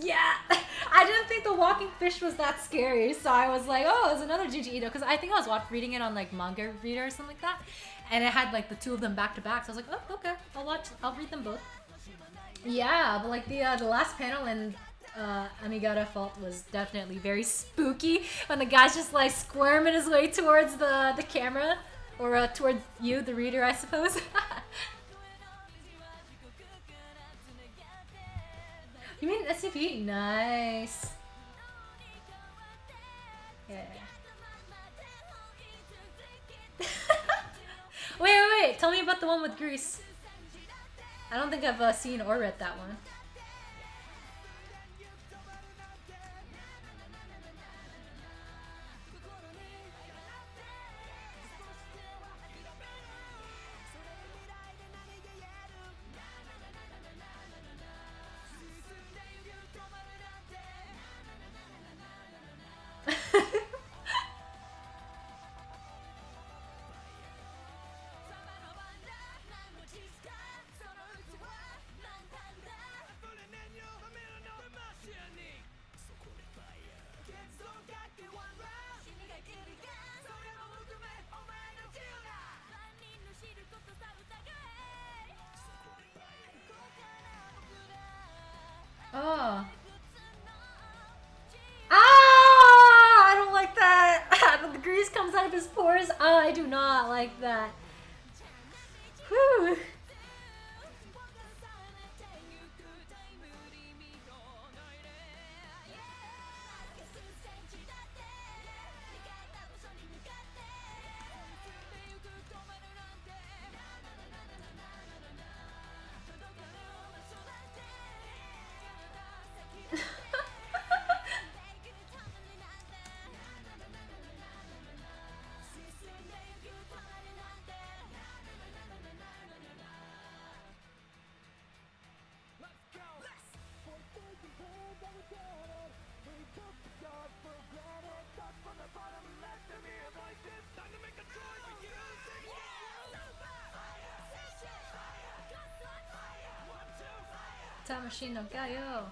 Yeah, I didn't think the walking fish was that scary, so I was like, oh, it's another Junji Ito, because I think I was reading it on like Manga Reader or something like that, and it had like the two of them back to back, so I was like, oh, okay, I'll read them both. Yeah, but like the last panel in Amigara Fault was definitely very spooky when the guy's just like squirming his way towards the camera, or towards you, the reader, I suppose. You mean SCP? Nice. Yeah. Wait. Tell me about the one with Grease. I don't think I've seen or read that one. Oh. Ah! I don't like that. The grease comes out of his pores. Oh, I do not like that. Whew. Tamashii no Gaio.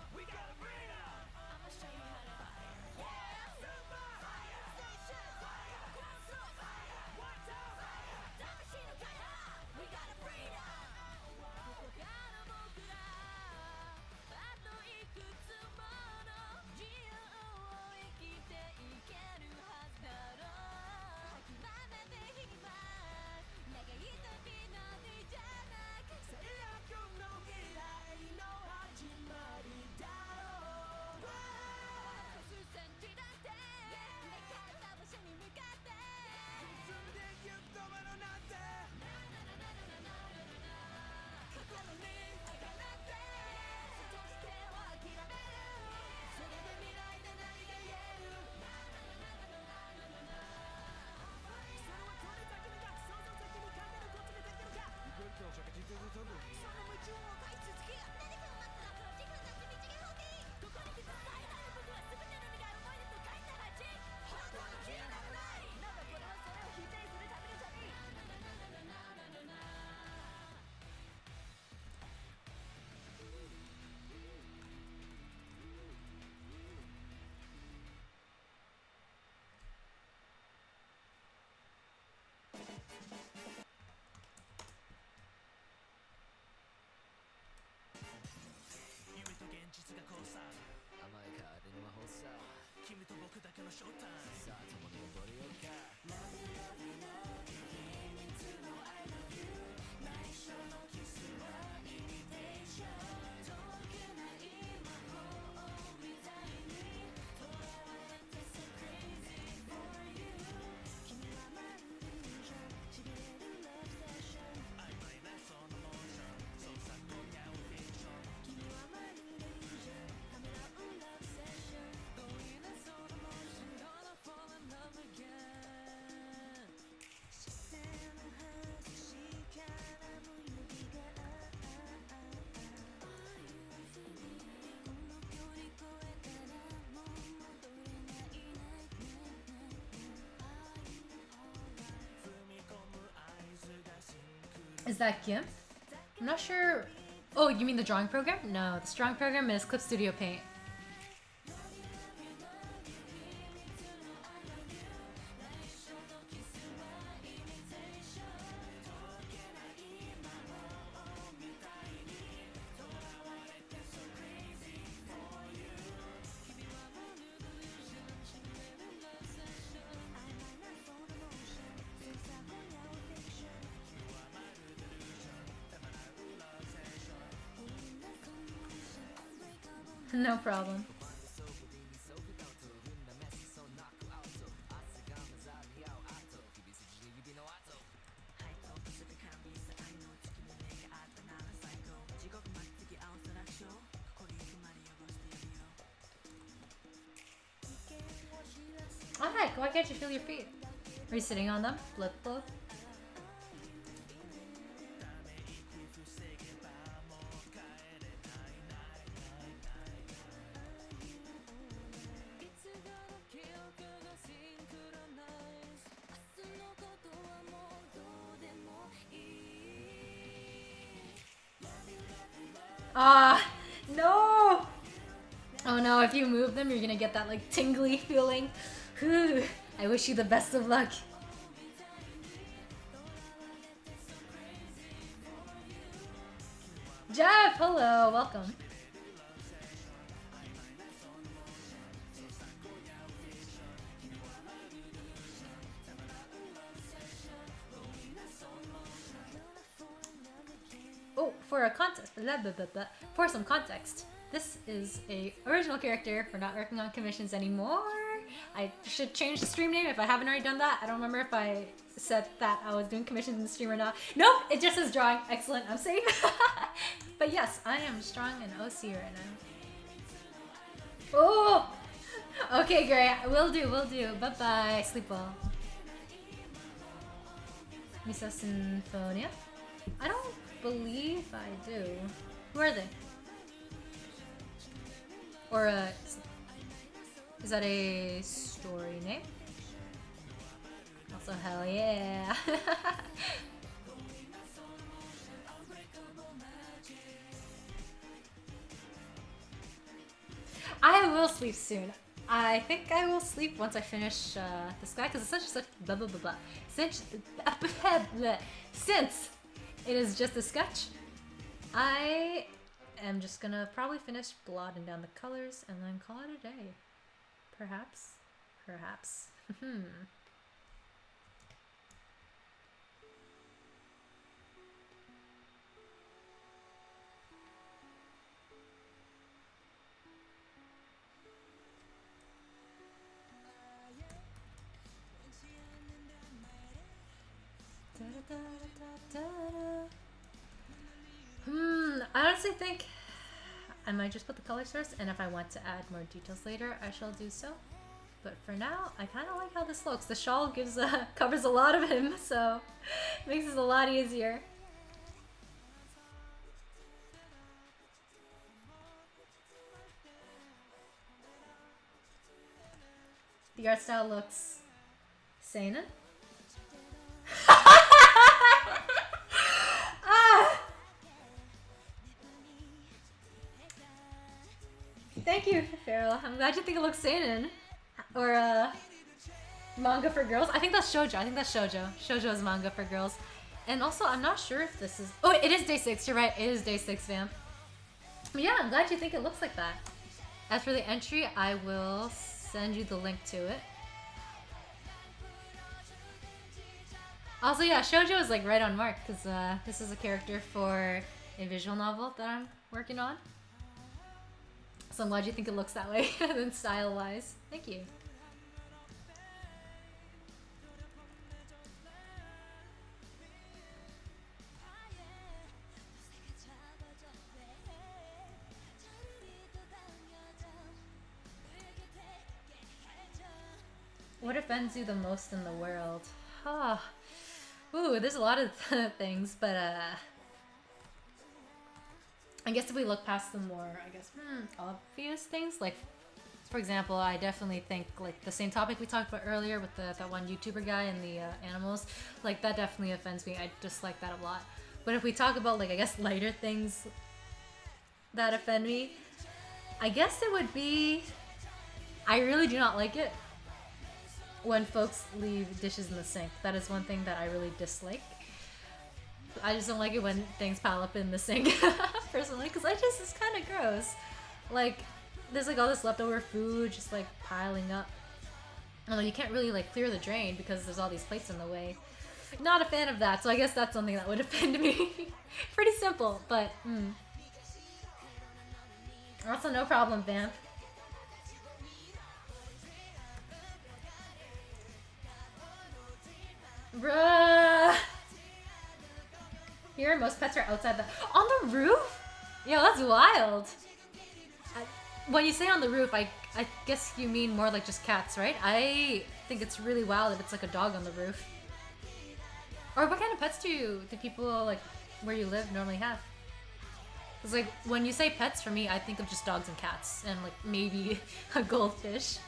Is that GIMP? I'm not sure. Oh, you mean the drawing program? No, the drawing program is Clip Studio Paint. No problem. Oh heck, why can't you feel your feet? Are you sitting on them? Flip flop? Ah, no! Oh no, if you move them, you're gonna get that like tingly feeling. Whew, I wish you the best of luck. Jeff, hello, welcome. Oh, for a contest, for some context, this is a original character. We're not working on commissions anymore. I should change the stream name if I haven't already done that. I don't remember if I said that I was doing commissions in the stream or not. Nope, it just says drawing. Excellent, I'm safe. But yes, I am strong and OC right now. Oh! Okay, great. Will do, will do. Bye-bye. Sleep well. Misa Sinfonia? I don't believe I do. Who are they? Or is that a story name? Also, hell yeah. I will sleep soon. I think I will sleep once I finish this guy because it's such blah blah blah blah. Since it is just a sketch, I am just gonna probably finish blotting down the colors and then call it a day. Perhaps. I honestly think I might just put the colors first, and if I want to add more details later, I shall do so. But for now, I kind of like how this looks. The shawl gives covers a lot of him, so it makes it a lot easier. The art style looks seinen. Thank you, Farrell. I'm glad you think it looks seinen. Or manga for girls. I think that's shoujo. Shoujo is manga for girls. And also, I'm not sure if this is... Oh, it is day 6. You're right. It is day 6, fam. But yeah, I'm glad you think it looks like that. As for the entry, I will send you the link to it. Also, yeah, shoujo is like right on mark because this is a character for a visual novel that I'm working on. So I'm glad you think it looks that way, then style-wise. Thank you. What offends you the most in the world? Ooh, there's a lot of things, but I guess if we look past the more, obvious things, like, for example, I definitely think, like, the same topic we talked about earlier with that one YouTuber guy and the animals, like, that definitely offends me. I dislike that a lot. But if we talk about, like, I guess lighter things that offend me, I guess it would be, I really do not like it when folks leave dishes in the sink. That is one thing that I really dislike. I just don't like it when things pile up in the sink, personally, because it's kind of gross. Like, there's like all this leftover food just like piling up. And you can't really like clear the drain because there's all these plates in the way. Not a fan of that, so I guess that's something that would offend me. Pretty simple, but also no problem, Vamp. Bruh. Here, most pets are outside on the roof? Yo, that's wild. When you say on the roof, I guess you mean more like just cats, right? I think it's really wild if it's like a dog on the roof. Or what kind of pets do people like where you live normally have? Because like when you say pets, for me, I think of just dogs and cats and like maybe a goldfish.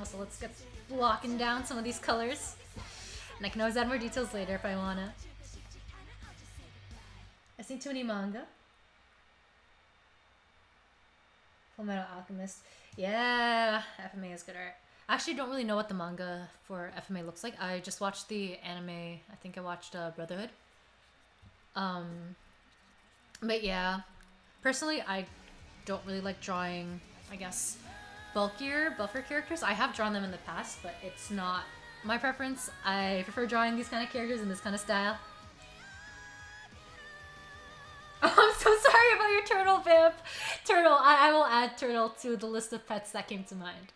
So let's get blocking down some of these colors. And I can always add more details later if I wanna. I've seen too many manga. Fullmetal Alchemist. Yeah, FMA is good art. I actually don't really know what the manga for FMA looks like. I just watched the anime. I think I watched Brotherhood. But yeah, personally, I don't really like drawing, I guess, buffer characters. I have drawn them in the past, but it's not my preference. I prefer drawing these kind of characters in this kind of style. Oh, I'm so sorry about your turtle, Vamp. Turtle, I will add turtle to the list of pets that came to mind.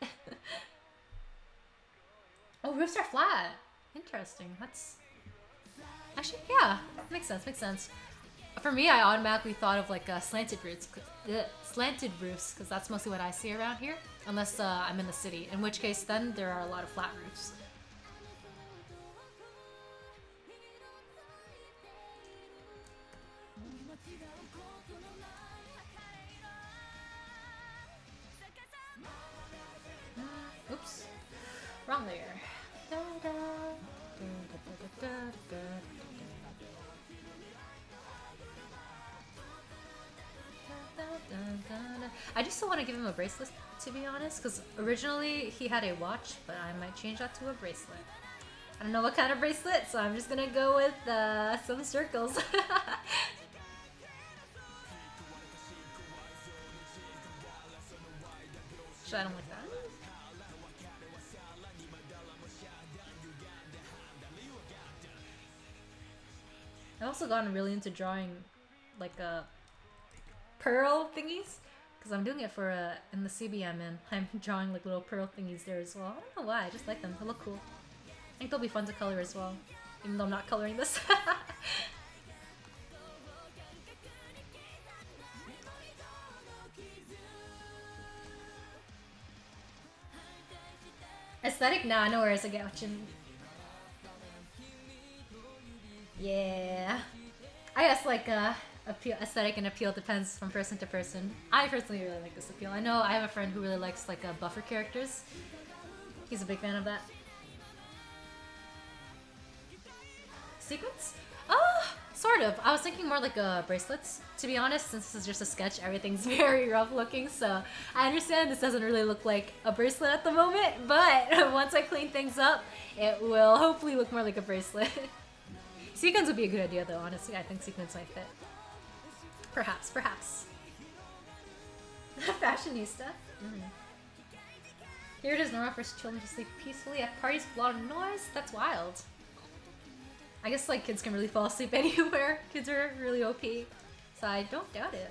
Oh, roofs are flat. Interesting. That's actually, yeah, makes sense. For me, I automatically thought of like slanted roofs, because that's mostly what I see around here. Unless I'm in the city, in which case then there are a lot of flat roofs. I just still want to give him a bracelet, to be honest, because originally he had a watch, but I might change that to a bracelet. I don't know what kind of bracelet, so I'm just gonna go with some circles. I don't like that. I've also gotten really into drawing like pearl thingies because I'm doing it for in the CB I'm in. I'm drawing like little pearl thingies there as well. I don't know why, I just like them. They look cool. I think they'll be fun to color as well, even though I'm not coloring this. Aesthetic? Nah, no worries, I get what you mean. Yeah. I guess like appeal, aesthetic and appeal depends from person to person. I personally really like this appeal. I know I have a friend who really likes like buffer characters. He's a big fan of that. Sequence? Sort of. I was thinking more like bracelets, to be honest, since this is just a sketch, everything's very rough looking, so I understand this doesn't really look like a bracelet at the moment, but once I clean things up, it will hopefully look more like a bracelet. Sequins would be a good idea though, honestly. I think sequins might fit. Perhaps, perhaps. Fashionista. Here it is normal for children to sleep peacefully at parties with a lot of noise. That's wild. I guess like kids can really fall asleep anywhere. Kids are really OP, so I don't doubt it.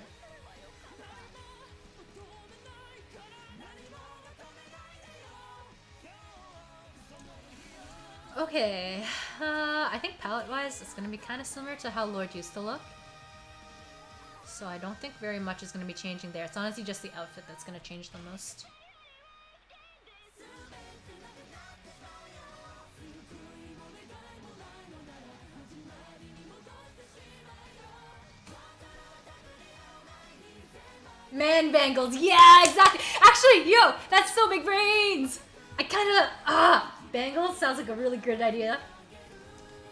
Okay, I think palette-wise, it's gonna be kind of similar to how Lord used to look. So I don't think very much is gonna be changing there. It's honestly just the outfit that's gonna change the most. Man bangles, yeah, exactly. Actually, yo, that's so big brains. I kind of, bangles sounds like a really good idea.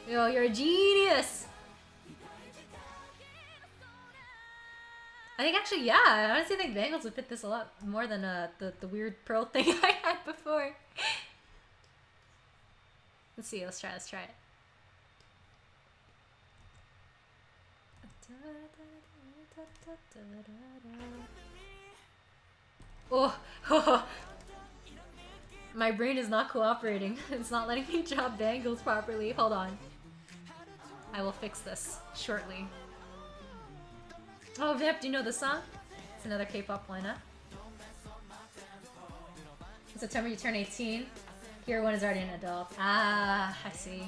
Yo, you're a genius. I think actually, yeah, I honestly think bangles would fit this a lot more than the weird pearl thing I had before. Let's see, let's try it. Oh, my brain is not cooperating. It's not letting me draw bangles properly. Hold on. I will fix this shortly. Oh, Vamp, do you know this song? It's another K-pop lineup. In September you turn 18. Here one is already an adult. Ah, I see.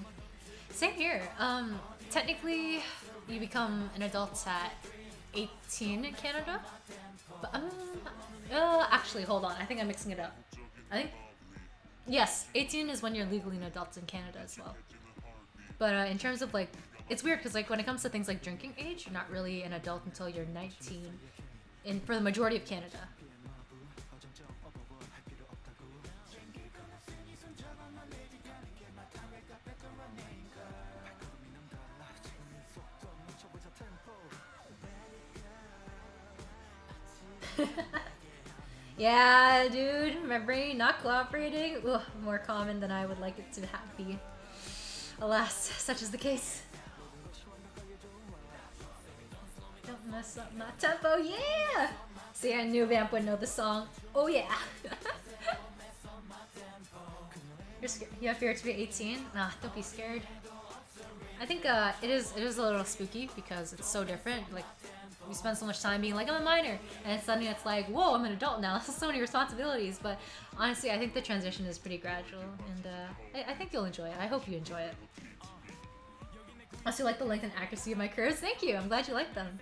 Same here. Technically, you become an adult at 18 in Canada. But, actually, hold on. I think I'm mixing it up. I think, yes, 18 is when you're legally an adult in Canada as well. But in terms of like, it's weird because like when it comes to things like drinking age, you're not really an adult until you're 19 for the majority of Canada. Yeah, dude, my brain not cooperating. Ugh, more common than I would like it to be. Alas, such is the case. Don't mess up my tempo, yeah! See, I knew Vamp would know the song. Oh yeah! You're scared. You have fear to be 18? Nah, don't be scared. I think it is a little spooky because it's so different. Like, we spend so much time being like, I'm a minor, and suddenly it's like, whoa, I'm an adult now. So many responsibilities. But honestly, I think the transition is pretty gradual, and I think you'll enjoy it. I hope you enjoy it. I also like the length and accuracy of my curves. Thank you. I'm glad you like them.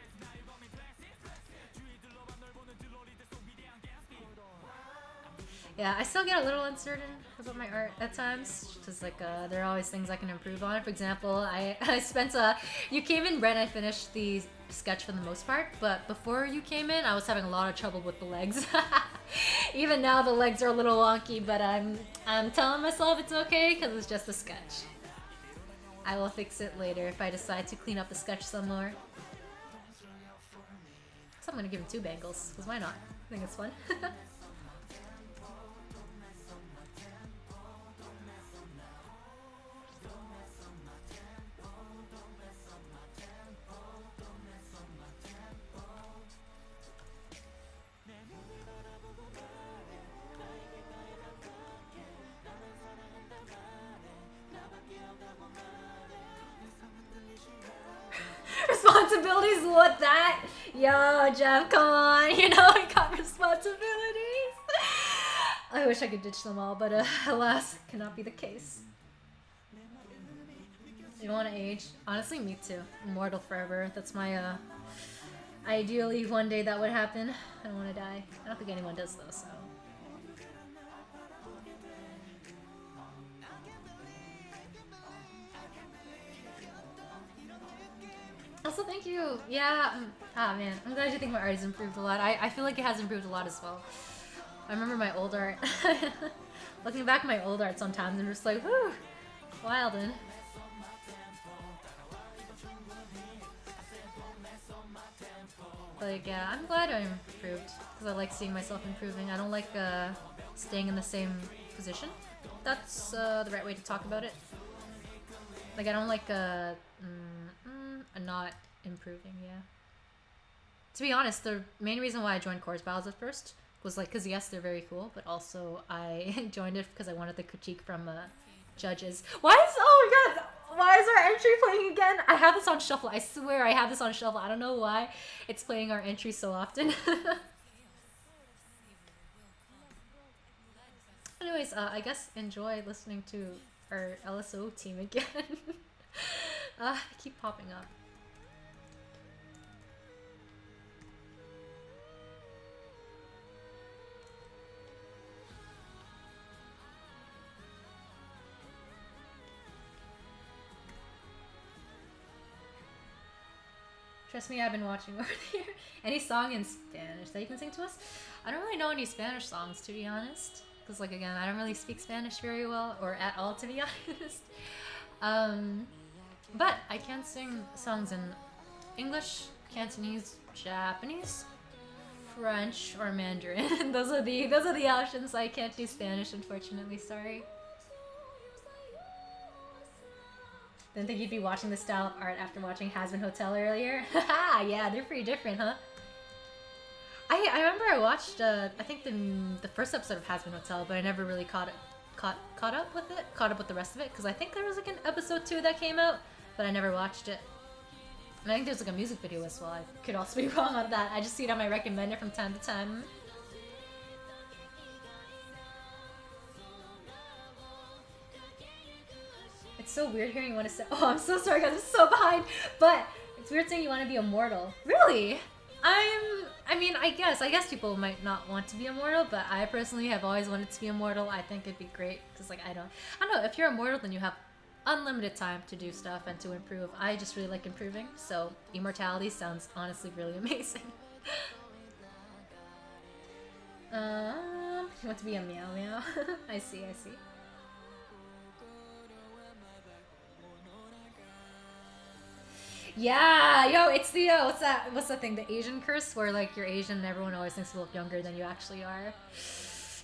Yeah, I still get a little uncertain about my art at times, because like there are always things I can improve on. For example, I spent you came in, Brent, I finished the sketch for the most part, but before you came in, I was having a lot of trouble with the legs. Even now, the legs are a little wonky, but I'm telling myself it's okay because it's just a sketch. I will fix it later if I decide to clean up the sketch some more. So I'm gonna give him 2 bangles, because why not? think it's fun. Responsibilities, what that? Yo, Jeff, come on. You know I got responsibilities. I wish I could ditch them all, but alas, cannot be the case. You don't want to age? Honestly, me too. Immortal forever. That's my, ideally one day that would happen. I don't want to die. I don't think anyone does though, so. Also, thank you. Yeah. Ah, man. I'm glad you think my art has improved a lot. I feel like it has improved a lot as well. I remember my old art. Looking back at my old art sometimes, I'm just like, whoo, wildin'. Like, yeah, I'm glad I improved because I like seeing myself improving. I don't like staying in the same position. That's the right way to talk about it. Like, I don't like not improving, yeah. To be honest, the main reason why I joined chorus battles at first was like, because yes, they're very cool, but also I joined it because I wanted the critique from judges. Why is, oh my god, why is our entry playing again? I have this on shuffle, I swear I have this on shuffle. I don't know why it's playing our entry so often. Anyways, I guess enjoy listening to our LSO team again. They keep popping up. Trust me, I've been watching over here. Any song in Spanish that you can sing to us? I don't really know any Spanish songs, to be honest. Because, like, again, I don't really speak Spanish very well, or at all, to be honest. But I can sing songs in English, Cantonese, Japanese, French, or Mandarin. those are the options. I can't do Spanish, unfortunately. Sorry. Didn't think you'd be watching this style of art after watching Hazbin Hotel earlier. Haha, yeah, they're pretty different, huh? I remember I watched I think the first episode of Hazbin Hotel, but I never really caught up with it, caught up with the rest of it, because I think there was like an episode 2 that came out, but I never watched it. And I think there's like a music video as well. I could also be wrong on that. I just see it on my recommender from time to time. It's so weird hearing you want to say, oh, I'm so sorry guys, I'm so behind, but it's weird saying you want to be immortal. Really? I mean, I guess people might not want to be immortal, but I personally have always wanted to be immortal. I think it'd be great, because like, I don't know, if you're immortal, then you have unlimited time to do stuff and to improve. I just really like improving, so immortality sounds honestly really amazing. You want to be a meow meow? I see. Yeah, yo, it's the what's that thing, the Asian curse, where like you're Asian and everyone always thinks you look younger than you actually are.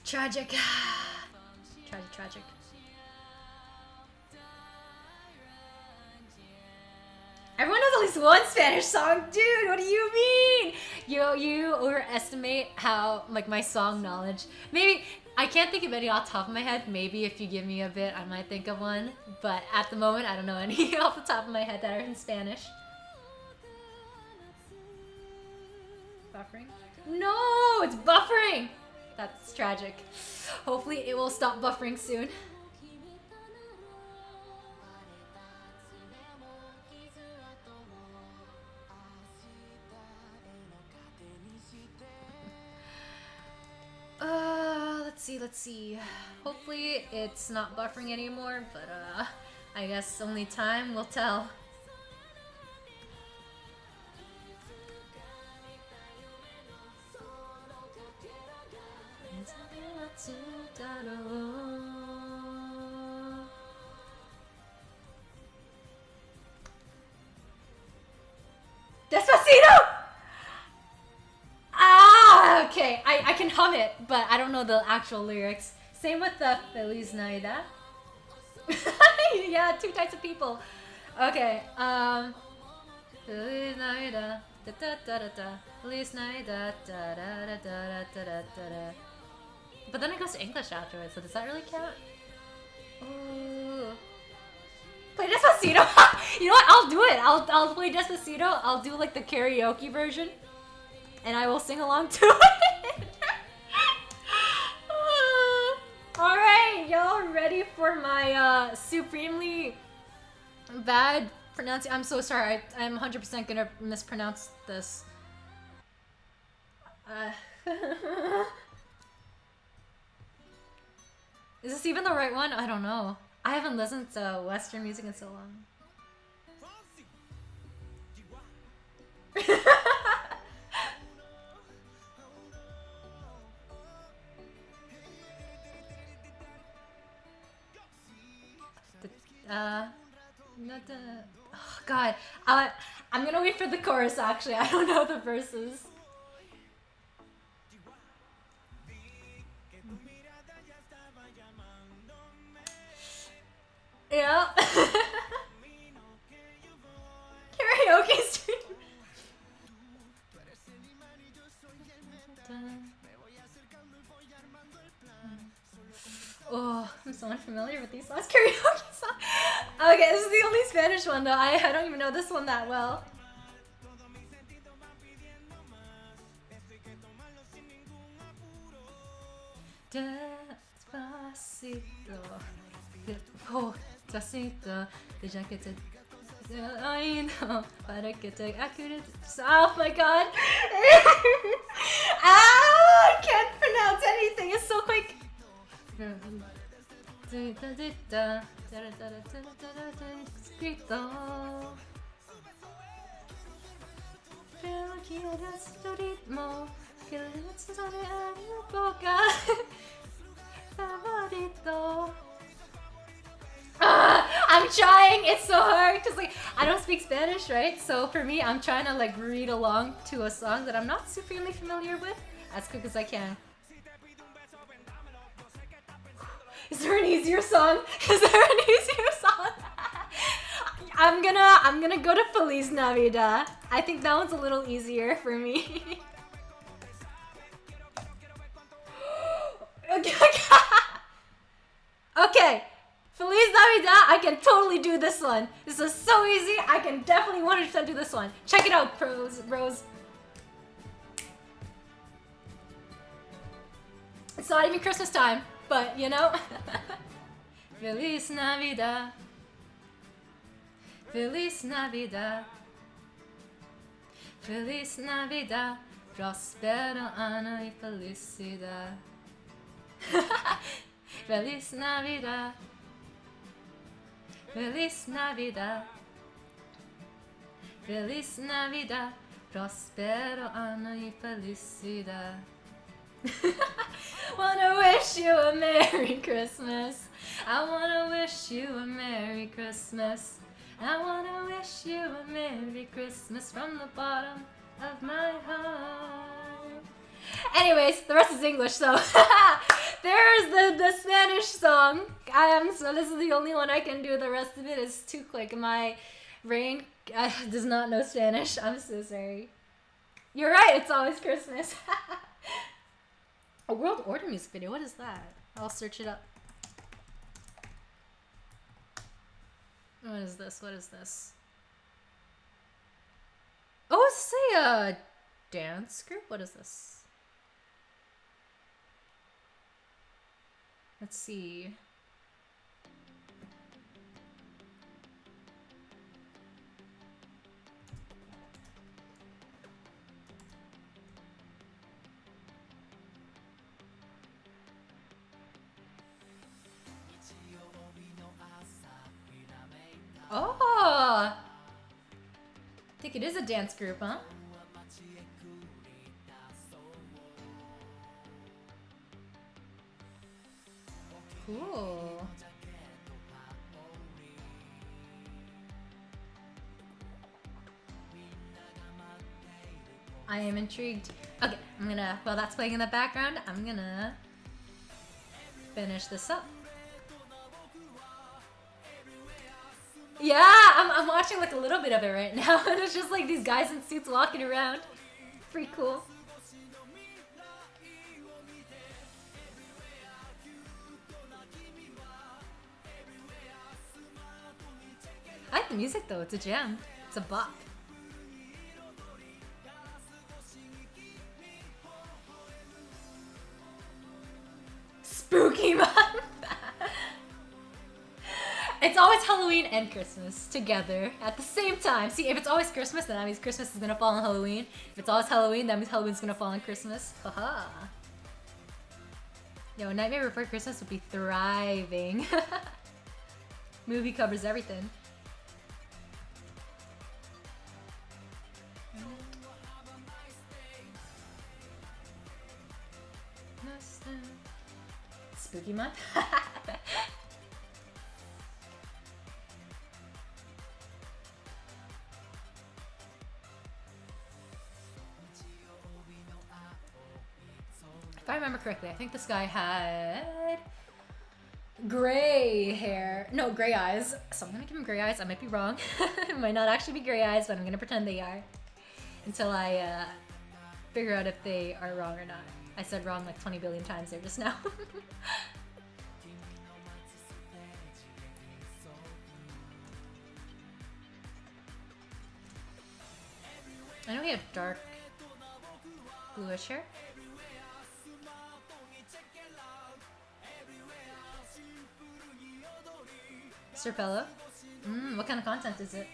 Tragic. Tragic. Everyone knows at least one Spanish song, dude. What do you mean? You overestimate how like my song knowledge. Maybe I can't think of any off the top of my head. Maybe if you give me a bit, I might think of one. But at the moment, I don't know any off the top of my head that are in Spanish. Buffering? No, it's buffering. That's tragic. Hopefully, it will stop buffering soon. Let's see. Hopefully it's not buffering anymore, but I guess only time will tell. Despacito! Ah, okay. I can hum it, but I don't know the actual lyrics. Same with the Feliz Navidad. Yeah, two types of people. Okay, Feliz Navidad, da da da da da. Feliz Navidad, da da da da da da da da. But then it goes to English afterwards, so does that really count? Ooh. Play Despacito. You know what? I'll do it. I'll play Despacito. I'll do like the karaoke version, and I will sing along to it. All right, y'all ready for my supremely bad pronunciation? I'm so sorry. I'm 100% gonna mispronounce this. Is this even the right one? I don't know. I haven't listened to Western music in so long. Oh God, I'm gonna wait for the chorus. Actually, I don't know the verses. Yeah. Karaoke stream. Oh, I'm so unfamiliar with these last karaoke songs. Okay, this is the only Spanish one though. I don't even know this one that well. Despacito, oh, despacito, deja que te ay no, para que te accurate. Oh my God! I can't pronounce anything. It's so quick. I'm trying. It's so hard because like I don't speak Spanish, right? So for me, I'm trying to like read along to a song that I'm not supremely familiar with as quick as I can. Is there an easier song? Is there an easier song? I'm gonna go to Feliz Navidad. I think that one's a little easier for me. Okay, Feliz Navidad. I can totally do this one. This is so easy. I can definitely 100% do this one. Check it out, bros. It's not even Christmas time, but you know. Feliz Navidad. Feliz Navidad. Feliz Navidad. Prospero ano y felicidad. Feliz Navidad. Feliz Navidad. Feliz Navidad. Prospero ano y felicidad. Wanna wish you a Merry Christmas. I wanna wish you a Merry Christmas. I wanna wish you a Merry Christmas from the bottom of my heart. Anyways, the rest is English, so there's the Spanish song. So this is the only one I can do. The rest of it is too quick. My brain does not know Spanish. I'm so sorry. You're right, it's always Christmas. A World Order music video, what is that? I'll search it up. What is this? What is this? Oh, is this a dance group? What is this? Let's see. Oh! I think it is a dance group, huh? Cool. I am intrigued. Okay, I'm gonna, while that's playing in the background, I'm gonna finish this up. Yeah, I'm watching like a little bit of it right now, and it's just like these guys in suits walking around. Pretty cool. I like the music though, it's a jam. It's a bop. Spooky month! It's always Halloween and Christmas together at the same time. See, if it's always Christmas, then that means Christmas is gonna fall on Halloween. If it's always Halloween, that means Halloween's gonna fall on Christmas. Haha. Yo, Nightmare Before Christmas would be thriving. Movie covers everything. Spooky month? If I remember correctly, I think this guy had gray hair. No, gray eyes. So I'm gonna give him gray eyes. I might be wrong. It might not actually be gray eyes, but I'm gonna pretend they are. Until I figure out if they are wrong or not. I said wrong like 20 billion times there just now. I know he had dark bluish hair. Serpello? What kind of content is it?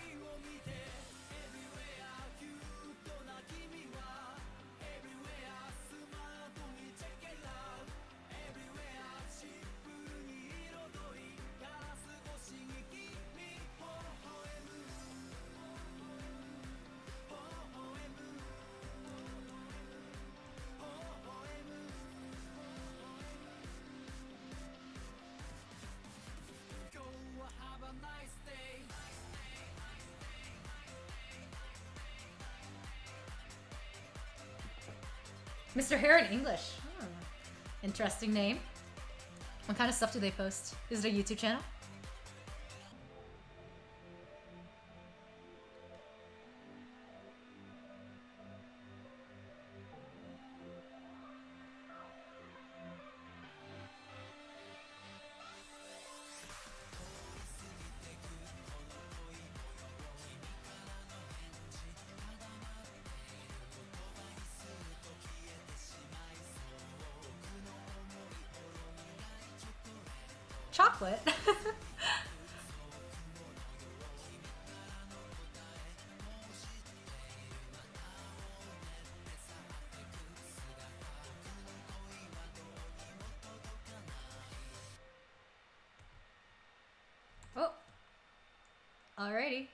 Mr. Hair in English. Interesting name. What kind of stuff do they post? Is it a YouTube channel? Chocolate? Oh. Alrighty.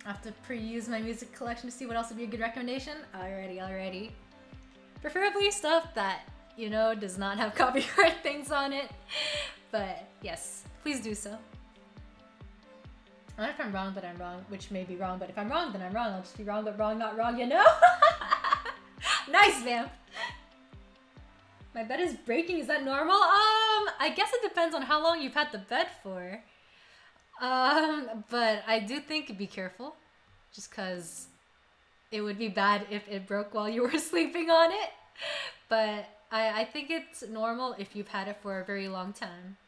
I have to pre-use my music collection to see what else would be a good recommendation. Alrighty. Preferably stuff that, you know, does not have copyright things on it. But yes, please do so. I don't know if I'm wrong, but I'm wrong, which may be wrong, but if I'm wrong, then I'm wrong. I'll just be wrong, but wrong, not wrong, you know? Nice, Vamp! My bed is breaking, is that normal? I guess it depends on how long you've had the bed for. But I do think be careful, just cause it would be bad if it broke while you were sleeping on it. But I think it's normal if you've had it for a very long time.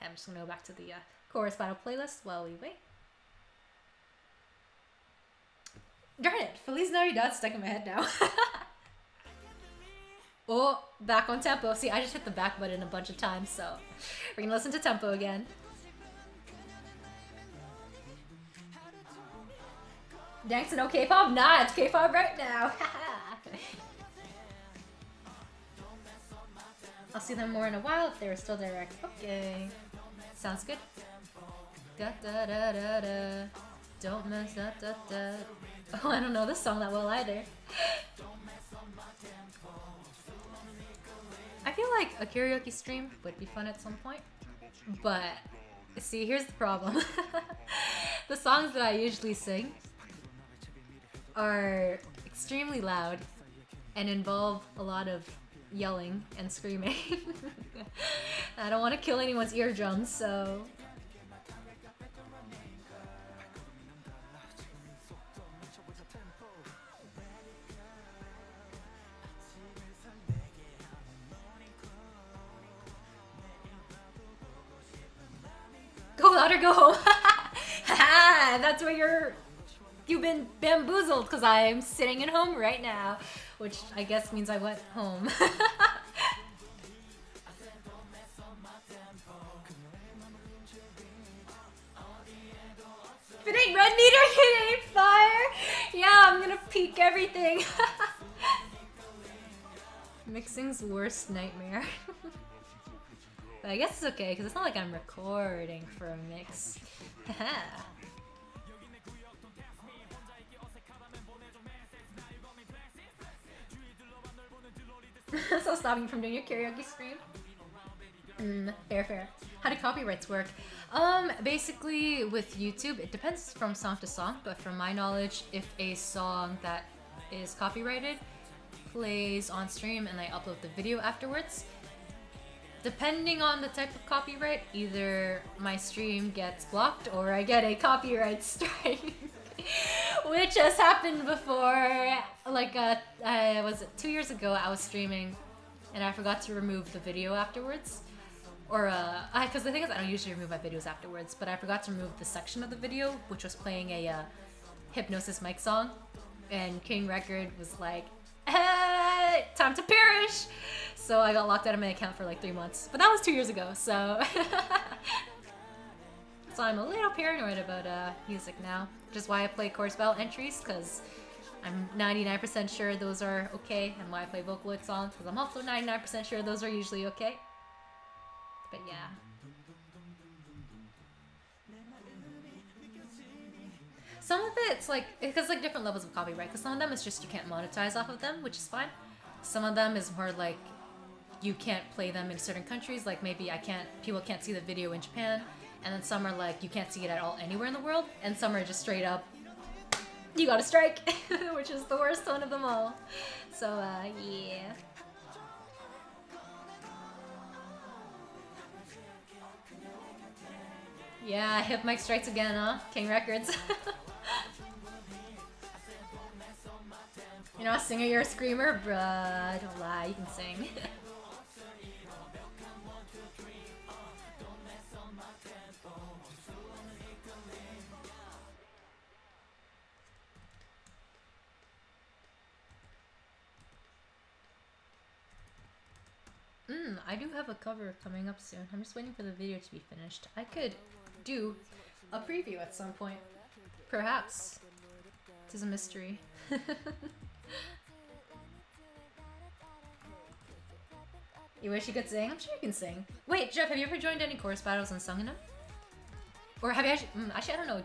I'm just gonna go back to the chorus battle playlist while we wait. Darn it, Feliz Navidad stuck in my head now. Oh, back on tempo. See, I just hit the back button a bunch of times, so we're gonna listen to tempo again. Thanks to no K-pop? Nah, it's K-pop right now. I'll see them more in a while if they were still direct. Okay. Sounds good. Da da da da da. Don't mess da da da. Oh, I don't know this song that well either. I feel like a karaoke stream would be fun at some point. But, see, here's the problem. The songs that I usually sing are extremely loud and involve a lot of yelling and screaming. I don't want to kill anyone's eardrums, so... Go louder, go home. Haha, that's where you've been bamboozled, because I'm sitting at home right now, which I guess means I went home. If it ain't red meter, it ain't fire. Yeah, I'm gonna peek everything. Mixing's worst nightmare. But I guess it's okay, because it's not like I'm recording for a mix. So stopping you from doing your karaoke stream? Fair. How do copyrights work? Basically with YouTube, it depends from song to song, but from my knowledge, if a song that is copyrighted plays on stream and I upload the video afterwards, depending on the type of copyright, either my stream gets blocked or I get a copyright strike. Which has happened before. Like, was it 2 years ago, I was streaming and I forgot to remove the video afterwards. Or, because the thing is, I don't usually remove my videos afterwards, but I forgot to remove the section of the video, which was playing a Hypnosis Mic song. And King Record was like, hey, time to perish! So I got locked out of my account for like 3 months. But that was 2 years ago, so... So I'm a little paranoid about music now. Which is why I play chorus battle entries, because I'm 99% sure those are okay. And why I play Vocaloid songs, because I'm also 99% sure those are usually okay. But yeah. Some of it's like, because like different levels of copyright, because some of them is just you can't monetize off of them, which is fine. Some of them is more like you can't play them in certain countries, like maybe people can't see the video in Japan, and then some are like you can't see it at all anywhere in the world, and some are just straight up, you got a strike, which is the worst one of them all. So yeah. Yeah, Hip Mic strikes again, huh? King Records. You're not a singer, you're a screamer? Bruh, don't lie, you can sing. I do have a cover coming up soon. I'm just waiting for the video to be finished. I could do a preview at some point. Perhaps. It is a mystery. You wish you could sing? I'm sure you can sing. Wait, Jeff, have you ever joined any chorus battles and sung in them? Or have you actually... actually, I don't know.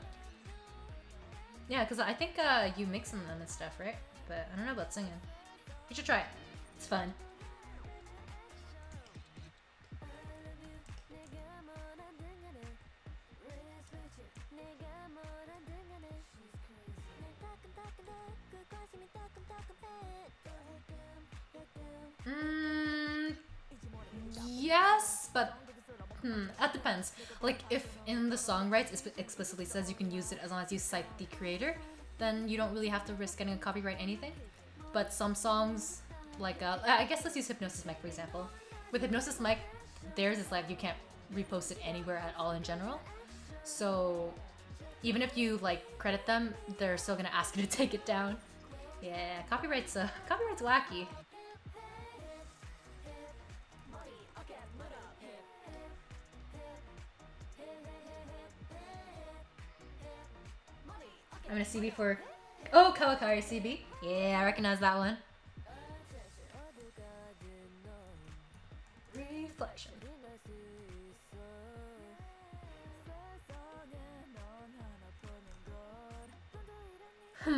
Yeah, because I think you mix in them and stuff, right? But I don't know about singing. You should try it. It's fun. Yes, but that depends. Like, if in the song rights it explicitly says you can use it as long as you cite the creator, then you don't really have to risk getting a copyright anything. But some songs, like, I guess let's use Hypnosis Mic for example. With Hypnosis Mic, theirs is like you can't repost it anywhere at all in general. So even if you like credit them, they're still gonna ask you to take it down. Yeah, copyright's wacky. I'm gonna CB for... Oh, Kawakari CB. Yeah, I recognize that one. Reflection.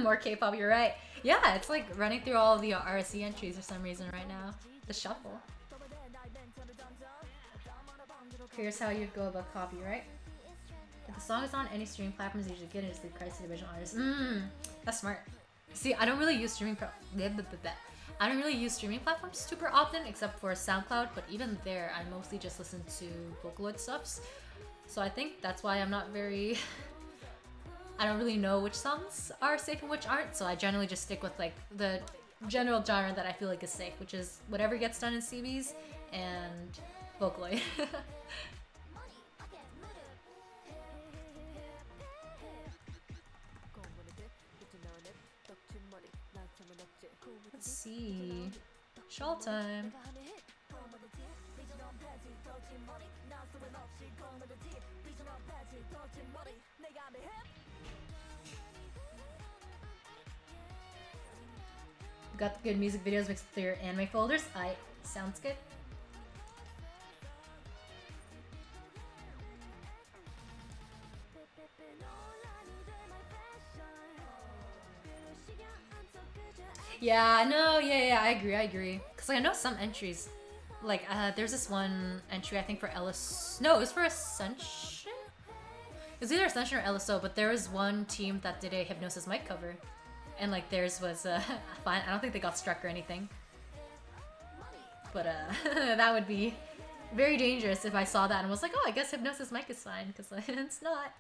More K-pop, you're right. Yeah, it's like running through all the RSC entries for some reason right now. The shuffle. Here's how you'd go about copyright. The song is on any streaming platforms. Usually good. It's the Christ the original artist. That's smart. See, I don't really use I don't really use streaming platforms super often, except for SoundCloud. But even there, I mostly just listen to Vocaloid stuffs. So I think that's why I'm not very. I don't really know which songs are safe and which aren't. So I generally just stick with like the general genre that I feel like is safe, which is whatever gets done in CVs and Vocaloid. Let's see. Shawl time. Got the good music videos mixed with your anime folders. Sounds good. Yeah, no, yeah, I agree. Cause like, I know some entries, like there's this one entry I think for Ellis. No, it was for Ascension. It was either Ascension or LSO, but there was one team that did a Hypnosis mic cover, and like theirs was fine. I don't think they got struck or anything, but that would be very dangerous if I saw that and was like, oh, I guess Hypnosis mic is fine, because like, it's not.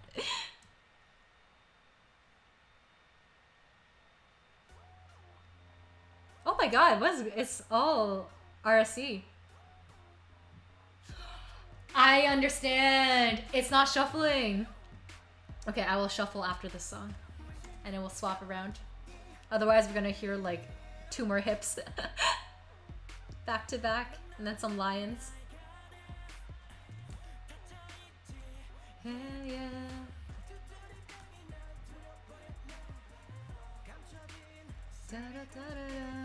Oh my god, it's all RSC. I understand. It's not shuffling. Okay, I will shuffle after this song. And then we'll swap around. Otherwise, we're gonna hear like 2 more hips. Back to back. And then some lions. Heya. Da, da, da, da, da.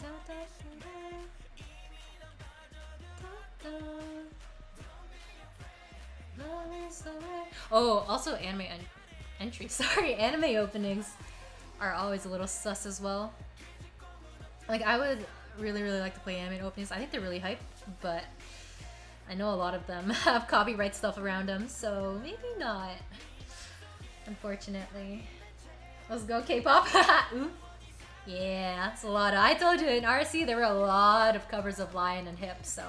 Da, da, da. Oh, also anime entries. Sorry, anime openings are always a little sus as well. Like, I would really like to play anime openings. I think they're really hype, but I know a lot of them have copyright stuff around them, so maybe not. Unfortunately. Let's go K-pop. Ooh. Yeah, it's a lot of. I told you in RC there were a lot of covers of Lion and Hip, so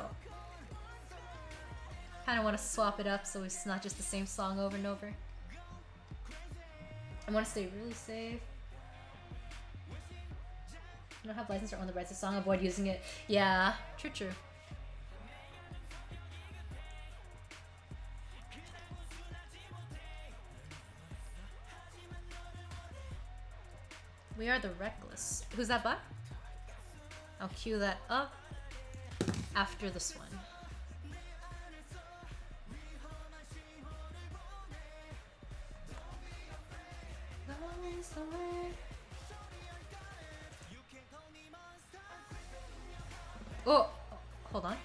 kind of want to swap it up so it's not just the same song over and over. I want to stay really safe. You don't have license or own the rights to the song. Avoid using it. Yeah, true. We are the Reckless. Who's that by? I'll cue that up after this one. Oh, hold on.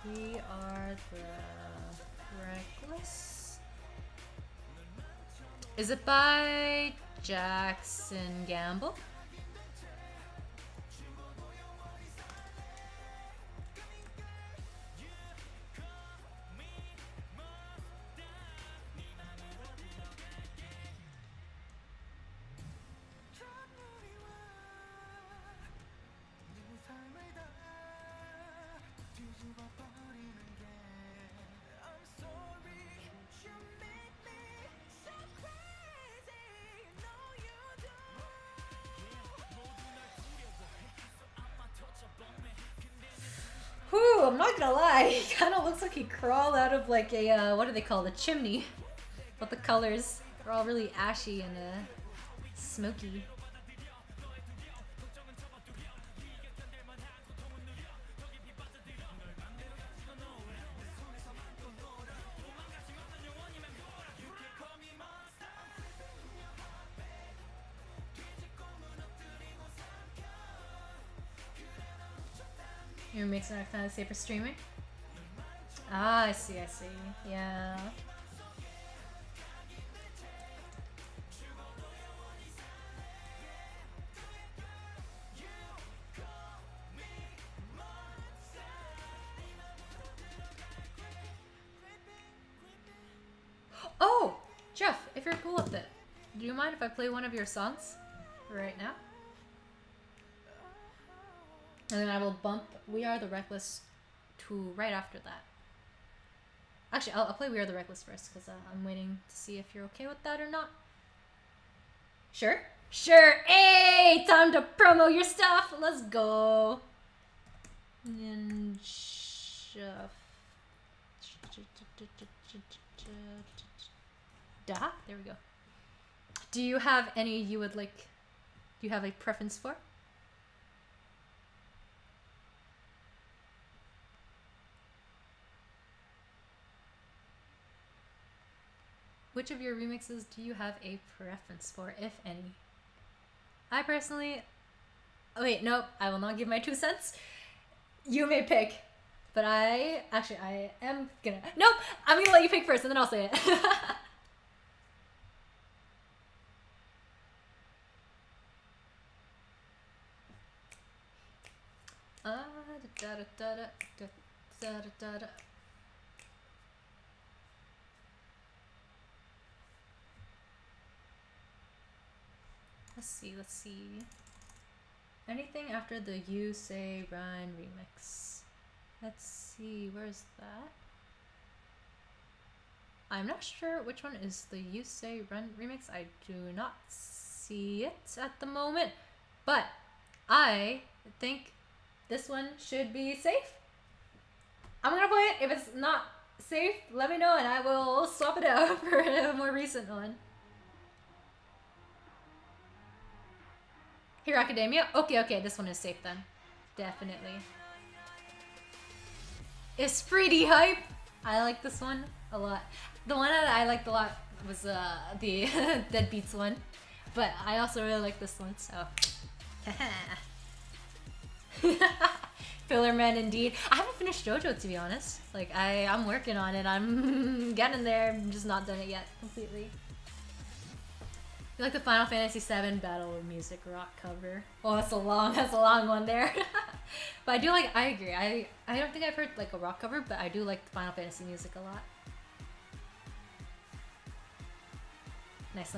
We are the Reckless. Is it by Jackson Gamble? Whew, I'm not gonna lie, he kind of looks like he crawled out of like a, what do they call it, a chimney. But the colors are all really ashy and smoky. You're mixing it kind of safe for streaming? Ah, I see, yeah. if you're cool with it. Do you mind if I play one of your songs right now? And then I will bump We Are the Reckless to right after that. Actually, I'll play We Are the Reckless first because I'm waiting to see if you're okay with that or not. Sure? Sure! Hey! Time to promo your stuff! Let's go! Ninja... Da? There we go. Do you have any you would like... Do you have a preference for? Which of your remixes do you have a preference for, if any? I personally... Oh wait, nope, I will not give my 2 cents. You may pick. But I am gonna... Nope! I'm gonna let you pick first and then I'll say it. Let's see. Anything after the You Say Run remix? Let's see, where's that? I'm not sure which one is the You Say Run remix. I do not see it at the moment, but I think this one should be safe. I'm gonna play it. If it's not safe, let me know and I will swap it out for a more recent one. Hero Academia? Okay, this one is safe then. Definitely. It's pretty hype. I like this one a lot. The one that I liked a lot was the Dead Beats one. But I also really like this one, so. Filler Man indeed. I haven't finished JoJo to be honest. Like I'm working on it. I'm getting there. I'm just not done it yet completely. You like the Final Fantasy VII Battle Music Rock cover? Oh, that's a long one there. But I do like, I agree. I don't think I've heard like a rock cover, but I do like the Final Fantasy music a lot. Nice.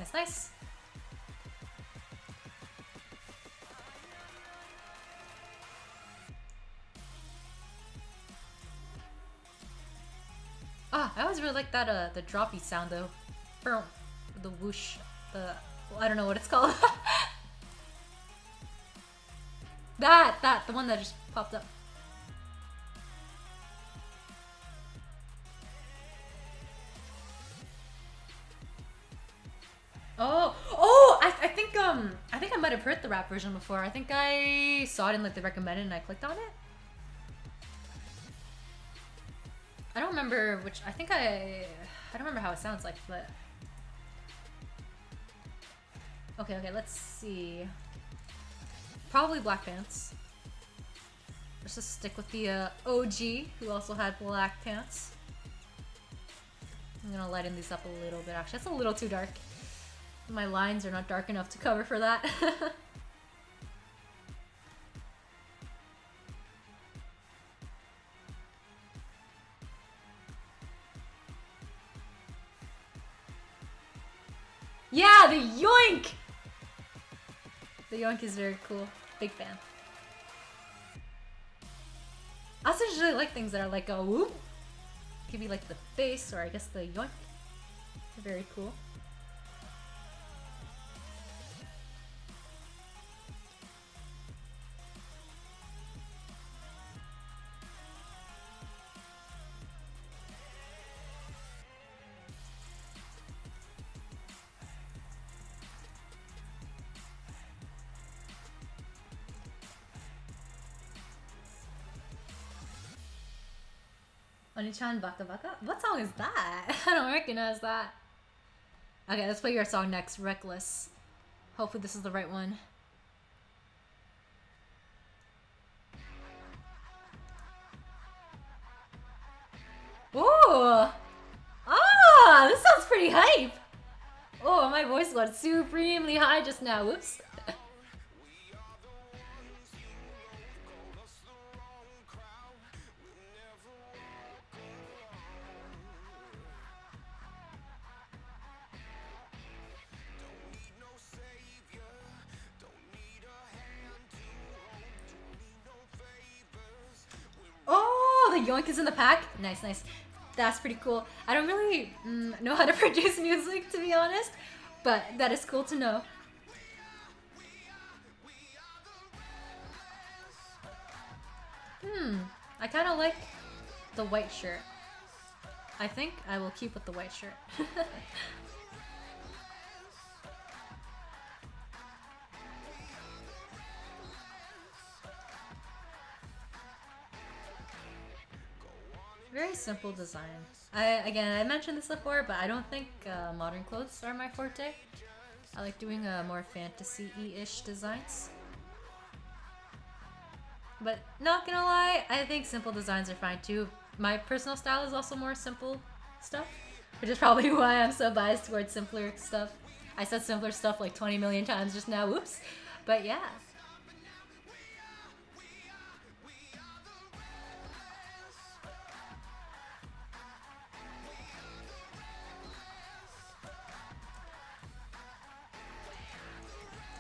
Ah, I always really like that the droppy sound though. The whoosh. Well, I don't know what it's called. the one that just popped up. I think I might have heard the rap version before. I think I saw it in like the recommended and I clicked on it. I don't remember which. I don't remember how it sounds like, but. Okay, let's see. Probably Black Pants. Let's just stick with the OG, who also had black pants. I'm gonna lighten these up a little bit. Actually, that's a little too dark. My lines are not dark enough to cover for that. Yeah, the yoink! The yoink is very cool. Big fan. I also usually like things that are like a whoop. Could be like the bass or I guess the yoink. Very cool. Oni-chan Baka Baka? What song is that? I don't recognize that. Okay, let's play your song next, Reckless. Hopefully this is the right one. Ooh! Ah! This sounds pretty hype! Oh, my voice got supremely high just now. Whoops. Yoink is in the pack. Nice, nice. That's pretty cool. I don't really know how to produce music, to be honest, but that is cool to know. I kind of like the white shirt. I think I will keep with the white shirt. Very simple design. I mentioned this before, but I don't think modern clothes are my forte. I like doing more fantasy-ish designs. But not gonna lie, I think simple designs are fine too. My personal style is also more simple stuff, which is probably why I'm so biased towards simpler stuff. I said simpler stuff like 20 million times just now, whoops. But yeah.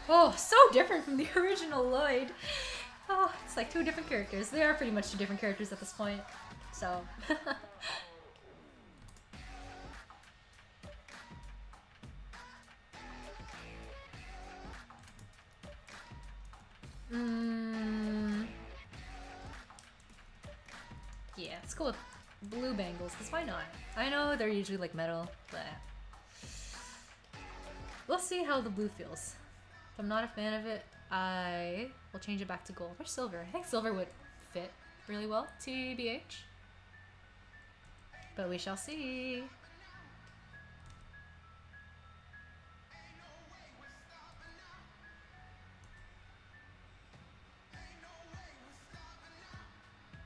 Oh, so different from the original Lloyd. Oh, it's like two different characters. They are pretty much two different characters at this point. So. Yeah, let's go with blue bangles, because why not? I know they're usually like metal, but we'll see how the blue feels. If I'm not a fan of it, I will change it back to gold or silver. I think silver would fit really well, TBH. But we shall see.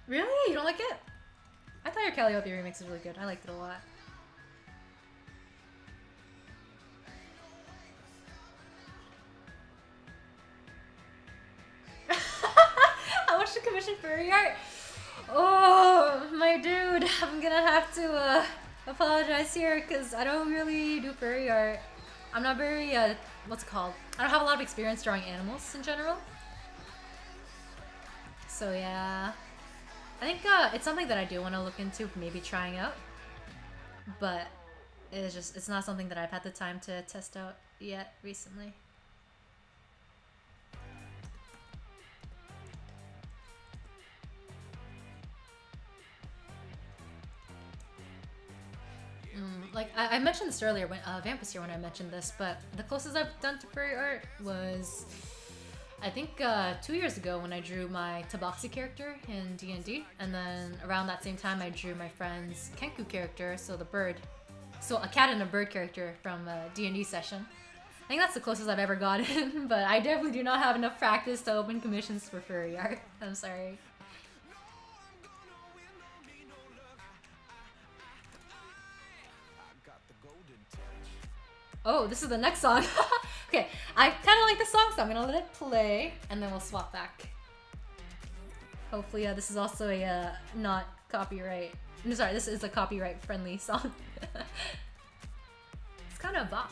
Really? You don't like it? I thought your Calliope remix was really good. I liked it a lot. How much to commission furry art? Oh, my dude. I'm gonna have to apologize here because I don't really do furry art. I'm not very, what's it called? I don't have a lot of experience drawing animals in general. So yeah. I think it's something that I do want to look into, maybe trying out. But it's not something that I've had the time to test out yet recently. Like I mentioned this earlier when Vamp was here when I mentioned this, but the closest I've done to furry art was I think 2 years ago when I drew my Tabaxi character in D&D, and then around that same time I drew my friend's Kenku character, so the bird, so a cat and a bird character from a D&D session. I think that's the closest I've ever gotten, but I definitely do not have enough practice to open commissions for furry art. I'm sorry. Oh, this is the next song. Okay, I kind of like this song, so I'm gonna let it play, and then we'll swap back. Hopefully, this is also a not copyright. No, sorry, this is a copyright-friendly song. It's kind of a bop.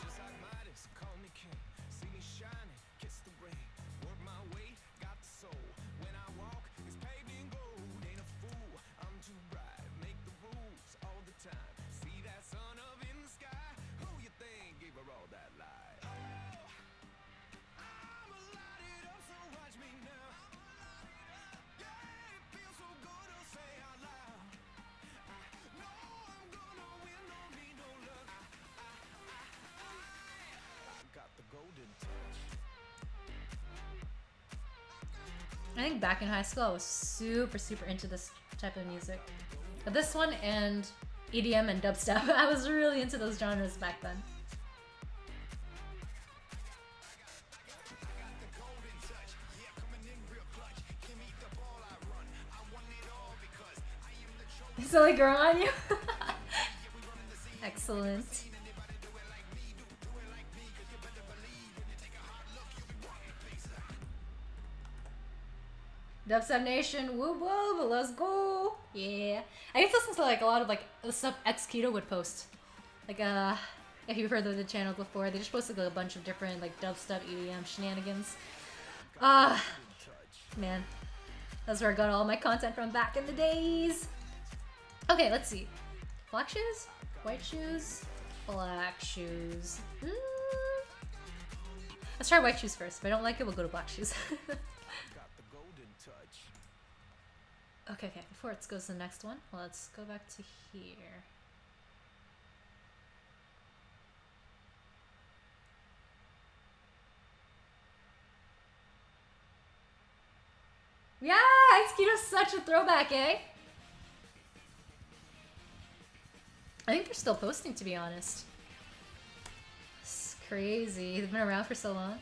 I think back in high school I was super into this type of music. But this one and EDM and dubstep, I was really into those genres back then. Silly girl on you? Excellent. Dubstep Nation, whoop whoop, let's go! Yeah. I used to listen to like a lot of like the stuff Xketo would post. Like if you've heard of the channel before, they just posted like, a bunch of different like dubstep EDM shenanigans. Man. That's where I got all my content from back in the days. Okay, let's see. Black shoes? White shoes? Black shoes. Let's try white shoes first. If I don't like it, we'll go to black shoes. Okay, before it goes to the next one, let's go back to here. Yeah, Ice Kito's such a throwback, eh? I think they're still posting, to be honest. It's crazy. They've been around for so long.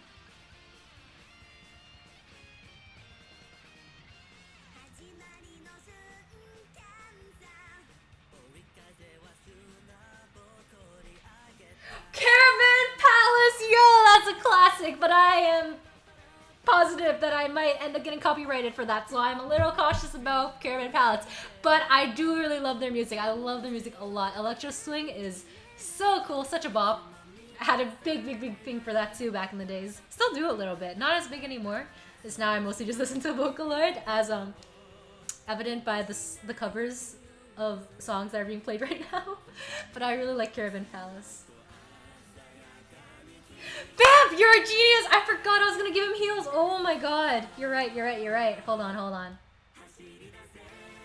Caravan Palace! Yo, that's a classic, but I am positive that I might end up getting copyrighted for that, so I'm a little cautious about Caravan Palace. But I do really love their music. I love their music a lot. Electro Swing is so cool, such a bop. I had a big thing for that too back in the days. Still do a little bit, not as big anymore. Because now I mostly just listen to Vocaloid, as evident by the covers of songs that are being played right now. But I really like Caravan Palace. Bam! You're a genius! I forgot I was gonna give him heals. Oh my god. You're right. Hold on.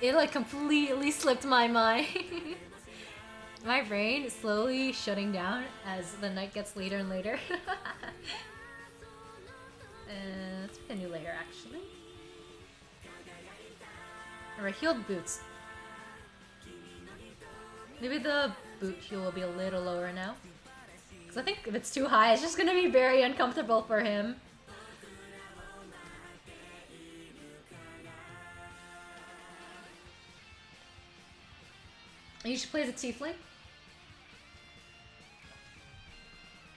It like completely slipped my mind. My brain is slowly shutting down as the night gets later and later. Let's pick a new layer actually. Alright, healed boots. Maybe the boot heal will be a little lower now. Because I think if it's too high, it's just going to be very uncomfortable for him. You should play as a tiefling.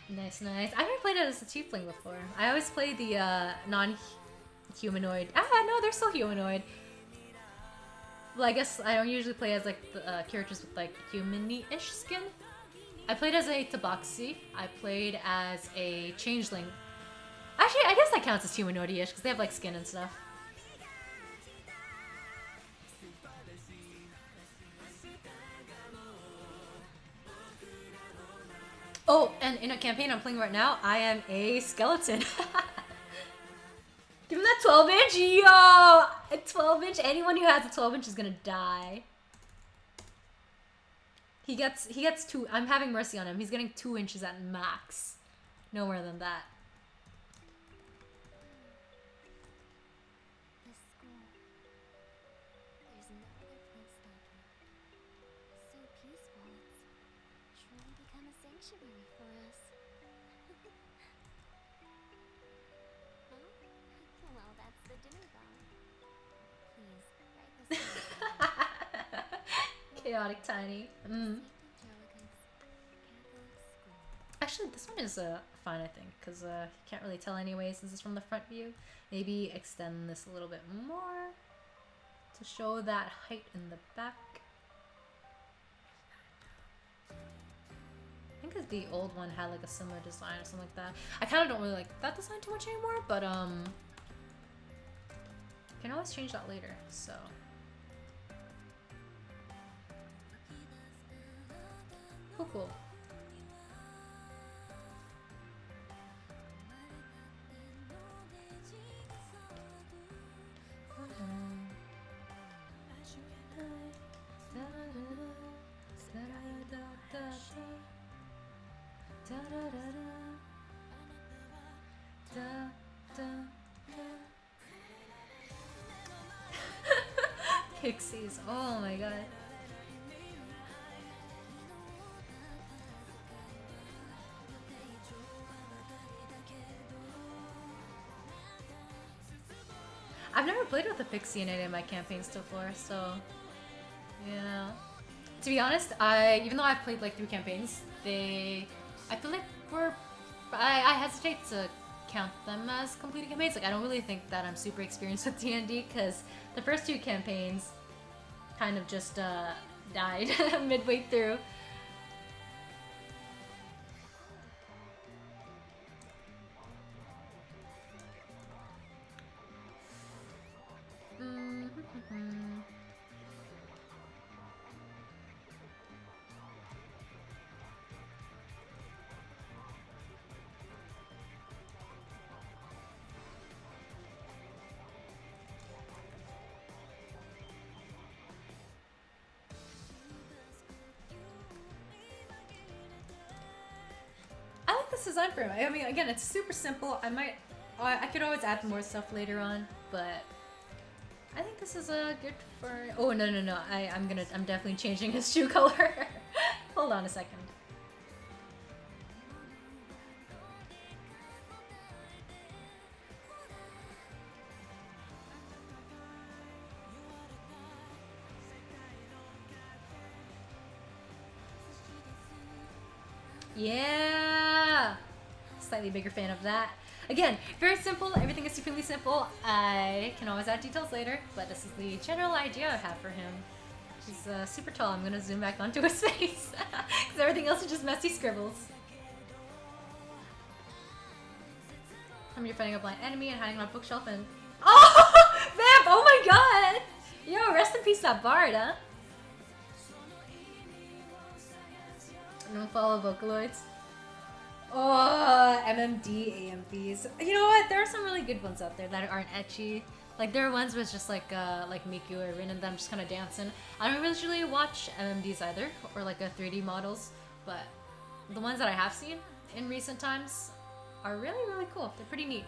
Nice. I've never played it as a tiefling before. I always play the non-humanoid. No, they're still humanoid. Well, I guess I don't usually play as like the characters with like human-ish skin. I played as a tabaxi. I played as a changeling. Actually, I guess that counts as humanoid-ish because they have like skin and stuff. Oh, and in a campaign I'm playing right now, I am a skeleton. Give him that 12-inch, yo! A 12-inch. Anyone who has a 12-inch is gonna die. He gets 2. I'm having mercy on him. He's getting 2 inches at max. No more than that. This school. There's no other place like it. So peaceful. It's truly become a sanctuary for us. Huh? Well, that's the dinner bell. Please, right this way. Chaotic Tiny. Actually, this one is fine, I think, because you can't really tell anyway since it's from the front view. Maybe extend this a little bit more to show that height in the back. I think that the old one had like a similar design or something like that. I kind of don't really like that design too much anymore, but you can always change that later, so. Cool. Pixies, oh my god. I've never played with a Pixie in any of my campaigns before, so yeah. To be honest, even though I've played like 3 campaigns, I feel like I hesitate to count them as completed campaigns. Like I don't really think that I'm super experienced with D&D because the first 2 campaigns kind of just died midway through. this design for him. I mean, again, it's super simple. I could always add more stuff later on, but I think this is good for. Oh no. I'm definitely changing his shoe color. Hold on a second. Yeah! Slightly bigger fan of that. Again, very simple. Everything is supremely simple. I can always add details later, but this is the general idea I have for him. He's super tall. I'm gonna zoom back onto his face because everything else is just messy scribbles. You're fighting a blind enemy and hiding on a bookshelf and oh, Vamp! Oh my god! Yo, rest in peace, that bard, huh? Don't follow Vocaloids. Oh, MMD, AMVs. You know what? There are some really good ones out there that aren't ecchi. Like there are ones with just like Miku or Rin and them just kind of dancing. I don't usually watch MMDs either, or like 3D models, but the ones that I have seen in recent times are really, really cool. They're pretty neat.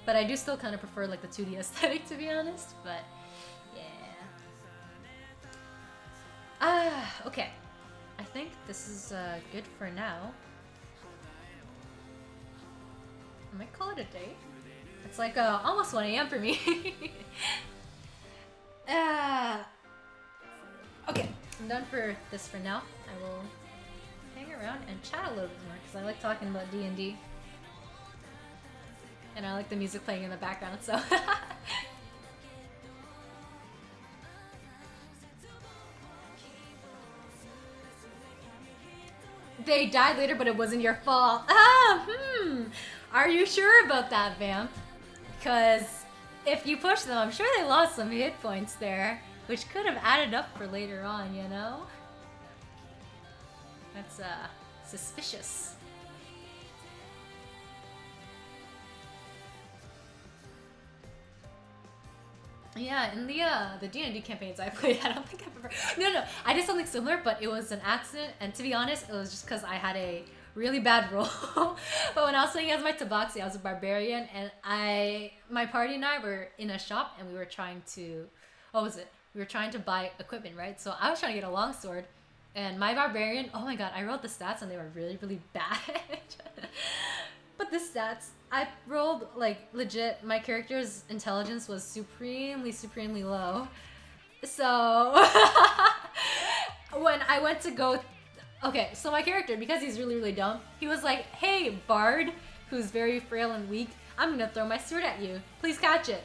But I do still kind of prefer like the 2D aesthetic, to be honest. But yeah. Okay. I think this is good for now. I might call it a day. It's like almost 1 a.m. for me. Okay, I'm done for this for now. I will hang around and chat a little bit more because I like talking about D&D. And I like the music playing in the background, so... They died later, but it wasn't your fault. Are you sure about that, Vamp? Because if you push them, I'm sure they lost some hit points there, which could have added up for later on, you know? That's, suspicious. Yeah, in the D&D campaigns I played, I don't think I've ever... No, I did something similar, but it was an accident, and to be honest, it was just because I had a really bad roll. But when I was playing as my Tabaxi, I was a barbarian, and my party and I were in a shop, and we were trying to... What was it? We were trying to buy equipment, right? So I was trying to get a longsword, and my barbarian... Oh my god, I rolled the stats, and they were really, really bad. But the stats... I rolled, like, legit, my character's intelligence was supremely low. So, when I went to go... Okay, so my character, because he's really, really dumb, he was like, hey, bard, who's very frail and weak, I'm gonna throw my sword at you. Please catch it.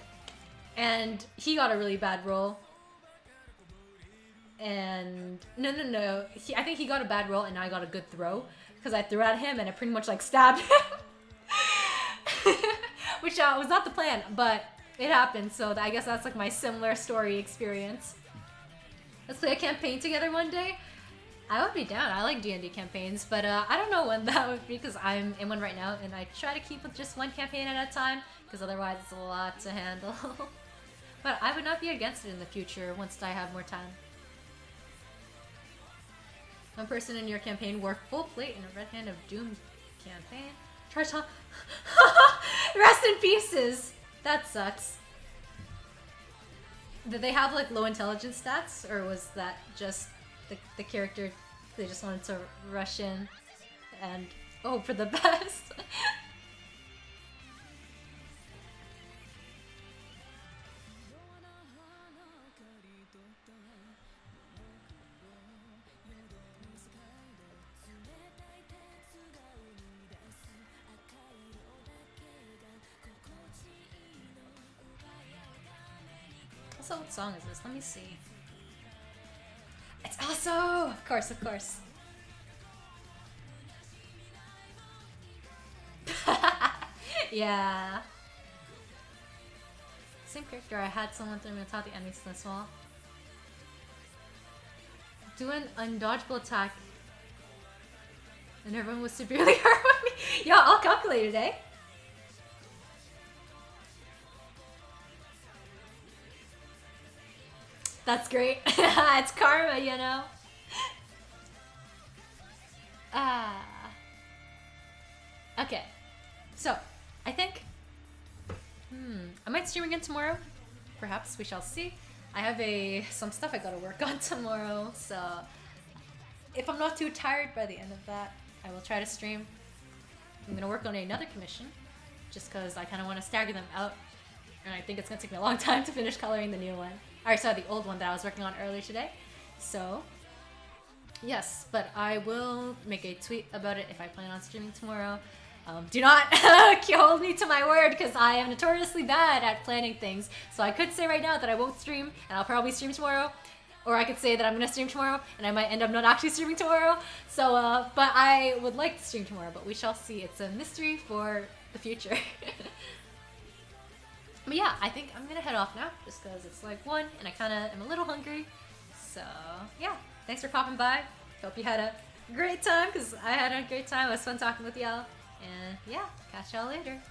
And he got a really bad roll. And... No. I think he got a bad roll, and I got a good throw. Because I threw at him, and it pretty much, like, stabbed him. Which was not the plan, but it happened, so I guess that's like my similar story experience. Let's play a campaign together one day. I would be down. I like D&D campaigns, but I don't know when that would be because I'm in one right now, and I try to keep with just one campaign at a time because otherwise it's a lot to handle. But I would not be against it in the future once I have more time. One person in your campaign wore full plate in a Red Hand of Doom campaign. Try to rest in pieces. That sucks. Did they have like low intelligence stats, or was that just the character? They just wanted to rush in and hope for the best. Also, what song is this? Let me see. It's also, of course. Yeah. Same character. I had someone throw me on top of the enemies in this wall. Do an undodgeable attack, and everyone was severely hurt with me. Yeah, I'll calculate it, eh? That's great. It's karma, you know. Okay, so I think I might stream again tomorrow. Perhaps, we shall see. I have some stuff I gotta work on tomorrow, so if I'm not too tired by the end of that, I will try to stream. I'm gonna work on another commission, just because I kind of want to stagger them out, and I think it's gonna take me a long time to finish coloring the new one. I saw the old one that I was working on earlier today, so yes, but I will make a tweet about it if I plan on streaming tomorrow. Do not hold me to my word, because I am notoriously bad at planning things. So I could say right now that I won't stream, and I'll probably stream tomorrow. Or I could say that I'm going to stream tomorrow, and I might end up not actually streaming tomorrow. So, but I would like to stream tomorrow, but we shall see. It's a mystery for the future. But yeah, I think I'm going to head off now, just because it's like 1, and I kind of am a little hungry. So, yeah. Thanks for popping by. Hope you had a great time, because I had a great time. It was fun talking with y'all. And yeah, catch y'all later.